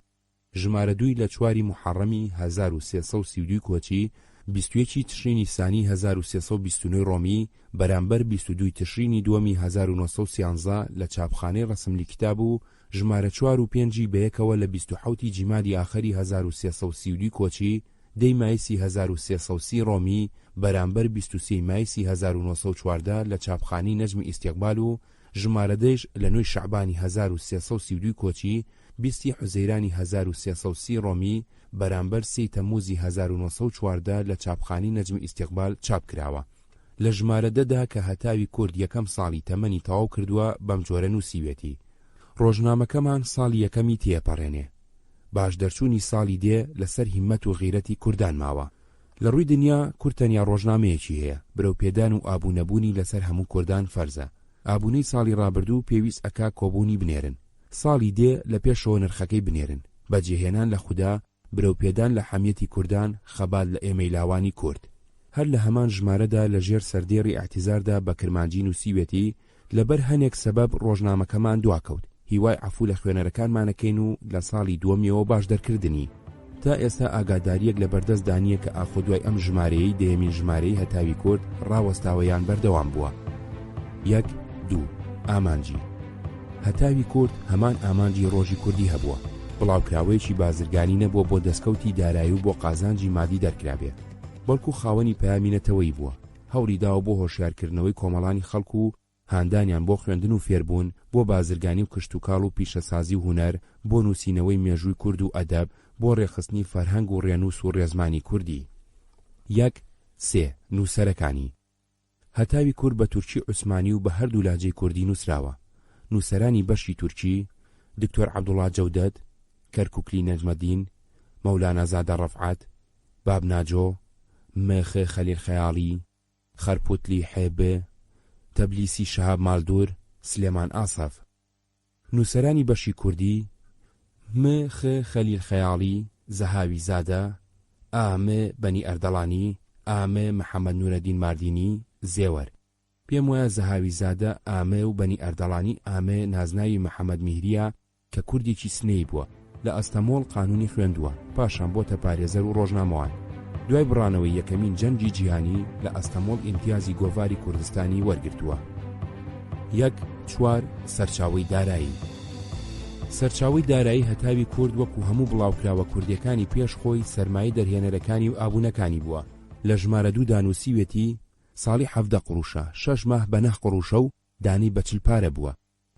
ژمارە 2 لە 4 محەڕەمی 1332 کۆچی 21 تشرینی سانی 1329 ڕۆمی بەرامبەر 22 تشرینی دووەمی 1913 لە چاپخانەی ڕەسملی کتاب و ژمارە 4 و 5 بەیەکەوە لە 27 جیمادی ئاخری 1332 کۆچی 10 مایسی 1330 ڕۆمی بەرامبەر 23 مایسی 1914 لە چاپخانەی نەجمی ئیستیقبال و ژمارە 10 لە 9 شەعبانی 1332 کۆچی 20 حوزەیرانی 1330 ڕۆمی بەرامبەر 3 تەموزی 1914 لە چاپخانەی نەجمی ئیستیقبال چاپ کراوە. لە ژمارە دەدا کە هەتاوی کورد یەکەم ساڵی تەمەنی تەواو کردووە بەم جۆرە نووسیوێتی. ڕۆژنامەکەمان ساڵی یەکەمی تێپەڕێنێ. باش دەرچوونی ساڵی دێ لەسەر هیممەت و غیرەتی کوردان ماوە. لە ڕووی دنیا کورد تەنیا ڕۆژنامەیەکی هەیە. برەوپێدان و ئابوونەبوونی لەسەر هەموو کوردان فەرزە. ئابوونەی ساڵی ڕابردوو پێویست ئەکا کۆبوونی بنێرن. ساڵی دێ لە پێشەوە نرخەکەی بنێرن. بەجێهێنان لە خودا برەوپێدان لە حەمیەتی کوردان خەبات لە ئێمەی لاوانی کورد. هەر لە هەمان ژمارەدا لە ژێر سەردێڕی ئاعتیزاردا بە کرمانجی نووسیوێتی لەبەر هەنێک سەبەب ڕۆژنامەکەمان دواکەوت. هیوای عەفو لە خوێنەرەکانمانەکەین و لە ساڵی دووەمیەوە باش دەرکردنی. تا ئێستا ئاگاداریەک لە بەردەست دانیە کە ئاخۆ دوای ئەم ژمارەیەی دەیەمین ژمارەی هەتاوی کورد ڕاوەستاوەیان بەردەوام بووە. 1 2 ئامانجی. هەتاوی کورد هەمان ئامانجی ڕۆژی کوردی هەبووە. بڵاوکراوەیەکی بازرگانی نەبووە بۆ دەستکەوتی دارایی و بۆ قازانجی مادی دەرکرابێ. بەڵکو خاوەنی پەیامینەتەوەی بووە. هەوڵی داوە بۆ هۆشیارکردنەوەی کۆمەڵانی خەڵکو و هاندانیان بۆ خوێندن و فێربوون، بۆ بازرگانی و کشتوکاڵ و پیشەسازی و هونەر، بۆ نووسینەوەی مێژووی کورد و ئەدەب، بۆ ڕێخستنی فەرهەنگ و ڕێنووس و ڕێزمانی کوردی. 1 نووسەرەکانی. هەتاوی کورد بە تورکی عوسمانی و بە هەردوو لاجەی کوردی نووسراوە. نووسەرانی بەشی تورکی دکتۆر عەبدوڵڵا جەودەد، کەرکووکلی نەجمەدین، مەولانا زادە ڕەفعەت، بابناجۆ، مێخێ خەلیل خەیاڵی، خەرپوتلی حێبێ، تەبلیسی شەهاب مالدور، سلێمان ئاسەف. نووسەرانی بەشی کوردی مێخێ خەلیل خەیاڵی، زەهاوی زادە، ئامێ بەنی ئەردەڵانی، ئامێ محەممەد نورەدین ماردینی، زێوەر. پێم وایە زەهاوی زادە، ئامێ و بەنی ئەردەڵانی ئامێ نازناوی محەممەد میهریە کە کوردێکی سنەی بووە. لە ئەستەمۆڵ قانونی خوێندووە، پاشان بۆتە پارێزەر و ڕۆژنامەوان. دوای بڕانەوەی یەکەمین جەنگی جیهانی لە ئەستەمۆڵ ئیمتیازی گۆڤاری کوردستانی وەرگرتووە. 1 سەرچاوەی دارایی. سەرچاوەی دارایی هەتاوی کورد وەکو هەموو بڵاوکراوە کوردیەکانی پێش خۆی سەرمای دەرهێنەرەکانی و ئابوونەکانی بووە. لە ژمارە 2 دانووسیوێتی ساڵی 17 قڕوشە، 6 ماه بە 9 قڕوشە و دانی بە 40 پارە بووە.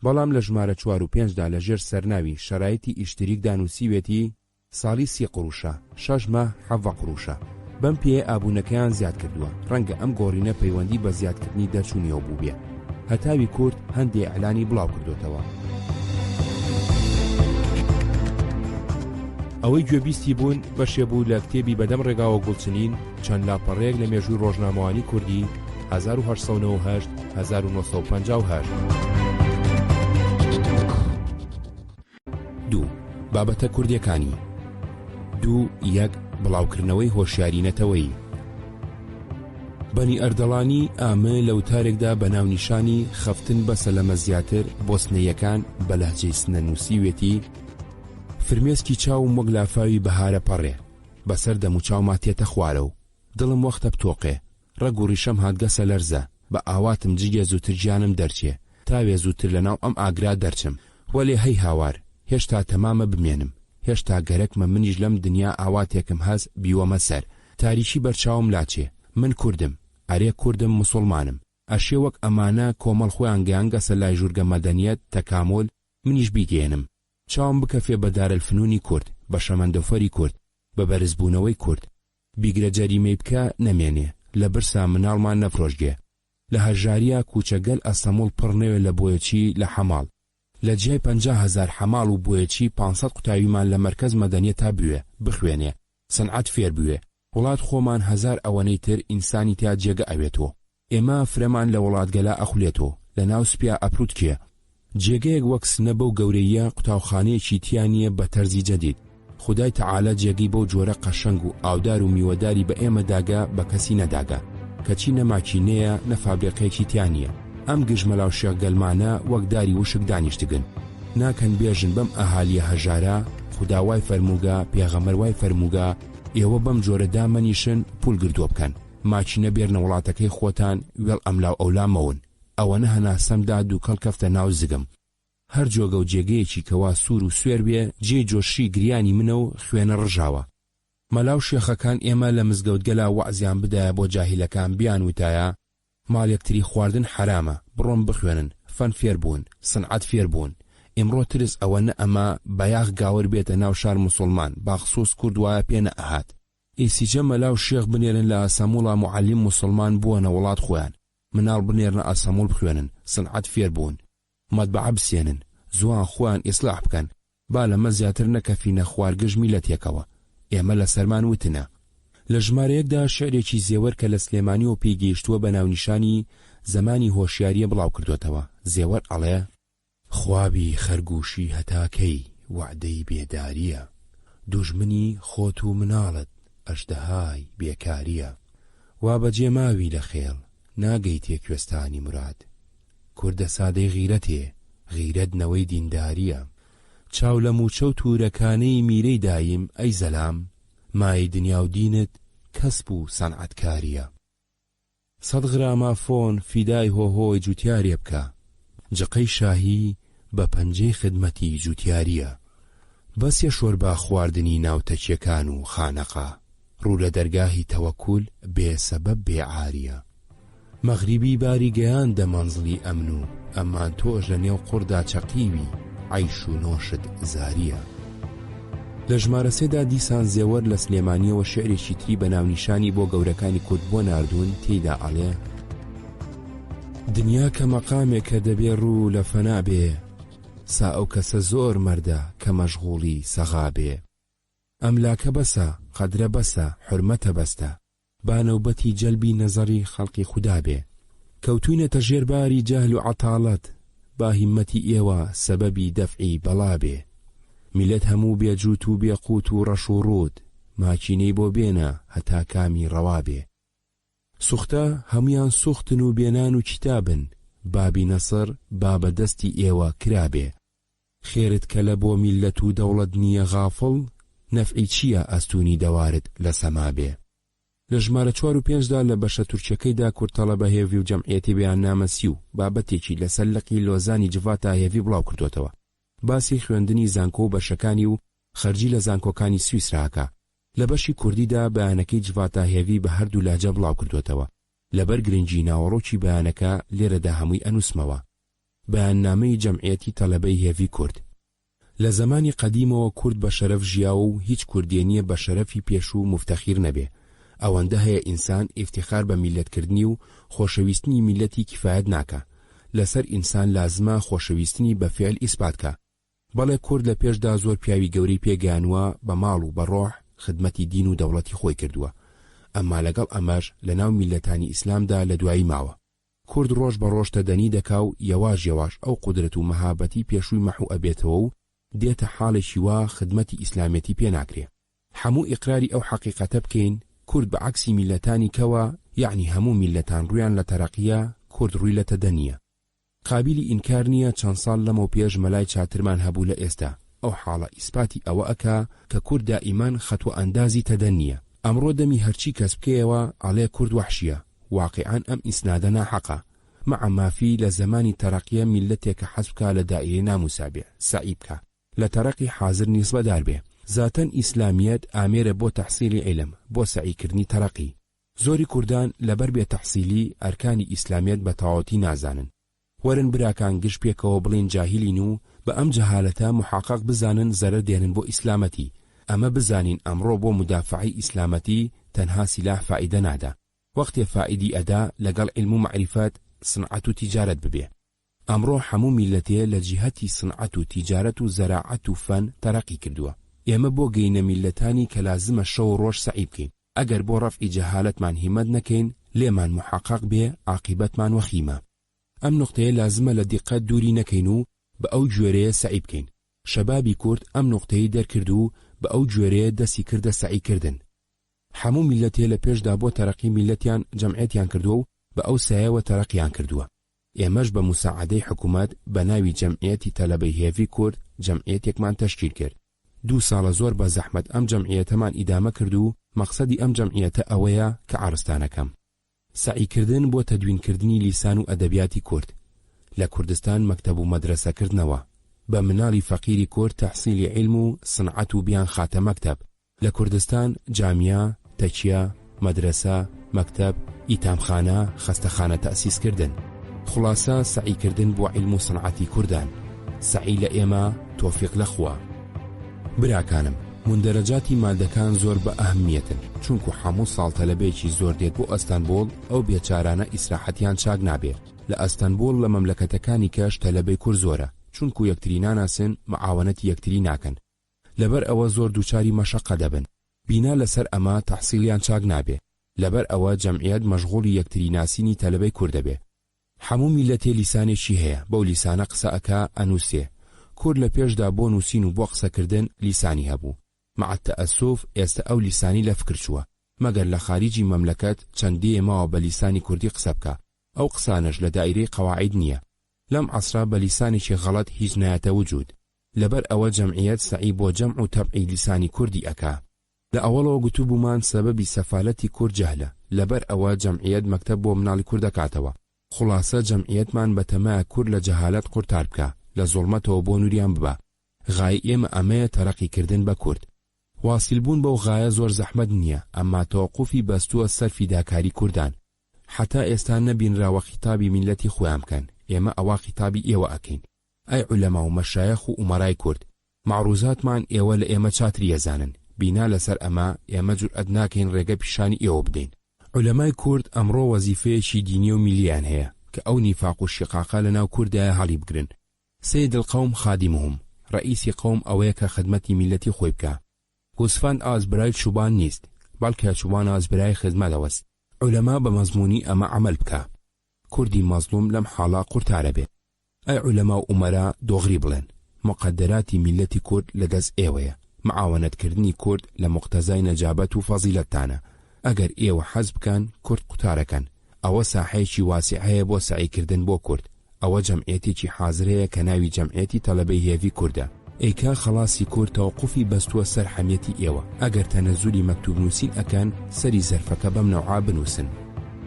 بەڵام لە ژمارە 4 و 5دا لە ژێر سەرناوی شەرایەتی ئیشتریک دانووسیوێتی ساڵی 30 قڕوشە، 6 ماه 7 قڕوشە. بەم پێ ئابوونەکەیان زیاد کردووە. ڕەنگە ئەم گۆڕینە پەیوەندی بە زیادکردنی دەرچوونیەوە بوو بێ. هەتاوی کورد هەندێک ئەعلانی بڵاو کردوتەوە. ئەوەی گوێبیستی بوون بەشێ بوو لە کتێبی بەدەم ڕێگاوە گوڵچنین چەند لاپەڕەیەک لە مێژووی ڕۆژنامەوانی کوردی 1898 1958. 2. بابەتە کوردیەکانی. 2.1 بڵاوکردنەوەی هۆشیارینەتەوەی. بەنی ئەردەڵانی ئامە لە وتارێکدا بە ناونیشانی خەفتن بەسە لەمە زیاتر بۆسنەیەکان بە لەهجەی سنەنووسی وێتی فرمێسکی چاوم وەک لافاوی بەهارە پەڕێ بەسەر دەم و چاوما تێتە خوارە و دڵم وەختە بتۆقێ ڕەگ و ڕیشەم هاتگەسە لەرزە بە ئاواتم جگە زووتر گیانم دەرچێ تاوێ زووتر لەناو ئەم ئاگرا دەرچم وەلێ هەی هاوار هێشتا تەمامە بمێنم هێشتا گەرەکمە منیش لەم دنیا ئاواتێکم هەز بیوەمە سەر تاریشی بەرچاوم لاچێ من کوردم ئەرێ کوردم مسڵمانم ئەشێ وەک ئەمانە کۆمەڵ خۆیان گەیانگەسە لای ژوورگە مەدەنیەت تەکامۆل منیش بیگەێنم چاوم بکەفێ بە دارەلفنوونی کورد بە شەمەندەفەری کورد بە بەرزبوونەوەی کورد بیگرە جەریمەی بکە نەمێنێ لە برسا مناڵمان نەفرۆشگێ لە هەژاریە کوچەگەل ئەسەموڵ پڕ نەوێ لە بۆیەکی لە حەماڵ لە جێی 50,000 حەماڵ و بۆیەکی 500 قوتاویمان لە مەرکەز مەدەنیە تا بوێ بخوێنێ سەنعەت فێر بوێ وڵات خۆمان 1000 ئەوەنەی تر ئینسانی تا جێگە ئەوێتەوە ئێمە فرەمان لە وڵاتگەلا ئەخولێتەوە لە ناو سپیا ئەپروت کێ جێگەیەک وەک سنە بەو گەورەیە قوتاوخانەیەکی تیانیە بە تەرزی جەدید خودای تەعالە جێگەی بەو جۆرە قەشەنگ و ئاودار و میوەداری بە ئێمە داگا بە کەسی نەداگا کەچی نەماکینەیە نەفابریقەیەکی تیانیە ئەم گژمەلاو شێغگەلمانە وەک داری وشک دانیشتگن ناکەن بێژن بەم ئەهالیە هەژارە خوداوای فەرمووگا پێغەمبەر وای فەرمووگا ئێوە بەم جۆرە دامەنیشن پول گردووە بکەن ماچینە بێرنە وڵاتەکەی خۆتان وێڵ ئەملاو ئەولامەون ئەوەنە هەناسەمدا دووکەڵ کەفتە ناو زگم هەر جۆگە و جێگەیەکی کەوا سوور و سوێر بێ جێ جۆشی گریانی منە و خوێنە ڕژاوە مەلاو شێخەکان ئێمە لە مزگەوتگەلا وەعزیان بدایە بۆ جاهیلەکان بیان وتایە ماڵێکتری خواردن حرامە بڕۆم بخوێنن فەن فێر بوون سنعەت فێر بوون ئێمڕۆ ترس ئەوەنە ئەمە بەیاغ گاور بێتە ناو شار مسڵمان باخسوس کورد وایە پێنە ئەهات ئیسیجە مەلاو شێخ بنێرن لە ئەسەموڵا معەلیم مسڵمان بووەنە وڵات خۆیان مناڵ بنێرنە ئەسەموڵ بخوێنن سنعەت فێر بوون مەتبەعە بسێنن زوان خۆیان ئیسلاح بکەن با لەمە زیاتر نەکەفینە خوارگژمی لە تێکەوە ئێمە لە سەرمان وتنە لە ژمارەیەکدا شعرێکی زێوەر کە لە سلێمانی و پێگەیشتووە بە ناونیشانی زمانی هۆشیاریە بڵاو کردوێتەوە زێوەر ئەڵێ خوابی خەرگوشی هەتاکەی وعدەی بێداریە دوژمنی خۆت و مناڵت ئەژدەهای بێکاریە وا بەجێ ماوی لە خێڵ ناگەیتێ کوێستانی مراد کوردە سادەی غیرەتێ غیرەتنەوەی دینداریە چاو لە موچە و تورەکانەی میرەی دایم ئەی زەلام مای دنیا و دینت کەسب و سەنعەتکاریە 100 غرامە فۆن فیدای هۆهۆی جوتیارێ بکە جقەی شاهی بە پەنجەی خدمەتی جوتیاریە بەسیە شۆربا خواردنی ناوتەکیەکان و خانەقا ڕوو لە دەرگاهی تەوەکول بێسەبەب بێعاریە مەغریبی باری گەیان دەمەنزڵی ئەمن و ئەمان تۆش لە نێو قوڕدا چەقیوی عیش و نۆشت زاریە لە ژمارە سێدا دیسان زێوەر لە سلێمانیەوە شعرێکی تری بە ناونیشانی بۆ گەورەکانی کورد بۆ ناردوون تێیدا ئەڵێ دنیا کە مەقامێک کە دەبێ ڕوو لە فەنا بێ سا ئەو کەسە زۆر مەردە کە مەشغوڵی سەغا بێ ئەملاکە بەسە قەدرە بەسە حورمەتە بەستە با نەوبەتی جەلبی نەزەری خەڵقی خودا بێ کەوتوینەتە ژێرباری جەهل و عەتاڵەت با هیممەتی ئێوە سەبەبی دەفعی بەڵا بێ میلەت هەموو بێجووت و بێقوت و ڕەش و ڕوود ماکینەی بۆ بێنە هەتا کامی ڕەوا بێ سوختە هەمویان سوختن و بێنان و کتابن بابی نەسەر با بەدەستی ئێوە کرابێ خێرت کە لە بۆ میلەت و دەوڵەت نییە غافڵ نەفعی چییە ئەستوونی دەوارت لە سەما بێ لە ژمارە 4 و 5دا لە بەشە تورکیەکەیدا کورتەڵە بە هێوی و جەمعیەتی بەیاننامە سی و بابەتێکی لەسەر لەقی لۆزانی جڤاتە هێوی بڵاو کردوێتەوە باسی خوێندنی زانکۆ و بەشەکانی و خەرجی لە زانکۆکانی سویسراکە لە بەشی کوردیدا بەیانەکەی جڤاتە هێوی بە هەردوو لاجە بڵاو کردوێتەوە لەبەر گرنگی ناوەڕۆکی بەیانەکە لێرەدا هەمووی ئەنووسمەوە بەیاننامەی جەمعیەتی تەلەبەی هێوی کورد لە زمانی قەدیمەوە کورد بە شەرەف ژیاوە و هیچ کوردێنیە بە شەرەفی پێش و مفتەخیر نەبێ ئەوەندە هەیە ئینسان ئیفتیخار بە میلەتکردنی و خۆشەویستنی میلەتی کفایەت ناکە، لەسەر ئینسان لازمە خۆشەویستنی بە فعل ئیسباتکە. بەڵێ کورد لە پێشدا زۆر پیاوی گەورەی پێگەیانوە بە ماڵ و بە ڕۆح خدمەتی دین و دەوڵەتی خۆی کردووە، ئەمما لەگەڵ ئەمەش لە ناو میلەتانی ئیسلامدا لە دوایی ماوە. کورد ڕۆژ بە ڕۆژ تەدەنی دەکا و یەواش یەواش ئەو قودرەت و مەهابەتی پێشووی مەحو ئەبێتەوە و دێتە حاڵێکی وا خدمەتی ئیسلامەتی پێ ناکرێ. هەموو ئیقراری ئەو حەقیقەتە بکەین، کورد بە عەکسی میلەتانی کەوە، یعنی هەموو میلەتان ڕوویان لە تەرەقیە، کورد ڕووی لە تەدەنیە. قابلی ئینکار نییە چەند ساڵ لەمەو پێش مەلای چاترمان هەبوو لە ئێستا، ئەو حاڵە ئیسپاتی ئەوە ئەکا کە کورد دائیمان خەتوە ئەندازی تەدەنیە. ئەمڕۆ دەمی هەرچی کەس بکەیەوە ئاڵێ کورد وەحشیە، واقعان ئەم ئیسنادە ناحەقە. مع مافی لە زمانی تەرەقیە میلەتێکە حەزبکە لە دائیرەی ناموسابێ سعی بکە، لە تەرەقی حازر نیسبەدار بێ. زاتەن ئیسلامیەت ئامێرە بۆ تەحسیلی عیلم، بۆ سعیکردنی تەرەقی. زۆری کوردان لەبەر بێ تەحسیلی ئەرکانی ئیسلامیەت بە تەواوەتی نازانن. وەرن براکان گشت پێکەوە بڵێن جاهیلین و بە ئەم جەهالەتە محقق بزانن زەرەر دێنن بۆ ئیسلامەتی. ئەمە بزانین ئەمڕۆ بۆ مدافعی ئیسلامەتی تەنها سیلاح فائیدە نادا، وەختێ فائیدی ئەدا لەگەڵ علم و معریفەت، سنعەت و تیجارەت ببێ. ئەمڕۆ هەموو میلەتێ لە جیهەتی سنعەت و تیجارەت و زەراعەت و فەن تەرەقی کردووە. ئێمە بۆ گەینە میلەتانی کە لازمە شەو و ڕۆژ سعی بکەین. ئەگەر بۆ ڕەفعی جەهالەتمان هیمەت نەکەین، لێمان محقق بێ عاقبەتمان وەخیمە. ئەم نقطەیە لازمە لە دیقەت دووری نەکەین و بە ئەو جوێرەیە سعی بکەین. شەبابی کورد ئەم نقطەی دەرکرد و بە ئەو جوێرەیە دەستی کردە سعیکردن. هەموو میلەتێ لە پێشدا بۆ تەرەقی میلەتیان جەمعیەتیان کردووە و بە ئەو سایەوە تەرەقیان کردووە. ئێمەش بە موساعەدەی حکوومەت بە ناوی جەمعیەتی تەلەبەی هێڤی کورد جەمعیەتێکمان تەشکیل کرد. 2 ساڵە زۆر بە زەحمەت ئەم جەمعیەتەمان ئیدامە کرد و مەقسەدی ئەم جەمعیەتە ئەوەیە کە عارستانەکەم سعیکردن بۆ تەدوینکردنی لیسان و ئەدەبیاتی کورد. لە کوردستان مەکتەب و مەدرسەکردنەوە، بە مناڵی فەقیری کورد تەحسیلی علم و سنعەت و بیان خاتە مەکتەب. لە کوردستان جامیا، تەکیە، مەدرسە، مەکتەب، ئیتامخانە، خەستەخانە تەئسیسکردن. خلاصە سعیکردن بۆ علم و سنعەتی کوردان. سعی لە ئێمە، تۆفیق لەخوا. براکانم، مندەرەجاتی مادەکان زۆر بە ئەهمیەتن، چونکو هەموو ساڵ تەلەبێکی زۆر دێت بۆ ئەستانبوڵ، ئەو بێچارانە ئیسراحەتیان چاک نابێت. لە ئەستانبوڵ لە مەملەکەتەکانی کەش تەلەبەی کورد زۆرە، چونکو یەکتری ناناسن، معاونەتی یەکتری ناکەن. لەبەر ئەوە زۆر دووچاری مەشەقە دەبن. بینا لەسەر ئەمە تەحسیلیان چاک نابێ. لەبەر ئەوە جەمعیەت مەشغوڵی یەکتری ناسینی تەلەبەی کورد دەبێ. هەموو میلەتێ لیسانێکی هەیە، بەو لیسانە قسە ئەکا ئەنووسێ. کورد لە پێشدا بۆ نووسین و بۆ قسەکردن لیسانی هەبوو. مع التەئەسف ئێستا ئەو لیسانی لە فکر چووە، مەگەر لە خاریجی مەملەکەت چەندێ ماوە بە لیسانی کوردی قسە بکە. ئەو قسانش لە دایرەی قەواعید نییە. لەم عەسرا بە لیسانێکی غەڵەت هیچ نایەتە وجود. لەبەر ئەوە جەمعیەت سعی بۆ جەمع و تەبعی لیسانی کوردی ئەکا. لە ئەوەڵەوە گوتوبوومان سەبەبی سەفالەتی کورد جەهلە، لەبەر ئەوە جەمعیەت مەکتەب بۆ مناڵی کورد دەکاتەوە. خلاصە جەمعیەتمان بە تەمایە کورد لە جەهالەت قورتار بکە، لە زوڵمەتەوە بۆ نوریان ببە. غای ئێمە ئەمەیە تەرەقیکردن بە کورد. واصیلبوون بەو غایە زۆر زەحمەت نییە، ئەمما تەوەقوفی بەستووە سەر فیداکاری کوردان. حتا ئێستا نەبینراوە خیتابی میلەتی خۆیان بکەن، ئێمە ئەوە خیتابی ئێوە ئەکەین. ئەی عولەما و مەشایەخ و ئومەرای کورد، معروزاتمان ئێوە لە ئێمە چاتری ئەزانن. بینا لەسەر ئەمە ئێمە جورئەت ناکەین ڕێگە پیشانی ئێوە بدەین. عولەمای کورد ئەمڕۆ وەزیفەیەکی دینی و میلیان هەیە کە ئەو نیفاق و شقاقە لەناو کوردایە هەڵی بگرن. سید القوم خادمهم، ڕئیسی قوم ئەوەیە کە خدمەتی میلەتی خۆی بکە. گوسفند ئازبرای چوبان نیست، بەڵکە چوبان ئازبرای خزمەتەوەست. عولەما بە مەزمونی ئەمە عەمەل بکە. کوردی مەزلوم لەم حاڵە قورتارە بێ. ئەی عولەما و ئومەرا دۆغری بڵێن، مقدراتی میلەتی کورد لەدەست ئێوەیە. معاونەتکردنی کورد لە مقتەزای نەجابەت و فەزیلەتتانە. ئەگەر ئێوە حەز بکەن کورد قوتارەکەن. ئەوە ساحەیەکی واسع هەیە بۆ سعیکردن بۆ کورد. ئەوە جەمعیەتێکی حازرەیە کە ناوی جەمعیەتی تەلەبەی هێڤی کوردە. ئەیکا خەڵاسی کورد تەوەقوفی بەستووە سەر حەمیەتی ئێوە. ئەگەر تەنەزولی مەکتوب نووسین ئەکەن، سەری زەرفەکە بەم نەوعا بنووسن.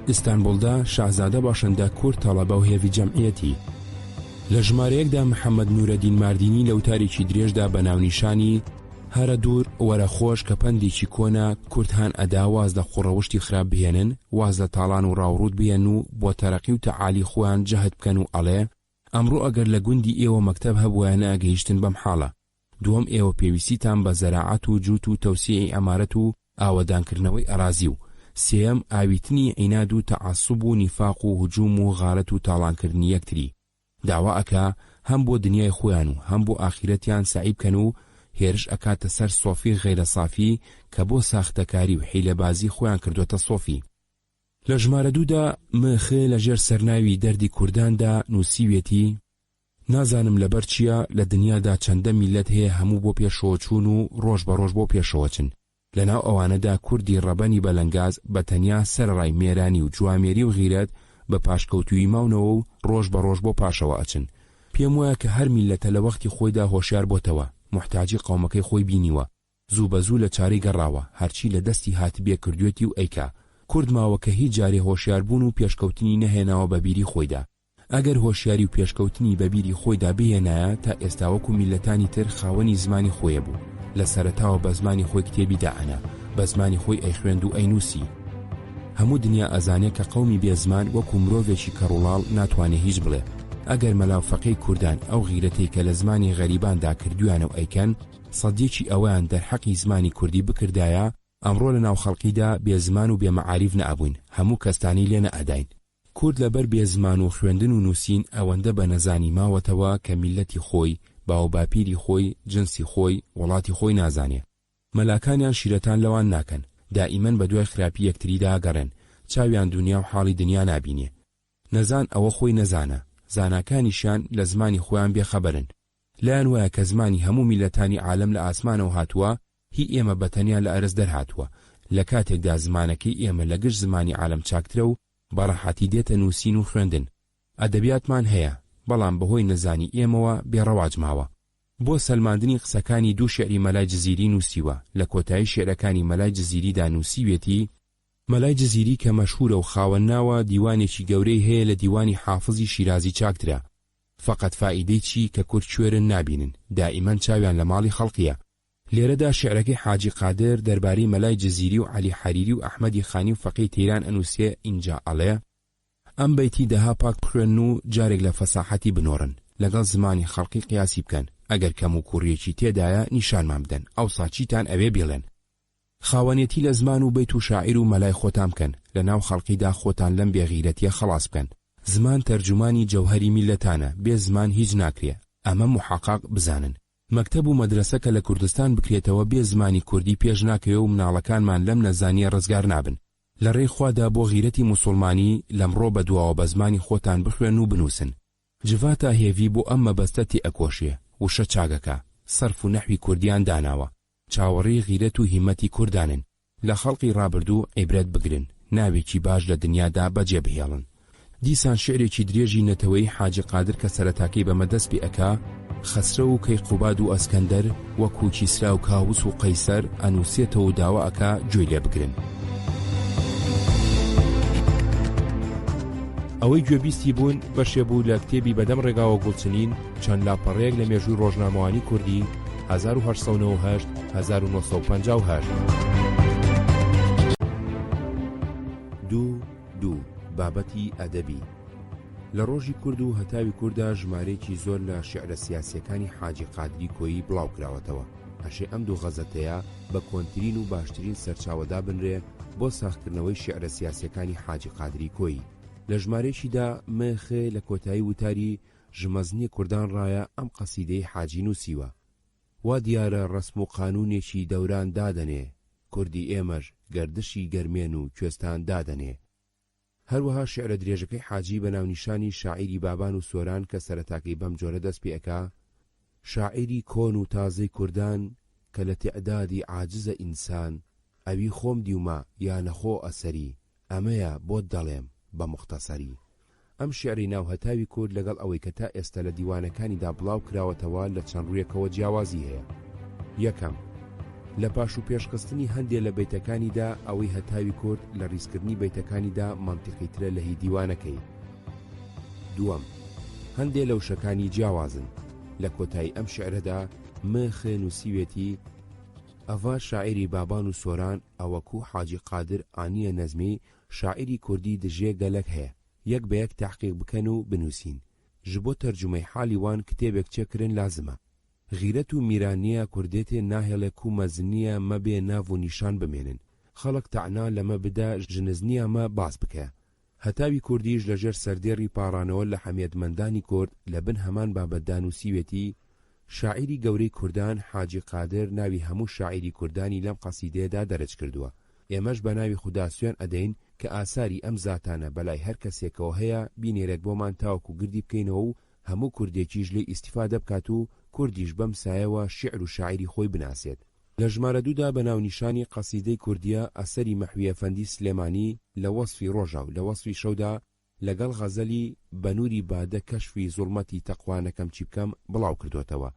ئیستانبولدا شازادە باشەندە کورد تەڵەبە و هێڤی جەمعیەتی. لە ژمارەیەکدا محەممەد نورەدین ماردینی لە وتارێکی درێژدا بە ناونیشانی هەرە دوور وەرە خۆش کە پەندێکی کۆنا کورتان ئەدا واز لە خوڕەوشتی خراپ بهێنن، واز لە تاڵان و ڕاوڕوود بێن و بۆ تەرەقی و تەعالی خۆیان جەهد بکەن و ئەڵێ ئەمڕۆ ئەگەر لە گوندی ئێوە مەکتەب هەبوویانە ئەگەیشتن بەم حاڵە. دووەم ئێوە پێویستیتان بە زەراعەت و جووت و تەوسیعی ئەمارەت و ئاوەدانکردنەوەی ئەرازی و سێم ئاویتنی عیناد و تەعەسوب و نیفاق و هجوم و غارەت و تاڵانکردنی یەکتری داوا ئەکا هەم بۆ دنیای خۆیان و هەم بۆ ئاخرەتیان سعی بکەن و هێرش ئەکاتە سەر سۆفی غەیرە سافی کە بۆ ساختەکاری و حیلەبازی خۆیان کردوتە سۆفی. لە ژمارە دوودا مخێ لەژێر سەرناوی دەردی کورداندا نووسیوێتی نازانم لەبەر چییە لە دنیادا چەندە میلەت هەیە هەموو بۆ پێشەوە چوون و ڕۆژ بە ڕۆژ بۆ پێشەوە چن. لەناو ئەوانەدا کوردی ڕەبەنی بەلەنگاز بە تەنیا سەرڕای مێرانی و جوامێری و غیرەت بە پاشکەوتوی ماونەوە و ڕۆژ بە ڕۆژ بۆ پاشەوە ئەچن. پێم وایە کە هەر میلەتە لە وەختی خۆیدا هۆشیار بۆتەوە، محتاجی قەومەکەی خۆی بینیوە، زوو بە زوو لە چارەی گەڕاوە، هەرچی لە دەستی هاتبێ کردوێتی و ئەیکا. کورد ماوە کە هیچ جارێ هۆشیاربوون و پێشکەوتنی نەهێناوە بە بیری خۆیدا. ئەگەر هۆشیاری و پێشکەوتنی بە بیری خۆیدا بهێنایە تا ئێستا وەکو میلەتانی تر خاوەنی زمانی خۆیە بوو، لە سەرەتاوە بە زمانی خۆی کتێبی داعەنا، بە زمانی خۆی ئەیخوێند و ئەینووسی. هەموو دنیا ئەزانێت کە قەومی بێزمان وەکو مرۆڤێکی کەڕوڵاڵ ناتوانێت هیچ بڵێ. ئەگەر مەلاوفەقەی کوردان ئەو غیرەتەی کە لە زمانی غەریباندا کردویانە و ئەیکەن سەدیەکی ئەویان دەرحەقی زمانی کوردی بکردایە، ئەمڕۆ لە ناو خەڵقیدا بێزمان و بێمەعاریف نەئەبووین، هەموو کەستانی لێ نەئەداین. کورد لەبەر بێزمان و خوێندن و نووسین ئەوەندە بە نەزانی ماوەتەوە کە میلەتی خۆی، باوباپیری خۆی، جنسی خۆی، وڵاتی خۆی نازانێ. مەلاکانیان شیرەتان لەوان ناکەن، دائیمەن بە دوای خراپی یەکتریدا گەڕێن، چاویان دنیا و حاڵی دنیا نابینێ. نەزان ئەوە خۆی نەزانە، زاناکانیشان لە زمانی خۆیان بێخەبەرن. لایەن وایە کە زمانی هەموو میلەتانی عالەم لە ئاسمانەوە هاتووە، هی ئێمە بەتەنیا لە ئەرز دەرهاتووە. لە کاتێکدا زمانەکەی ئێمە لە گشت زمانی عالەم چاکترە و بەڕەحەتی دێتە نووسین و خوێندن. ئەدەبیاتمان هەیە، بەڵام بەهۆی نەزانی ئێمەوە بێڕەواج ماوە. بۆ سەلماندنی قسەکانی دوو شێعری مەلای جزیری نووسیوە. لە کۆتایی شێعرەکانی مەلای جزیریدا نووسیوێتی مەلای جزیری کە مەشهورە و خاوەنناوە دیوانێکی گەورەی هەیە لە دیوانی حافزی شیرازی چاکترە. فقط فائیدەی چی کە کورد کوێرن نابینن، دائیمەن چاویان لە ماڵی خەڵقیە. لێرەدا شێعرەکەی حاجی قادر دەربارەی مەلای جزیری و عەلی حەریری و ئەحمەدی خانی و فەقی تەیران ئەنووسێ ئینجا ئەڵێ ئەم بەیتی دەها پاک بخوێن و جارێک لە فەساحەتی بنۆڕن، لەگەڵ زمانی خەڵقی قیاسی بکەن، ئەگەر کەم و کوڕیەکی تێدایە نیشانمان بدەن، ئەوسا چیتان ئەوێ بێڵێن. خاوەنێتی لە زمان و بەیت و شاعیر و مەلای خۆتان بکەن، لە ناو خەڵقیدا خۆتان لەم بێغیرەتیە خەڵاس بکەن. زمان تەرجمانی جەوهەری میلەتانە، بێ زمان هیچ ناکرێ، ئەمە محقق بزانن. مەکتەب و مەدرسە کە لە کوردستان بکرێتەوە بێ زمانی کوردی پێش ناکەوێ و مناڵەکانمان لەم نەزانیە ڕزگار نابن. لە ڕێی خوادا بۆ غیرەتی موسڵمانی لەمڕۆ بەدواوە بە زمانی خۆتان بخوێن و بنووسن. جڤاتە هێوی بۆ ئەم مەبەستەتی ئەکۆشیە، وشە چاگەکە، سەرف و نەحوی کوردیان داناوە، چاوەڕێی غیرەت و هیمەتی کوردانن. لە خەڵقی ڕابردوو عیبرەت بگرن، ناوێکی باش لە دنیادا بەجێ بهێڵن. دیسان شعرێکی درێژی نەتەوەی حاجی قادر کە سەرەتاکەی بە مەدەست پێ ئەکا، خەسرە و کەیقوباد و ئەسکەندەر وەکو کیسرا و کاووس و قەیسەر ئەنووسێتەوە و داوا ئەکا گوێی لێ بگرن. ئەوەی گوێبیستی بوون بەشێ بوو لە کتێبی بەدەم ڕێگاوە گوڵچنین چەند لاپەڕەیەک لە مێژووی ڕۆژنامەوانی کوردی 1898-1958. دوو بابەتی ئەدەبی. لە ڕۆژی کورد و هەتاوی کووردا ژمارەیەکی زۆر لە شێعرە سیاسیەکانی حاجی قادری کۆیی بڵاو کراوەتەوە. ئەشێ ئەم دوو غەزەتەیە بە کۆنترین و باشترین سەرچاوەدا بنرێ بۆ ساختکردنەوەی شێعرە سیاسیەکانی حاجی قادری کۆیی. لە ژمارەیەکیدا مێخێ لە کۆتایی وتاری ژمەزنی کوردان ڕایە ئەم قەسیدەی حاجی نووسیوە. وا دیارە ڕسم و قانونێکی دەوران دادەنێ، کوردی ئێمەش گەردشی گەرمێن و کوێستان دادەنێ. هەروەها شێعرە درێژەکەی حاجی بە ناونیشانی شاعیری بابان و سۆران کە سەرەتاکەی بەم جۆرە دەست پێ ئەکا، شاعیری کۆن و تازەی کوردان کە لە تێعدادی عاجزە ئینسان، ئەوی خۆم دیومە یا نەخۆ ئەسەری، ئەمەیە بۆت دەڵێم بە مختصری. ئەم شێعری ناو هەتاوی کورد لەگەڵ ئەوەی کە تا ئێستا لە دیوانەکانیدا بڵاو کراوەتەوە لە چەند ڕوویەکەوە جیاوازی هەیە. یەکەم، لە پاش و پێشخستنی هەندێک لە بەیتەکانیدا ئەوەی هەتاوی کورد لە ڕیزکردنی بەیتەکانیدا مەنتیقیترە لە هی دیوانەکەی. دووەم، هەندێک لە وشەکانی جیاوازن. لە کۆتایی ئەم شێعرەدا مێخێ نووسیوێتی ئەڤا شاعیری بابان و سۆران ئەوەکو حاجی قادر ئانیە نەزمی شاعیری کوردی دژێ گەلک هەیە، یەک بە یەک تحقیق بکەن و بنووسین. ji bo tercumey halî wan kitêbek çêkirin lazim e. Xîret û mîraniya Kurdêtê nahêle ku meziniya me bê nav û nîşan bimênin. خەڵک تەعنا لەمە بدا ژنزنیامە باس بکە. هەتاوی کوردیش لەژێر سەردێڕی پاڕانەوە لە حەمێتمەندانی کورد لە بن هەمان بابەتدان و سیوێتی شاعیری گەورەی کوردان حاجی قادر ناوی هەموو شاعیری کوردانی لەم قەسیدەیەدا دەرج کردووە. ئێمەش بە ناوی خوداسوێن ئەدەین کە ئاساری ئەم زاتانە بەلای هەر کەسێکەوە هەیە بینێرێت بۆمان تاوەکو گردی بکەینەوە و هەموو کوردێکیش لێ ئیستیفادە بکات و کوردیش بەم سایەوە شیعر و شاعیری خۆی بناسێت. لە ژمارە دوودا بە ناونیشانی قەسیدەی کوردیە ئەسەری مەحوی ئەفەندی سلێمانی لە وەسفی ڕۆژە و لە وەسفی شەودا لەگەڵ غەزەلی بەنووری بادە کەشفی زوڵمەتی تەقوانەکەم چی بکەم بڵاو کردوتەوە.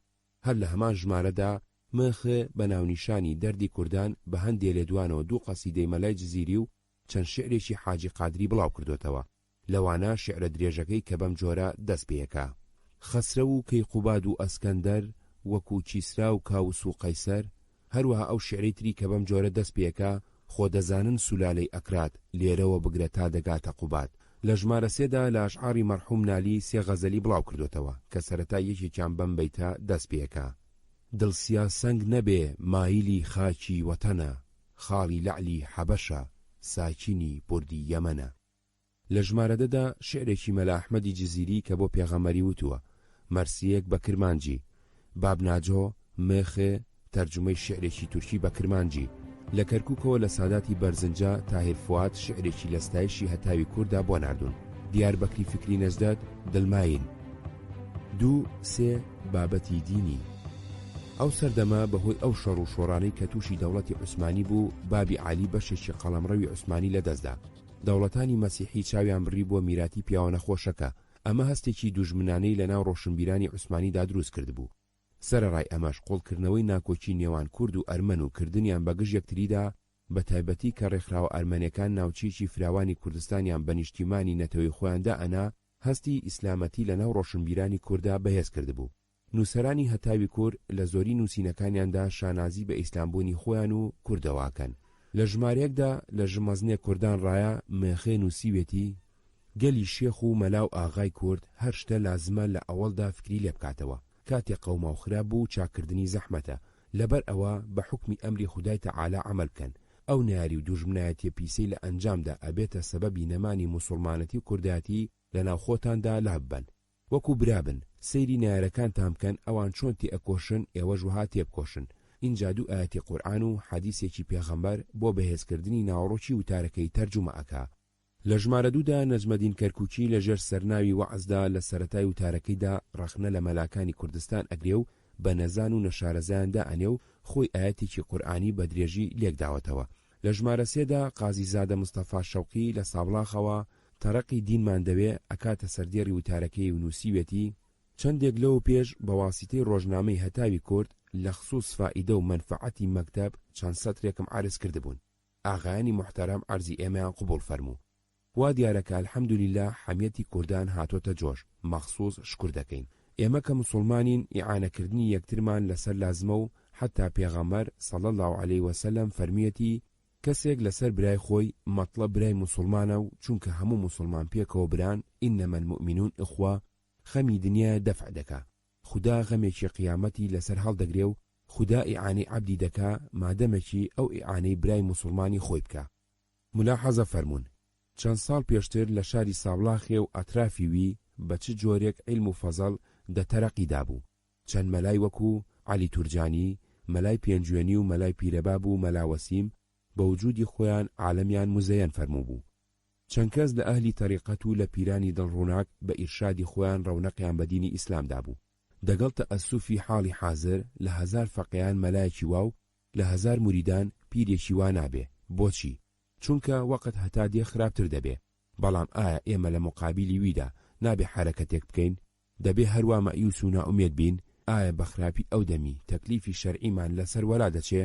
هەر لە هەمان ژمارەدا مخە بە ناونیشانی دەردی کوردان بە هەندێک لێدوانەوە دوو قەسیدەی مەلای جزیری و چەند شعرێکی حاجی قادری بڵاو کردوتەوە. لەوانە شعرە درێژەکەی کە بەم جۆرە دەست پێیەکە. خەسرە و کەیقوباد و ئەسکەندەر وەکو چیسرا و کاوس و قەیسەر، هەروەها ئەو شعرەی تری کە بەم جۆرە دەست پێیەکە خۆ دەزانن سولالەی ئەکرات لێرەوە بگرە تا دەگاتە قوباد. لە ژمارە سێدا لە ئەشعاری مەرحوم نالی سێ غەزەلی بڵاو کردوتەوە کە سەرەتا یەکێکیان بەم بەیتە دەست پێیەکە: دڵسیا سەنگ نەبێ مایلی خاکی وەتەنە، خاڵی لەعلی حەبەشە ساکینی بوردی یەمەنە. لە ژمارەدەدا شعرێکی مەلا ئەحمەدی جزیری کە بۆ پێغەمبەری وتووە: مەرسیەک بە کرمانجی، بابناجۆ مێخێ تەرجمەی شعرێکی تورکی بە کرمانجی. لە کەرکووکەوە لە ساداتی بەرزنجا تاهیر فواد شعرێکی لە ستایشی هەتاوی کووردا بۆ ناردوون. دیار بەکری فکری نەجدەد دڵماین. 2 3 بابەتی دینی. ئەو سەردەما بەهۆی ئەو شەڕ و شۆڕانەی کە تووشی دەوڵەتی عوسمانی بوو، بابی عالی بەشێکی قەڵەمڕەوی عوسمانی لەدەستدا. دەوڵەتانی مەسیحی چاویان بڕی بۆ میراتی پیاوە نەخۆشەکە. ئەمە هەستێکی دوژمنانەی لەناو ڕۆشنبیرانی عوسمانیدا دروست کرد بوو. سەرەڕای ئەمەش قوڵکردنەوەی ناکۆچی نێوان کورد و ئەرمەن و کردنیان بە گژ یەکتریدا، بە تایبەتی کە ڕێکخراوە ئەرمەنیەکان ناوچێکی فراوانی کوردستانیان بە نیشتیمانی نەتەوەی خۆیاندا ئەنا، هەستی ئیسلامەتی لەناو ڕۆشنبیرانی کووردا بەهێز کرد بوو. نووسەرانی هەتاوی کورد لە زۆری نووسینەکانیاندا شانازی بە ئیسلامبوونی خۆیان و کوردەواکەن. لە ژمارەیەکدا لە ژمەزنێ کوردان ڕایە مێخێ نووسیوێتی: گەلی شێخ و مەلا و ئاغای کورد هەر شتە لازمە لە ئەوەڵدا فکری لێ بکاتەوە. کاتێک قەوما و خراپ بوو چاکردنی زەحمەتە، لەبەر ئەوە بە حکمی ئەمری خودای تەعالا عەمەل بکەن. ئەو ناری و دوژمنایەتیە پیسەی لە ئەنجامدا ئەبێتە سەبەبی نەمانی موسڵمانەتی و کوردایەتی لە ناو خۆتاندا لاببن. وەکو برابن سەیری نارەکان تام بکەن ئەوان چۆن تێ ئەکۆشن ئێوەش وها تێبکۆشن. اینجا دوو ئاەتی قورئان و حەدیثێکی پێغەمبەر بۆ بەهێزکردنی ناوەڕۆکی وتارەکەی تەرجومە ئەکا. لە ژمارە دوودا نەجمەدین کەرکووکی لەژێر سەرناوی وەعزدا لە سەرەتای وتارەکەیدا ڕەخنە لە مەلاکانی کوردستان ئەگرێ و بە نەزان و نەشارەزایاندا ئەنێ و خۆی ئاەتێکی قورئانی بە درێژی لێکداوەتەوە. لە ژمارە سێدا قازی زادە مستەفا شەوقی لە سابڵاخەوە تەرەقی دینمان دەوێ ئەکاتە سەردێڕی وتارەکەی و نووسیوێتی: چەندێک لەو پێش بە واسیتەی ڕۆژنامەی هەتاوی کورد لە خصوص فائیدە و مەنفەعەتی مەکتەب چەند سەترێکم عرض کردبوون. ئاغایانی محتەرەم عەرزی ئێمەیان قبوڵ فەرموو. وا دیارەکە الحەمدولیلا حەمیەتی کوردان هاتۆتە جۆش، مەخسووس شکر دەکەین. ئێمە کە مسڵمانین ئیعانەکردنی یەکترمان لەسەر لازمە و حتا پێغەمبەر صلی الله علیه وسلم فەرمیەتی: کەسێک لەسەر برای خۆی مەطلب برای مسلمانە و چونکە هەموو مسلمان پێکەوە بران، ئینەمە المؤمنون ئخوا، خەمی دنیا دەفع دەکا. خدا غەمێکی قیامەتی لەسەر هەڵدەگرێ و خدا ئیعانەی عەبدی دەکا مادەمێکی ئەو ئیعانەی برای مسلمانی خۆی بکە. ملاحەزە فەرمونون: چەند ساڵ پێشتر لە شاری سابڵاخێ و ئەترافی وی بە چ جۆرێک عیلم و فەزەڵ دەتەرەقیدا بوو. چەند مەلای وەکو عەلی تورجانی، مەلای پێنجوێنی و مەلای پیرەباب و مەلا وەسیم بە وجودی خۆیان عالەمیان مزەیەن فەرموو بوو. چەند کەس لە ئەهلی تەریقەت و لە پیرانی دڵڕووناک بە ئیرشادی خۆیان ڕەونەقیان بە دینی ئیسلامدا بوو. دەگەڵ تەئەسوفی حاڵی حازر لە 1000 فەقیهان مەلایەکی واو، لە 1000 موریدان پیرێکی وا نابێ. بۆچی؟ چونکە وەقت هەتا دێ خراپتر دەبێ. بەڵام ئایا ئێمە لە مقابلی ویدا نابێ حرەکەتێک بکەین؟ دەبێ هەروە مەئیوس و نائومێد بین؟ ئایا بە خراپی ئەو دەمی تەکلیفی شەرعیمان لەسەر وەلا دەچێ؟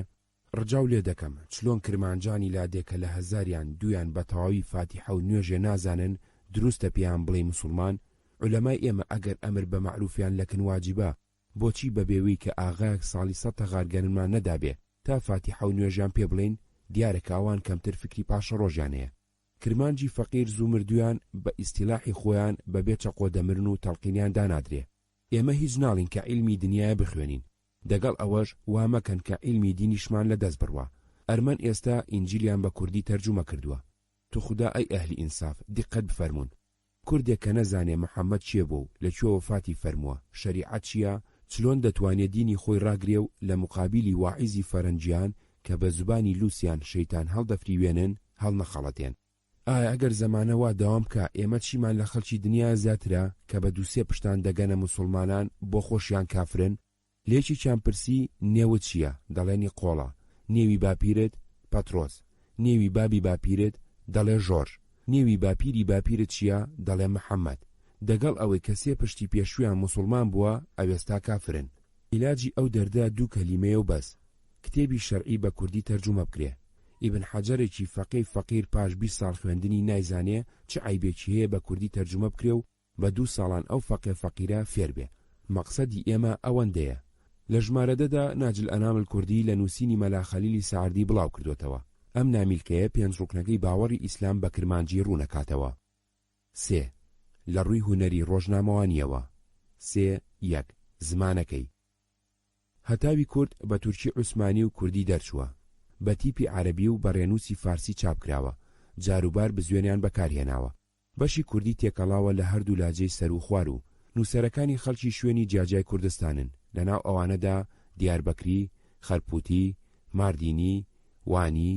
ڕجاو لێ دەکەم چلۆن کرمانجانی لادێکە لە 1000یان دویان بە تەواوی فاتیحە و نوێژێ نازانن دروستە پێیان بڵێ مسلمان؟ عولەمای ئێمە ئەگەر ئەمر بە معروفیان لەکن واجیبە، بۆچی بەبێوی کە ئاغایەک ساڵی 100 تەغارگەنمان نەدابێ تا فاتیحە و نوێژیان پێ بڵێن؟ دیارەکە ئەوان کەمتر فکری پاشە ڕۆژیانەیە. کرمانجی فەقیر زوو مردویان بە ئیستیلاحی خۆیان بەبێ چەقۆ دەمرن و تەڵقینیان دانادرێ. ئێمە هیچ ناڵین کە عیلمی دنیای بخوێنین، دەگەڵ ئەوەش وا مەکەن کە عیلمی دینیشمان لە دەست بڕوە. ئەرمەن ئێستا ئینجیلیان بە کوردی تەرجومە کردووە. تو خدا ئەی ئەهلی ئینساف دیقەت بفەرمونون. کوردێک کە نەزانێ محەممەد چییە بوو و لەکوێ وەفاتی فەرمووە، شەریعەت چییە، چلۆن دەتوانێت دینی خۆی ڕاگرێ و لە مقابلی واعیزی فەرەنجیان کە بە زوبانی لووسیان شەیتان هەڵدەفریوێنن هەڵ نەخەڵەتێن. ئایا ئەگەر زەمانەوە داوام کە ئێمە چیمان لە خەڵکی دنیا زیاترە کە بە دووسێ پشتان دەگەنە موسڵمانان بۆ خۆشیان کافرن؟ لێکی چیان پرسی نێوت چییە؟ دەڵێنی قۆڵە. نێوی باپیرت پەترۆس. نێوی بابی باپیرت دەڵێ ژۆرژ. نێوی باپیری باپیرت چییە؟ دەڵێ محەممەد. دەگەڵ ئەوەی کەسێ پشتی پێشویان موسڵمان بووە ئەوێستا کافرن. عیلاجی ئەو دەردە دوو کەلیمەیە و بەس. کتێبی شەرعی بە کوردی تەرجومە بکرێ. ئیبن حەجەرێکی فەقیه فەقیر پاش 20 ساڵ خوێندنی نایزانێ چ عیبێکی هەیە بە کوردی تەرجومە بکرێ و بە 2 ساڵان ئەو فەقیه فەقیرە فێر بێ. مەقسەدی ئێمە ئەوەندەیە. لە ژمارەدەدا ناجل ئەنامل کوردی لە نووسینی مەلا خەلیلی سەعەردی بڵاو کردوتەوە. ئەم نامیلکەیە 5 ڕوکنەکەی باوەڕی ئیسلام بە کرمانجی ڕوونەکاتەوە. 3. لە ڕووی هونەری ڕۆژنامەوانیەوە. 3.1 زمانەکەی. هەتاوی کورد بە تورکی عوسمانی و کوردی دەرچووە. بە تیپی عەرەبی و بە ڕێنووسی فارسی چاپکراوە. جاروبار بزوێنیان بەکارهێناوە. بەشی کوردی تێکەڵاوە لە هەردوو لاجەی سەر و خوار و نووسەرەکانی خەڵکی شوێنی جیاجای کوردستانن. لەناو ئەوانەدا دیاربەکری، خەرپوتی، ماردینی، وانی،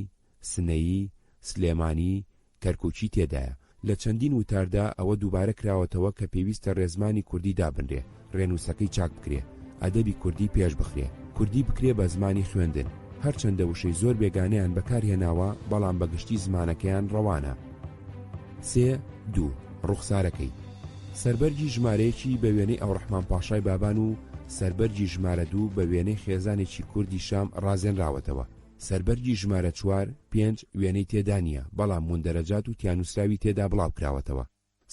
سنەیی، سلێمانی، کەرکووکی تێدایە. لە چەندین وتاردا ئەوە دووبارە کراوەتەوە کە پێویستە ڕێزمانی کوردی دابنرێ، ڕێنووسەکەی چاک بکرێ، ئەدەبی کوردی پێش بخرێ، کوردی بکرێ بە زمانی خوێندن. هەرچەندە وشەی زۆر بێگانەیان بەکارهێناوە بەڵام بەگشتی زمانەکەیان ڕەوانە. 3.2 ڕوخسارەکەی. سەربەرگی ژمارەیەکی بە وێنەی ئەوڕەحمان پاشای بابان و سەربەرگی ژمارە 2 بە وێنەی خێزانێکی کوردی شام ڕازێنراوەتەوە. سەربەرگی ژمارە 4-5 وێنەی تێدا نییە بەڵام موندەرەجات و تیانووسراوی تێدا بڵاو کراوەتەوە.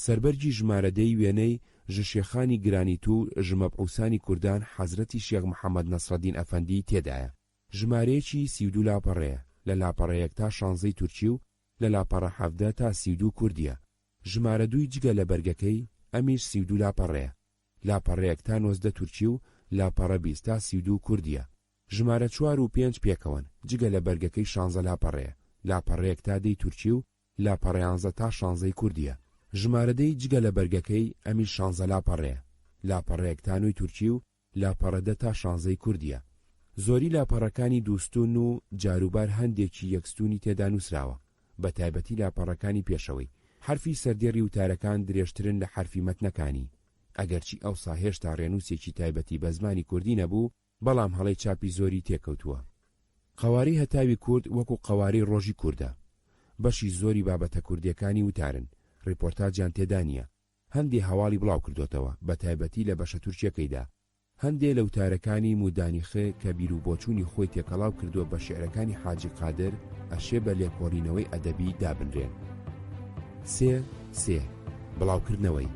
سەربەرگی ژمارە 10 وێنەی ژشێخانی گرانیت و ژمەبعوسانی کوردان حەزرەتی شێخ محەممەد نەسڕەدین ئەفەندی تێدایە. ژمارەیەکی 32 لاپەڕەیە، لە لاپەڕەیەک تا 16 تورکی و لە لاپەڕە 17 تا 32 کوردیە. ژمارە 2 جگە لە بەرگەکەی ئەمیش 32 لاپەڕەیە، لاپەڕەیەک تا 19 تورکی و لاپەڕە 20 تا 32 کوردیە. ژمارە 4 و 5 پێکەوەن جگە لە بەرگەکەی 16 لاپەڕەیە، لاپەڕەیەک تا 10 تورکی و لاپەڕە 11 تا 16 کوردیە. ژمارە 10 جگە لە بەرگەکەی ئەمیش 16 لاپەڕەیە، لاپەڕەیەک تا 9 تورکی و لاپەڕە 10 تا 16 کوردیە. زۆری لاپەڕەکانی دووستون و جاروبار هەندێکی یەکستونی تێدا نووسراوە، بە تایبەتی لاپەڕەکانی پێشەوەی. حرفی سەردێڕی وتارەکان درێژترن لە حرفی مەتنەکانی، ئەگەرچی ئەوسا هێشتا ڕێنووسێکی تایبەتی بە زمانی کوردی نەبوو، بەڵام هەڵەی چاپی زۆری تێکەوتووە. قەواری هەتاوی کورد وەکو قەواری ڕۆژی کووردە. بەشی زۆری بابەتە کوردیەکانی وتارن، ڕیپۆرتاجیان تێدا نییە. هەندێ هەواڵی بڵاو کردوتەوە بە تایبەتی لە بەشە تورکیەکەیدا. هەندێ لە وتارەکانی مودانیخێ کە بیر و بۆچوونی خۆی تێکەڵاو کردووە بە شێعرەکانی حاجی قادر ئەشێ بە لێکۆڵینەوەی ئەدەبی دابنرێن. 3 بڵاوکردنەوەی.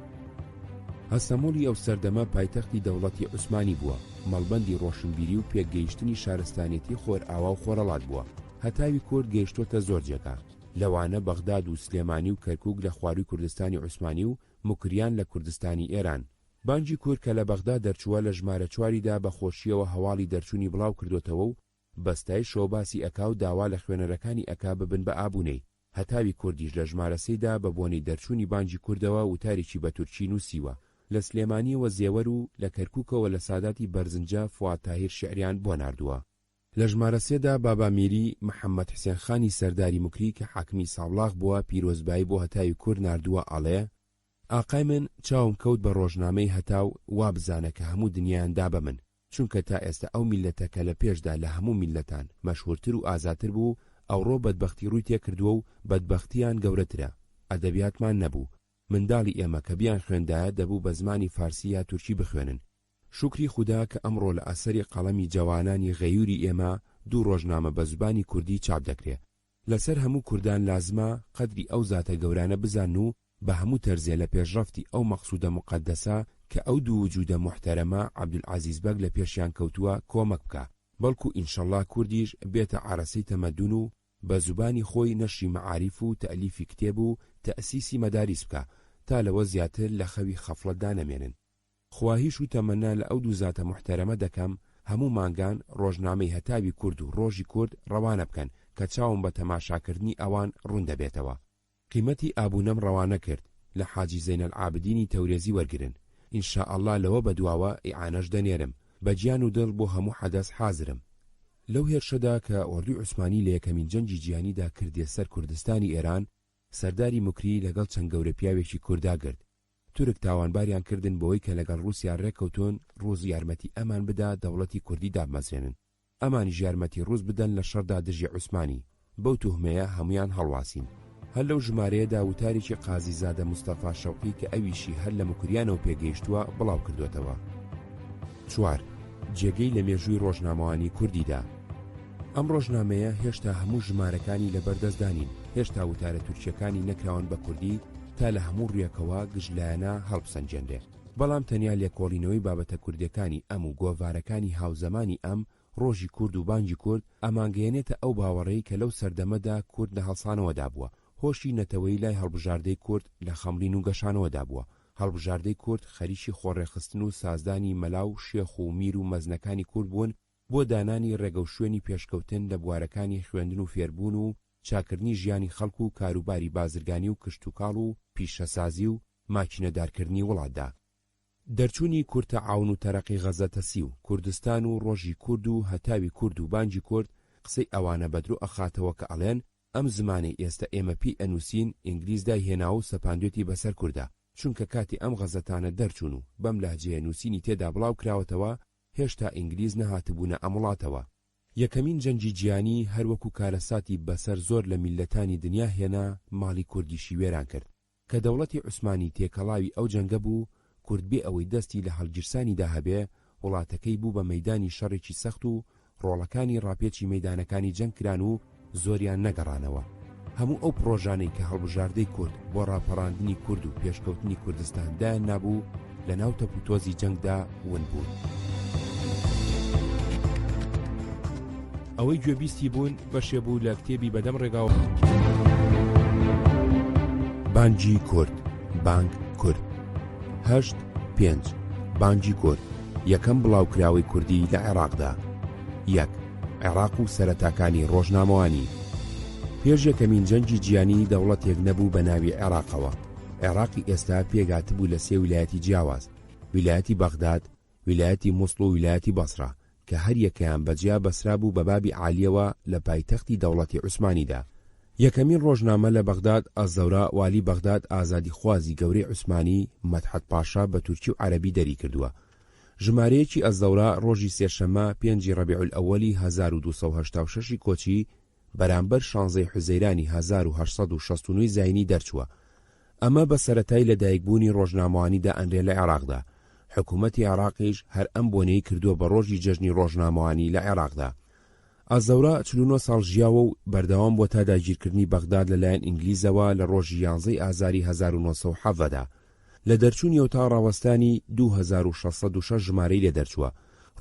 هەستەمۆڵی ئەو سەردەمە پایتەختی دەوڵەتی عوسمانی بووە، مەڵبەندی ڕۆشنبیری و پێکگەیشتنی شارستانێتی خۆر ئاوا و خۆرەڵات بووە. هەتاوی کورد گەیشتۆتە زۆر جێگا، لەوانە بەغداد و سلێمانی و کەرکووک لە خواروی کوردستانی عوسمانی و مکریان لە کوردستانی ئێران. بانجی کورد کە لە بەغدا دەرچووە لە ژمارە 4دا بە خۆشیەوە هەواڵی دەرچوونی بڵاو کردوتەوە و بەستای شۆباسی ئەکا و داوا لە خوێنەرەکانی ئەکا ببن بە ئابوونەی. هەتاوی کوردیش لە ژمارە 3دا بە بۆنەی دەرچوونی بانجی کوردەوە وتارێکی بە تورکی نووسیوە. لە سلێمانیەوە زێوەر و لە کەرکووکەوە لە ساداتی بەرزنجە فواد تاهیر شعریان بۆ ناردووە. لە ژمارە 3دا بابا میری محەممەد حسێن خانی سەرداری مکری کە حاکمی ساڵاغ بووە پیرۆزبایی بۆ هەتاوی کورد ناردووە ئاڵێ: ئاقای من چاوم کەوت بە ڕۆژنامەی هەتاو وا بزانە کە هەموو دنیایان دا بە من، چونکە تا ئێستا ئەو میلەتەکە لە پێشدا لە هەموو میلەتان مەشهورتر و ئازاتر بوو، ئەوڕۆ بەدبەختی ڕووی تێکردووە و بەدبەختیان گەورەترە. ئەدەبیاتمان نەبوو، منداڵی ئێمە کە بیان خوێندایە دەبوو بە زمانی فارسی یا تورکی بخوێنن. شکری خوددا کە ئەمڕۆ لە ئەسەری قەڵەمی جوانانی غەیوری ئێمە 2 ڕۆژنامە بە زبانی کوردی چاپ دەکرێت. لەسەر هەموو کوردان لازمە قەدری ئەو زاتە گەورانە بزان و بە هەموو تەرزێ لە پێشڕەفتی ئەو مەقسوودە مقەدەسە کە ئەو دوو وجودە محتەرەمە عەبدولعەزیز بەگ لە پێشیان کەوتووە کۆمەک بکە، بەڵکو ئینشەڵڵا کوردیش بێتە عارەسەی تەمەدون و بە زوبانی خۆی نەشری مەعاریف و تەئلیفی کتێب و تەئسیسی مەداریس بکە تا لەوە زیاتر لە خەوی خەفڵەتدا نەمێنن. خواهیش و تەمەنا لە ئەو دوو زاتە محتەرەمە دەکەم هەموو مانگان ڕۆژنامەی هەتاوی کورد و ڕۆژی کورد ڕەوانە بکەن کە چاوم بە تەماشاکردنی ئەوان ڕوون دەبێتەوە. قیمەتی ئابوونەم ڕەوانە کرد لە حاجی زەینە العابدینی تەورێزی وەرگرن. ئینشاءالله لەوە بەدواوە ئیعانەش دەنێرم. بە گیان و دڵ بۆ هەموو حەدەس حازرم. لەو هێرشەدا کە ئۆردوی عوسمانی لە یەکەمین جەنگی جیهانیدا کردێ سەر کوردستانی ئێران، سەرداری مکری لەگەڵ چەند گەورە پیاوێکی کووردا گرت. تورک تاوانباریان کردن بەوەی کە لەگەڵ رووسیا ڕێکەوتون ڕۆز یارمەتی ئەمان بدا دەوڵەتی کوردی دابمەزێنن. ئەمانیش یارمەتی ڕووس بدەن لە شەڕدا دژی عوسمانی. بەو توهمەیە هەمویان هەڵواسین. هەر لەو ژمارەیەدا وتارێکی قازی زادە مستەفا شەوقی کە ئەویشی هەر لە مکریانەوە پێگەیشتووە بڵاو کردوێتەوە. 4. جێگەی لە مێژووی ڕۆژنامەوانی کوردیدا. ئەم ڕۆژنامەیە هێشتا هەموو ژمارەکانی لەبەردەستدانین. هێشتا وتارە تورکیەکانی نەکراون بە کوردی تا لە هەموو ڕێکەوە گژلایەنە هەڵبسەنجێنرێ. بەڵام تەنیا لێکۆڵینەوەی بابەتە کوردیەکانی ئەم و گۆڤارەکانی هاوزەمانی ئەم ڕۆژی کورد و بانگی کورد ئەمانگەیەنێتە ئەو باوەڕەی کە لەو سەردەمەدا کورد لە هەڵسانەوەدا بووە. هۆشی نەتەوەی لای هەڵبژاردەی کورد لە خەمرین و گەشانەوەدا بووە. هەڵبژاردەی کورد خەریکی خۆڕێخستن و سازدانی مەلاو شێخ و میر و مەزنەکانی کورد بوون بۆ دانانی ڕێگە و شوێنی پێشکەوتن لە بوارەکانی خوێندن و فێربوون و چاکردنی ژیانی خەڵک و کاروباری بازرگانی و کشت و کاڵ و پیشەسازی و ماکینەدارکردنی وڵاتدا. دەرچوونی کورتە عاون و تەرەقی غەزەتەسی و کوردستان و ڕۆژی کورد و هەتاوی کورد و بانگی کورد قسەی ئەوانە بەدرۆ ئەخاتەوە کە ئەڵێن ئەم زمانەی ئێستا ئێمە پێی ئەنووسین ئینگلیز داهێنا و سەپاندوێتی بەسەر کووردا، چونکە کاتی ئەم غەزەتانە دەرچوون و بەم لەهجەیە نووسینی تێدا بڵاو کراوەتەوە هێشتا ئینگلیز نەهاتبوونە ئەم وڵاتەوە. یەکەمین جەنگی جیهانی هەروەکو کارەساتی بەسەر زۆر لە میلەتانی دنیا هێنا ماڵی کوردیشی وێران کرد کە دەوڵەتی عوسمانی تێکەڵاوی ئەو جەنگە بوو. کورد بێ ئەوەی دەستی لە هەڵگیرسانیدا هەبێ وڵاتەکەی بوو بە مەیدانی شەڕێکی سەخت و ڕۆڵەکانی ڕاپێچی مەیدانەکانی جەنگ کران و زۆریان نەگەڕانەوە. هەموو ئەو پرۆژانەی کە هەڵبژاردەی کورد بۆ ڕاپەڕاندنی کورد و پێشکەوتنی کوردستاندایان نابوو لە ناو تەپوتۆزی جەنگدا ون بوون. ئەوەی گوێبیستی بوون بەشێ بوو لە کتێبی بەدەم ڕێگاوە. بانگی کورد. بانگ کورد. 8.5 بانگی کورد. یەکەم بڵاوکراوەی کوردی لە عێراقدا. 1. عێراق و سەرەتاکانی ڕۆژنامەوانی. پێش یەکەمین جەنگی جیهانی دەوڵەتێک نەبوو بە ناوی عێراقەوە. عێراقی ئێستا پێگاتبوو لە سێ ویلایەتی جیاواز: ویلایەتی بەغداد، ویلایەتی مووسڵ و ویلایەتی بەسرا، کە هەر یەکەیان بەجیا بەسرا بوو بە بابی عالیەوە لە پایتەختی دەوڵەتی عوسمانیدا. یەکەمین ڕۆژنامە لە بەغداد ئەزەورا والی بەغداد ئازادی خوازی گەورەی عوسمانی مەدحەت پاشا بە تورکی و عەرەبی دەری کردووە. ژمارەیەکی ئەزەورا ڕۆژی سێشەممە 5 ڕەبیع الئەوەلی 1286 کۆچی بەرامبەر 16 حوزەیرانی 1869 زاینی دەرچووە. ئەمە بە سەرەتای لەدایکبوونی ڕۆژنامەوانیدا ئەنرێ لە عێراقدا. حکوومەتی عێراقیش هەر ئەم بۆنەی کردووە بە ڕۆژی جەژنی ڕۆژنامەوانی لە عێراقدا. ئەزەورا 49 ساڵ ژیاوە و بەردەوام بۆ تا داگیرکردنی بەغداد لەلایەن ئینگلیزەوە لە ڕۆژی 11 ئازاری 1970دا. لە دەرچوونی و تا ڕاوەستانی 2606 ژمارەی لێ دەرچووە.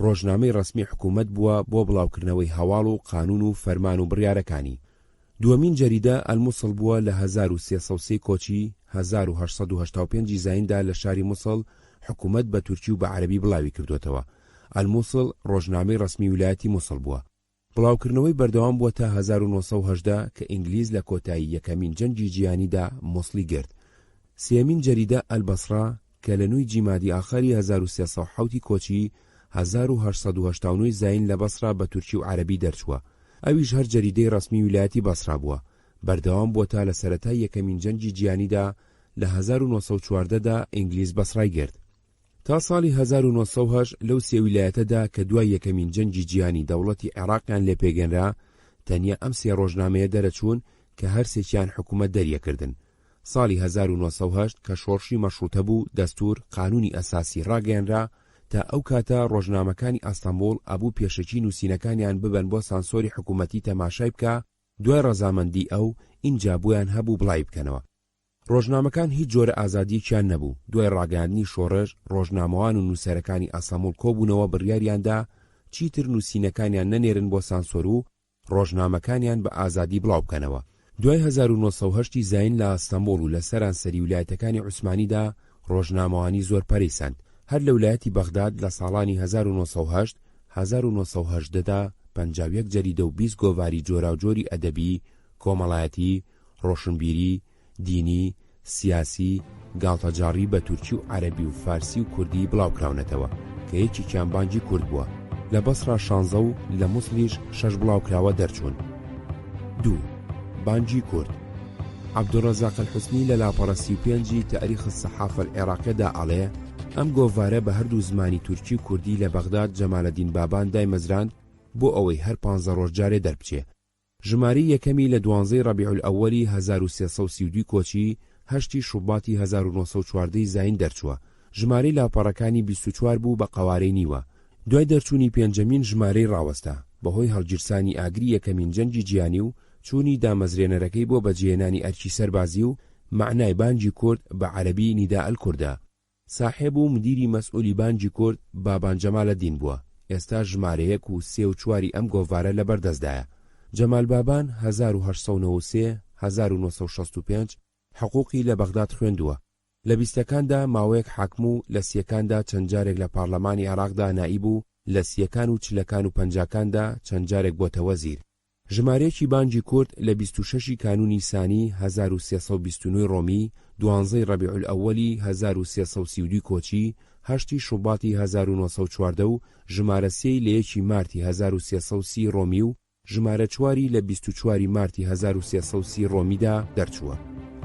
ڕۆژنامەی ڕەسمی حکوومەت بووە بۆ بڵاوکردنەوەی هەواڵ و قانون و فەرمان و بڕیارەکانی. دووەمین جەریدە ئەلمووسڵ بووە لە 1303 کۆچی 1885 زایندا لە شاری مووسڵ حکوومەت بە تورکی و بە عەرەبی بڵاوی کردوێتەوە. ئەلمووسڵ ڕۆژنامەی ڕەسمی ویلایەتی مووسڵ بووە. بڵاوکردنەوەی بەردەوام بووە تا 1970 کە ئینگلیز لە کۆتایی یەکەمین جەنگی جیهانیدا مووسڵی گرت. سێمین جەریدە ئەلبەسرا کە لە نوێی جیمادی ئاخەری 1370 کۆچی 1889 زاین لە بەسرا بە تورکی و عەرەبی دەرچووە. ئەویش هەر جەریدەی ڕەسمی ویلایەتی بەسرا بووە. بەردەوام بووە تا لە سەرەتای یەکەمین جەنگی جیهانیدا لە 1940دا ئینگلیز بەسرای گرت. تا ساڵی 1970 لەو سێ ویلایەتەدا کە دوای یەکەمین جەنگی جیهانی دەوڵەتی عێراقیان لێپێگەنرا تەنیا ئەم سێ ڕۆژنامەیە دەرەچوون کە هەر سێکیان حکوومەت دەریەکردن. ساڵی 1970 کە شۆڕشی مەشروتە بوو دەستور قانونی ئەساسی ڕاگەیەنرا تا ئەو کاتە ڕۆژنامەکانی ئەستەمبوڵ ئەبوو پێشەکی نووسینەکانیان ببەن بۆ سانسۆری حکوومەتی تەماشای بکە. دوای ڕەزامەندی ئەو ئینجا بۆیان هەبوو بڵای بکەنەوە. ڕۆژنامەکان هیچ جۆرە ئازادیەکیان نەبوو. دوای ڕاگەاندنی شۆڕش ڕۆژنامەوان و نووسەرەکانی ئەستەمبوڵ کۆبوونەوە بڕیاریاندا چیتر نووسینەکانیان نەنێرن بۆ سانسۆر و ڕۆژنامەکانیان بە ئازادی بڵاو بکەنەوە. دوای 1970 زاین لە ئەستەمبوڵ و لە سەرانسەری ویلایەتەکانی عوسمانیدا ڕۆژنامەوانی زۆر پەرەیساند. هەر لە ویلایەتی بەغداد لە ساڵانی 1970 1970دا 51 جەریدە و 20 گۆڤاری جۆراوجۆری ئەدەبی، کۆمەڵایەتی، ڕۆشنبیری، دینی، سیاسی، گاڵتەجاڕی بە تورکی و عەرەبی و فارسی و کوردی بڵاوکراونەتەوە کە یەکێکیان بانگی کورد بووە. لە بەسڕا 16 و لە مووسڵیش 6 بڵاوکراوە دەرچوون. 2. بانگی کورد. عەبدوڕەزاق الحوسنی لە لاپەڕە 35 تاریخ السەحافە العێراقیدا ئەڵێ ئەم گۆڤارە بە هەردوو زمانی تورکی و کوردی لە بەغداد جەمالەدین بابان دایمەزراند بۆ ئەوەی هەر 15 ڕۆژ جارێ دەربچێ. ژماری یەکەمی لە 12 ڕەبیع الئەوەلی 1332 کۆچی 8 شوباتی 1914 زاین دەرچووە. ژمارەی لاپەڕەکانی 24 بوو بە قەوارەی نیوە. دوای دەرچوونی پێنجەمین ژمارەی ڕاوەستا بەهۆی هەڵگیرسانی ئاگری یەکەمین جەنگی جیهانی و چوونی دامەزرێنەرەکەی بۆ بەجێهێنانی ئەرکی سەربازی و معنای بانگی کورد بە عەرەبی نیدا الکوردە. ساحێب و مدیری مەسئولی بانگی کورد بابان جەمالەدین بووە. ئێستا ژمارەیەک و 3 و 4 ئەم گۆڤارە لەبەردەستدایە. جەمال بابان 1895 حقوقی لە بەغداد خوێندووە. لە 20ەکاندا ماوەیەک حاکم و لە 30ەکاندا چەند جارێک لە پارلەمانی عێراقدا نائیب و لە 30ەکان و 40ەکان و 50ەکاندا چەند جارێک بۆتە وەزیر. ژمارەیەکی بانگی کورد لە 26 کانونی سانی 1329 ڕۆمی 12 ڕەبیع الئەوەلی 1332 کۆچی 8 شوباتی 1914 و ژمارە 3 لە 1 مارتی 1330 ڕۆمی و ژمارە 4 لە 24 مارتی 1330 ڕۆمیدا دەرچووە.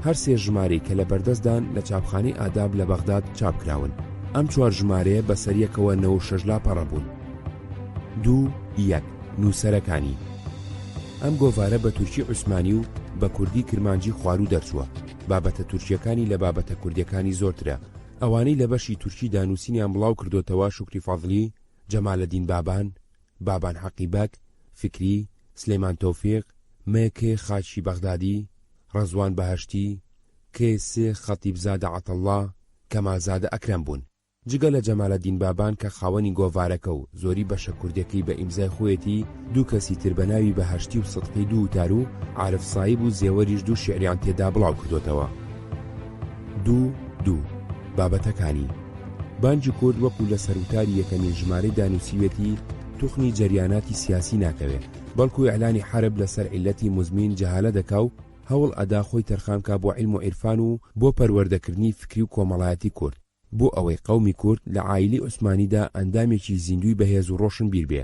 هەر سێ ژمارەی کە لە بەردەستدان لە چاپخانەی ئاداب لە بەغداد چاپکراون. ئەم 4 ژمارەیە بەسەریەکەوە 96 لاپەڕە بوون. 2.1 نووسەرەکانی. ئەم گۆڤارە بە تورکی عوسمانی و بە کوردی کرمانجی خوارو دەرچووە. بابەتە تورکیەکانی لە بابەتە کوردیەکانی زۆرترە. ئەوانەی لە بەشی تورکی دانووسینیان بڵاو کردوتەوە شوکری فەضلی، جەمالەدین بابان، بابان حەقیبەک، فکری، سلەیمان تەوفیق، مێکێ خاچی بەغدادی، ڕەزوان بەهەشتی، کێسێ خەتیبزادە عەتەڵڵا، کەمالزادە ئەکرەم بوون. جگە لە جەمالەدین بابان کە خاوەنی گۆڤارەکە و زۆری بەشە کوردەکەی بە ئیمزای خۆیەتی، دوو کەسی تر بە ناوی بەهەشتی و سەدقی دوو وتار و عارف سایب و زێوەریش دوو شیعریان تێدا بڵاو کردوتەوە. 2.2 بابەتەکانی. بانگی کورد وەکو لە سەروتاری یەکەمین ژمارەی دانووسیوێتی توخنی جەریاناتی سیاسی ناکەوێت، بەڵکو ئیعلانی حرب لەسەر عیلەتی مزمین جەهالە دەکا و هەوڵ ئەدا خۆی تەرخانکە بۆ عیلم و عیرفان و بۆ پەروەردەکردنی فکری و کۆمەڵایەتی کورد، بۆ ئەوەی قەومی کورد لە عایلی عوسمانیدا ئەندامێکی زیندوی بەهێز و ڕۆشن بیر بێ.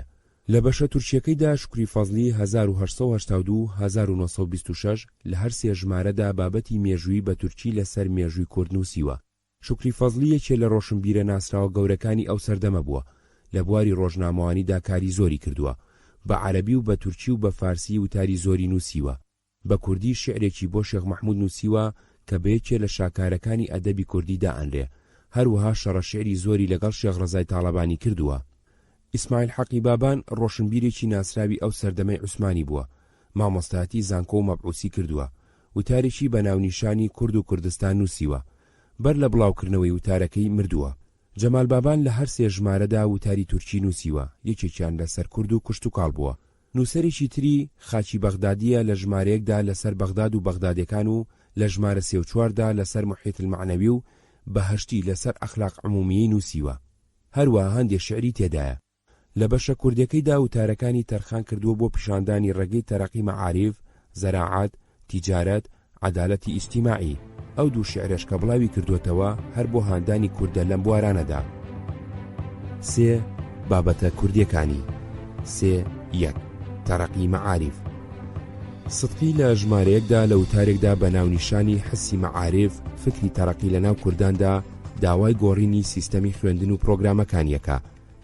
لە بەشە تورکیەکەیدا شوکری فەضلی 1882-1926 لە هەر سێ ژمارەدا بابەتی مێژووی بە تورکی لەسەر مێژووی کورد نووسیوە. شوکری فەضلی یەکێ لە ڕۆشنبیرە ناسراوە گەورەکانی ئەو سەردەمە بووە. لە بواری ڕۆژنامەوانیدا کاری زۆری کردووە. بە عەرەبی و بە تورکی و بە فارسی وتاری زۆری نووسیوە. بە کوردی شعرێکی بۆ شێخ مەحموود نووسیوە کە بەیەکێ لە شاکارەکانی ئەدەبی کوردیدا ئەنرێ. هەروەها شەڕە شعری زۆری لەگەڵ شێخ ڕەزای تاڵەبانی کردووە. ئیسماعیل حەقی بابان ڕۆشنبیرێکی ناسراوی ئەو سەردەمەی عوسمانی بووە. مامۆستایەتی زانکۆ و مەبعوسی کردووە. وتارێکی بە ناونیشانی کورد و کوردستان نووسیوە. بەر لە بڵاوکردنەوەی وتارەکەی مردووە. جەمال بابان لە هەر سێ ژمارەدا وتاری تورکی نووسیوە، یەکێکیان لەسەر کورد و کشت و کاڵ بووە. نووسەرێکی تری خاچی بەغدادیە لە ژمارەیەکدا لەسەر بەغداد و بەغدادەکان و لە ژمارە 3 و 4دا لەسەر محیط المعنەوی و بەهەشتی لەسەر ئەخلاق عمومیی نووسیوە. هەروەها هەندێک شعری تێدایە. لە بەشە کوردەکەیدا وتارەکانی تەرخان کردووە بۆ پیشاندانی ڕێگەی تەرەقی مەعاریف، زەراعەت، تیجارەت، عەدالەتی ئیجتیماعی. ئەو دوو شعرش کە بڵاوی کردوتەوە هەر بۆ هاندانی کوردە لەم بوارانەدا. 3 بابەتە کوردیەکانی. 3.1 تەرەقی مەعاریف. سدقی لە ژمارەیەکدا لە وتارێکدا بە ناونیشانی حسی مەعاریف فکری تەرەقی لە ناو کورداندا داوای گۆڕینی سیستەمی خوێندن و پرۆگرامەکانیەکە،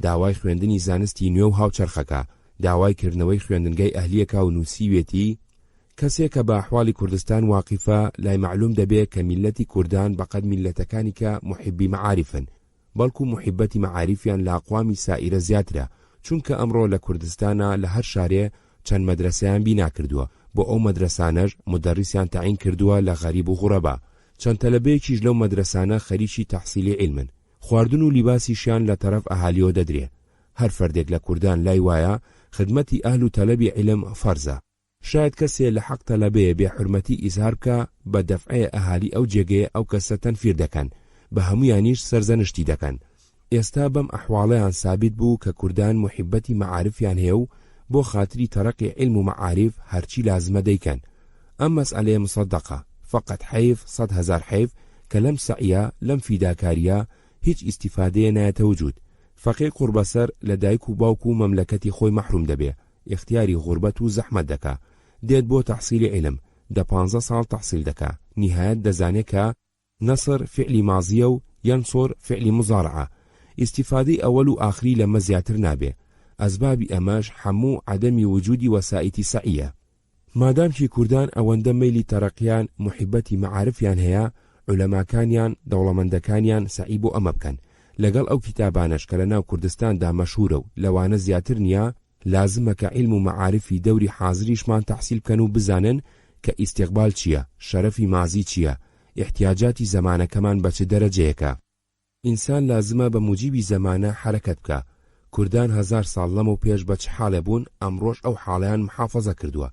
داوای خوێندنی زانستی نوێ و هاوچەرخەکە، داوای کردنەوەی خوێندنگەی ئەهلیەکە و نووسیوێتی. کەسێک کە بە ئەحواڵی کوردستان واقیفە لای معلوم دەبێت کە میلەتی کوردان بەقەد میلەتەکانی کە محبی مەعاریفن، بەڵکو محبەتی مەعاریفیان لە ئەقوامی سائیرە زیاترە، چونکە ئەمڕۆ لە کوردستانە لە هەر شارێ چەند مەدرسەیان بینا کردووە، بۆ ئەو مەدرسانەش مدەڕیسیان تەعین کردووە لە غەریب و غوڕەبا. چەند تەلەبەیەکیش لەو مەدرسانە خەریکی تەحسیلی عیلمن، خواردن و لیباسیشیان لە تەرەف ئەهالیەوە دەدرێ. هەر فەردێک لە کوردان لای وایە خدمەتی ئەهل و تەلەبی عیلم فەرزە. شاید کەسێ لە حەق تەلەبەیە بێ حورمەتی ئیزهار بکە بە دەفعەیە ئەهالی ئەو جێگەیە ئەو کەسە تەنفیر دەکەن، بە هەمویانیش سەرزەنشتی دەکەن. ئێستا بەم ئەحواڵەیان سابت بوو کە کوردان محبەتی مەعارفیان هەیە و بۆ خاتری تەرەقی علم و معارف هەرچی لازمە دەیکەن. ئەم مەسئلەیە مصدقە، فقط حیف 100,000 حیف کە لەم سەعیە لەم فیداکاریە هیچ ئیستیفادەیە نایەتە وجود. فەقیر قوربەسەر لە دایک و باوک و مەملەکەتی خۆی مەحروم دەبێ، اختیاری غوربەت و زەحمەت دەکا، دێت بۆ تەحسیلی علم، دە 15 ساڵ تەحسیل دەکا، نهایەت دەزانێت کە نەسر فعلی مازیە و یەنسۆر فعلی مزارعە، ئیستیفادەی ئەوەل و ئاخری لەمە زیاتر نابێ. ئەسبابی ئەمەش هەموو عەدەمی وجودی وەسائیتی سەعیە. مادامکی کوردان ئەوەندە مەیلی تەرەقیان محیبەتی مەعارفیان هەیە، عولەماکانیان دەوڵەمەندەکانیان سەعی بۆ ئەمە بکەن. لەگەڵ ئەو کتابانەش کە لە ناو کوردستاندا مەشهورە و لەوانە زیاتر نییە، لازمە کە علم و مەعارفی دەوری حازریشمان تەحسیل بکەن و بزانن کە ئیستیقبال چییە، شەرەفی مازی چییە، احتیاجاتی زەمانەکەمان بە چ دەرەجەیەکە. ئینسان لازمە بە موجیبی زەمانە حرەکەت بکە. کوردان 1000 ساڵ لەمەو پێش بە چ حاڵێ بوون، ئەمڕۆژ ئەو حاڵیان محافەزە کردووە.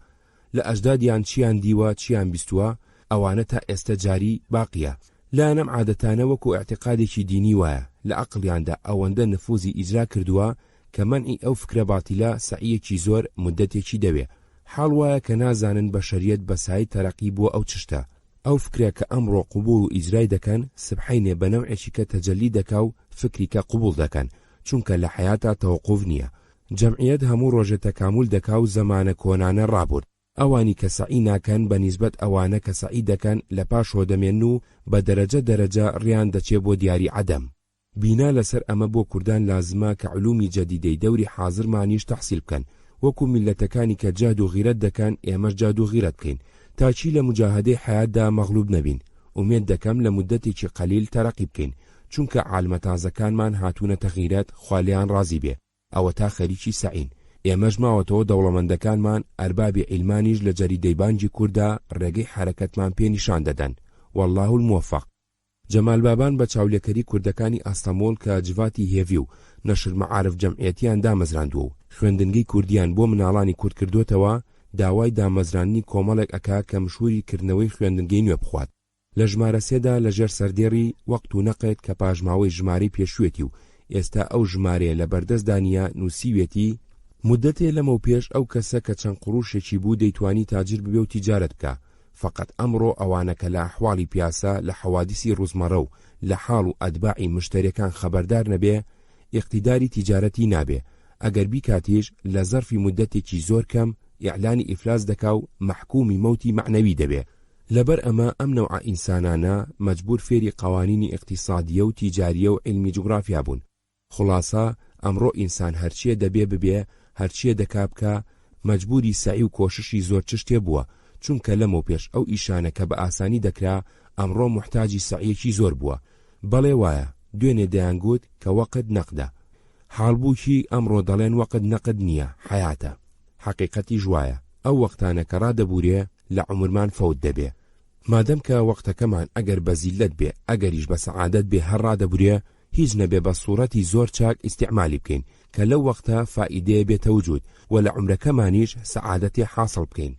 لە ئەجدادیان چیان دیوە، چیان بیستووە، ئەوانە تا ئێستا جاری باقیە. لایەنەم عادەتانە وەکو اعتقادێکی دینی وایە، لە عەقڵیاندا ئەوەندە نفوزی ئیجرا کردووە کە مەنعی ئەو فکرە باتیلە سەعیەکی زۆر مدەتێکی دەوێ. حاڵ وایە کە نازانن بەشەریەت بەسایی تەرەقی بووە ئەو چشتە. ئەو فکرە کە ئەمڕۆ قبول و ئیجرای دەکەن سبحەینێ بە نەوعێکی کە تەجەلی دەکا و فکری کە قبول دەکەن، چونکە لە حیاتا تەوقف نییە. جەمعیەت هەموو ڕۆژە تەکامل دەکا و زەمانە کۆنانە ڕابرد. ئەوانی کە سەعی ناکەن بە نیسبەت ئەوانە کە سەعی دەکەن لە پاشۆ دەمێن و بە دەرەجە ڕیان دەچێ بۆ دیاری عەدەم. بینا لەسەر ئەمە بۆ کوردان لازمە کە علومی جەدیدەی دەوری حازرمانیش تەحسیل بکەن، وەکو میلەتەکانی کە جاد و غیرەت دەکەن ئێمەش جاد و غیرەت بکەین، تاچی لە مجاهدەی حیاتدا مەغلوب نەبین. ئومێد دەکەم لە مدەتێکی قەلیل تەرەقی بکەین، چونکە عالمە تازەکانمان هاتوونەتە غیرەت، خوالیان ڕازی بێ، ئەوە تا خەریکی سەعین. ئێمەش ماوەتەوە دەوڵەمەندەکانمان ئەربابی عیلمانیش لە جەریدەی بانگی کووردا ڕێگەی حرەکەتمان پێ نیشان دەدەن. والله الموفق. جەمال بابان بە چاولێکەری کوردەکانی ئاستەمۆڵ کە جواتی هێوی و نەشر مەعارف جەمعیەتیان دامەزراندووە و خوێندنگەی کوردیان بۆ مناڵانی کورد کردوتەوە، داوای دامەزرانی کۆمەڵێک ئەکا کە مشهوری کردنەوەی خوێندنگەی نوێ بخوات. لە ژمارە 3دا لەژێر سەردێڕی وەقت و نەقێت کە پاژماوەی ژمارەی پێشوێتی و ئێستا ئەو ژمارەیە لە بەردەستدانیە نووسیوێتی. مدەتێ لەمە پێش ئەو کەسە کە چەند قڕوشێکی بوو دەیتوانی تاجر ببێ و تیجارەت بکە. فقط ئەمڕۆ ئەوانە کە لە ئەحواڵی پیاسە لە حەوادیسی ڕوزمەرە و لە حاڵ و ئەتباعی مشتەریەکان خەبەردار نەبێ، ئیقتیداری تیجارەتی نابێ. ئەگەر بیکاتیش لە زەرفی مدەتێکی زۆر کەم ئیعلانی ئیفلاس دەکا و مەحکومی مەوتی معنەوی دەبێ. لەبەر ئەمە ئەم نەوعە ئینسانانە مەجبور فێری قوانینی اقتصادیە و تیجاریە و علمی جوگرافیا بوون. خلاصە ئەمڕۆ ئینسان هەرچیە دەبێ ببێ، هەرچیە دەکا بکە، مەجبوری سعی و کۆششی زۆر چشتێ بووە، چونکە لەمە پێش ئەو ئیشانە کە بە ئاسانی دەکرا ئەمڕۆ محتاجی سعیەکی زۆر بووە. بەڵێ وایە دوێنێ دەیانگوت کە وەقت نەقدە. حاڵبووکی ئەمڕۆ دەڵێن وەقت نەقد نییە، حیاتە. حەقیقەتی ژوایە ئەو وەختانە کە ڕادەبورێ لە عومرمان فەوت دەبێ. مادەم کە وەختەکەمان ئەگەر بە زیلەت بێ، ئەگەریش بە سەعادەت بێ هەر ڕادەبورێ، هیچ نەبێ بە سوورەتی زۆر چاک ئیستیعمالی بکەین کە لەو وەختە فائیدەیە بێتە وجود و لە عومرەکەمانیش سەعادەتی حاصل بکەین.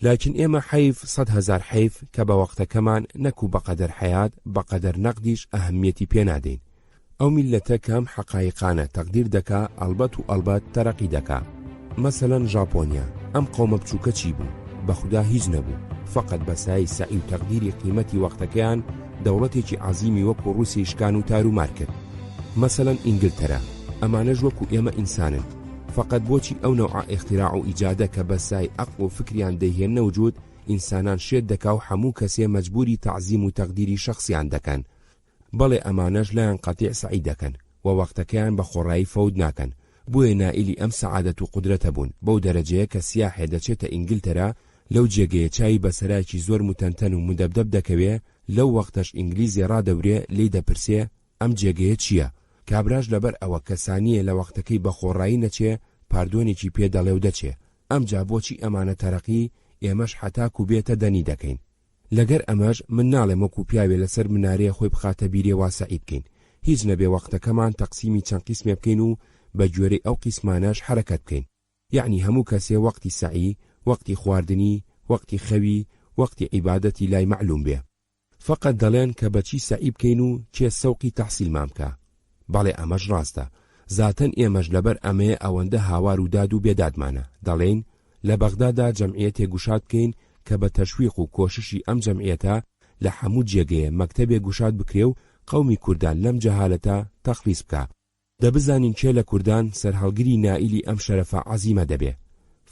لكن ئێمە حیف 100,000 حیف کە بە وەختەکەمان نەکو بەقەدەر حیات بەقەدەر نەقدیش ئەهەمیەتی پێ نادەین. ئەو میلەتە کەم حەقایقانە تەقدیر دەکا، ئەلبەت و ئەلبەت تەرەقی دەکا. مەسەلەن ژاپۆنیا، ئەم قەومە بچووکە چی بوو؟ بەخودا هیچ نەبوو، فقط بەسایی سعی و تەقدیری قیمەتی وەختەکەیان دەوڵەتێکی عەزیمی وەکو ڕووسی شکان و تارومار کرد. مەسەلەن ئینگلتەرا، ئەمانەش وەکو ئێمە ئینسانن، فقط بۆچی ئەو نەوعە ئیختیراع و ئیجادە کە بەسای عەقڵ و فکریان دەیهێنە وجود، ئینسانان شێت دەکا و هەموو کەسێ مەجبوری تەعزیم و تەقدیری شەخصیان دەکەن. بەڵێ ئەمانەش لایەن قەتیع سعی دەکەن و وەختەکەیان بە خۆڕایی فەوت ناکەن. بۆیە نائیلی ئەم سەعادەت و قودرەتە بوون بەو دەرەجەیە کە سیاحێ دەچێتە ئینگلتەرا، لەو جێگەیە چای بەسەرایکی زۆر متەنتەن و مدەبدەب دەکەوێ، لەو وەختەش ئینگلیزی ڕادەورێ لێی دەپرسێ ئەم جێگەیە چییە؟ کابراش لەبەر ئەوە کەسانیە لە وەختەکەی بە خۆڕایی نەچێ، پاردۆنێکی پێ دەڵێ و دەچێ. ئەمجا بۆچی ئەمانە تەرەقی، ئێمەش حەتاکو بێتە دەنی دەکەین. لەگەر ئەمەش من ناڵێم وەکو پیاوێ لەسەر منارەیە خۆی بخاتە بیرێ واسەعی بکەین. هیچ نەبێ وەختەکەمان تەقسیمی چەند قیسمێ بکەین و بە گوێرەی ئەو قیسمانەش حرەکەت بکەین. یعنی هەموو کەسێ وەقتی سعی، وەقتی خواردنی، وەقتی خەوی، وەقتی عیبادەتی لای معلوم بێ. فقط دەڵێن کە بەچی سعی بکەین و کێ سەوقی تەحسیلمان بکە. بەڵێ ئەمەش ڕاستە، زاتەن ئێمەش لەبەر ئەمەیە ئەوەندە هاوار و داد و بێدادمانە دەڵێن لە بەغدادا جەمعیەتێ گوشاد بکەین کە بە تەشویق و کۆششی ئەم جەمعیەتە لە هەموو جێگەیە مەکتەبێ گوشاد بکرێ و قەومی کوردان لەم جەهالەتە تەخلیص بکە. دەبزانین کێ لە کوردان سەرهەڵگری نائیلی ئەم شەرەفە عەزیمە دەبێ.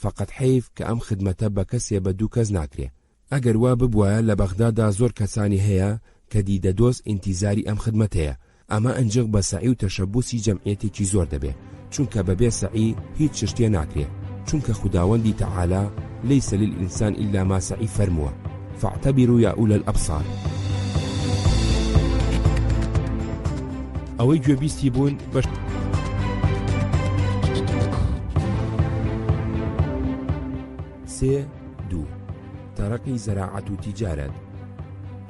فەقەت حەیف کە ئەم خدمەتە بە کەسێ بە دوو کەس ناکرێ. ئەگەر وا ببوایە لە بەغدادا زۆر کەسانی هەیە کە دیدەدۆز ئینتیزاری ئەم خدمەتەیە. ئەمە ئەنجق بە سەعی و تەشەبوسی جەمعیەتێکی زۆر دەبێ، چونکە بەبێ سەعی هیچ شتێ ناکرێ، چونکە خوداوەندی تەعالا لەیسە للئینسان ئیلا ما سەعی فەرمووە فاعتەبیروا یا ئولی الئەبصار. ئەوەی گوێبیستی بوون بەش سێ دوو تەرەقی زەراعەت و تیجارەت.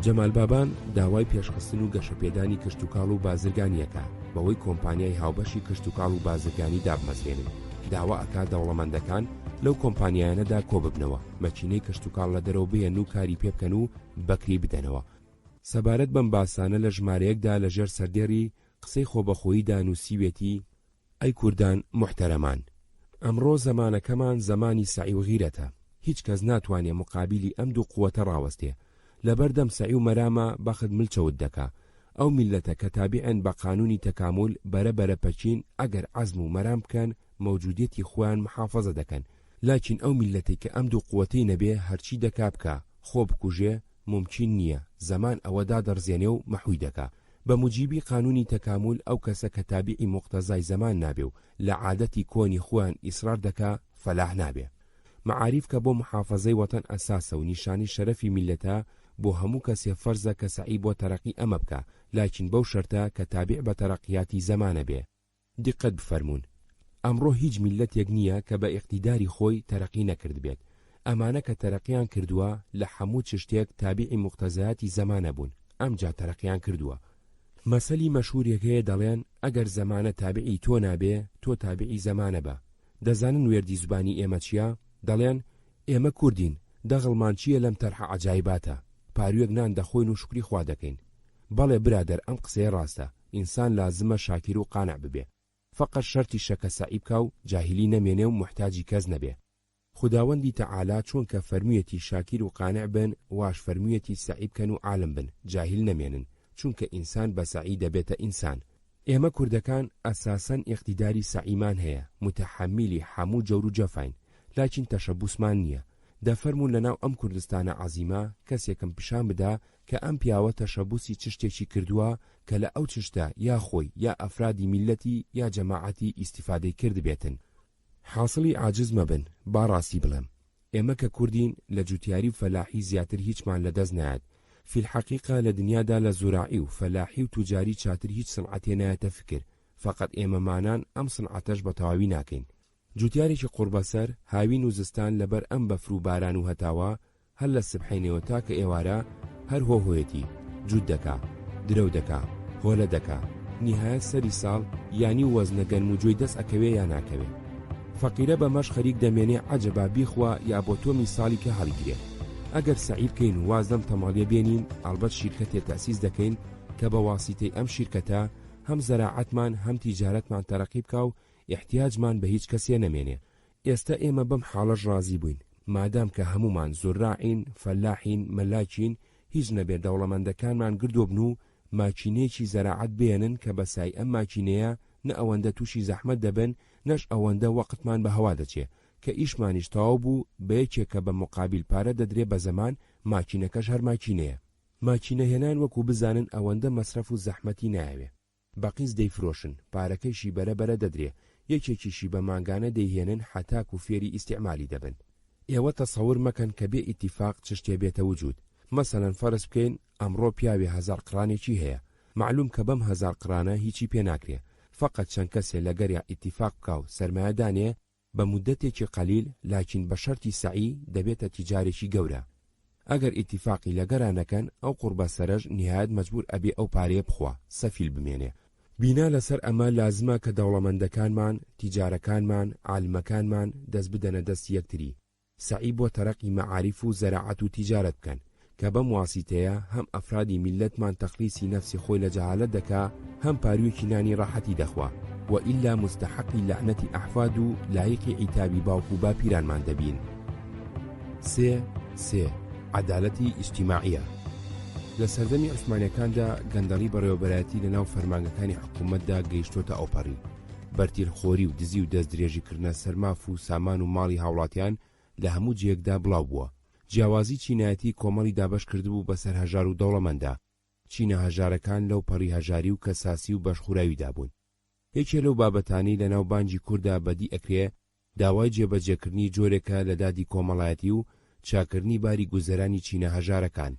جەمال بابان داوای پێشخستن و گەشەپێدانی کشتتوکاڵ و بازرگانیەکە بەوەی کۆمپانیای هاوبەشی کشتتوکاڵ و بازرگانی دابمەزرێنن. داوا ئەکا دەوڵەمەندەکان لەو کۆمپانیایانەدا کۆببنەوە، مەچینەی کشتتوکاڵ لە دەرەوە بێن و کاری پێ بکەن و بەکری بدەنەوە. سەبارەت بەم باسانە لە ژمارەیەکدا لەژێر سەردێڕی قسەی خۆبەخۆییدا نووسیوێتی ئەی کوردان محتەرەمان، ئەمڕۆ زەمانەکەمان زەمانی سەعی و غیرەتە. هیچ کەس ناتوانێ مقابلی ئەم دوو قووەتە ڕاوەستێ. لەبەردەم سەعی و مەرامە بەخت ملچەوت دەکا. ئەو میلەتە کە تابعن بە قانونی تەکامل بەرەبەرە پەچین ئەگەر عەزم و مەرام بکەن مەوجودیەتی خۆیان محافەزە دەکەن. لاکین ئەو میلەتێک کە ئەم دوو قووەتەی نەبێ هەرچی دەکا بکە خۆ بکوژێ ممکن نییە، زەمان ئەوەدا دەڕزێنێ و مەحووی دەکا. بە موجیبی قانونی تەکامل ئەو کەسە کە تابعی مقتەزای زەمان نابێ و لە عادەتی کۆنی خۆیان ئیسرار دەکا فەلاح نابێ. معاریف کە بۆ محافەزەی وەتەن ئەساسە و نیشانی شەرەفی میلەتە بۆ هەموو کەسێ فەرزە کە سەعی بۆ تەرەقی ئەمە بکە، لاکین بەو شەرتە کە تابع بە تەرەقیاتی زەمانە بێ. دقت بفەرمونون، ئەمڕۆ هیچ میلەتێک نییە کە بە ئیقتیداری خۆی تەرەقی نەکرد بێت. ئەمانە کە تەرەقیان کردووە لە هەموو شتێک تابعی مقتەزایاتی زەمانە بوون، ئەمجا تەرەقیان کردووە. مەسەلی مەشهورێک هەیە دەڵێن ئەگەر زەمانە تابعی تۆ نابێ تۆ تابعی زەمانە بە. دەزانن وێردی زبانی ئێمە چییە؟ دەڵێن ئێمە کوردین، دەغڵمان چییە لەم تەرحە عەجایباتە، پارویەک نان دەخۆین و شکری خوا دەکەین. بەڵێ برادەر ئەم قسەیە ڕاستە، ئینسان لازمە شاکیر و قانع ببێ، فەقەت شەرتی شەکە سەعی بکە و جاهیلی نەمێنێ و محتاجی کەس نەبێ. خوداوەندی تەعالا چۆن کە فەرموویەتی شاکیر و قانع بن واش فەرموویەتی سەعی بکەن و عالم بن، جاهیل نەمێنن، چونکە ئینسان بە سەعی دەبێتە ئینسان. ئێمە کوردەکان ئەساسەن ئیقتیداری سەعیمان هەیە، متەحەمیلی هەموو جەور و جەفاین، لاکین تەشەبوسمان نییە. دەفەرمون لەناو ئەم کوردستانە عەزیمە کەسێکم پیشان بدا کە ئەم پیاوە تەشەبوسی چ شتێکی کردووە کە لە ئەو چشتە یا خۆی یا ئەفرادی میلەتی یا جەماعەتی ئیستیفادەی کرد بێتن. حاصلی عاجز مەبن، با ڕاستی بڵێم، ئێمە کە کوردین لە جوتیاری و فەلاحی زیاتر هیچمان لەدەست نایەت. فی الحەقیقە لە دنیادا لە زوراعی و فەلاحی و توجاری چاتر هیچ سنعەتێ نایەتە فکر، فەقەت ئێمەمانان ئەم سنعەتەش بە تەواوی ناکەین. جوتیارێکی قوربەسەر هاوین و زستان لەبەر ئەم بەفر و باران و هەتاوە هەر لە سبحینەوە تا کە ئێوارە هەر هۆهۆیەتی جوود دەکا، درەو دەکا، هۆلە دەکا، نیهایەت سەری ساڵ یانی وەزنە گەنم و جوێی دەست ئەکەوێ یا ناکەوێ. فەقیرە بەمەش خەریک دەمێنێ عەجەبا بیخوا یا بۆ تۆ میساڵی کە هەڵگرێت. ئەگەر سەعی بکەین و واز لەم تەماڵیە بێنین ئەڵبەت شیرکەتێ تەسیس دەکەین کە بە واسیتەی ئەم شیرکەتە هەم زەراعەتمان هەم تیجارەتمان تەرەقی بکا و احتیاجمان بە هیچ کەسێ نەمێنێ. ئێستا ئێمە بەم حاڵەش ڕازی بووین، مادام کە هەمومان زوراعین، فەلاحین، مەلاکین، هیچ نەبێت دەوڵەمەندەکانمان گردۆ بن و ماچینەیەکی زەراعەت بێنن کە بەسای ئەم ماچینەیە نە ئەوەندە تووشی زەحمەت دەبن نەش ئەوەندە وەقتمان بە هەوا دەچێ کە ئیشمانیش تەواو بوو بە یەکێکە بە مقابل پارە دەدرێ بە زەمان ماچینەکەش هەر ماچینەیە. ماچینە هێنان وەکو بزانن ئەوەندە مەسرەف و زەحمەتی نایەوێ. بەقیز دەیفرۆشن، پارەکەیشی بەرەبەرە دەدرێ، یەکێکیشی بە مانگانە دەیهێنن حەتاک و فێری ئیستیعمالی دەبن. ئێوە تەسەور مەکەن کە بێ ئیتیفاق چ شتێ بێتە وجود. مەسەلەن فەرز بکەین ئەمڕۆ پیاوێ 1000 قڕانێکی هەیە، معلوم کە بەم 1000 قڕانە هیچی پێ ناکرێ، فەقەت چەند کەسێ لەگەریا ئیتیفاق بکا و سەرمایەدانێ بە مودەتێکی قەلیل لاکین بە شەرتی سەعی دەبێتە تیجارێکی گەورە. ئەگەر ئیتیفاقی لەگەرا نەکەن ئەو قوربە سەرەژ نهایەت مەجبور ئەبێ ئەو پارەیە بخوا، سەفیل بمێنێ. بینا لەسەر ئەمە لازمە کە دەوڵەمەندەکانمان، تیجارەکانمان، عالمەکانمان دەست بدەنە دەست یەکتری، سەعی بۆ تەرەقی مەعاریف و زەراعەت و تیجارەت بکەن کە بەم واسیتەیە هەم ئەفرادی میلەتمان تەخلیسی نەفسی خۆی لە جەهالەت دەکا، هەم پارویەکی نانی ڕاحەتی دەخوا. وئیلا مستحقی لعنەتی ئەحفاد و لایقی عیتابی باوک و باپیرانمان دەبین. سێ عەدالەتی ئیجتیماعیە. لە سەردەمی عوسمانیەکاندا گەندەڵی بەڕێوەبەرایەتی لە ناو فەرمانگەکانی حکوومەتدا گەیشتۆتە ئەوپەڕی. بەرتیلخۆری و دزی و دەستدرێژیکردنە سەرماف و سامان و ماڵی هاوڵاتیان لە هەموو جێگدا بڵاو بووە. جیاوازی چینایەتی کۆمەڵی دابەش کردبوو بەسەر هەژار و دەوڵەمەندا. چینە هەژارەکان لەو پەڕی هەژاری و کەساسی و بەشخوراویدا بوون. یەکێ لەو بابەتانی لە ناو بانگی کووردا بەدی ئەکرێ داوای جێبەجێکردنی جۆرێکە لە دادی کۆمەڵایەتی و چاکردنی باری گوزەرانی چینە هەژارەکان.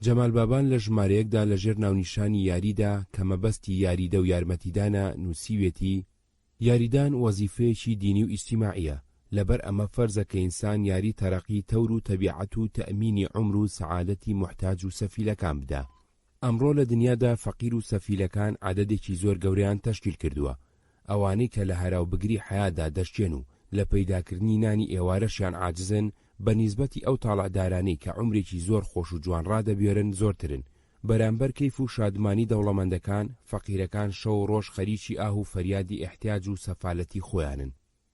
جەمال بابان لە ژمارەیەکدا لەژێر ناونیشانی یاریدا کە مەبەستی یاریدە و یارمەتیدانە نووسیوێتی یاریدان وەزیفەیەکی دینی و ئیجتیماعیە، لەبەر ئەمە فەرزە کە ئینسان یاری تەرەقی تەور و تەبیعەت و تەئمینی عومر و سەعادەتی محتاج و سەفیلەکان بدە. ئەمڕۆ لە دنیادا فەقیر و سەفیلەکان عەدەدێکی زۆر گەورەیان تەشکیل کردووە. ئەوانەی کە لە هەراوبگری حەیادا دەشتێن و لە پەیداکردنی نانی ئێوارەشیان عاجزن بەنیسبەتی ئەو تاڵەدارانەی کە عومرێکی زۆر خۆش و جوان ڕادەبێرن زۆرترن. بەرامبەر کەیف و شادمانی دەوڵەمەندەکان، فەقیرەکان شەو و ڕۆژ خەریکی ئاه و فەریادی احتیاج و سەفالەتی خۆیانن.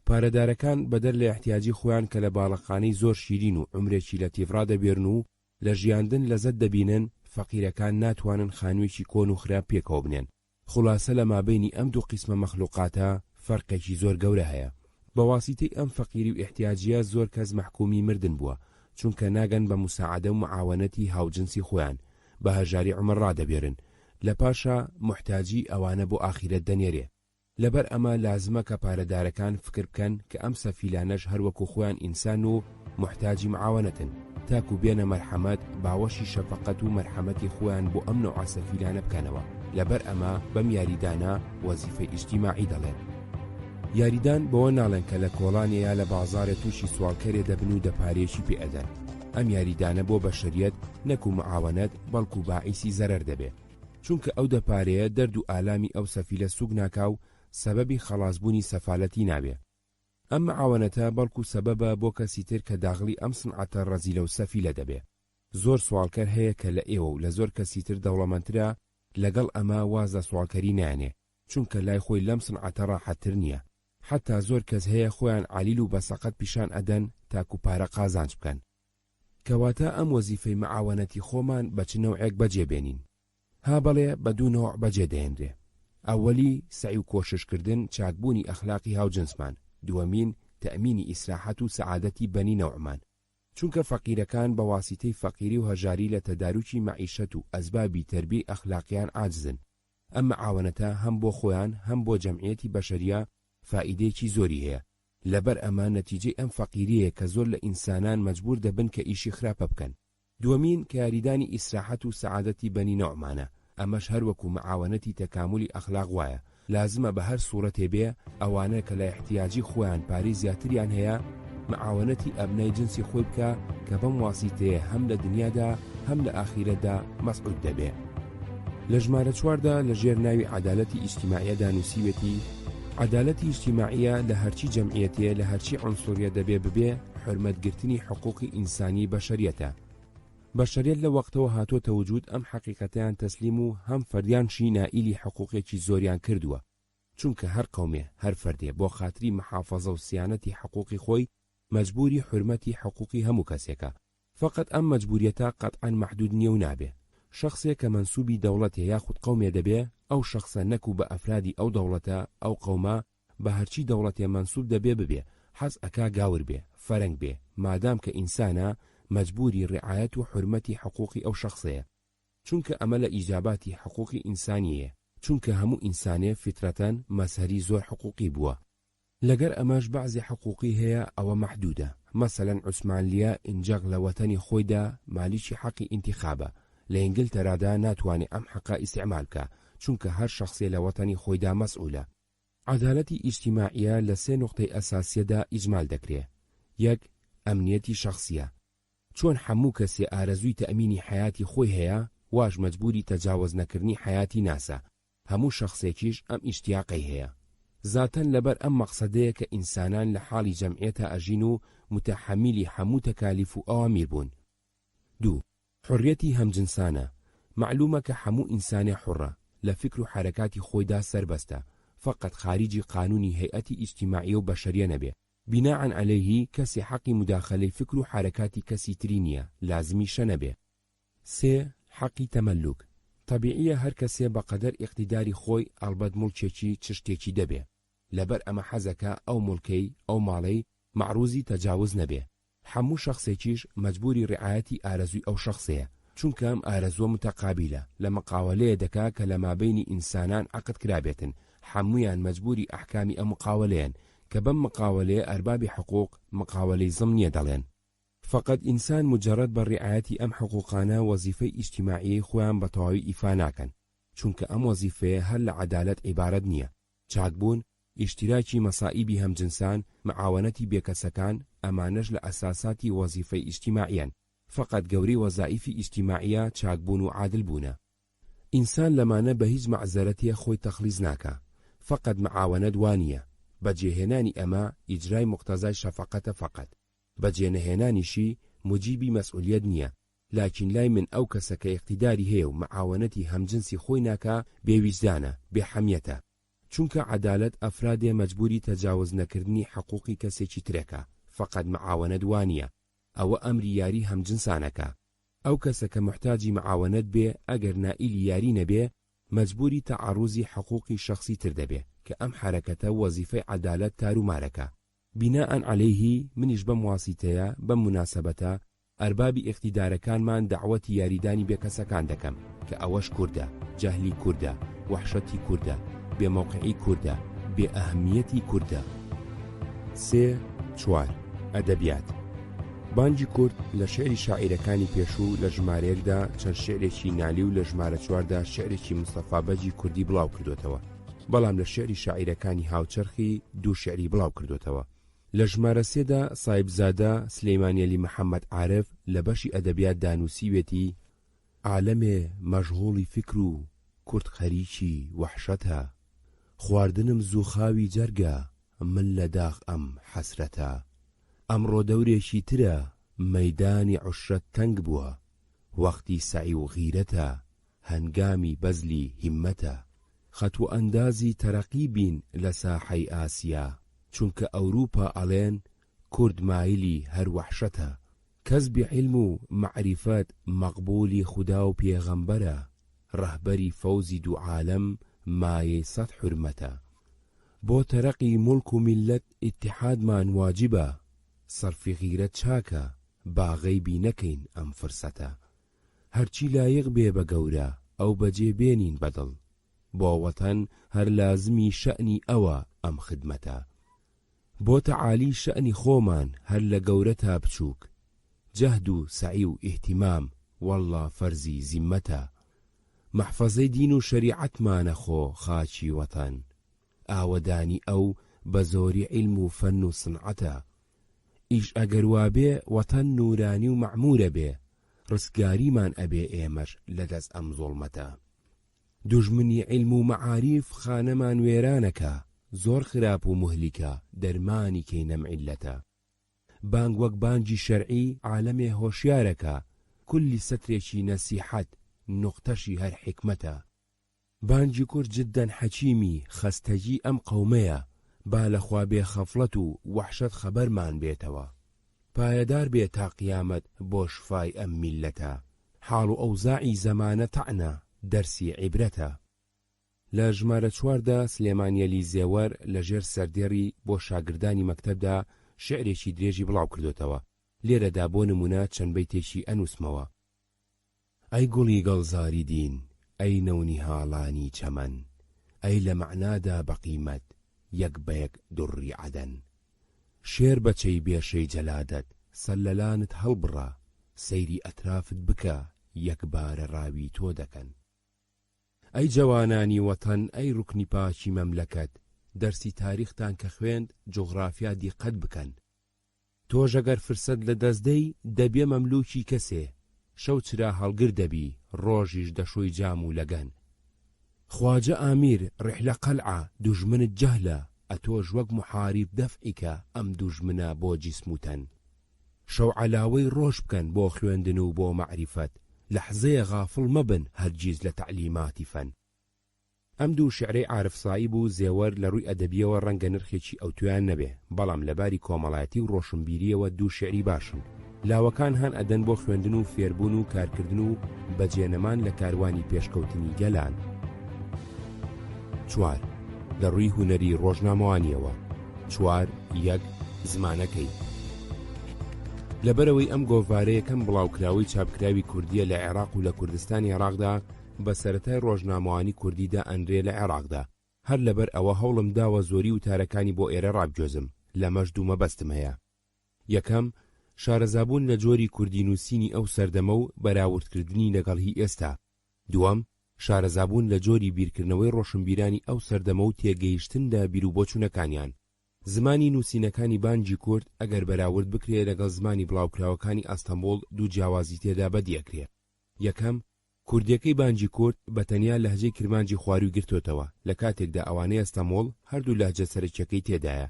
پارەدارەکان بەدەر لە احتیاجی خۆیان کە لە باڵەخانەی زۆر شیرین و عومرێکی لەتیڤ ڕادەبێرن و لە ژیاندن لەزەت دەبینن، فەقیرەکان ناتوانن خانوویەکی کۆن و خراپ پێکەوە بنێن. خولاسە لە مابەینی ئەم دوو قیسمە مەخلوقاتە فەرقێکی زۆر گەورە هەیە. بەواسیتەی ئەم فەقیری و احتیاجیە زۆر کەس مەحکومی مردن بووە، چونکە ناگەن بە موساعدە و معاونەتی هاوجنسی خۆیان، بە هەژاری عومر ڕادەبێرن، لە پاشا محتاجی ئەوانە بۆ ئاخیرەت دەنێرێ. لەبەر ئەمە لازمە کە پارەدارەکان فکر بکەن کە ئەم سەفیلانەش هەروەکو خۆیان ئینسان و محتاجی معاونەتن، تاکو بێنە مەرحەمەت، باوەشی شەفەقەت و مەرحەمەتی خۆیان بۆ ئەم نوعە سەفیلانە بکەنەوە. لەبەر ئەمە بەم یاریدانە وەزیفەی ئیجتیماعی دەڵێن. یاریدان بەوە ناڵێن کە لە کۆڵانێ لە بازارە تووشی سوالکەرێ دەبن و دەپارێکی پێئەدەن. ئەم یاریدانە بۆ بەشەریەت نەکو معاونەت بەڵکو باعیسی زەرەر دەبێ، چونکە ئەو دەپارەیە دەرد و ئالامی ئەو سەفیلە سوگ ناکا و سەبەبی خەڵاسبوونی سەفالەتی نابێ. ئەم معاونەتە بەڵکو سەبەبە بۆ کەسی تر کە داغڵی ئەم سنعەتە ڕەزیلە و سەفیلە دەبێ. زۆر سوالکەر هەیە کە لە ئێوە و لە زۆر کەسی تر دەوڵەمەندترە لەگەڵ ئەمە وازە سوالکەری نانێ، چونکە لای خۆی لەم سنعەتە ڕاحەتتر نییە. حتا زۆر کەس هەیە خۆیان عالیل و بەسەقەت پیشان ئەدەن تاکو پارە قازانج بکەن. کەواتە ئەم وەزیفەی معاونەتی خۆمان بە چ نەوعێک بەجێبێنین؟ ها بەڵێ بە دوو نەوع بەجێدەهێنرێ. ئەوەلی سعی و کۆششکردن چاکبوونی ئەخلاقی هاوجنسمان، دووەمین تەئمینی ئیسراحەت و سەعادەتی بەنی نەوعمان، چونکە فەقیرەکان بە واسیتەی فەقیری و هەژاری لە تەداروکی مەعیشەت و ئەسبابی تەربیەی ئەخلاقیان عاجزن. ئەم معاونەتە هەم بۆ خۆیان هەم بۆ جەمعیەتی بەشەریە فائیدەیەکی زۆری هەیە. لەبەر ئەمە نەتیجەی ئەم فەقیریەیە کە زۆر لە ئینسانان مەجبور دەبن کە ئیشی خراپە بکەن. دووەمین کە یاریدانی ئیسراحەت و سەعادەتی بەنی نەوعمانە، ئەمەش هەروەکو معاونەتی تەکاملی ئەخلاق وایە. لازمە بە هەر سوورەتێ بێ ئەوانە کە لە احتیاجی خۆیان پارەی زیاتریان هەیە معاونەتی ئەبنای جنسی خۆی بکە کە بەم واسیتەیە هەم لە دنیادا هەم لە ئاخیرەتدا مەسعود دەبێ. لە ژمارە 4دا لە ژێر ناوی عەدالەتی ئیجتیماعیەدا نووسیوێتی عەدالەتی ئیجتیماعیە لە هەرچی جەمعیەتێ لە هەرچی عنسوریە دەبێ ببێ حورمەتگرتنی حقوقی ئینسانی بەشەریەتە. بەشەریەت لە وەختەوە هاتۆتە وجود ئەم حەقیقەتیان تەسلیم و هەم فەردیانشی نائیلی حقوقێکی زۆریان کردووە، چونکە هەر قەومێ هەر فەردێ بۆ خاتری محافەزە و سیانەتی حقوقی خۆی مەجبوری حورمەتی حقوقی هەموو کەسێکە. فقط ئەم مەجبوریەتە قەتعەن مەحدود نییە و نابێ. شخصێک کە مەنسوبی دەوڵەتێ یاخود قەومێ دەبێ، ئەو شخصە نەکو بە ئەفرادی ئەو دەوڵەتە ئەو قەومە بە هەرچی دەوڵەتێ مەنسوب دەبێ ببێ، حەز ئەکا گاور بێ، فەرەنگ بێ، مادام کە ئینسانە مەجبوری ڕعایەت و حورمەتی حقوقی ئەو شخصەیە، چونکە ئەمە لە ئیجاباتی حقوقی ئینسانیەیە، چونکە هەموو ئینسانێ فیترەتەن مەسهەری زۆر حقوقی بووە. لەگەر ئەمەش بەعزی حقوقی هەیە ئەوە مەحدودە. مەسەلەن عوسمانلیە ئینجاق لە وەتەنی خۆیدا مالیکی حەقی ئینتیخابە، لە ئینگلتەرادا ناتوانێت ئەم حەقا ئیستیعمال بکە، چونکە هەر شخصێ لە وەتەنی خۆیدا مەسئولە. عەدالەتی ئیجتیماعیە لە 3 نقطەی ئەساسیەدا ئیجمال دەکرێ. 1. ئەمنیەتی شخصیە، چۆن هەموو کەسێ ئارەزووی تەئمینی حیاتی خۆی هەیە، واش مەجبوری تەجاوز نەکردنی حیاتی ناسە. هەموو شخصێکیش ئەم ئیشتیاقەی هەیە. زاتەن لەبەر ئەم مەقسەدەیە کە ئینسانان لە حاڵی جەمعیەتە ئەژین و متەحەمیلی هەموو تەکالیف و ئەوامیر بوون. 2. حڕیەتی هەمجنسانە، معلومە کە هەموو ئینسانێ حوڕە، لە فکر و حرەکاتی خۆیدا سەربەستە، فقط خارجی قانونی هیئەتی ئیجتیماعی و بەشەریە نەبێ. بناء عليه کەسی حەقی مداخلەی فکر و حرەکاتی کەسی تری نییە، لازمیشە نەبێ. 3. حەقی تەمەلوک. طبیعیە هەر کەسێ بەقەدەر ئیقتیداری خۆی ئەڵبەت موڵکێکی چ شتێکی دەبێ، لەبەر ئەمە حەزەکە ئەو موڵکەی ئەو ماڵەی مەعروزی تەجاوز نەبێ. هەموو شخصێکیش مەجبوری ڕعایەتی ئارەزووی ئەو شخصەیە، چونکە ئەم ئارەزووە متەقابیلە، لە مقاولەیە دەکا کە لە مابەینی ئینسانان عەقد کرابێتن، هەموویان مەجبوری ئەحکامی ئەم مقاولەیەن کە بەم مقاولەیە ئەربابی حقوق مقاولەی زمنیە دەڵێن. فقط ئینسان مجرد بە ڕعایەتی ئەم حقوقانە وەزیفەی ئیجتیماعیی خۆیان بە تەواوی ئیفا ناکەن، چونکە ئەم وەزیفەیە هەر لە عەدالەت عیبارەت نییە. چاکبوون، ئیشتراکی مەسائیبی هەمجنسان، معاونەتی بێکەسەکان، ئەمانەش لە ئەساساتی وەزیفەی ئیجتیماعیان. فقط گەورەی وەزائیفی ئیجتیماعیە چاکبوون و عادل بوونە. ئینسان لەمانە بە هیچ مەعزەرەتێ خۆی تەخلیز ناکە، فقط معاونەت وانیە. بەجێهێنانی ئەمە ئیجرای مقتەزای شەفەقەتە فقط. بەجێنەهێنانیشی موجیبی مەسئولیەت نییە، لاکین لای من ئەو کەسە کە ئیقتیداری هەیە و معاونەتی هەمجنسی خۆی ناکا بێویجدانە، بێحەمیەتە، چونکە عەدالەت ئەفرادێ مەجبوری تەجاوز نەکردنی حقوقی کەسێکی ترەکە، فقط معاونەت وانیە. ئەوە ئەمری یاری هەمجنسانەکە. ئەو کەسە کە محتاجی معاونەت بێ ئەگەر نائیلی یاری نەبێ مەجبوری تەعەڕوزی حقوقی شخصی تر دەبێ کە ئەم حرەکەتە وەزیفەی عەدالەت تارومارەکە. بناء عليه منیش بەم واسیتەیە بەم مناسەبەتە ئەربابی ئیقتیدارەکانمان دەعوەتی یاریدانی بێکەسەکان دەکەم کە ئەوەش کوردە، جەهلی کوردە، وەحشەتی کوردە، بێمەوقعی کوردە، بێ ئەهەمیەتی کوردە. 3. 4. ئەدەبیات. بانگی کورد لە شێعری شاعیرەکانی پێشوو لە ژمارەیەکدا چەند شێعرێکی نالی و لە ژمارە 4دا شێعرێکی مستەفا بەجی کوردی بڵاو کردوتەوە، بەڵام لە شێعری شاعیرەکانی هاوچەرخی 2 شێعری بڵاو کردوتەوە. لە ژمارە 3دا سایبزادە سلەیمانیەلی محەممەد عارف لە بەشی ئەدەبیات دانووسیوێتی عالەمێ مەشغوڵی فکر و کورد خەریکی وەحشەتە، خواردنم زووخاوی جەرگە من لە داغ ئەم حەسرەتە، ئەمڕۆ دەورێکی ترە مەیدانی عوشرەت تەنگ بووە، وەختی سەعی و غیرەتە هەنگامی بەزلی هیممەتە، خەتو ئەندازی تەرەقی بین لە ساحەی ئاسیا، چونکە ئەوروپا ئەڵێن کورد مایلی هەر وەحشەتە، کەسبی عیلم و مەعریفەت مەقبولی خودا و پێغەمبەرە، ڕەهبەری فەوزی دوو عالەم مایەی سەد حورمەتە، بۆ تەرەقی موڵک و میلەت ئیتحادمان واجبە، سەرفی غیرەت چاکە باغەیبی نەکەین ئەم فرسەتە، هەرچی لایق بێ بە گەورە ئەو بەجێ بێنین بەدڵ، بۆ وەتەن هەر لازمی شەئنی ئەوە ئەم خدمەتە، بۆ تەعالی شەئنی خۆمان هەر لە گەورە تا بچووک، جەهد و سەعی و ئیهتیمام وەڵڵا فەرزی زیممەتە، مەحفەزەی دین و شەریعەتمانە خۆ خاچی وەتەن، ئاوەدانی ئەو بە زۆری عیلم و فەن و سنعەتە، ئیش ئەگەر وابێ وەتەن نورانی و مەعمورە بێ، ڕزگاریمان ئەبێ ئێمەش لەدەست ئەم زۆڵمەتە، دوژمنی عیلم و مەعاریف خانەمان وێرانەکە، زۆر خراپ و مهلیکە دەرمانی کەینەم عیلەتە، بانگ وەک بانگی شەرعی عالەمێ هۆشیارەکە، کولی سەترێکی نەسیحەت نوقتەشی هەر حکمەتە، بانگی کورد جدەن حەکیمی خەستەجی ئەم قەومەیە، با لەخوا بێ خەفڵەت و وەحشەت خەبەرمان بێتەوە، پایەدار بێ تا قیامەت بۆ شفای ئەم میلەتە، حاڵ و ئەوزاعی زەمانە تەعنە دەرسی عیبرەتە. لە ژمارە 4دا سلێمانیەلی زێوەر لەژێر سەردێڕی بۆ شاگردانی مەکتەبدا شعرێکی درێژی بڵاو کردوتەوە، لێرەدا بۆ نمونە چەند بەیتێکی ئەنووسمەوە: ئەی گوڵی گەڵزاری دین، ئەی نەونی هاڵانی چەمەن، ئەی لە مەعنادا بەقیمەت یەک بە یەک دوڕی عەدەن، شێر بەچەی بێشەی جەلادەت سەللەلانت هەڵبڕە، سەیری ئەترافت بکە یەکبارە ڕاوی تۆ دەکەن. ئەی جەوانانی وەتەن، ئەی ڕوکنی پاکی مەملەکەت، دەرسی تاریختان کە خوێند جوغرافیا دیقەت بکەن، تۆش ئەگەر فرسەت لە دەستدەی دەبێ مەملوکی کەسێ، شەو چرا هەڵگر دەبی ڕۆژیش دەشۆی جام و لەگەن، خواجە ئامیر ڕیحلە قەلعە دوژمنت جەهلە، ئەتۆش وەک محارب دەفعیکە ئەم دوژمنە بۆ جیسموتەن، شەو عەلاوەی ڕۆژ بکەن بۆ خوێندن و بۆ مەعریفەت، لەحزەیە غافڵ مەبن هەرگیز لە تەعلیماتی فەن، ئەم دوو شعرەی عارفسایی بوو زێوەر لە ڕووی ئەدەبیەوە ڕەنگە نرخێکی ئەوتویان نەبێ، بەڵام لەباری کۆمەڵایەتی و ڕۆشنبیریەوە دوو شعری باشن. لاوەکان هەن ئەدەن بۆ خوێندن و فێربوون و کارکردن و بەجێنەمان لە کاروانی پێشکەوتنی گەلان. 4. لە ڕووی هونەری ڕۆژنامەوانیەوە. 4. زمانەکەی. لەبەرەوەی ئەم گۆڤارەیە یەکەم بڵاوکراوی چاپکراوی کوردیە لە عێراق و لە کوردستانی عێراقدا بە سەرەتای ڕۆژنامەوانی کوردیدا ئەنرێ لە عێراقدا. هەر لەبەر ئەوە هەوڵم داوە زۆری وتارەکانی بۆ ئێرە ڕابگوێزم، لە مەشد و مەبەستم هەیە. یەکەم، شارەزابوون لە جۆری کوردی نووسینی ئەو سەردەمە و بەراوردکردنی لەگەڵ هی ئێستا. دووەم، شارەزابوون لە جۆری بیرکردنەوەی ڕۆشنبیرانی ئەو سەردەمە و تێگەیشتندا بیر و بۆچوونەکانیان. زمانی نووسینەکانی بانگی کورد ئەگەر بەراورد بکرێ لەگەڵ زمانی بڵاوکراوەکانی ئەستەمبۆڵ دوو جیاوازی تێدا بەدیەکرێ. یەکەم، کوردیەکەی بانگی کورد بەتەنیا لەهجەی کرمانجی خواروی گرتوتەوە لە کاتێکدا ئەوانەی ئەستەمبۆڵ هەردوو لەهجە سەرچیەکەی تێدایە.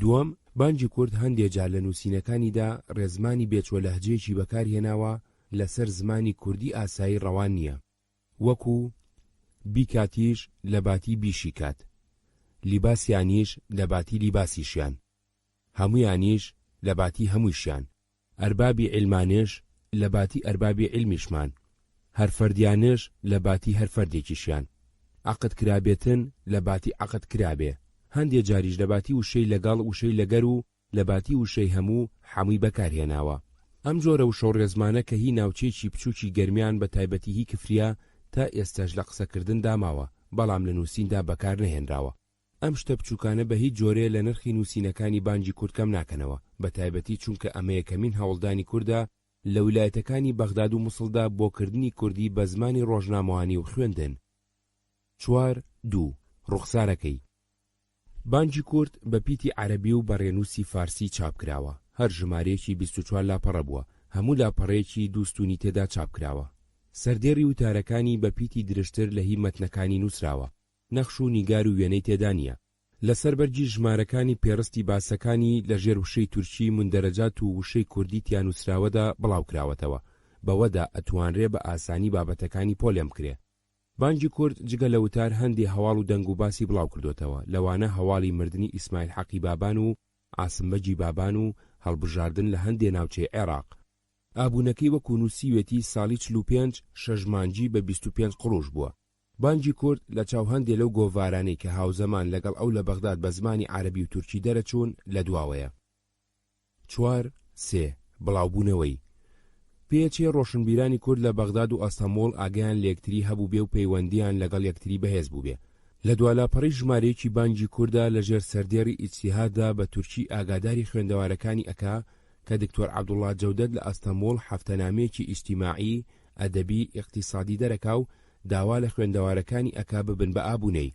دووەم، بانگی کورد هەندێک جار لە نووسینەکانیدا ڕێزمانی بێچوە لەهجەیەکی بەکارهێناوە لەسەر زمانی کوردی ئاسایی ڕەوان نییە، وەکو بیکاتیش لە باتی بیشی کات، لیباسیانیش لە باتی لیباسیشیان، هەمویانیش لە باتی هەموویشیان، ئەربابی عیلمانش لە باتی ئەربابی عیلمیشمان، هەرفەردیانش لە باتی هەرفەردێکیشیان، عەقد کرابێتن لە باتی عەقد کرابێ، هەندێک جاریش لە باتی وشەی لەگەڵ وشەی لەگەر و لە باتی وشەی هەمووی بەکارهێناوە. ئەم جۆرە وشە و ڕێزمانە کە هی ناوچەیەکی بچووکی گەرمیان بە تایبەتی هی کفریا تا ئێستاش لە قسەکردن داماوە، بەڵام لە نووسیندا بەکار نەهێنراوە. ئەم شتە بچووکانە بە هیچ جۆرێ لە نرخی نووسینەکانی بانگی کورد کەم ناکەنەوە، بە تایبەتی چونکە ئەمە یەکەمین هەوڵدانی کووردە لە ویلایەتەکانی بەغداد و مووسڵدا بۆکردنی کوردی بە زمانی ڕۆژنامەوانی و خوێندن. 4.2 ڕوخسارەکەی. بانگی کورد بە پیتی عەرەبی و بەڕێنووسی فارسی چاپکراوە، هەر ژمارەیەکی 24 لاپەڕە بووە، هەموو لاپەڕەیەکی دووستونی تێدا چاپکراوە. سەردێڕی وتارەکانی بە پیتی درشتر لە هی مەتنەکانی نووسراوە، نەخش و نیگار و وێنەی تێدا نییە. لەسەر بەرگی ژمارەکانی پێڕستی باسەکانی لە ژێر وشەی تورکی مندەرەجات و وشەی کوردی تیان نووسراوەدا بڵاوکراوەتەوە، بەوەدا ئەتوانرێ بە ئاسانی بابەتەکانی پۆلێم کرێ. بانگی کورد جگە لە وتار هەندێ هەواڵ و دەنگ و باسی بڵاو کردوتەوە، لەوانە هەواڵی مردنی ئیسماعیل حەقی بابان و عاسمبەجی بابان و هەڵبژاردن لە هەندێ ناوچەی عێراق. ئابوونەکەی وەکو نووسیوێتی ساڵی 45 شەژمانجی بە 25 قڕوش بووە. بانگی کورد لە چاو هەندێ لەو گۆڤارانەی کە هاوزەمان لەگەڵ ئەو لە بەغداد بە زمانی عەرەبی و تورکی دەرەچوون لە دواوەیە. 4.3 بڵاوبوونەوەی. پێچێ ڕۆشنبیرانی کورد لە بەغداد و ئەستەمبۆڵ ئاگیان لە یەکتری هەبوو بێ و پەیوەندیان لەگەڵ یەکتری بەهێز بوو بێ. لە دوالاپەڕی ژمارەیەکی بانگی کووردا لەژێر سەردێڕی ئیجتیهاددا بە تورکی ئاگاداری خوێندەوارەکانی ئەکا کە دکتۆر عەبدوڵڵا جەودەد لە ئەستەمبۆڵ هەفتەنامەیەکی ئیجتیماعی، ئەدەبی، ئیقتیسادی دەرەکا و داوا لە خوێندەوارەکانی ئەکا ببن بە ئابوونەی.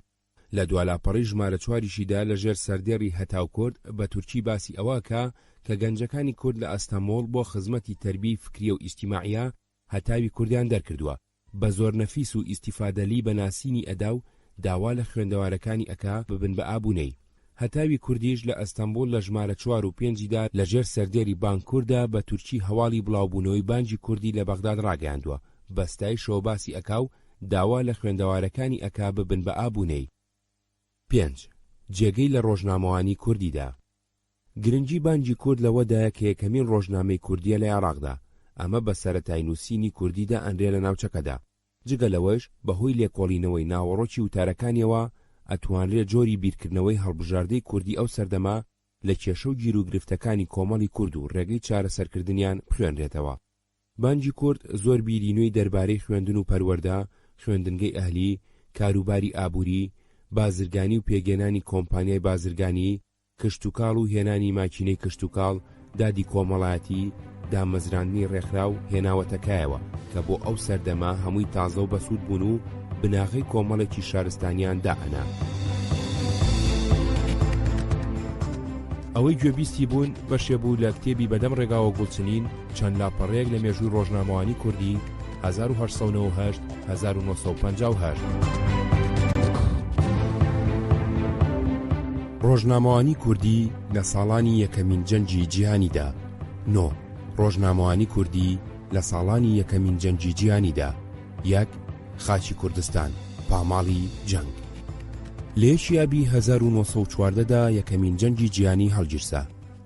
لە دوالاپەڕی ژمارە 4شیدا لەژێر سەردێڕی هەتاو کورد بە تورکی باسی ئەوەکە کە گەنجەکانی کورد لە ئەستەمبۆڵ بۆ خزمەتی تەربیی فکریە و ئیجتیماعیە هەتاوی کوردیان دەرکردووە، بە زۆر نەفیس و ئیستیفادەلی بە ناسینی ئەدا و داوا لە خوێندەوارەکانی ئەکا ببن بە ئابوونەی. هەتاوی کوردیش لە ئەستەمبۆڵ لە ژمارە 4 و 5دا لەژێر سەردێری بانگ کووردا بە تورکی هەواڵی بڵاوبوونەوەی بانگی کوردی لە بەغداد ڕاگەیاندووە، بەستای شۆباسی ئەکا و داوا لە خوێندەوارەکانی ئەکا ببن بە ئابوونەی. 5. جێگەی لە ڕۆژنامەوانی کوردیدا. گرنگی بانگی کورد لەوەدایە کە یەکەمین ڕۆژنامەی کوردیە لە عێراقدا، ئەمە بە سەرەتای نووسینی کوردیدا ئەنرێ لە ناوچەکەدا. جگە لەوەش بەهۆی لێکۆڵینەوەی ناوەڕۆکی وتارەکانیەوە ئەتوانرێت جۆری بیرکردنەوەی هەڵبژاردەی کوردی ئەو سەردەما لە کێشە و گیر و گرفتەکانی کۆمەڵی کورد و ڕێگەی چارەسەرکردنیان بخوێنرێتەوە. بانگی کورد زۆر بیرینووی دەربارەی خوێندن و پەروەردە، خوێندنگەی ئەهلی، کاروباری ئابووری، بازرگانی و پێگەێنانی کۆمپانیای بازرگانی، کشتوکاڵ و هێنانی ماکینەی کشتوکاڵ، دادی کۆمەڵایەتی، دامەزراندنی ڕێکخراو هێناوەتەکایەوە کە بۆ ئەو سەردەما هەمووی تازە و بەسوود بوون و بناغی کۆمەڵێکی شارستانیان دائەنا. ئەوەی گوێبیستی بوون بەشێ بوو لە کتێبی بەدەم ڕێگاوە گوڵچنین چەند لاپەڕەیەک لە مێژووی ڕۆژنامەوانی کوردی 1898-1958. ڕۆژنامەوانی کوردی لە ساڵانی یەکەمین جەنگی جیهانیدا. 9. ڕۆژنامەوانی کوردی لە ساڵانی یەکەمین جەنگی جیهانیدا. 1. خاچی کوردستان پاماڵی جەنگ. لە یەکیابی 1940دا یەکەمین جەنگی جیهانی هەڵگیرسا.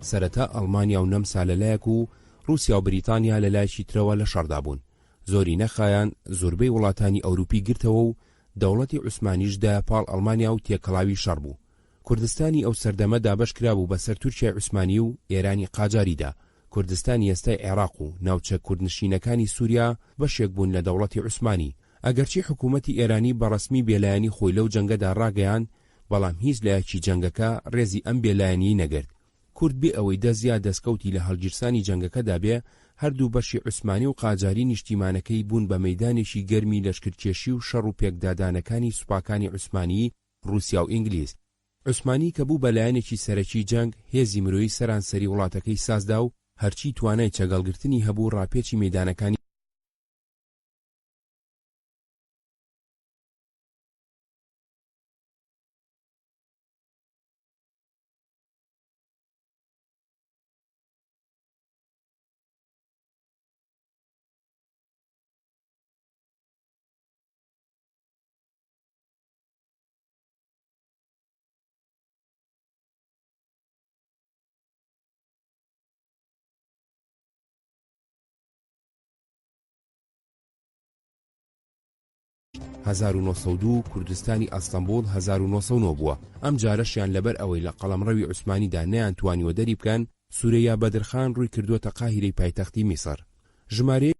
سەرەتا ئەڵمانیا و نەمسا لەلایەک و رووسیا و بریتانیا لەلایەکی ترەوە لە شەڕدا بوون. زۆری نەخایان زۆربەی وڵاتانی ئەوروپی گرتەوە و دەوڵەتی عوسمانیشدا پاڵ ئەڵمانیا و تێکەڵاوی شەڕ بوو. کوردستانی ئەو سەردەمە دابەش کرابوو بەسەر تورکیای عوسمانی و ئێرانی قاجاریدا. کوردستانی ئێستای عێراق و ناوچە کوردنشینەکانی سووریا بەشێک بوون لە دەوڵەتی عوسمانی. ئەگەرچی حکوومەتی ئێرانی بەڕەسمی بێلایەنی خۆی لەو جەنگەدا ڕاگەیان، بەڵام هیچ لایەکی جەنگەکە ڕێزی ئەم بێلایەنی نەگرت. کورد بێ ئەوەی دەستیا دەستکەوتی لە هەڵگیرسانی جەنگەکەدا بێ، هەردوو بەشی عوسمانی و قاجاری نیشتیمانەکەی بوون بە مەیدانێکی گەرمی لەشکرکێشی و شەڕ و پێکدادانەکانی سوپاکانی عوسمانی، رووسیا و ئینگلیز. عوسمانی کە بوو بەلایەنێکی سەرەکی جەنگ، هێزی مرۆیی سەرانسەری وڵاتەکەی سازدا و هەرچی توانای چەگەڵگرتنی هەبوو ڕاپێچی مەیدانەکانی کوردستانی ئەستەمبوڵ 1909 بووە. ئەم جارەشیان لەبەر ئەوەی لە قەڵەمڕەوی عوسمانیدا نەیانتوانیوە دەری بکەن، سورەیا بەدرخان ڕووی کردووەتە قاهیرەی پایتەختی میسر. ژمارە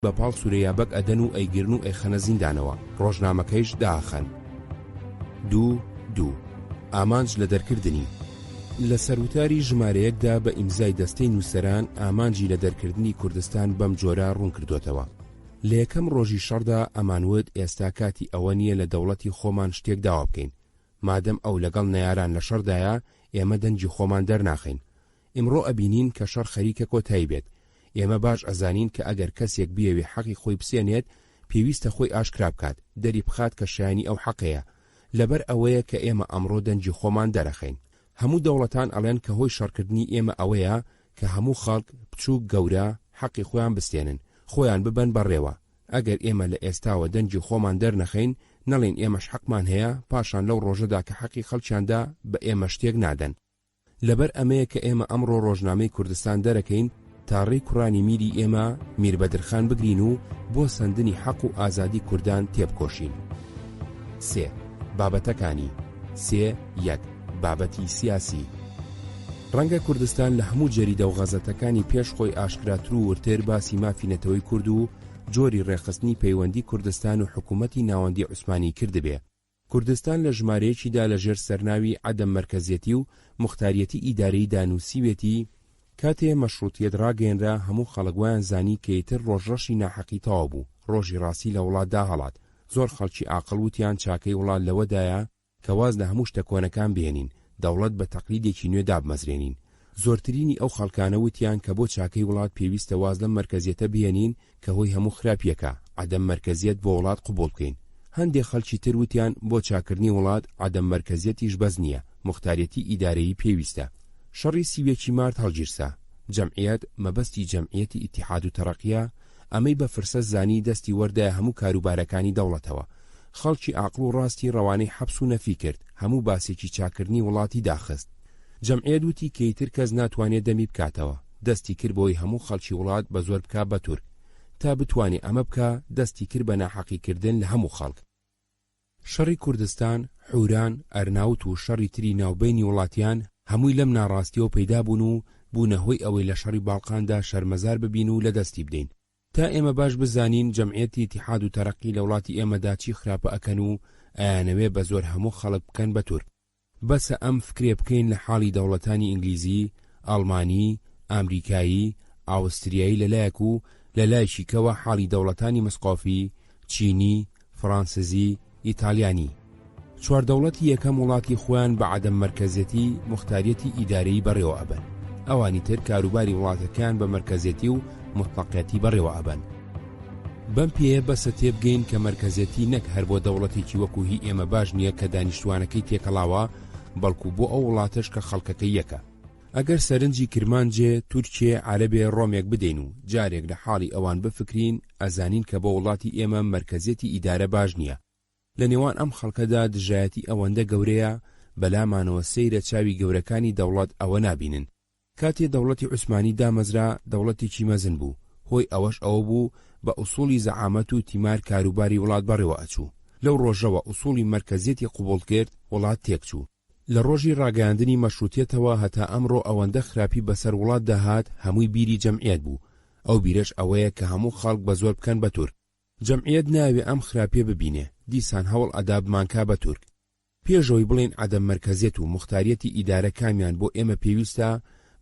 بەپاڵ سوورەیابەک ئەدەن و ئەیگرن و ئەیخەنە زیندانەوە. ڕۆژنامەکەیش داخەن. 2 ئامانج لە دەرکردنی. لە سەروتاری ژمارەیەکدا بە ئیمزای دەستەی نووسەران ئامانجی لە دەرکردنی کوردستان بەم جۆرە ڕوون کردوتەوە. لە یەکەم ڕۆژی شەڕدا ئەمانوت ئێستا کاتی ئەوە نییە لە دەوڵەتی خۆمان شتێک داوا بکەین. مادەم ئەو لەگەڵ نەیاران لە شەڕدایە، ئێمە دەنجی خۆمان دەرناخین. ئیمڕۆ ئەبینین کە شەڕ خەریکە کۆتایی بێت. ئێمە باش ئەزانین کە ئەگەر کەسێک بیەوێ حەقی خۆی بسێنێت، پێویستە خۆی ئاشکرا بکات، دەری بخات کە شایانی ئەو حەقەیە. لەبەر ئەوەیە کە ئێمە ئەمڕۆ دەنجی خۆمان دەرەخین. هەموو دەوڵەتان ئەڵێن کە هۆی شەڕکردنی ئێمە ئەوەیە کە هەموو خەڵک بچووک گەورە حەقی خۆیان بستێنن، خۆیان ببەن بەڕێوە. ئەگەر ئێمە لە ئێستاوە دەنجی خۆمان دەرنەخین، نەڵێن ئێمەش حەقمان هەیە، پاشان لەو ڕۆژەدا کە حەقی خەڵکیاندا بە ئێمە شتێک نادەن. لەبەر ئەمەیە کە ئێمە ئەمڕۆ ڕۆژنامەی کوردستان دەرەکەین تا ڕێی کوڕانی میری ئێمە میر بەدرخان بگرین و بۆ سندنی حەق و ئازادی کوردان تێبکۆشین. 3. بابەتەکانی 3.1 بابەتی سیاسی. ڕەنگە کوردستان لە هەموو جەریدە و غەزەتەکانی پێش خۆی ئاشکراتر و ورتر باسی مافی نەتەوەی کورد و جۆری ڕێخستنی پەیوەندی کوردستان و حکوومەتی ناوەندی عوسمانی کردبێ. کوردستان لە ژمارەیەکیدا لەژێر سەرناوی عەدەم مەرکەزیەتی و مختاریەتی ئیدارەی دانووسیوێتی کاتێ مەشروتیەت ڕاگەیەنرا هەموو خەڵک وایان زانی کە ئیتر ڕۆژڕەشی ناحەقی تەواو بوو، ڕۆژی ڕاستی لە وڵاتدا هەڵات. زۆر خەڵکی عاقڵ وتیان چاکەی وڵات لەوەدایە کە واز لە هەموو شتە کۆنەکان بێنین، دەوڵەت بە تەقلیدێکی نوێ دابمەزرێنین. زۆرترینی ئەو خەڵکانە وتیان کە بۆ چاکەی وڵات پێویستە واز لەم مەرکەزیەتە بێنین کە هۆی هەموو خراپیەکە، عەدەم مەرکەزیەت بۆ وڵات قبوڵ بکەین. هەندێک خەڵکی تر وتیان بۆ چاکردنی وڵات عەدەم مەرکەزیەتیش بەس نییە، مختاریەتی ئیدارەیی پێویستە. شەڕی 30 مارد هەڵگیرسا. جەمعیەت مەبەستی جەمعیەتی ئیتیحاد و تەرەقیە ئەمەی بە فرسە زانی دەستی وەردایە هەموو کاروبارەکانی دەوڵەتەوە. خەڵکی عاقڵ و ڕاستی ڕەوانەی حەبس و نەفی کرد، هەموو باسێکی چاکردنی وڵاتی داخست. جەمعیەت وتی کە ئیتر کەس ناتوانێت دەمی بکاتەوە، دەستی کرد بۆی هەموو خەڵکی وڵات بە زۆر بکات بە تورک، تا بتوانێ ئەمە بکە، دەستی کرد بە ناحەقیکردن لە هەموو خەڵک. شەڕی کوردستان، حوران، ئەرناوت و شەڕی تری ناوبینی وڵاتیان هەمووی لەم ناڕاستیەوە پەیدا بوون و بوونە هۆی ئەوەی لە شەڕی باڵقاندا شەرمەزار ببین و لە دەستی بدەین. تا ئێمە باش بزانین جەمعیەتی ئیتیحاد و تەرەقی لە وڵاتی ئێمەدا چی خراپە ئەکەن و ئەیانەوێ بە زۆر هەموو خەڵک بکەن بە تورک. بەسە ئەم فکرێ بکەین لە حاڵی دەوڵەتانی ئینگلیزی، ئەڵمانی، ئامریکایی، ئاوستریایی لەلایەک و لەلایەکی کەوە حاڵی دەوڵەتانی مسقۆفی، چینی، فڕانسزی، ئیتالیانی. چواردەوڵەتی یەکەم وڵاتی خۆیان بە عەدەم مەرکەزیەتی مختاریەتی ئیدارەیی بەڕێوە ئەبەن، ئەوانی تر کاروباری وڵاتەکان بە مەرکەزیەتی و مطلقیەتی بەڕێوە ئەبەن. بەم پێیە بەسە تێبگەین کە مەرکەزیەتی نەک هەر بۆ دەوڵەتێکی وەکو هی ئێمە باش نییە کە دانیشتوانەکەی تێکەڵاوە، بەڵکو بۆ ئەو وڵاتش کە خەڵکەکەی یەکە. ئەگەر سەرنجی کرمانجێ، تورکیە، عەرەبێ، ڕۆمێک بدەین و جارێک لە حاڵی ئەوان بفکرین، ئەزانین کە بۆ وڵاتی ئێمە مەرکەزیەتی ئیدارە باش نییە. لە نێوان ئەم خەڵکەدا دژایەتی ئەوەندە گەورەیە بەلامانەوە سەیرە چاوی گەورەکانی دەوڵەت ئەوە نابینن. کاتێ دەوڵەتی عوسمانی دامەزرا، دەوڵەتێکی مەزن بوو، هۆی ئەوەش ئەوە بوو بە ئوسوڵی زەعامەت و تیمار کاروباری وڵات بەڕێوە ئەچوو. لەو ڕۆژەوە ئوسوڵی مەرکەزیەتی قوبوڵ کرد، وڵات تێکچوو. لە ڕۆژی ڕاگەیاندنی مەشروتیەتەوە هەتا ئەمڕۆ ئەوەندە خراپی بەسەر وڵات داهات، هەمووی بیری جەمعیەت بوو. ئەو بیرش ئەوەیە کە هەموو خەڵک بە زۆر بکەن بە تورک. جەمعیەت ناوێ ئەم خراپیە ببینێ، دیسان هەوڵ ئەدا بمانکا بە تورک. پێشەوەی بڵێن عەدەم مەرکەزیەت و مختاریەتی ئیدارە کامیان بۆ ئێمە پێویستە،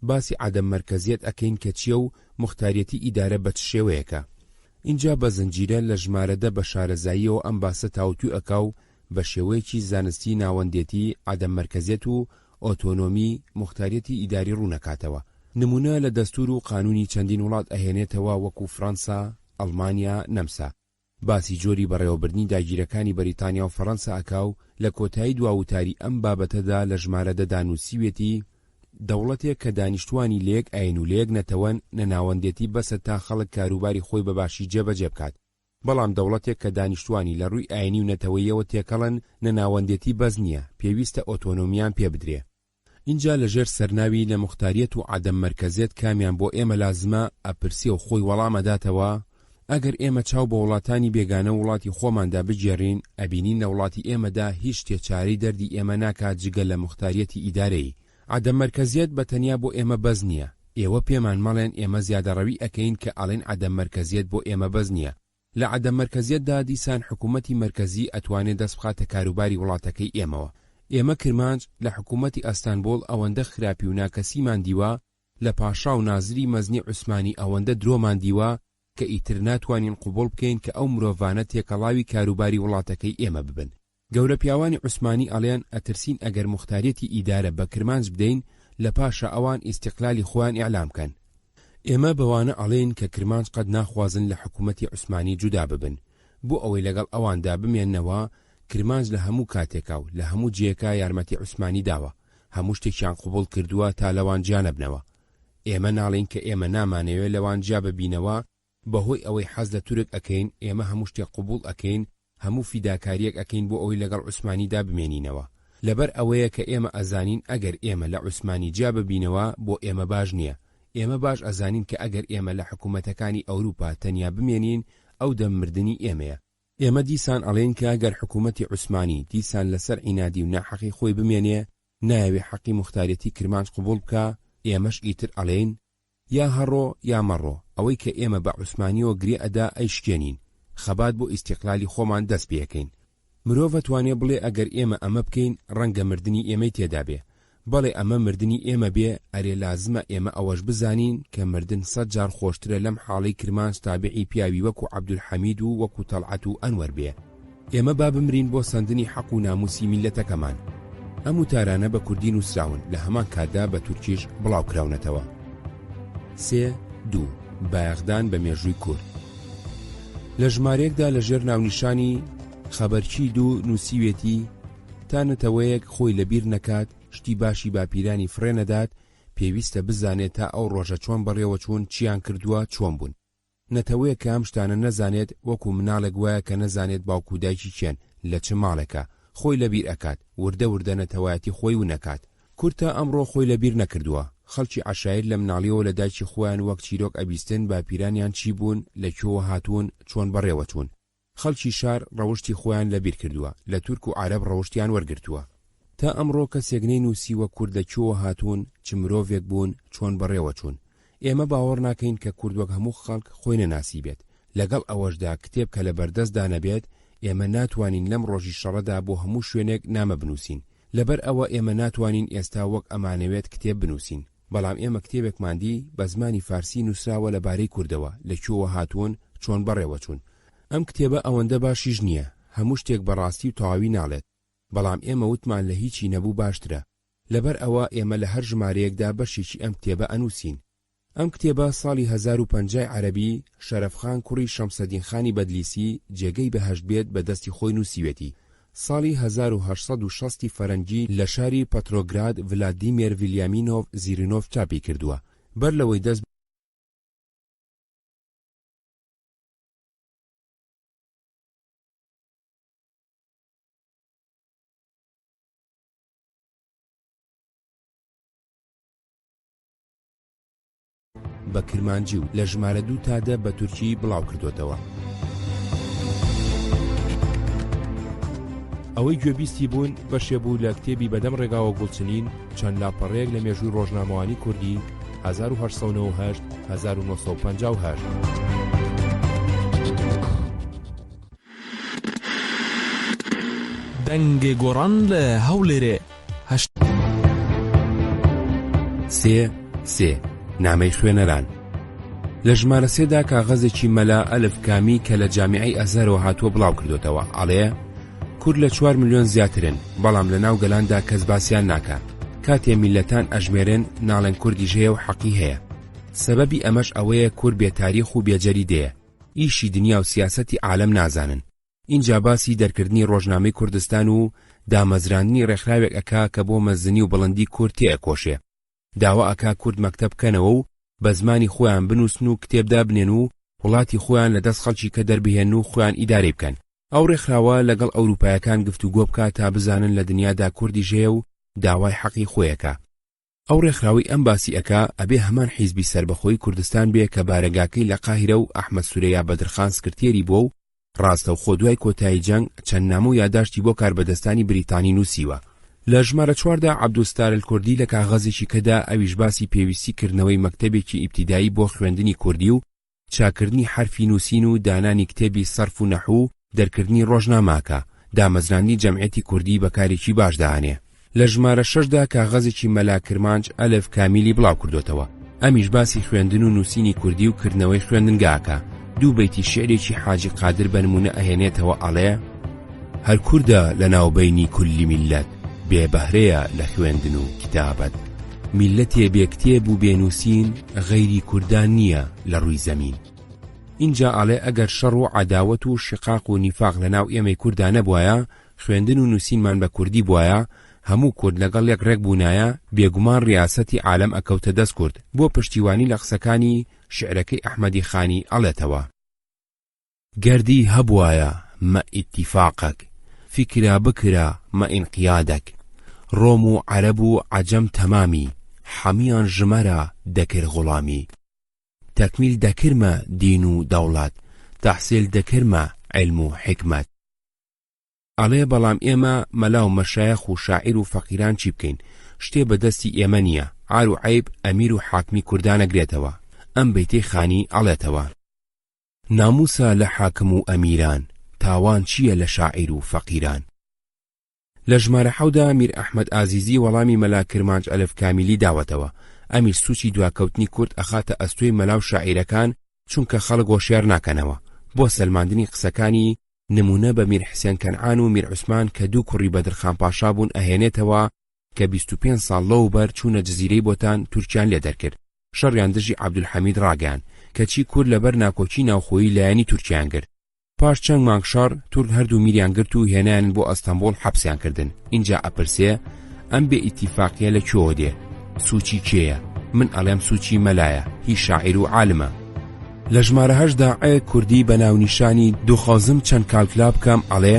باسی عەدەم مەرکەزیەت ئەکەین کە چییە و مختاریەتی ئیدارە بە چ شێوەیەکە. اینجا بە زنجیرە لە ژمارەدە بە شارەزاییەوە ئەم باسە تاوتوی ئەکا و بە شێوەیەکی زانستی ناوەندێتی عەدەم مەرکەزیەت و ئۆتۆنۆمی مختاریەتی ئیداری ڕوونەکاتەوە. نمونە لە دەستور و قانونی چەندین وڵات ئەهێنێتەوە وەکو فەڕەنسا، ئەڵمانیا، نەمسا. باسی جۆری بەڕێوەبردنی داگیرەکانی بەریتانیا و فەڕەنسا ئەکا و لە کۆتایی دواوتاری ئەم بابەتەدا لە ژمارەدەدا نووسیوێتی دەوڵەتێک کە دانیشتوانی لێک ئاین و لێک نەتەوەن نەناوەندێتی بەسە تا خەڵک کاروباری خۆی بەباشی جێبەجێ بکات، بەڵام دەوڵەتێک کە دانیشتوانی لە ڕووی ئاینی و نەتەوەیەوە تێکەڵن نەناوەندێتی بەز نییە، پێویستە ئۆتۆنۆمیان پێ بدرێ. اینجا لەژێر سەرناوی لە مختاریەت و عەدەم مەرکەزیەت کامیان بۆ ئێمە لازمە ئەپرسێ و خۆی وەڵامەداتەوە. ئەگەر ئێمە چاو بە وڵاتانی بێگانە وڵاتی خۆماندا بجێڕین، ئەبینین لە وڵاتی ئێمەدا هیچ شتێچاری دەردی ئێمە ناکات جگە لە مختاریەتی ئیدارەیی. عەدەم مەرکەزیەت بەتەنیا بۆ ئێمە بەز نییە. ئێوە پێمان مەڵێن ئێمە زیادەڕەوی ئەکەین کە ئەڵێن عەدەم مەرکەزیەت بۆ ئێمە بەز نییە. لە عەدەم مەرکەزیەتدا دیسان حکوومەتی مەرکەزی ئەتوانێت دەست بخاتە کاروباری وڵاتەکەی ئێمەوە. ئێمە کرمانج لە حکوومەتی ئەستانبوڵ ئەوەندە خراپی و ناکەسیمان دیوە، لە پاشا و نازری مەزنی عوسمانی ئەوەندە درۆمان دیوە کە ئیتر ناتوانین قوبوڵ بکەین کە ئەو مرۆڤانە تێکەڵاوی کاروباری وڵاتەکەی ئێمە ببن. گەورە پیاوانی عوسمانی ئەڵێن ئەترسین ئەگەر مختاریەتی ئیدارە بە کرمانج بدەین، لە پاشا ئەوان ئیستیقلالی خۆیان ئیعلام کەن. ئێمە بەوانە ئەڵێن کە کرمانج قەت ناخوازن لە حکوومەتی عوسمانی جودا ببن، بۆ ئەوەی لەگەڵ ئەواندا بمێننەوە. کرمانج لە هەموو کاتێکا و لە هەموو جێگا یارمەتی عوسمانی داوە، هەموو شتێکیان قوبوڵ کردووە تا لەوان جیا نەبنەوە. ئێمە ناڵین کە ئێمە نامانەوێت لەوان جیا ببینەوە، بەهۆی ئەوەی حەز لە تورک ئەکەین، ئێمە هەموو شتێک قوبوڵ ئەکەین، هەموو فیداکاریەک ئەکەین بۆ ئەوەی لەگەڵ عوسمانیدا بمێنینەوە. لەبەر ئەوەیە کە ئێمە ئەزانین ئەگەر ئێمە لە عوسمانی جیا ببینەوە بۆ ئێمە باش نییە. ئێمە باش ئەزانین کە ئەگەر ئێمە لە حکوومەتەکانی ئەوروپا تەنیا بمێنین، ئەو دەممردنی ئێمەیە. ئێمە دیسان ئەڵێن کە ئەگەر حکوومەتی عوسمانی دیسان لەسەر عینادی و ناحەقی خۆی بمێنێ، نایەوێ حەقی مختاریەتی کرمانج قوبوڵ بکە، ئێمەش ئیتر ئەڵێن یا هەڕۆ یا مەڕۆ. ئەوەی کە ئێمە بە عوسمانیەوە گرێ ئەدا ئەیشکێنین، خەبات بۆ ئیستیقلالی خۆمان دەست پێکەین. مرۆڤ ئەتوانێ بڵێ ئەگەر ئێمە ئەمە بکەین ڕەنگە مردنی ئێمەی تێدا بێ، بەڵێ ئەمە مردنی ئێمە بێ، ئەرێ لازمە ئێمە ئەوەش بزانین کە مردن 100 جار خۆشترە لەم حاڵەی کرمانج تابعی پیاوی وەکو عەبدولحەمید و وەکو تەڵعەت و ئەنوەر بێ. ئێمە با بمرین بۆ سەندنی حەق و ناموسی میلەتەکەمان. ئەم وتارانە بە کوردی نووسراون، لە هەمان کاتدا بە تورکیش بڵاو کراونەتەوە. 3.2 بایەخدان بە مێژووی کورد. لە ژمارەیەکدا لەژێر ناونیشانی خەبەرچی دوو نووسیوێتی تا نەتەوەیەک خۆی لەبیر نەکات، شتی باشی باپیرانی فڕێنەدات، پێویستە بزانێت تا ئەو ڕۆژە چۆن بەڕێوە چوون چیان کردووە چۆن بوون. نەتەوەیە کە ئەم شتانە نەزانێت وەکو مناڵێک وایە کە نەزانێت باوکو دایکی چێن لە چ ماڵێکە خۆی لەبیر ئەکات وردە وردە نەتەوایەتی خۆی و نەکات. کورتە ئەمڕۆ خۆی لەبیر نەکردووە. خەڵکی عەشایر لە مناڵیەوە لە دایکی خۆیان وەک چیرۆک ئەبیستن باپیرانیان چی بوون لەکوێوە هاتوون چۆن بەڕێوە چوون. خەڵکی شار ڕەوشتی خۆیان لەبیر کردووە لە تورک و عەرەب ڕەوشتیان وەرگرتووە. تا ئەمڕۆ کەسێک نەینووسیوە کورد لەکوێوە هاتوون چ مرۆڤێک بوون چۆن بەڕێوە چوون. ئێمە باوەڕ ناکەین کە کورد وەک هەموو خەڵک خۆی نەناسی بێت. لەگەڵ ئەوەشدا کتێب کە لە بەردەستدا نەبێت ئێمە ناتوانین لەم ڕۆژی شەڕەدا بۆ هەموو شوێنێک نامە بنووسین. لەبەر ئەوە ئێمە ناتوانین ئێستا وەک ئەمانەوێت کتێب بنووسین. بەڵام ئێمە کتێبێکماندی بە زمانی فارسی نووسراوە لەبارەی کوردەوە لەکوێوە هاتوون چۆن بەڕێوە چوون. ئەم کتێبە ئەوەندە باشیش نییە، هەموو شتێک بەڕاستی و تەواوی ناڵێت، بەڵام ئێمە وتمان لە هیچی نەبوو باشترە. لەبەر ئەوە ئێمە لە هەر ژمارەیەکدا بەشێکی ئەم کتێبە ئەنووسین. ئەم کتێبە ساڵی 1050 عەرەبی شەرەفخان کوڕی شەمسەدین خانی بەدلیسی جێگەی بەهەشت بێت بە دەستی خۆی نووسیوێتی. ساڵی 1860 فەرەنگی لە شاری پەترۆگراد ڤلادیمیر ڤیلیامینۆڤ زیرینۆڤ چاپی کردووە. بەر لەوەی دەست بە کرمانجی و لە ژمارە 2 تادە بە تورکی بڵاو کردوتەوە. ئەوەی گوێبیستی بوون بەشێ بوو لە کتێبی بەدەم ڕێگاوە گوڵچنین چەند لاپەڕەیەک لە مێژووی ڕۆژنامەوانی کوردی 1898 1958. دەنگێ گۆڕان لە هەولێرێ 3 نامەی خوێنەران. لە ژمارە 3دا کاغەزێکی مەلا ئەلف کامی کە لە جامیعەی ئەزهەرەوە هاتووە بڵاو کردوتەوە. ئەڵێ کورد لە 4 ملیۆن زیاترن، بەڵام لە ناو گەلاندا کەس باسییان ناکات. کاتێ میلەتان ئەژمێرن ناڵێن کوردیش هەیە و حەقی هەیە. سەبەبی ئەمەش ئەوەیە کورد بێتاریخ و بێجەریدەیە، ئیشی دنیا و سیاسەتی عالەم نازانن. اینجا باسی دەرکردنی ڕۆژنامەی کوردستان و دامەزراندنی ڕێکخراوێک ئەکا کە بۆ مەزنی و بڵندی کورد تێئەکۆشێ. داوا ئەکا کورد مەکتەب بکەنەوە و بە زمانی خۆیان بنووسن و کتێبدا بنێن و وڵاتی خۆیان لە دەست خەڵکی کە دەربهێن و خۆیان ئیدارەی بکەن. ئەو ڕێکخراوە لەگەڵ ئەوروپایەکان گفتوگۆ بکات تا بزانن لە دنیادا کوردیش هەیە و داوای حەقی خۆیەکە. ئەو ڕێکخراوی ئەم باسی ئەکا ئەبێ هەمان حیزبی سربەخۆی کوردستان بێ کە بارەگاکەی لە قاهیرە و ئەحمەد سورەیا بەدرخان سکرتێری بووە و ڕاستە و خۆ دوای کۆتایی جەنگ چەند نامە و یادداشتی بۆ کاربەدەستانی بریتانی نووسیوە. لە ژمارە 4دا عەبدولستار الکوردی لە کاغەزێکی کەدا ئەویش باسی پێویستیکردنەوەی مەکتەبێکی ئیبتیدایی بۆ خوێندنی کوردی و چاکردنی حرفی نووسین و دانانی کتێبی سەرف و نەحوو دەرکردنی ڕۆژناماکە دامەزراندنی جەمعیەتی کوردی بەکارێکی باش داهانێ. لە ژمارە 6دا کاغەزێکی مەلا کرمانج ئەلف کامیلی بڵاو کردوتەوە. ئەمیش باسی خوێندن و نووسینی کوردی و کردنەوەی خوێندنگاکە. 2 بەیتی شعرێکی حاجی قادر بەنمونە ئەهێنێتەوە ئەڵێ هەر کووردە لە ناوبەینی کولی میلەت بێبەهرەیە لە خوێندن و کتابەت میلەتێ بێ کتێب و بێنووسین غەیری کوردان نییە لە ڕووی زەمین. اینجا ئەڵێ ئەگەر شەڕ و عەداوەت و شقاق و نیفاق لە ناو ئێمەی کووردا نەبوایە، خوێندن و نووسینمان بە کوردی بوایە، هەموو کورد لەگەڵ یەک ڕێک بوونایە، بێگومان ڕیاسەتی عالەم ئەکەوتە دەست کورد. بۆ پشتیوانی لە قسەکانی شعرەکەی ئەحمەدی خانی ئەڵێتەوە گەردی هەبوایە مە ئیتیفاقەک فکرا بکرا مە ئینقیادەک ڕۆم و عەرەب و عەجەم تەمامی هەمیان ژمەرە دەکرد غوڵامی تەکمیل دەکرمە دین و دەوڵەت تەحسیل دەکرمە عیلم و حکمەت. ئەڵێ بەڵام ئێمە مەلا و مەشایەخ و شاعیر و فەقیران چی بکەین؟ شتێ بەدەستی ئێمە نییە. عار و عەیب ئەمیر و حاکمی کوردانەگرێتەوە. ئەم بەیتەی خانی ئەڵێتەوە ناموسە لە حاکم و ئەمیران تاوان چییە لە شاعیر و فەقیران. لە ژمارە 7دا میر ئەحمەد ئازیزی وەڵامی مەلا کرمانج ئەلف کامیلی داوەتەوە. ئەمیش سوچی دواکەوتنی کورد ئەخاتە ئەستۆی مەلا و شاعیرەکان چونکە خەڵک هۆشیار ناکەنەوە. بۆ سەلماندنی قسەکانی نمونە بە میر حسێن کەنعان و میر عوسمان کە 2 کوڕی بەدرخان پاشا بوون ئەهێنێتەوە کە 25 ساڵ لەوبەر چوونە جزیرەی بۆتان تورکیان لێ دەرکرد. شەڕیان دژی عەبدولحەمید ڕاگەیاند کەچی کورد لەبەر ناکۆکی ناوخۆیی لایەنی تورکیان کرد. پاش چەند مانگ شەڕ تورک هەردوو میریان گرت و هێنایان بۆ ئەستەمبۆڵ حەبسیان کردن. اینجا ئەپرسێ ئەم بێ ئیتیفاقیە لە کوێوە دێ؟ سوچی کێیە؟ من ئەڵێم سوچی مەلایە هی شاعیر و عالمە. لە ژمارە 8دا ئەیە کوردی بە ناونیشانی دوخوازم چەند کالکلا بکەم ئەڵێ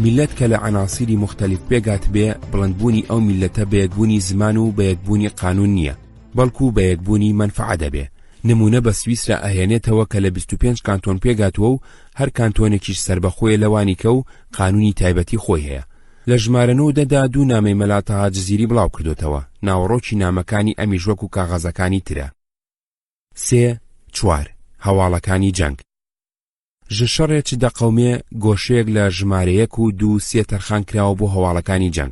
میلەت کە لە عناسیری مختلف پێگات بێ بڵندبوونی ئەو میلەتە بە یەکبوونی زمان و بە یەکبوونی قانون نییە بەڵکو بە یەکبوونی منفعە دەبێ. نمونە بە سویسرا ئەهێنێتەوە کە لە 25 کانتۆن پێگاتوە و هەر کانتۆنێکیش سربەخۆیە لەوانی کە و قانونی تایبەتی خۆی هەیە. لە ژمارە 9دا دوو نامەی مەلاتەها جزیری بڵاو کردوتەوە ناوەڕۆکی نامەکانی ئەمیش وەکو کاغەزەکانی ترە. 3-4 هەواڵەکانی جەنگ ژە شەڕێک دەقەومێ گۆشەیەک لە ژمارە 1 و 2 3 تەرخان کراوە بۆ هەواڵەکانی جەنگ.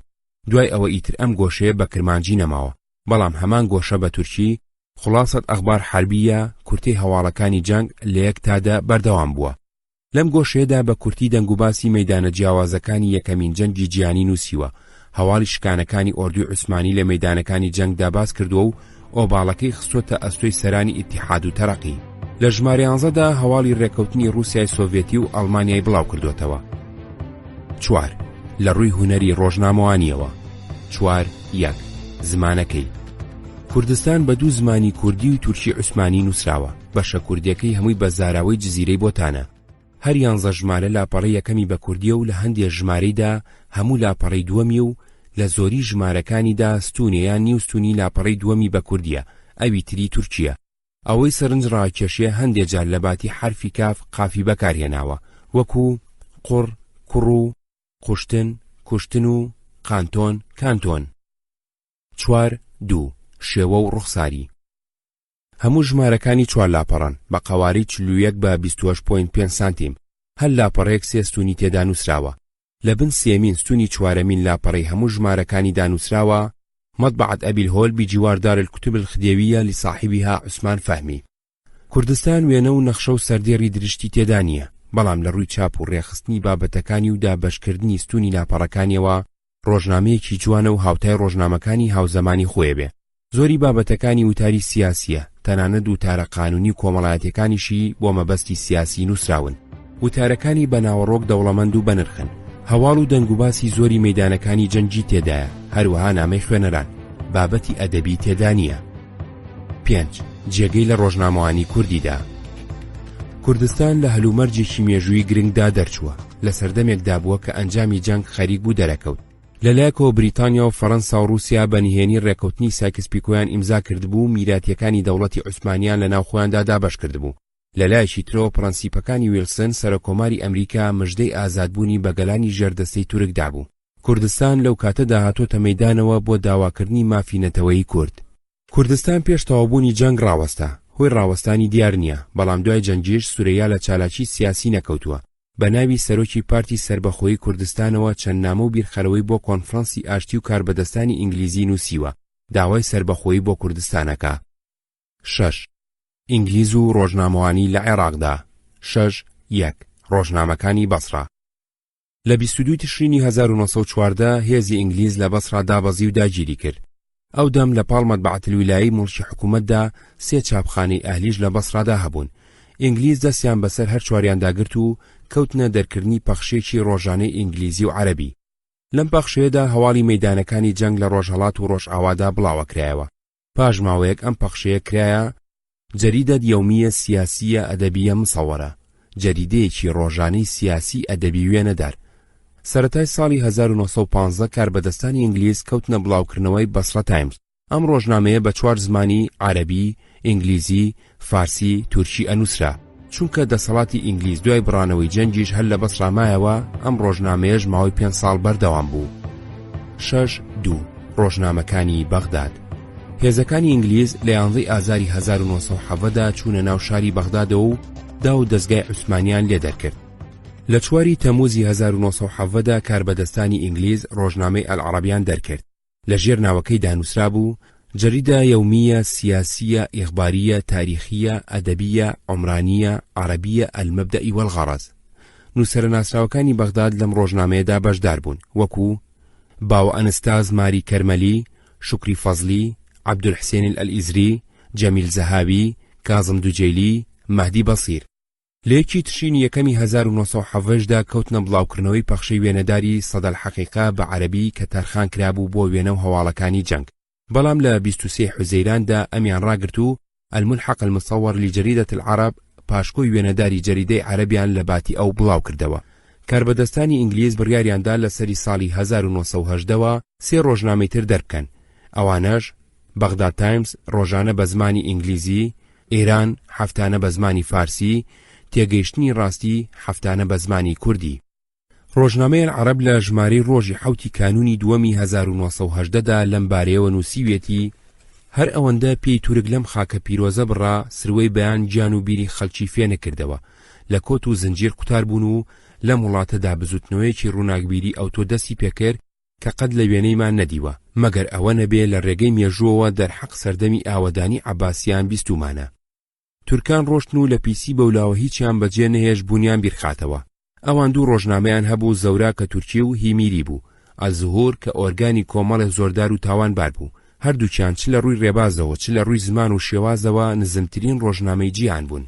دوای ئەوە ئیتر ئەم گۆشەیە بە کرمانجی نەماوە بەڵام هەمان گۆشە بە تورکی خلاصەت ئەخبار حربیە کورتی هەواڵەکانی جەنگ لە یەک تادا بەردەوام بووە. لەم گۆشەیەدا بە کورتی دەنگوباسی مەیدانە جیاوازەکانی یەکەمین جەنگی جیهانی نووسیوە. هەواڵی شکانەکانی ئۆردوی عوسمانی لە مەیدانەکانی جەنگدا باس کردووە و ئۆباڵەکەی خستۆتە ئەستۆی سەرانی ئیتیحاد و تەرەقی. لە ژمارە 11دا هەواڵی ڕێکەوتنی رووسیای سۆڤێتی و ئەڵمانیای بڵاو کردوتەوە. 4 لە ڕووی هونەری ڕۆژنامەوانیەوە. 4-1 زمانەکەی کوردستان بە دوو زمانی کوردی و تورکی عوسمانی نووسراوە. بەشە کوردیەکەی هەمووی بە زاراوەی جزیرەی بۆتانە. هەر 11 ژمارە لاپەڕەی یەکەمی بە کوردیە و لە هەندێک ژمارەیدا هەموو لاپەڕەی دووەمی و لە زۆری ژمارەکانیدا ستونیان نیوستونی لاپەڕەی دووەمی بە کوردیە ئەوی تری تورکیە. ئەوەی سەرنج ڕاکێشیە هەندێک جار لە باتی حرفی کاف قافی بەکارهێناوە وەکو قوڕ کوڕ و قوشتن کوشتن و قانتۆن کانتۆن. 4-2 شێوە و ڕوخساری هەموو ژمارەکانی 4 لاپەڕن بە قەواری 41 بە 28.5 سانتیم. هەر لاپەڕەیەک 3 ستونی تێدا نووسراوە. لە بن سێمین ستونی چوارەمین لاپەڕەی هەموو ژمارەکانی دانووسراوە مطبعة أبي الهول بجوار دار الكتب الخديوية لصاحبها عثمان فهمي. کوردستان وێنە و نەخشە و سەردێڕی درشتی تێدا نییە بەڵام لە ڕووی چاپ و ڕێخستنی بابەتەکانی و دابەشکردنی ستونی لاپەڕەکانیەوە ڕۆژنامەیەکی جوانە و هاوتای ڕۆژنامەکانی هاوزەمانی خۆی بێ. زۆری بابەتەکانی وتاری سیاسیە تەنانەت وتارە قانونی کۆمەڵایەتەکانیشی بۆ مەبەستی سیاسی نووسراون. وتارەکانی بەناوەڕۆک دەوڵەمەند و بەنرخن. هەواڵ و دەنگوباسی زۆری مەیدانەکانی جەنگی تێدایە هەروەها نامەی خوێنەران بابەتی ئەدەبی تێدا نییە. 5 جێگەی لە ڕۆژنامەوانی کوردیدا کوردستان لە هەلومەرجێکی مێژووی گرنگدا دەرچووە. لە سەردەمێکدا بووە کە ئەنجامی جەنگ خەریک بوو دەرەکەوت. لەلایەکەوە بریتانیا و فەڕەنسا و رووسیا بەنهێنی ڕێکەوتنی سایکس-پیکۆیان ئیمزا کردبوو میراثیەکانی دەوڵەتی عوسمانیان لە ناوخۆیاندا دابەش کردبوو. لەلایەکی ترەوە پرەنسیپەکانی ویلسن سەرۆکۆماری ئەمریکا مژدەی ئازادبوونی بە گەلانی ژێردەستەی تورکدا بوو. کوردستان لەو کاتەدا هاتۆتە مەیدانەوە بۆ داواکردنی مافینەتەوەی کورد. کوردستان پێش تەواوبوونی جەنگ ڕاوەستا. هۆی ڕاوەستانی دیار نییە بەڵام دوای جەنگیش سورەیا لە چالاکی سیاسی نەکەوتووە. بە ناوی سەرۆکی پارتی سربەخۆیی کوردستانەوە چەند نامە و بیرخەرەوەی بۆ کۆنفرەنسی ئاشتی و کاربەدەستانی ئینگلیزی نووسیوە داوای سربەخۆیی بۆ کوردستانەکە. 6 ئینگلیز و ڕۆژنامەوانی لە عێراقدا. 6-1 ڕۆژنامەکانی بەسڕا لە 22 تشرینی 1914 هێزی ئینگلیز لە بەسڕا دابەزی و داگیری کرد. ئەو دەم لە پاڵ مەطبعەت الویلایی مڵکی حکوومەتدا 3 چاپخانەی ئەهلیش لە بەسڕادا هەبوون. ئینگلیز دەستیان بەسەر هەر چواریانداگرت و کەوتنە دەرکردنی پەخشێکی ڕۆژانەی ئینگلیزی و عەرەبی. لەم پەخشەیەدا هەواڵی مەیدانەکانی جەنگ لە ڕۆژهەڵات و ڕۆژئاوادا بڵاوە کرایەوە. پاش ماوەیەک ئەم پەخشەیە کرایە جەریدە یەومیە سیاسیە ئەدەبیە مسەوەرە جەریدەیەکی ڕۆژانەی سیاسی ئەدەبی وێنەدار. سەرەتای ساڵی 1915 کاربەدەستانی ئینگلیز کەوتنە بڵاوکردنەوەی بەسڕە تایمز. ئەم ڕۆژنامەیە بە 4 زمانی عەرەبی، ئینگلیزی، فارسی، تورکی ئەنووسرا. چونکە دەسەڵاتی ئینگلیز دوای بڕانەوەی جەنگیش هەر لە بەسڕا مایەوە ئەم ڕۆژنامەیەش ماوەی 5 ساڵ بەردەوام بوو. 6-2 ڕۆژنامەکانی بەغداد هێزەکانی ئینگلیز لە 11 ئازاری 1970دا چوونە ناو شاری بەغدادەوە و دا و دەستگای عوسمانیان لێ دەرکرد. لە 4 تەموزی 1970دا کاربەدەستانی ئینگلیز ڕۆژنامەی ئەلعەرەبیان دەرکرد. لە ژێر ناوەکەی دانووسرا بوو جەریدە یەومیە سیاسیە ئیخباریە تاریخیە ئەدەبیە عمرانیە عەرەبیە ئەلمەبدەئی وەلغەرەز. نووسەرە ناسراوەکانی بەغداد لەم ڕۆژنامەیەدا بەشدار بوون وەکو باو ئەنستاز ماری کەرمەلی، شوکری فەزلی، عەبدولحسێن ئەلئیزری، جەمیل زەهاوی، کازم دوجەیلی، مەهدی بەسیر. لەیەکی تشرینی یەکەمی 1970دا کەوتنە بڵاوکردنەوەی پەخشەی وێنەداری سەدەل حەقیقە بە عەرەبی کە تەرخان کرابوو بۆ وێنە و هەواڵەکانی جەنگ. بەڵام لە 23 حوزەیراندا ئەمیان ڕاگرت و الملحق المصور لجريدة العرب پاشکۆی وێنەداری جەریدەی عەرەبیان لە باتی ئەو بڵاو کردەوە. کاربەدەستانی ئینگلیز بڕیاریاندا لە سەری ساڵی 1970ەوە 3 ڕۆژنامەی تر دەربکەن. ئەوانەش بەغداد تایمز ڕۆژانە بە زمانی ئینگلیزی، ئێران هەفتانە بە زمانی فارسی، تێگەیشتنی ڕاستی هەفتانە بە زمانی کوردی. ڕۆژنامەی عەرەب لە ژمارەی ڕۆژی 7 کانونی دووەمی 1970دا لەم بارەیەوە نووسیوێتی هەر ئەوەندە پێی تورک لەم خاکە پیرۆزە بڕا سروەی بەیان گیان و بیری خەڵکی فێ نەکردەوە، لە کۆت و زنجیر قوتار بوون و لەم وڵاتەدا بزوتنەوەیەکی ڕووناکبیری ئەوتۆ دەستی پێکرد کە قەت لە وێنەیمان نەدیوە مەگەر ئەوە نەبێ لە ڕێگەی مێژووەوە دەرحەق سەردەمی ئاوەدانی عەباسیان بیستومانە. تورکان ڕۆشتن و لە پیسی بەولاوە هیچیان بەجێ نەهێش بوونیان بیرخاتەوە. ئەوان دوو ڕۆژنامەیان هەبوو، زەورا کە تورکی و هیمیری بوو، ئەزهور کە ئۆرگانی کۆمەڵێک زۆردار و تاوانبار بوو. هەردووچیان چ لە ڕووی ڕێبازەوە چ لە ڕووی زمان و شێوازەوە نزمترین ڕۆژنامەی جیهان بوون.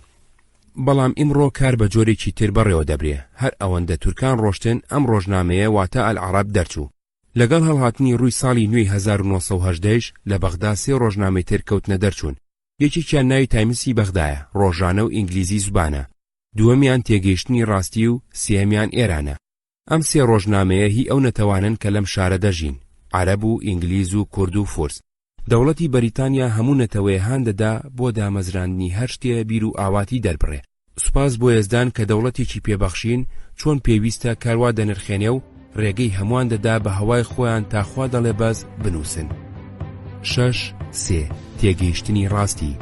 بەڵام ئیمڕۆ کار بە جۆرێکی تر بەڕێوە دەبرێ. هەر ئەوەندە تورکان ڕۆشتن ئەم ڕۆژنامەیە واتە ئەلعەرەب دەرچوو. لەگەڵ هەڵهاتنی ڕووی ساڵی نوێی 1970 لە بەغدا 3 ڕۆژنامەی تر کەوتنە دەرچوون. یەکێکیان ناوی تایمسی بەغدایە، ڕۆژانە و ئینگلیزی زبانە. دووەمیان تێگەیشتنی ڕاستی و سێمیان ئێرانە. ئەم 3 ڕۆژنامەیە هی ئەو نەتەوانن کە لەم شارە دەژین، عەرەب و ئینگلیز و کورد و فورس. دەوڵەتی بەریتانیا هەموو نەتەوەیەهان دەدا بۆ دامەزراندنی هەر شتێ بیر و ئاواتی دەربڕێ. سوپاس بۆ یەزدان کە دەوڵەتێکی پێبەخشین چۆن پێویستە کاروا دەنرخێنێ و ڕێگەی هەمووان دەدا بە هەوای خۆیان تاخوا دەڵێ بەس بنووسن. 6 تێگەیشتنی ڕاستی.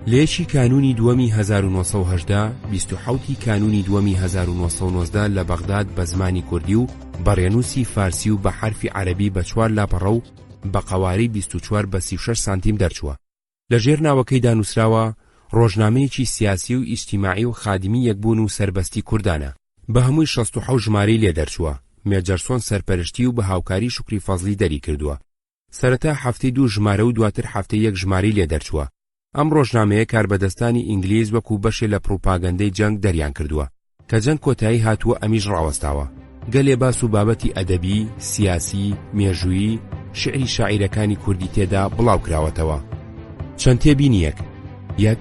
لێشی کانونی دووەمی 1970 27 کانونی دووەمی 1990 لە بەغداد بە زمانی کوردی و بەڕێنووسی فارسی و بە حرفی عەرەبی بە 4 لاپەڕە و بە قەواری 24 بە 36 سانتیم دەرچووە. لە ژێر ناوەکەیدا نووسراوە ڕۆژنامەیەکی سیاسی و ئیجتیماعی و خادمی یەکبوون و سربەستی کوردانە. بە هەمووی 67 ژمارەی لێ دەرچووە. مێجەرسۆن سەرپەرشتی و بە هاوکاری شوکری فەزلی دەری کردووە. سەرەتا هەفتەی 2 ژمارە و دواتر هەفتەی 1 ژمارەی لێ دەرچووە. ئەم ڕۆژنامەیە کاربەدەستانی ئینگلیز وەکو بەشێ لە پروپاگەندەی جەنگ دەریان کردووە کە جەنگ کۆتایی هاتووە ئەمیش ڕاوەستاوە. گەلێ باس و بابەتی ئەدەبی، سیاسی، مێژوویی، شعری شاعیرەکانی کوردی تێدا بڵاو کراوەتەوە. چەند تێبینیەک. 1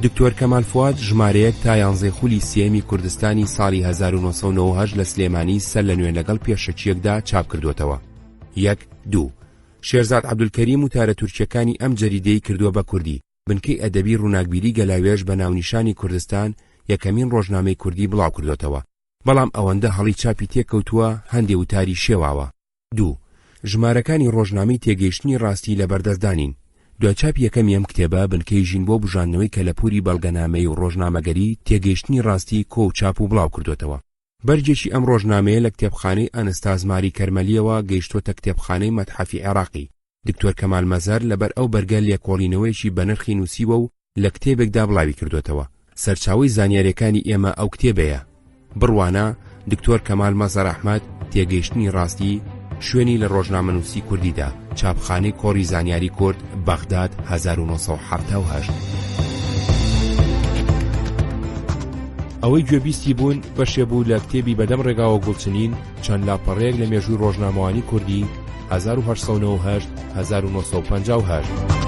دکتۆر کەمال فواد ژمارەیەک تا 11 خولی سێمی کوردستانی ساڵی 1998 لە سلێمانی سەر لە نوێن لەگەڵ پێشەچیەکدا چاپ کردوتەوە. 2 شێرزاد عەبدولکەریم وتارە تورکیەکانی ئەم جەریدەی کردووە بە کوردی. بنکەی ئەدەبی ڕووناکبیری گەلاوێژ بە ناونیشانی کوردستان یەکەمین ڕۆژنامەی کوردی بڵاو کردوتەوە. بەڵام ئەوەندە هەڵی چاپی تێکەوتووە هەندێ وتاری شێواوە. 2 ژمارەکانی ڕۆژنامەی تێگەیشتنی ڕاستی لە بەردەستدانین. دوچاپ یەکەمی ئەم کتێبە بنکەی ژین بۆ بژاندنەوەی کە لە پووری بەڵگەنامەی و ڕۆژنامەگەری تێگەیشتنی ڕاستی کۆ و چاپ و بڵاو کردوتەوە. بەرجێکی ئەم ڕۆژنامەیە لە کتێبخانەی ئەنستازماری کەرمەلیەوە گەیشتوتە کتێبخانەی مەتحەفی عێراقی. دکتۆر کەمال مەزەر لەبەر ئەو بەرگە لێکۆڵینەوەیکی بە نرخی نووسیوە و لە کتێبێکدا بڵاوی کردوتەوە. سەرچاوی زانیاریەکانی ئێمە ئەو کتێبەیە. بڕوانە دکتۆر کەمال مەزەر ئەحمەد تێگەیشتنی ڕاستی شوێنی لە ڕۆژنامەنووسی کوردیدا، چاپخانەی کۆڕی زانیاری کورد، بەغداد 1970. ئەوەی گوێبیستی بوون بەشێ بوو لە کتێبی بەدەم ڕێگاوە گوڵچنین چەند لاپەڕەیەک لە مێژووی ڕۆژنامەوانی کوردی 1898-1950.